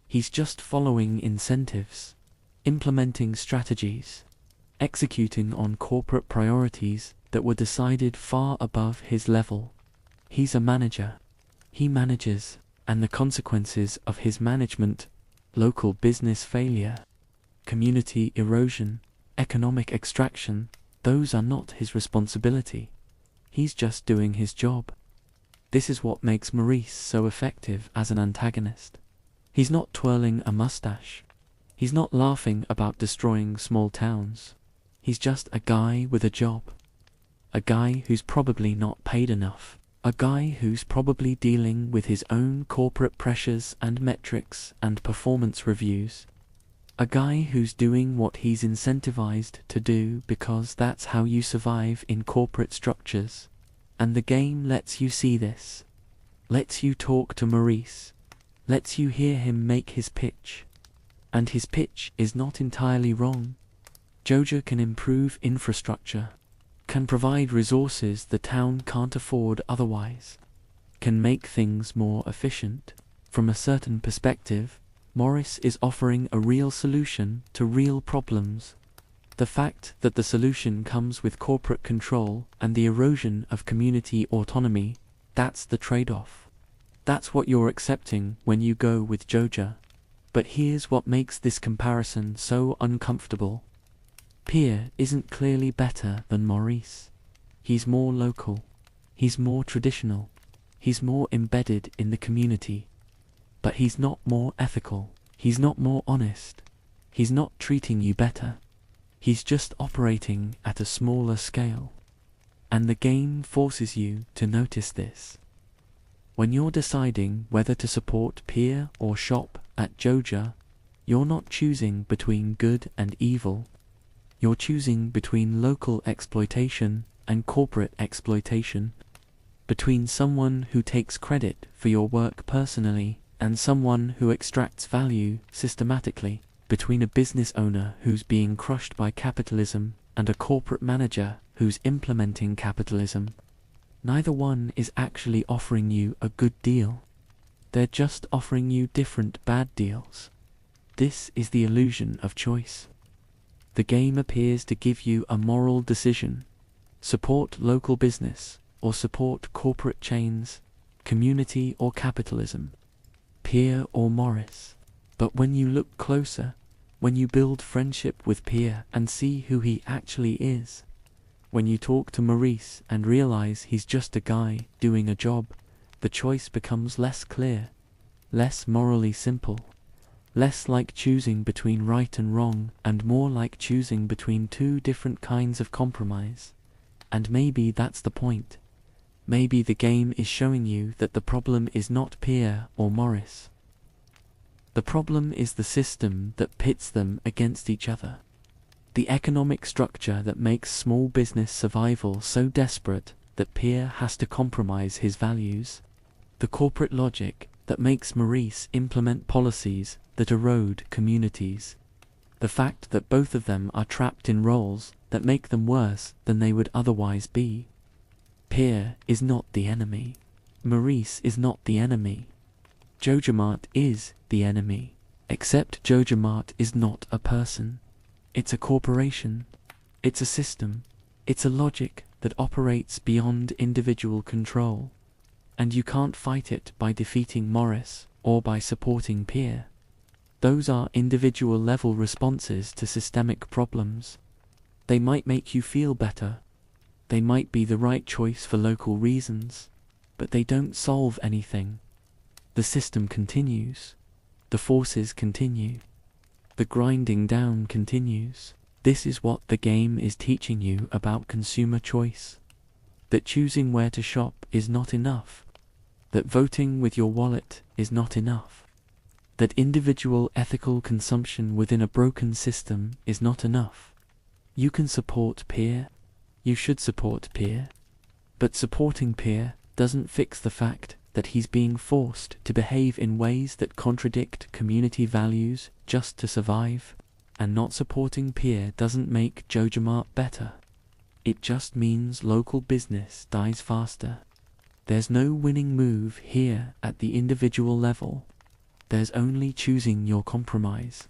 He's just following incentives, implementing strategies, executing on corporate priorities that were decided far above his level. He's a manager. He manages, and the consequences of his management, local business failure, community erosion, economic extraction, those are not his responsibility. He's just doing his job. This is what makes Maurice so effective as an antagonist. He's not twirling a mustache. He's not laughing about destroying small towns. He's just a guy with a job. A guy who's probably not paid enough. A guy who's probably dealing with his own corporate pressures and metrics and performance reviews. A guy who's doing what he's incentivized to do because that's how you survive in corporate structures. And the game lets you see this. Lets you talk to Maurice. Lets you hear him make his pitch. And his pitch is not entirely wrong. Joja can improve infrastructure, can provide resources the town can't afford otherwise, can make things more efficient. From a certain perspective, Maurice is offering a real solution to real problems. The fact that the solution comes with corporate control and the erosion of community autonomy, that's the trade-off. That's what you're accepting when you go with Joja. But here's what makes this comparison so uncomfortable. Pierre isn't clearly better than Maurice. He's more local. He's more traditional. He's more embedded in the community. But he's not more ethical. He's not more honest. He's not treating you better. He's just operating at a smaller scale. And the game forces you to notice this. When you're deciding whether to support Pierre or shop at Joja, you're not choosing between good and evil. You're choosing between local exploitation and corporate exploitation, between someone who takes credit for your work personally and someone who extracts value systematically, between a business owner who's being crushed by capitalism and a corporate manager who's implementing capitalism. Neither one is actually offering you a good deal. They're just offering you different bad deals. This is the illusion of choice. The game appears to give you a moral decision. Support local business or support corporate chains, community or capitalism, Pierre or Maurice. But when you look closer, when you build friendship with Pierre and see who he actually is, when you talk to Maurice and realize he's just a guy doing a job, the choice becomes less clear, less morally simple, less like choosing between right and wrong, and more like choosing between two different kinds of compromise. And maybe that's the point. Maybe the game is showing you that the problem is not Pierre or Maurice. The problem is the system that pits them against each other. The economic structure that makes small business survival so desperate that Pierre has to compromise his values. The corporate logic that makes Maurice implement policies that erode communities. The fact that both of them are trapped in roles that make them worse than they would otherwise be. Pierre is not the enemy. Maurice is not the enemy. Jojamart is the enemy. Except Jojamart is not a person. It's a corporation. It's a system. It's a logic that operates beyond individual control. And you can't fight it by defeating Maurice or by supporting Pierre. Those are individual level responses to systemic problems. They might make you feel better. They might be the right choice for local reasons, but they don't solve anything. The system continues. The forces continue. The grinding down continues. This is what the game is teaching you about consumer choice. That choosing where to shop is not enough. That voting with your wallet is not enough. That individual ethical consumption within a broken system is not enough. You can support Pierre. You should support Pierre. But supporting Pierre doesn't fix the fact that he's being forced to behave in ways that contradict community values just to survive. And not supporting Pierre doesn't make Jojamart better. It just means local business dies faster. There's no winning move here at the individual level. There's only choosing your compromise.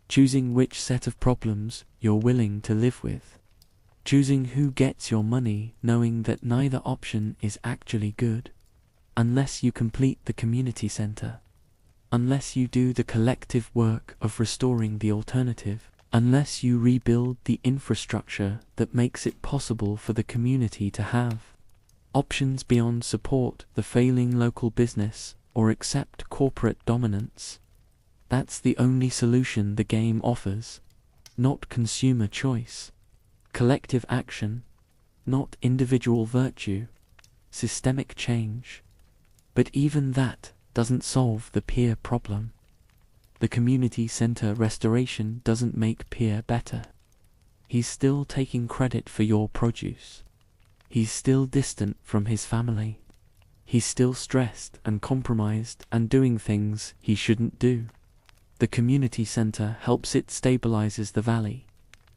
Choosing which set of problems you're willing to live with. Choosing who gets your money, knowing that neither option is actually good. Unless you complete the community center. Unless you do the collective work of restoring the alternative. Unless you rebuild the infrastructure that makes it possible for the community to have options beyond support the failing local business or accept corporate dominance. That's the only solution the game offers. Not consumer choice. Collective action. Not individual virtue. Systemic change. But even that doesn't solve the Pierre problem. The community center restoration doesn't make Pierre better. He's still taking credit for your produce. He's still distant from his family. He's still stressed and compromised and doing things he shouldn't do. The community center helps it stabilizes the valley,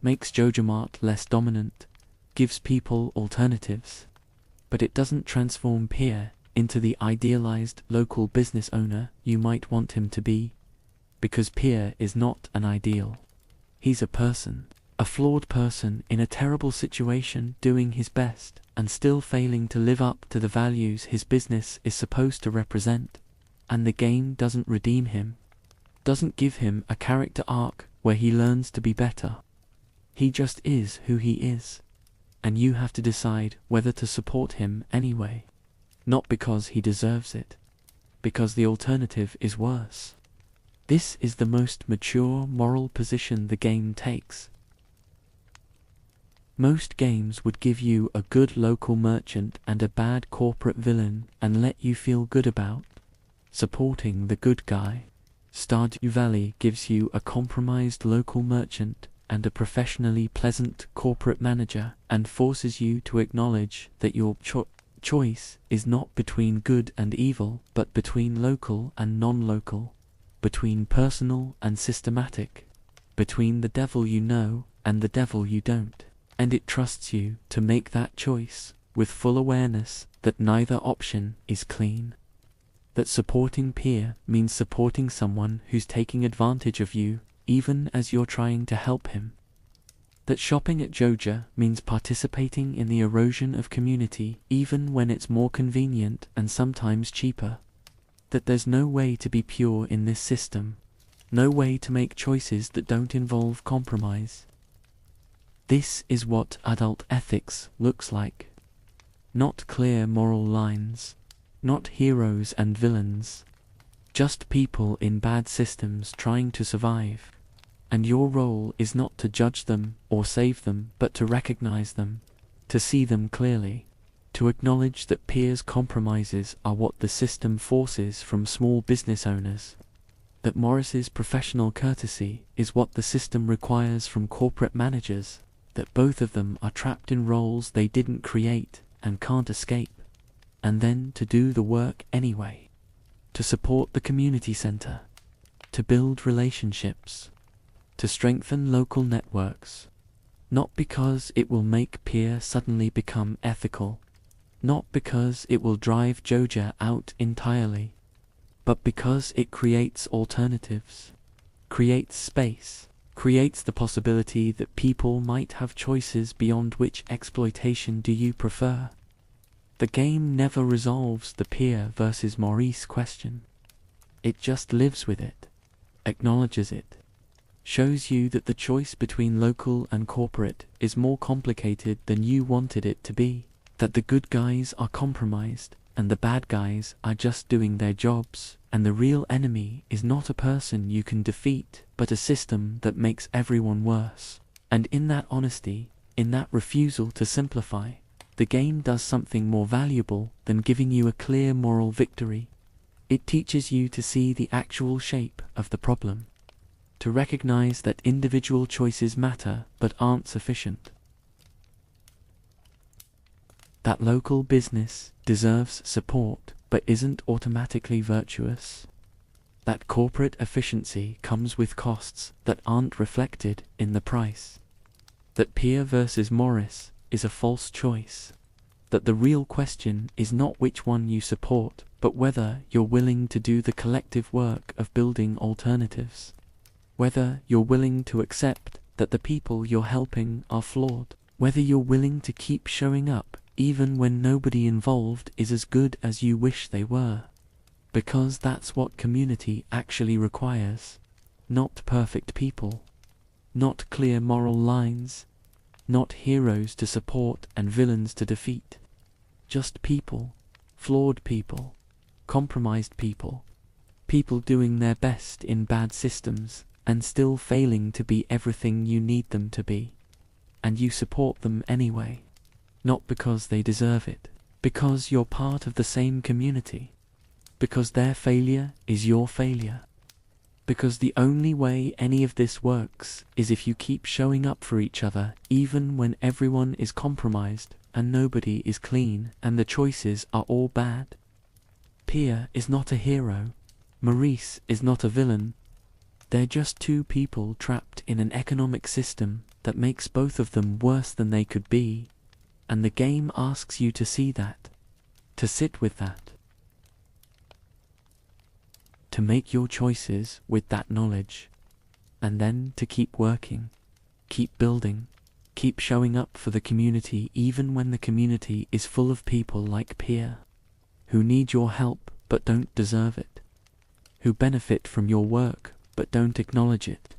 makes Jojamart less dominant, gives people alternatives. But it doesn't transform Pierre into the idealized local business owner you might want him to be, because Pierre is not an ideal. He's a person, a flawed person in a terrible situation doing his best and still failing to live up to the values his business is supposed to represent, and the game doesn't redeem him. doesn't give him a character arc where he learns to be better. He just is who he is, and you have to decide whether to support him anyway. Not because he deserves it, because the alternative is worse. This is the most mature moral position the game takes. Most games would give you a good local merchant and a bad corporate villain and let you feel good about supporting the good guy. Stardew Valley gives you a compromised local merchant and a professionally pleasant corporate manager and forces you to acknowledge that your choice is not between good and evil, but between local and non-local, between personal and systematic, between the devil you know and the devil you don't. And it trusts you to make that choice with full awareness that neither option is clean. That supporting peer means supporting someone who's taking advantage of you even as you're trying to help him. That shopping at Joja means participating in the erosion of community even when it's more convenient and sometimes cheaper. That there's no way to be pure in this system, no way to make choices that don't involve compromise. This is what adult ethics looks like. Not clear moral lines, not heroes and villains, just people in bad systems trying to survive. And your role is not to judge them or save them, but to recognize them, to see them clearly, to acknowledge that peers' compromises are what the system forces from small business owners, that Morris's professional courtesy is what the system requires from corporate managers, that both of them are trapped in roles they didn't create and can't escape, and then to do the work anyway, to support the community center, to build relationships, to strengthen local networks, not because it will make peer suddenly become ethical, not because it will drive Joja out entirely, but because it creates alternatives, creates space, creates the possibility that people might have choices beyond which exploitation do you prefer. The game never resolves the peer versus Maurice question. It just lives with it, acknowledges it, shows you that the choice between local and corporate is more complicated than you wanted it to be, that the good guys are compromised and the bad guys are just doing their jobs, and the real enemy is not a person you can defeat, but a system that makes everyone worse. And in that honesty, in that refusal to simplify, the game does something more valuable than giving you a clear moral victory. It teaches you to see the actual shape of the problem, to recognize that individual choices matter but aren't sufficient, that local business deserves support but isn't automatically virtuous, that corporate efficiency comes with costs that aren't reflected in the price, that peer versus Morris is a false choice, that the real question is not which one you support, but whether you're willing to do the collective work of building alternatives, whether you're willing to accept that the people you're helping are flawed, whether you're willing to keep showing up even when nobody involved is as good as you wish they were, because that's what community actually requires. Not perfect people, not clear moral lines, not heroes to support and villains to defeat, just people, flawed people, compromised people, people doing their best in bad systems and still failing to be everything you need them to be, and you support them anyway. Not because they deserve it, because you're part of the same community, because their failure is your failure, because the only way any of this works is if you keep showing up for each other even when everyone is compromised and nobody is clean and the choices are all bad. Pia is not a hero, Maurice is not a villain, they're just two people trapped in an economic system that makes both of them worse than they could be. And the game asks you to see that, to sit with that, to make your choices with that knowledge, and then to keep working, keep building, keep showing up for the community even when the community is full of people like Pia, who need your help but don't deserve it, who benefit from your work but don't acknowledge it.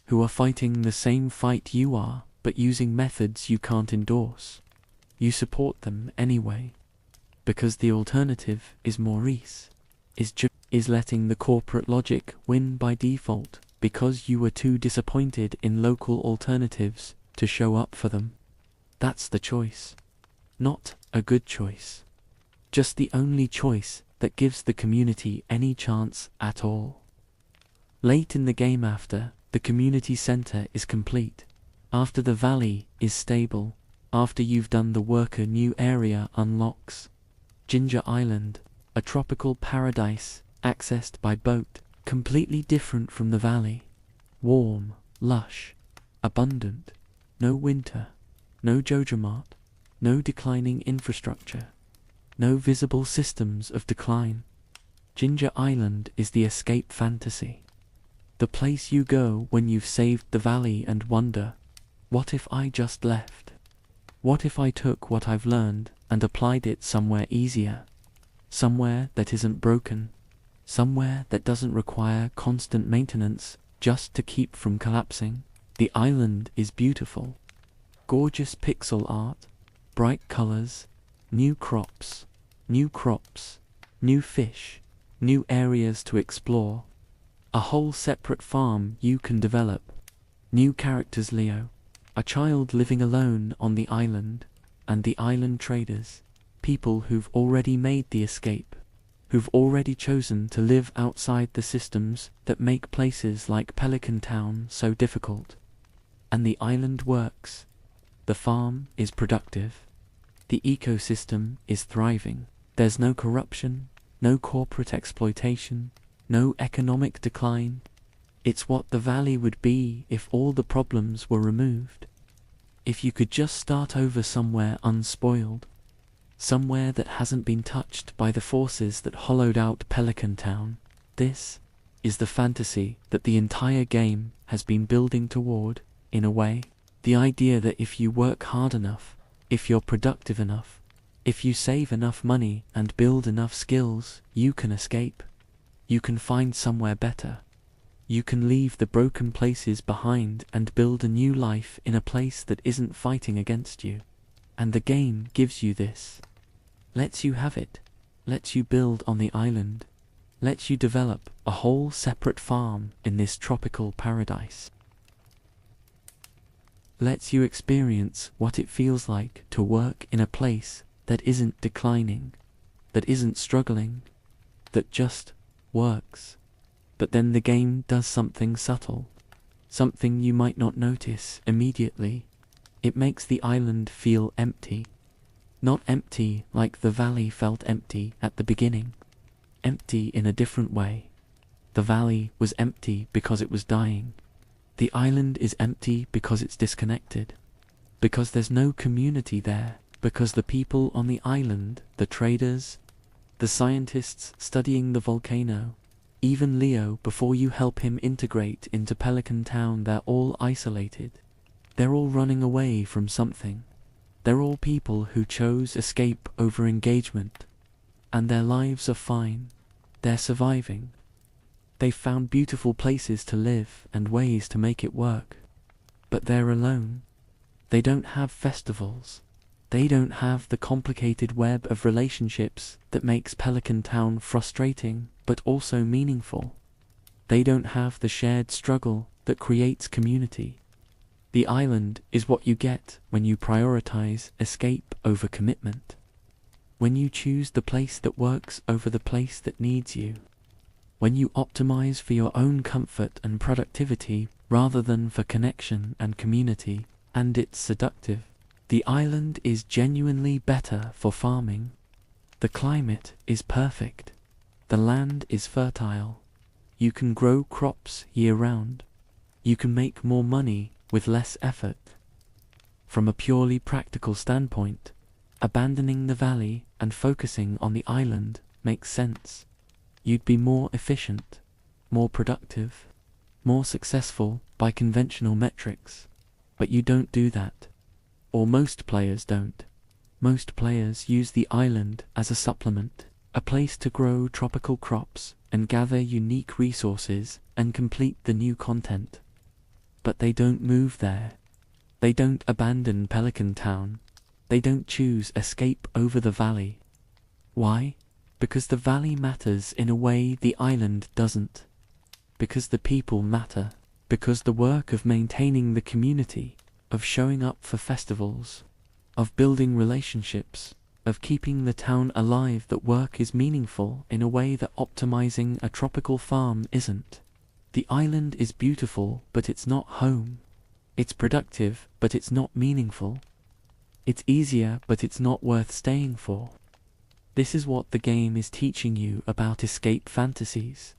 Who are fighting the same fight you are, but using methods you can't endorse. You support them anyway. Because the alternative is Maurice. Is letting the corporate logic win by default because you were too disappointed in local alternatives to show up for them. That's the choice. Not a good choice. Just the only choice that gives the community any chance at all. Late in the game, after the community center is complete, after the valley is stable, after you've done the work, a new area unlocks. Ginger Island, a tropical paradise accessed by boat, completely different from the valley. Warm, lush, abundant. No winter, no Jojamart, no declining infrastructure, no visible systems of decline. Ginger Island is the escape fantasy. The place you go when you've saved the valley and wonder, what if I just left? What if I took what I've learned and applied it somewhere easier? Somewhere that isn't broken? Somewhere that doesn't require constant maintenance just to keep from collapsing? The island is beautiful. Gorgeous pixel art, bright colors, new crops, new fish, new areas to explore. A whole separate farm you can develop. New characters: Leo, a child living alone on the island, and the island traders, people who've already made the escape, who've already chosen to live outside the systems that make places like Pelican Town so difficult. And the island works. The farm is productive. The ecosystem is thriving. There's no corruption, no corporate exploitation, no economic decline. It's what the valley would be if all the problems were removed. If you could just start over somewhere unspoiled, somewhere that hasn't been touched by the forces that hollowed out Pelican Town. This is the fantasy that the entire game has been building toward, in a way. The idea that if you work hard enough, if you're productive enough, if you save enough money and build enough skills, you can escape. You can find somewhere better. You can leave the broken places behind and build a new life in a place that isn't fighting against you. And the game gives you this. Lets you have it. Lets you build on the island. Lets you develop a whole separate farm in this tropical paradise. Lets you experience what it feels like to work in a place that isn't declining, that isn't struggling, that just works. But then the game does something subtle, something you might not notice immediately. It makes the island feel empty. Not empty like the valley felt empty at the beginning. Empty in a different way. The valley was empty because it was dying. The island is empty because it's disconnected. Because there's no community there. Because the people on the island, the traders, the scientists studying the volcano, even Leo, before you help him integrate into Pelican Town, they're all isolated. They're all running away from something. They're all people who chose escape over engagement. And their lives are fine. They're surviving. They've found beautiful places to live and ways to make it work. But they're alone. They don't have festivals. They don't have the complicated web of relationships that makes Pelican Town frustrating but also meaningful. They don't have the shared struggle that creates community. The island is what you get when you prioritize escape over commitment. When you choose the place that works over the place that needs you. When you optimize for your own comfort and productivity rather than for connection and community, and it's seductive. The island is genuinely better for farming. The climate is perfect. The land is fertile. You can grow crops year-round. You can make more money with less effort. From a purely practical standpoint, abandoning the valley and focusing on the island makes sense. You'd be more efficient, more productive, more successful by conventional metrics. But you don't do that. Or most players don't. Most players use the island as a supplement, a place to grow tropical crops and gather unique resources and complete the new content. But they don't move there. They don't abandon Pelican Town. They don't choose escape over the valley. Why? Because the valley matters in a way the island doesn't. Because the people matter. Because the work of maintaining the community, of showing up for festivals, of building relationships, of keeping the town alive, that work is meaningful in a way that optimizing a tropical farm isn't. The island is beautiful, but it's not home. It's productive, but it's not meaningful. It's easier, but it's not worth staying for. This is what the game is teaching you about escape fantasies.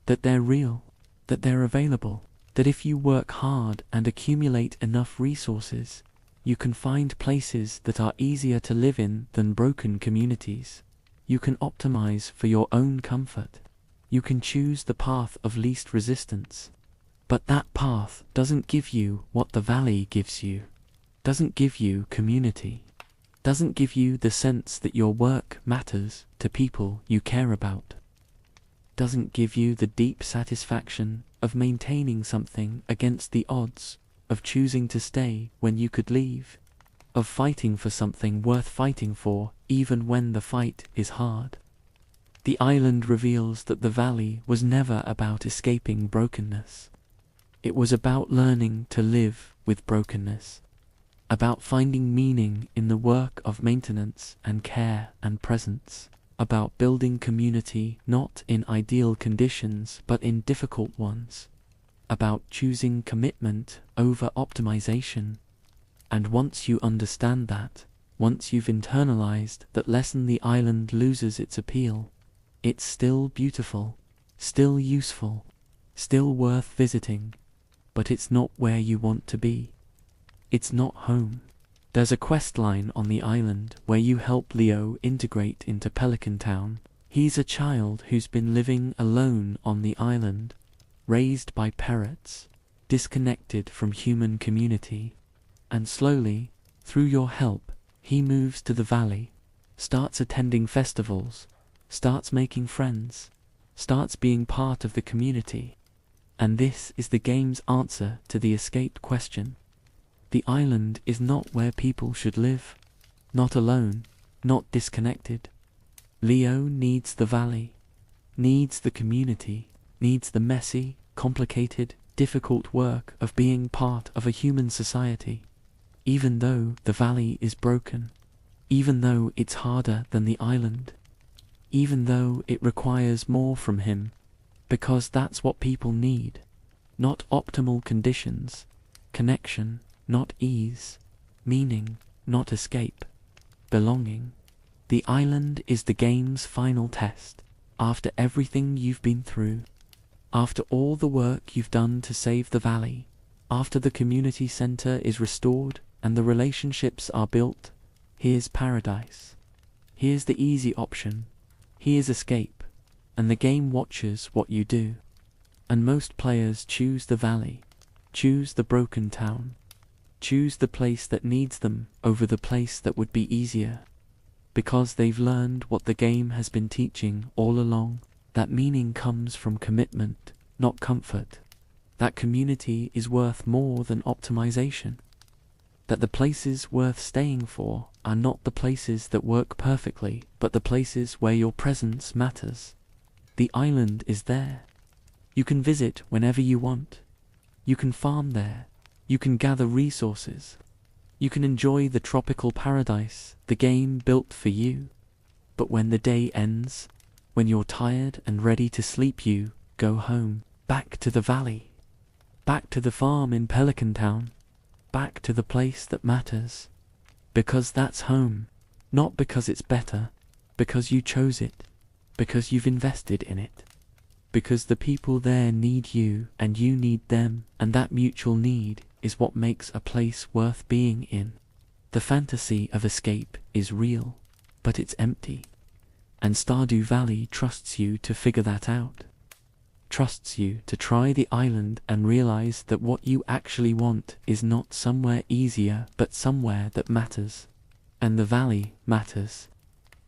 That they're real, that they're available, that if you work hard and accumulate enough resources, you can find places that are easier to live in than broken communities. You can optimize for your own comfort. You can choose the path of least resistance. But that path doesn't give you what the valley gives you. Doesn't give you community. Doesn't give you the sense that your work matters to people you care about. Doesn't give you the deep satisfaction of maintaining something against the odds, of choosing to stay when you could leave, of fighting for something worth fighting for even when the fight is hard. The island reveals that the valley was never about escaping brokenness. It was about learning to live with brokenness, about finding meaning in the work of maintenance and care and presence, about building community not in ideal conditions but in difficult ones, about choosing commitment over optimization. And once you understand that, once you've internalized that lesson, the island loses its appeal. It's still beautiful, still useful, still worth visiting, but it's not where you want to be. It's not home. There's a quest line on the island where you help Leo integrate into Pelican Town. He's a child who's been living alone on the island, raised by parrots, disconnected from human community. And slowly, through your help, he moves to the valley, starts attending festivals, starts making friends, starts being part of the community. And this is the game's answer to the escape question. The island is not where people should live. Not alone, not disconnected. Leo needs the valley, needs the community, needs the messy, complicated, difficult work of being part of a human society. Even though the valley is broken, even though it's harder than the island, even though it requires more from him, because that's what people need. Not optimal conditions, connection, not ease, meaning, not escape, belonging. The island is the game's final test. After everything you've been through, after all the work you've done to save the valley, after the community center is restored and the relationships are built, here's paradise. Here's the easy option. Here's escape. And the game watches what you do. And most players choose the valley, choose the broken town, choose the place that needs them over the place that would be easier. Because they've learned what the game has been teaching all along, that meaning comes from commitment, not comfort. That community is worth more than optimization. That the places worth staying for are not the places that work perfectly, but the places where your presence matters. The island is there. You can visit whenever you want. You can farm there. You can gather resources. You can enjoy the tropical paradise the game built for you. But when the day ends, when you're tired and ready to sleep, you go home, back to the valley, back to the farm in Pelican Town, back to the place that matters. Because that's home, not because it's better, because you chose it, because you've invested in it. Because the people there need you and you need them, and that mutual need is what makes a place worth being in. The fantasy of escape is real, but it's empty. And Stardew Valley trusts you to figure that out. Trusts you to try the island and realize that what you actually want is not somewhere easier, but somewhere that matters. And the valley matters.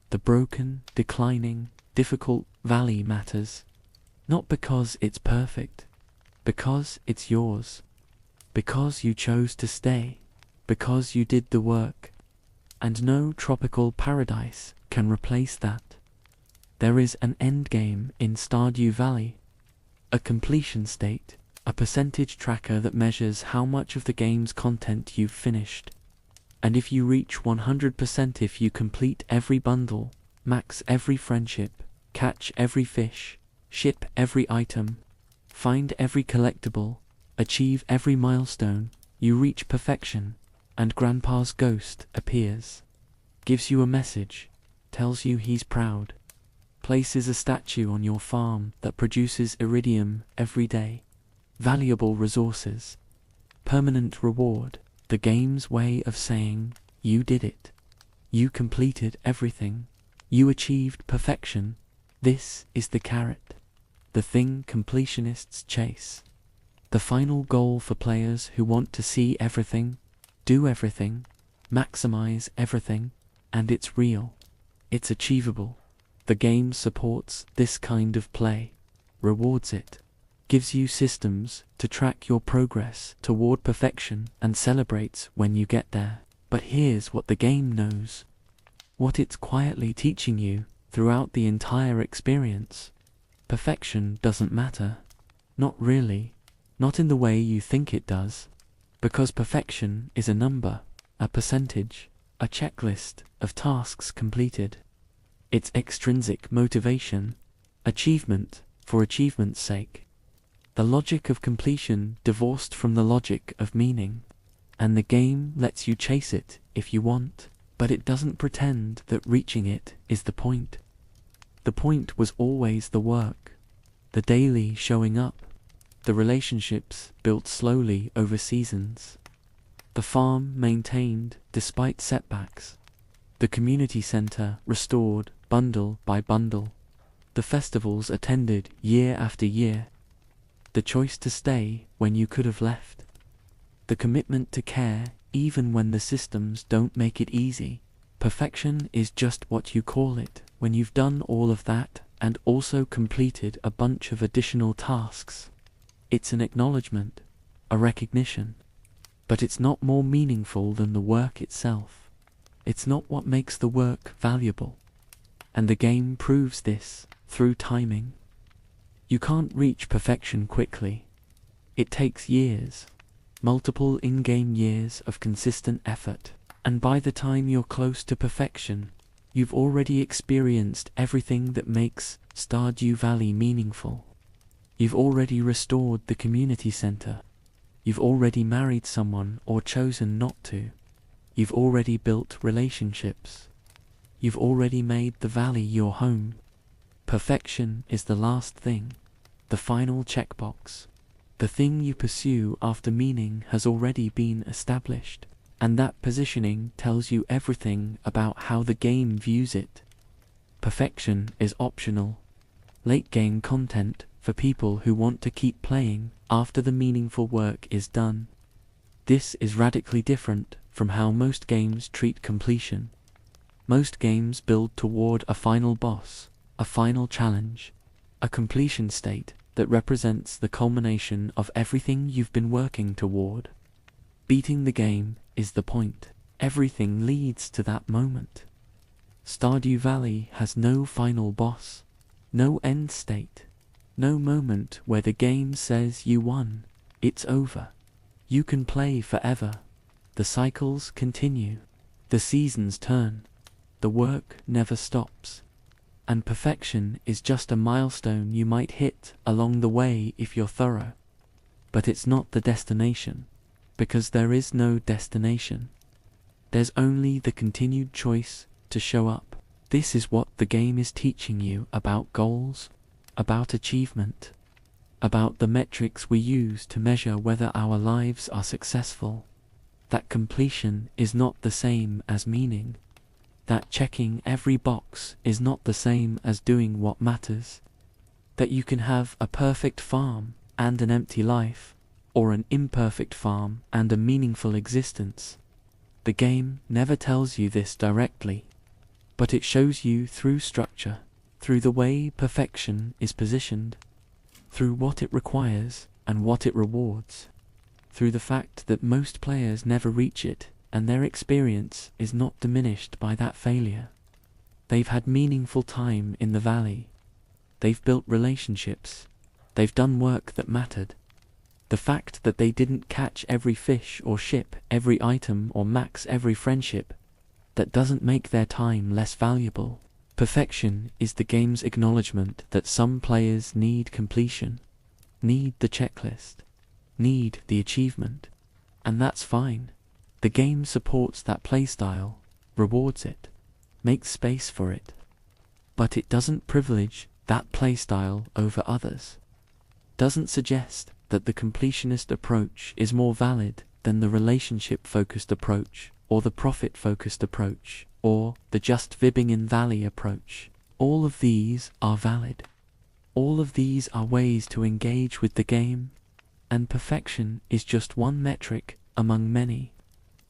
The broken, declining, difficult valley matters. Not because it's perfect, Because it's yours. Because you chose to stay. Because you did the work. And no tropical paradise can replace that. There is an endgame in Stardew Valley. A completion state. A percentage tracker that measures how much of the game's content you've finished. And if you reach 100%, if you complete every bundle, max every friendship, catch every fish, ship every item, find every collectible, achieve every milestone, you reach perfection, and Grandpa's ghost appears, gives you a message, tells you he's proud, places a statue on your farm that produces iridium every day, valuable resources, permanent reward, the game's way of saying, you did it. You completed everything. You achieved perfection. This is the carrot. The thing completionists chase. The final goal for players who want to see everything, do everything, maximize everything, and it's real. It's achievable. The game supports this kind of play, rewards it, gives you systems to track your progress toward perfection and celebrates when you get there. But here's what the game knows. What it's quietly teaching you throughout the entire experience. Perfection doesn't matter. Not really. Not in the way you think it does. Because perfection is a number, a percentage, a checklist of tasks completed. It's extrinsic motivation, achievement for achievement's sake. The logic of completion divorced from the logic of meaning. And the game lets you chase it if you want, but it doesn't pretend that reaching it is the point. The point was always the work, the daily showing up, the relationships built slowly over seasons, the farm maintained despite setbacks, the community center restored bundle by bundle, the festivals attended year after year, the choice to stay when you could have left, the commitment to care even when the systems don't make it easy. Perfection is just what you call it when you've done all of that and also completed a bunch of additional tasks. It's an acknowledgement, a recognition, but it's not more meaningful than the work itself. It's not what makes the work valuable. And the game proves this through timing. You can't reach perfection quickly. It takes years, multiple in-game years of consistent effort, and by the time you're close to perfection, you've already experienced everything that makes Stardew Valley meaningful. You've already restored the community center. You've already married someone or chosen not to. You've already built relationships. You've already made the valley your home. Perfection is the last thing, the final checkbox. The thing you pursue after meaning has already been established, and that positioning tells you everything about how the game views it. Perfection is optional, late-game content for people who want to keep playing after the meaningful work is done. This is radically different from how most games treat completion. Most games build toward a final boss, a final challenge, a completion state that represents the culmination of everything you've been working toward. Beating the game is the point. Everything leads to that moment. Stardew Valley has no final boss, no end state, no moment where the game says you won. It's over. You can play forever. The cycles continue. The seasons turn. The work never stops. And perfection is just a milestone you might hit along the way if you're thorough. But it's not the destination, because there is no destination. There's only the continued choice to show up. This is what the game is teaching you about goals, about achievement, about the metrics we use to measure whether our lives are successful. That completion is not the same as meaning. That checking every box is not the same as doing what matters. That you can have a perfect farm and an empty life, or an imperfect farm and a meaningful existence. The game never tells you this directly, but it shows you through structure, through the way perfection is positioned, through what it requires, and what it rewards, through the fact that most players never reach it, and their experience is not diminished by that failure. They've had meaningful time in the valley. They've built relationships. They've done work that mattered. The fact that they didn't catch every fish or ship every item or max every friendship, that doesn't make their time less valuable. Perfection is the game's acknowledgement that some players need completion, need the checklist, need the achievement, and that's fine. The game supports that playstyle, rewards it, makes space for it, but it doesn't privilege that playstyle over others. Doesn't suggest that the completionist approach is more valid than the relationship-focused approach, or the profit-focused approach, or the just vibbing in valley approach. All of these are valid. All of these are ways to engage with the game, and perfection is just one metric among many.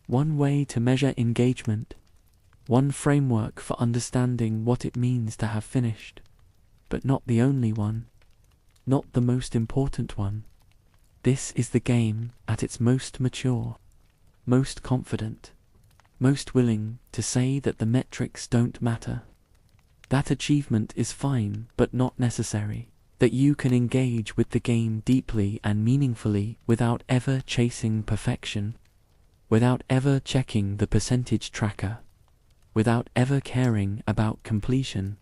One way to measure engagement, one framework for understanding what it means to have finished, but not the only one, not the most important one. This is the game at its most mature, most confident, most willing to say that the metrics don't matter. That achievement is fine but not necessary. That you can engage with the game deeply and meaningfully without ever chasing perfection, without ever checking the percentage tracker, without ever caring about completion,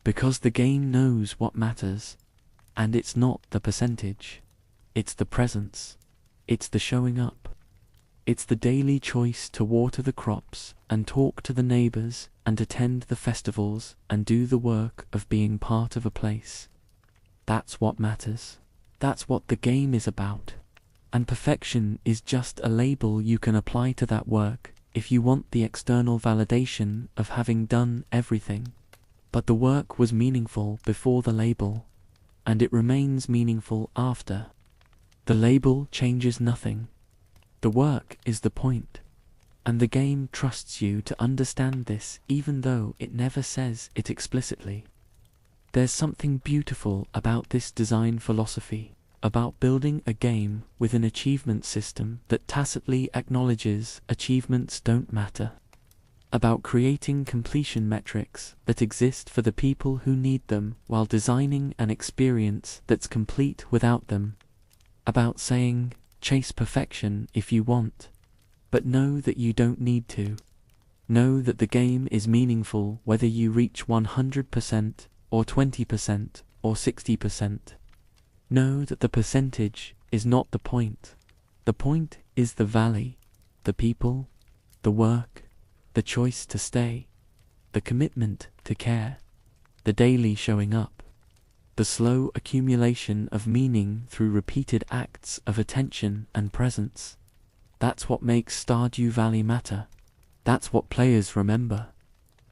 because the game knows what matters, and it's not the percentage. It's the presence. It's the showing up. It's the daily choice to water the crops and talk to the neighbors and attend the festivals and do the work of being part of a place. That's what matters. That's what the game is about. And perfection is just a label you can apply to that work if you want the external validation of having done everything. But the work was meaningful before the label, and it remains meaningful after. The label changes nothing. The work is the point. And the game trusts you to understand this even though it never says it explicitly. There's something beautiful about this design philosophy, about building a game with an achievement system that tacitly acknowledges achievements don't matter, about creating completion metrics that exist for the people who need them while designing an experience that's complete without them, about saying, chase perfection if you want, but know that you don't need to. Know that the game is meaningful whether you reach 100%, or 20%, or 60%. Know that the percentage is not the point. The point is the valley, the people, the work, the choice to stay, the commitment to care, the daily showing up, the slow accumulation of meaning through repeated acts of attention and presence. That's what makes Stardew Valley matter. That's what players remember.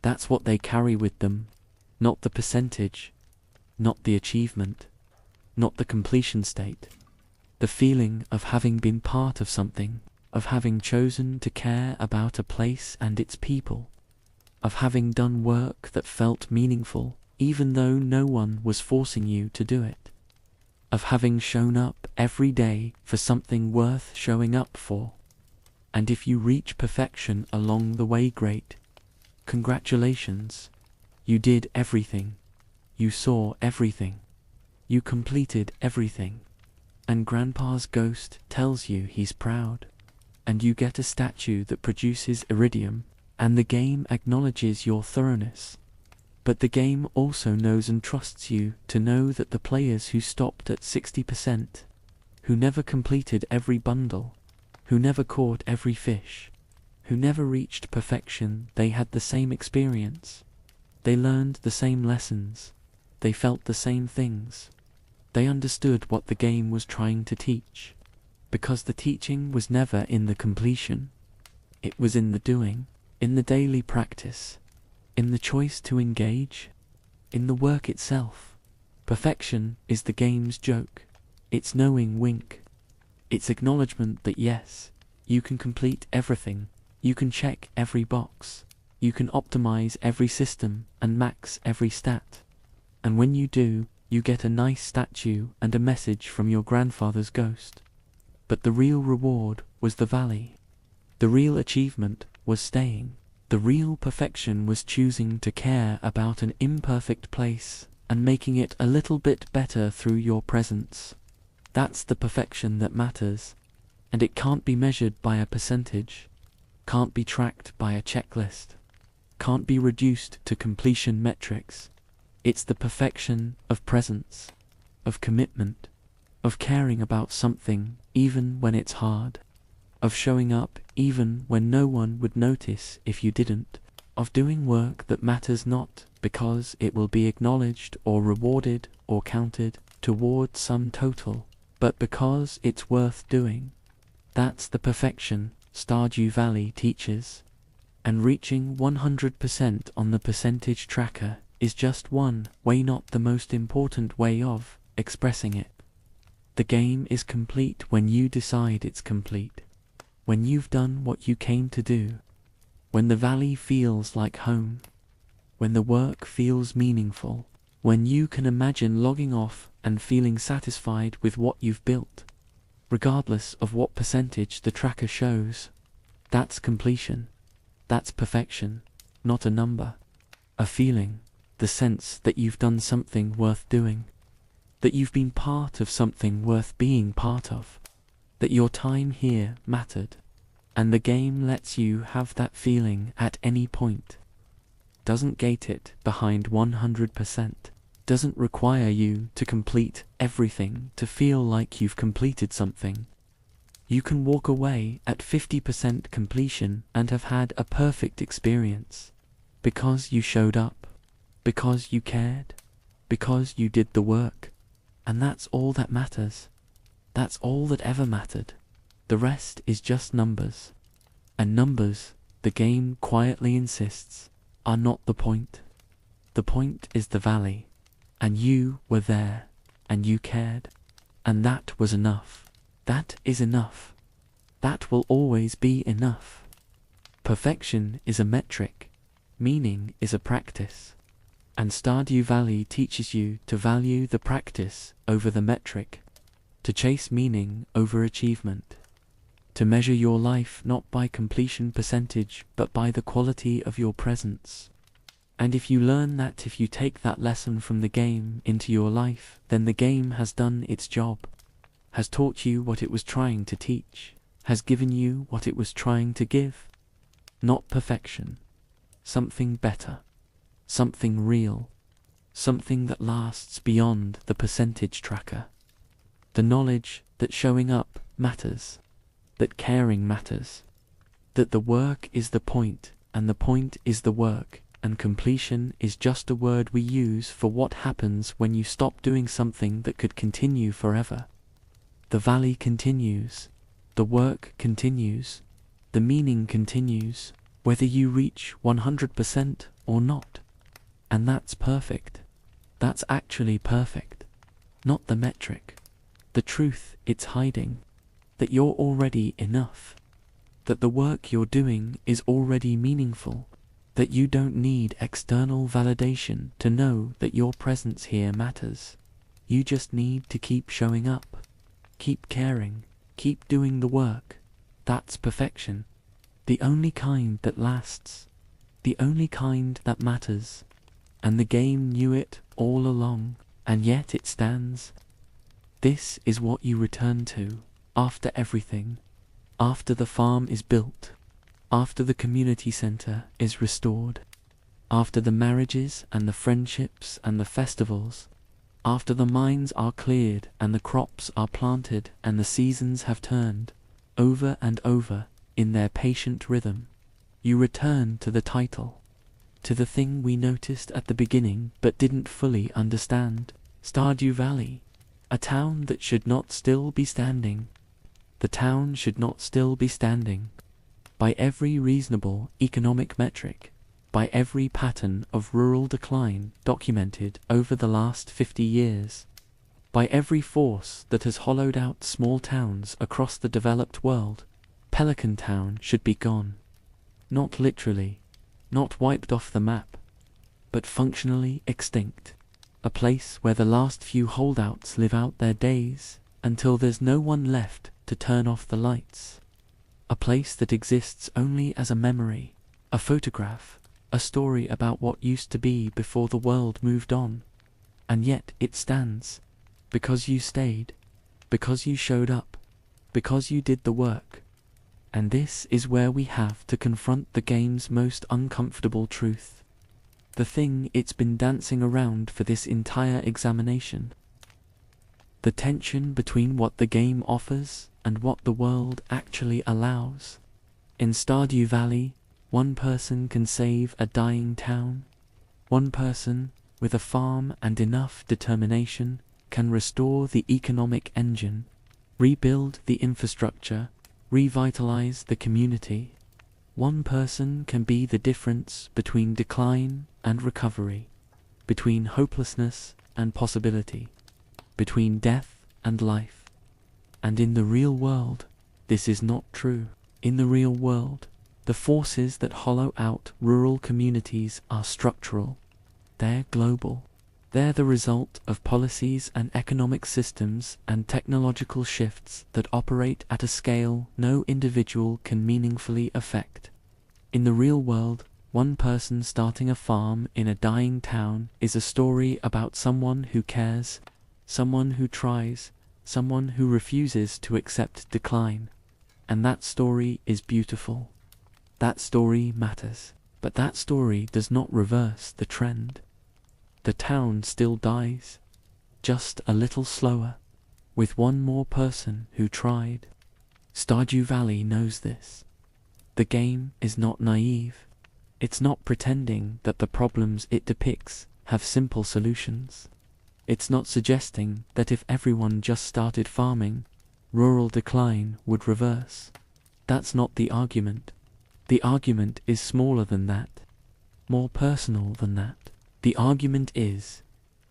That's what they carry with them. Not the percentage, not the achievement, not the completion state. The feeling of having been part of something, of having chosen to care about a place and its people, of having done work that felt meaningful even though no one was forcing you to do it, of having shown up every day for something worth showing up for. And if you reach perfection along the way, great. Congratulations. You did everything. You saw everything. You completed everything. And Grandpa's ghost tells you he's proud. And you get a statue that produces iridium, and the game acknowledges your thoroughness. But the game also knows and trusts you to know that the players who stopped at 60%, who never completed every bundle, who never caught every fish, who never reached perfection, they had the same experience. They learned the same lessons. They felt the same things. They understood what the game was trying to teach, because the teaching was never in the completion. It was in the doing, in the daily practice, in the choice to engage, in the work itself. Perfection is the game's joke, its knowing wink, its acknowledgement that yes, you can complete everything, you can check every box, you can optimize every system and max every stat. And when you do, you get a nice statue and a message from your grandfather's ghost. But the real reward was the valley. The real achievement was staying. The real perfection was choosing to care about an imperfect place and making it a little bit better through your presence. That's the perfection that matters, and it can't be measured by a percentage, can't be tracked by a checklist, can't be reduced to completion metrics. It's the perfection of presence, of commitment, of caring about something even when it's hard, of showing up even when no one would notice if you didn't, of doing work that matters not because it will be acknowledged or rewarded or counted toward some total, but because it's worth doing. That's the perfection Stardew Valley teaches. And reaching 100% on the percentage tracker is just one way, not the most important way of expressing it. The game is complete when you decide it's complete, when you've done what you came to do, when the valley feels like home, when the work feels meaningful, when you can imagine logging off and feeling satisfied with what you've built, regardless of what percentage the tracker shows. That's completion. That's perfection, not a number. A feeling, the sense that you've done something worth doing, that you've been part of something worth being part of, that your time here mattered, and the game lets you have that feeling at any point. Doesn't gate it behind 100%, doesn't require you to complete everything to feel like you've completed something. You can walk away at 50% completion and have had a perfect experience, because you showed up, because you cared, because you did the work, and that's all that matters. That's all that ever mattered. The rest is just numbers. And numbers, the game quietly insists, are not the point. The point is the valley, and you were there, and you cared, and that was enough. That is enough. That will always be enough. Perfection is a metric. Meaning is a practice. And Stardew Valley teaches you to value the practice over the metric, to chase meaning over achievement, to measure your life not by completion percentage but by the quality of your presence. And if you learn that, if you take that lesson from the game into your life, then the game has done its job, has taught you what it was trying to teach, has given you what it was trying to give. Not perfection, something better, something real, something that lasts beyond the percentage tracker. The knowledge that showing up matters, that caring matters, that the work is the point and the point is the work, and completion is just a word we use for what happens when you stop doing something that could continue forever. The valley continues, the work continues, the meaning continues, whether you reach 100% or not. And that's perfect. That's actually perfect. Not the metric. The truth it's hiding. That you're already enough. That the work you're doing is already meaningful. That you don't need external validation to know that your presence here matters. You just need to keep showing up. Keep caring, keep doing the work. That's perfection. The only kind that lasts. The only kind that matters. And the game knew it all along, and yet it stands. This is what you return to, after everything. After the farm is built. After the community center is restored. After the marriages and the friendships and the festivals. After the mines are cleared and the crops are planted and the seasons have turned, over and over, in their patient rhythm, you return to the title, to the thing we noticed at the beginning but didn't fully understand. Stardew Valley, a town that should not still be standing. The town should not still be standing. By every reasonable economic metric, by every pattern of rural decline documented over the last 50 years, by every force that has hollowed out small towns across the developed world, Pelican Town should be gone. Not literally, not wiped off the map, but functionally extinct. a place where the last few holdouts live out their days until there's no one left to turn off the lights. A place that exists only as a memory, a photograph, a story about what used to be before the world moved on. And yet it stands, because you stayed, because you showed up, because you did the work. And this is where we have to confront the game's most uncomfortable truth. The thing it's been dancing around for this entire examination. The tension between what the game offers and what the world actually allows. In Stardew Valley, one person can save a dying town. One person, with a farm and enough determination, can restore the economic engine, rebuild the infrastructure, revitalize the community. One person can be the difference between decline and recovery, between hopelessness and possibility, between death and life. And in the real world, this is not true. In the real world, the forces that hollow out rural communities are structural. They're global. They're the result of policies and economic systems and technological shifts that operate at a scale no individual can meaningfully affect. In the real world, one person starting a farm in a dying town is a story about someone who cares, someone who tries, someone who refuses to accept decline. And that story is beautiful. That story matters. But that story does not reverse the trend. The town still dies, just a little slower, with one more person who tried. Stardew Valley knows this. The game is not naive. It's not pretending that the problems it depicts have simple solutions. It's not suggesting that if everyone just started farming, rural decline would reverse. That's not the argument. The argument is smaller than that, more personal than that. The argument is,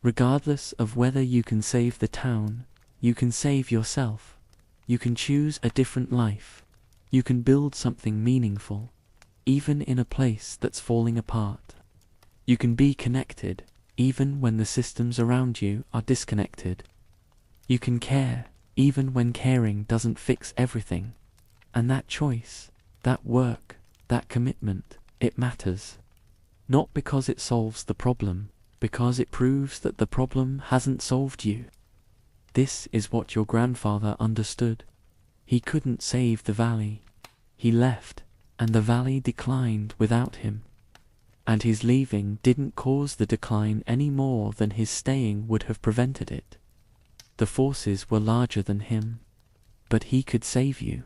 regardless of whether you can save the town, you can save yourself. You can choose a different life. You can build something meaningful, even in a place that's falling apart. You can be connected, even when the systems around you are disconnected. You can care, even when caring doesn't fix everything. And that choice, that work, that commitment, it matters. Not because it solves the problem, because it proves that the problem hasn't solved you. This is what your grandfather understood. He couldn't save the valley. He left, and the valley declined without him. And his leaving didn't cause the decline any more than his staying would have prevented it. The forces were larger than him, but he could save you.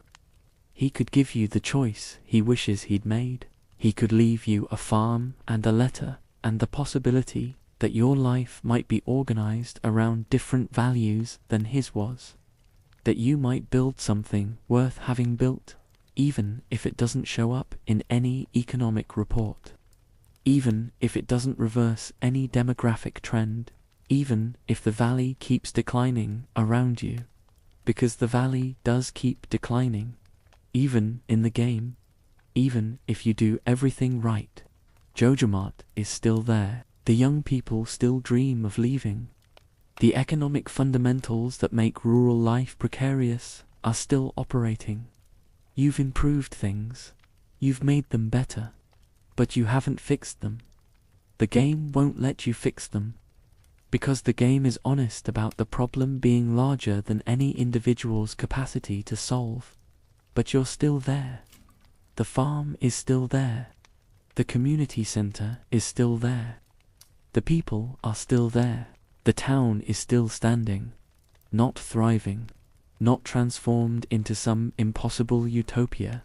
He could give you the choice he wishes he'd made. He could leave you a farm and a letter, and the possibility that your life might be organized around different values than his was. That you might build something worth having built, even if it doesn't show up in any economic report. Even if it doesn't reverse any demographic trend, even if the valley keeps declining around you. Because the valley does keep declining, even in the game. Even if you do everything right, Jojamat is still there. The young people still dream of leaving. The economic fundamentals that make rural life precarious are still operating. You've improved things. You've made them better. But you haven't fixed them. The game won't let you fix them. Because the game is honest about the problem being larger than any individual's capacity to solve. But you're still there. The farm is still there. The community center is still there. The people are still there. The town is still standing, not thriving, not transformed into some impossible utopia,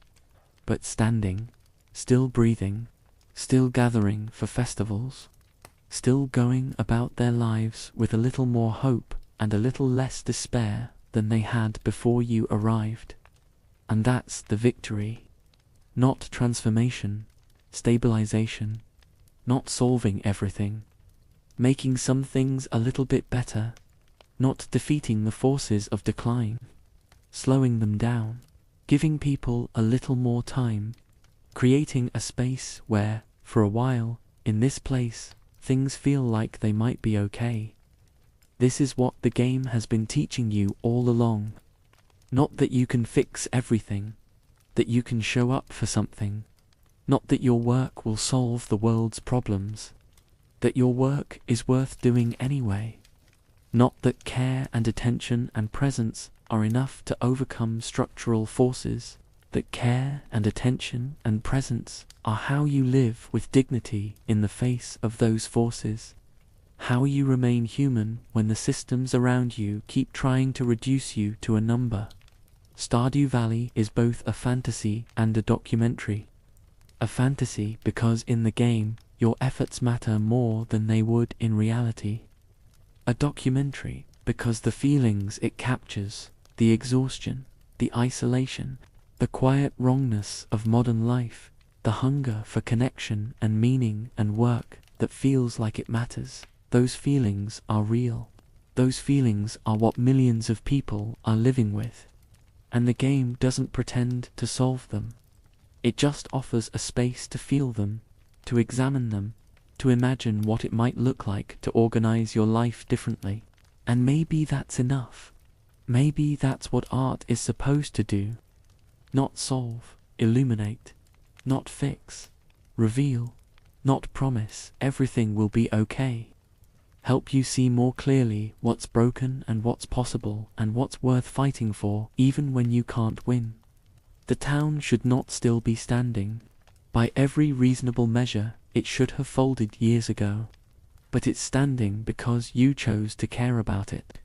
but standing, still breathing, still gathering for festivals, still going about their lives with a little more hope and a little less despair than they had before you arrived. And that's the victory. Not transformation, stabilization, not solving everything, making some things a little bit better, not defeating the forces of decline, slowing them down, giving people a little more time, creating a space where, for a while, in this place, things feel like they might be okay. This is what the game has been teaching you all along. Not that you can fix everything, that you can show up for something, not that your work will solve the world's problems, that your work is worth doing anyway, not that care and attention and presence are enough to overcome structural forces, that care and attention and presence are how you live with dignity in the face of those forces, how you remain human when the systems around you keep trying to reduce you to a number. Stardew Valley is both a fantasy and a documentary. A fantasy because in the game, your efforts matter more than they would in reality. A documentary because the feelings it captures, the exhaustion, the isolation, the quiet wrongness of modern life, the hunger for connection and meaning and work that feels like it matters, those feelings are real. Those feelings are what millions of people are living with. And the game doesn't pretend to solve them. It just offers a space to feel them, to examine them, to imagine what it might look like to organize your life differently. And maybe that's enough. Maybe that's what art is supposed to do. Not solve, illuminate, not fix, reveal, not promise everything will be okay. Help you see more clearly what's broken and what's possible and what's worth fighting for even when you can't win. The town should not still be standing. By every reasonable measure, it should have folded years ago. But it's standing because you chose to care about it.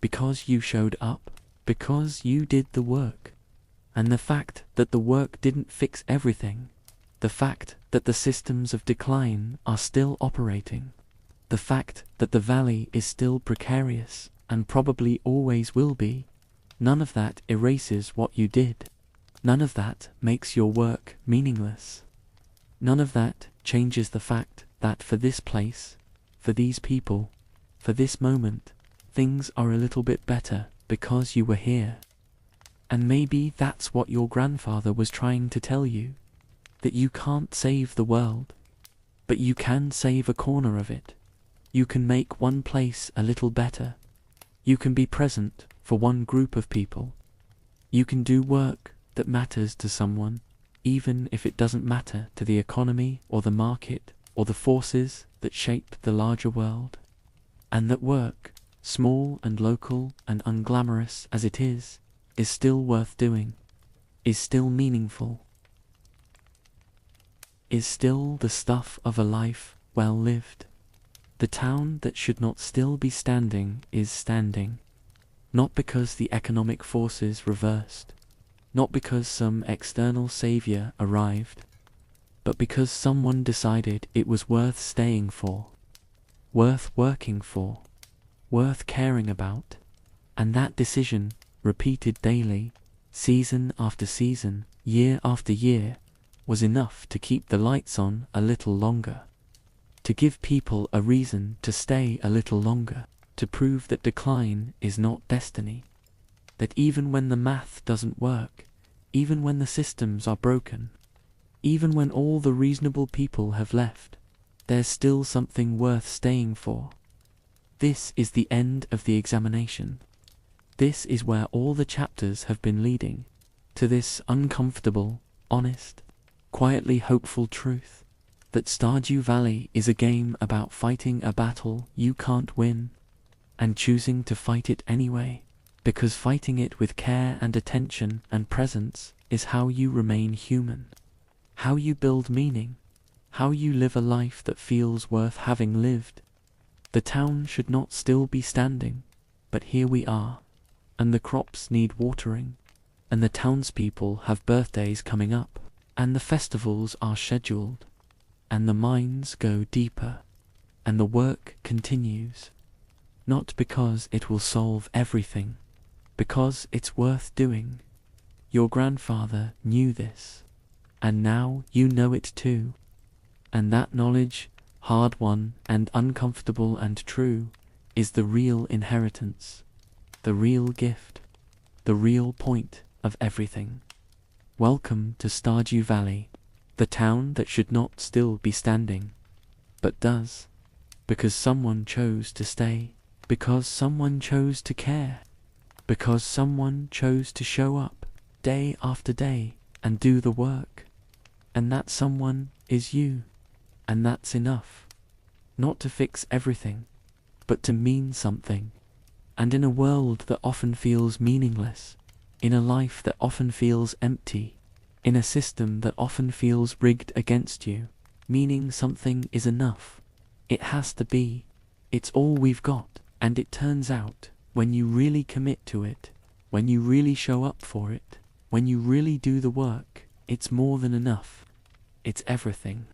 Because you showed up. Because you did the work. And the fact that the work didn't fix everything, the fact that the systems of decline are still operating, the fact that the valley is still precarious and probably always will be, none of that erases what you did. None of that makes your work meaningless. None of that changes the fact that for this place, for these people, for this moment, things are a little bit better because you were here. And maybe that's what your grandfather was trying to tell you, that you can't save the world, but you can save a corner of it. You can make one place a little better. You can be present for one group of people. You can do work that matters to someone, even if it doesn't matter to the economy or the market or the forces that shape the larger world. And that work, small and local and unglamorous as it is still worth doing, is still meaningful, is still the stuff of a life well lived. The town that should not still be standing is standing, not because the economic forces reversed, not because some external savior arrived, but because someone decided it was worth staying for, worth working for, worth caring about, and that decision, repeated daily, season after season, year after year, was enough to keep the lights on a little longer, to give people a reason to stay a little longer, to prove that decline is not destiny, that even when the math doesn't work, even when the systems are broken, even when all the reasonable people have left, there's still something worth staying for. This is the end of the examination. This is where all the chapters have been leading, to this uncomfortable, honest, quietly hopeful truth, that Stardew Valley is a game about fighting a battle you can't win, and choosing to fight it anyway, because fighting it with care and attention and presence is how you remain human, how you build meaning, how you live a life that feels worth having lived. The town should not still be standing, but here we are. And the crops need watering, and the townspeople have birthdays coming up, and the festivals are scheduled, and the mines go deeper, and the work continues, not because it will solve everything, because it's worth doing. Your grandfather knew this, and now you know it too, and that knowledge, hard-won and uncomfortable and true, is the real inheritance. The real gift, the real point of everything. Welcome to Stardew Valley, the town that should not still be standing, but does. because someone chose to stay, because someone chose to care, because someone chose to show up day after day and do the work. And that someone is you. And that's enough. Not to fix everything, but to mean something. And in a world that often feels meaningless, in a life that often feels empty, in a system that often feels rigged against you, meaning something is enough. It has to be. It's all we've got. And it turns out, when you really commit to it, when you really show up for it, when you really do the work, it's more than enough. It's everything.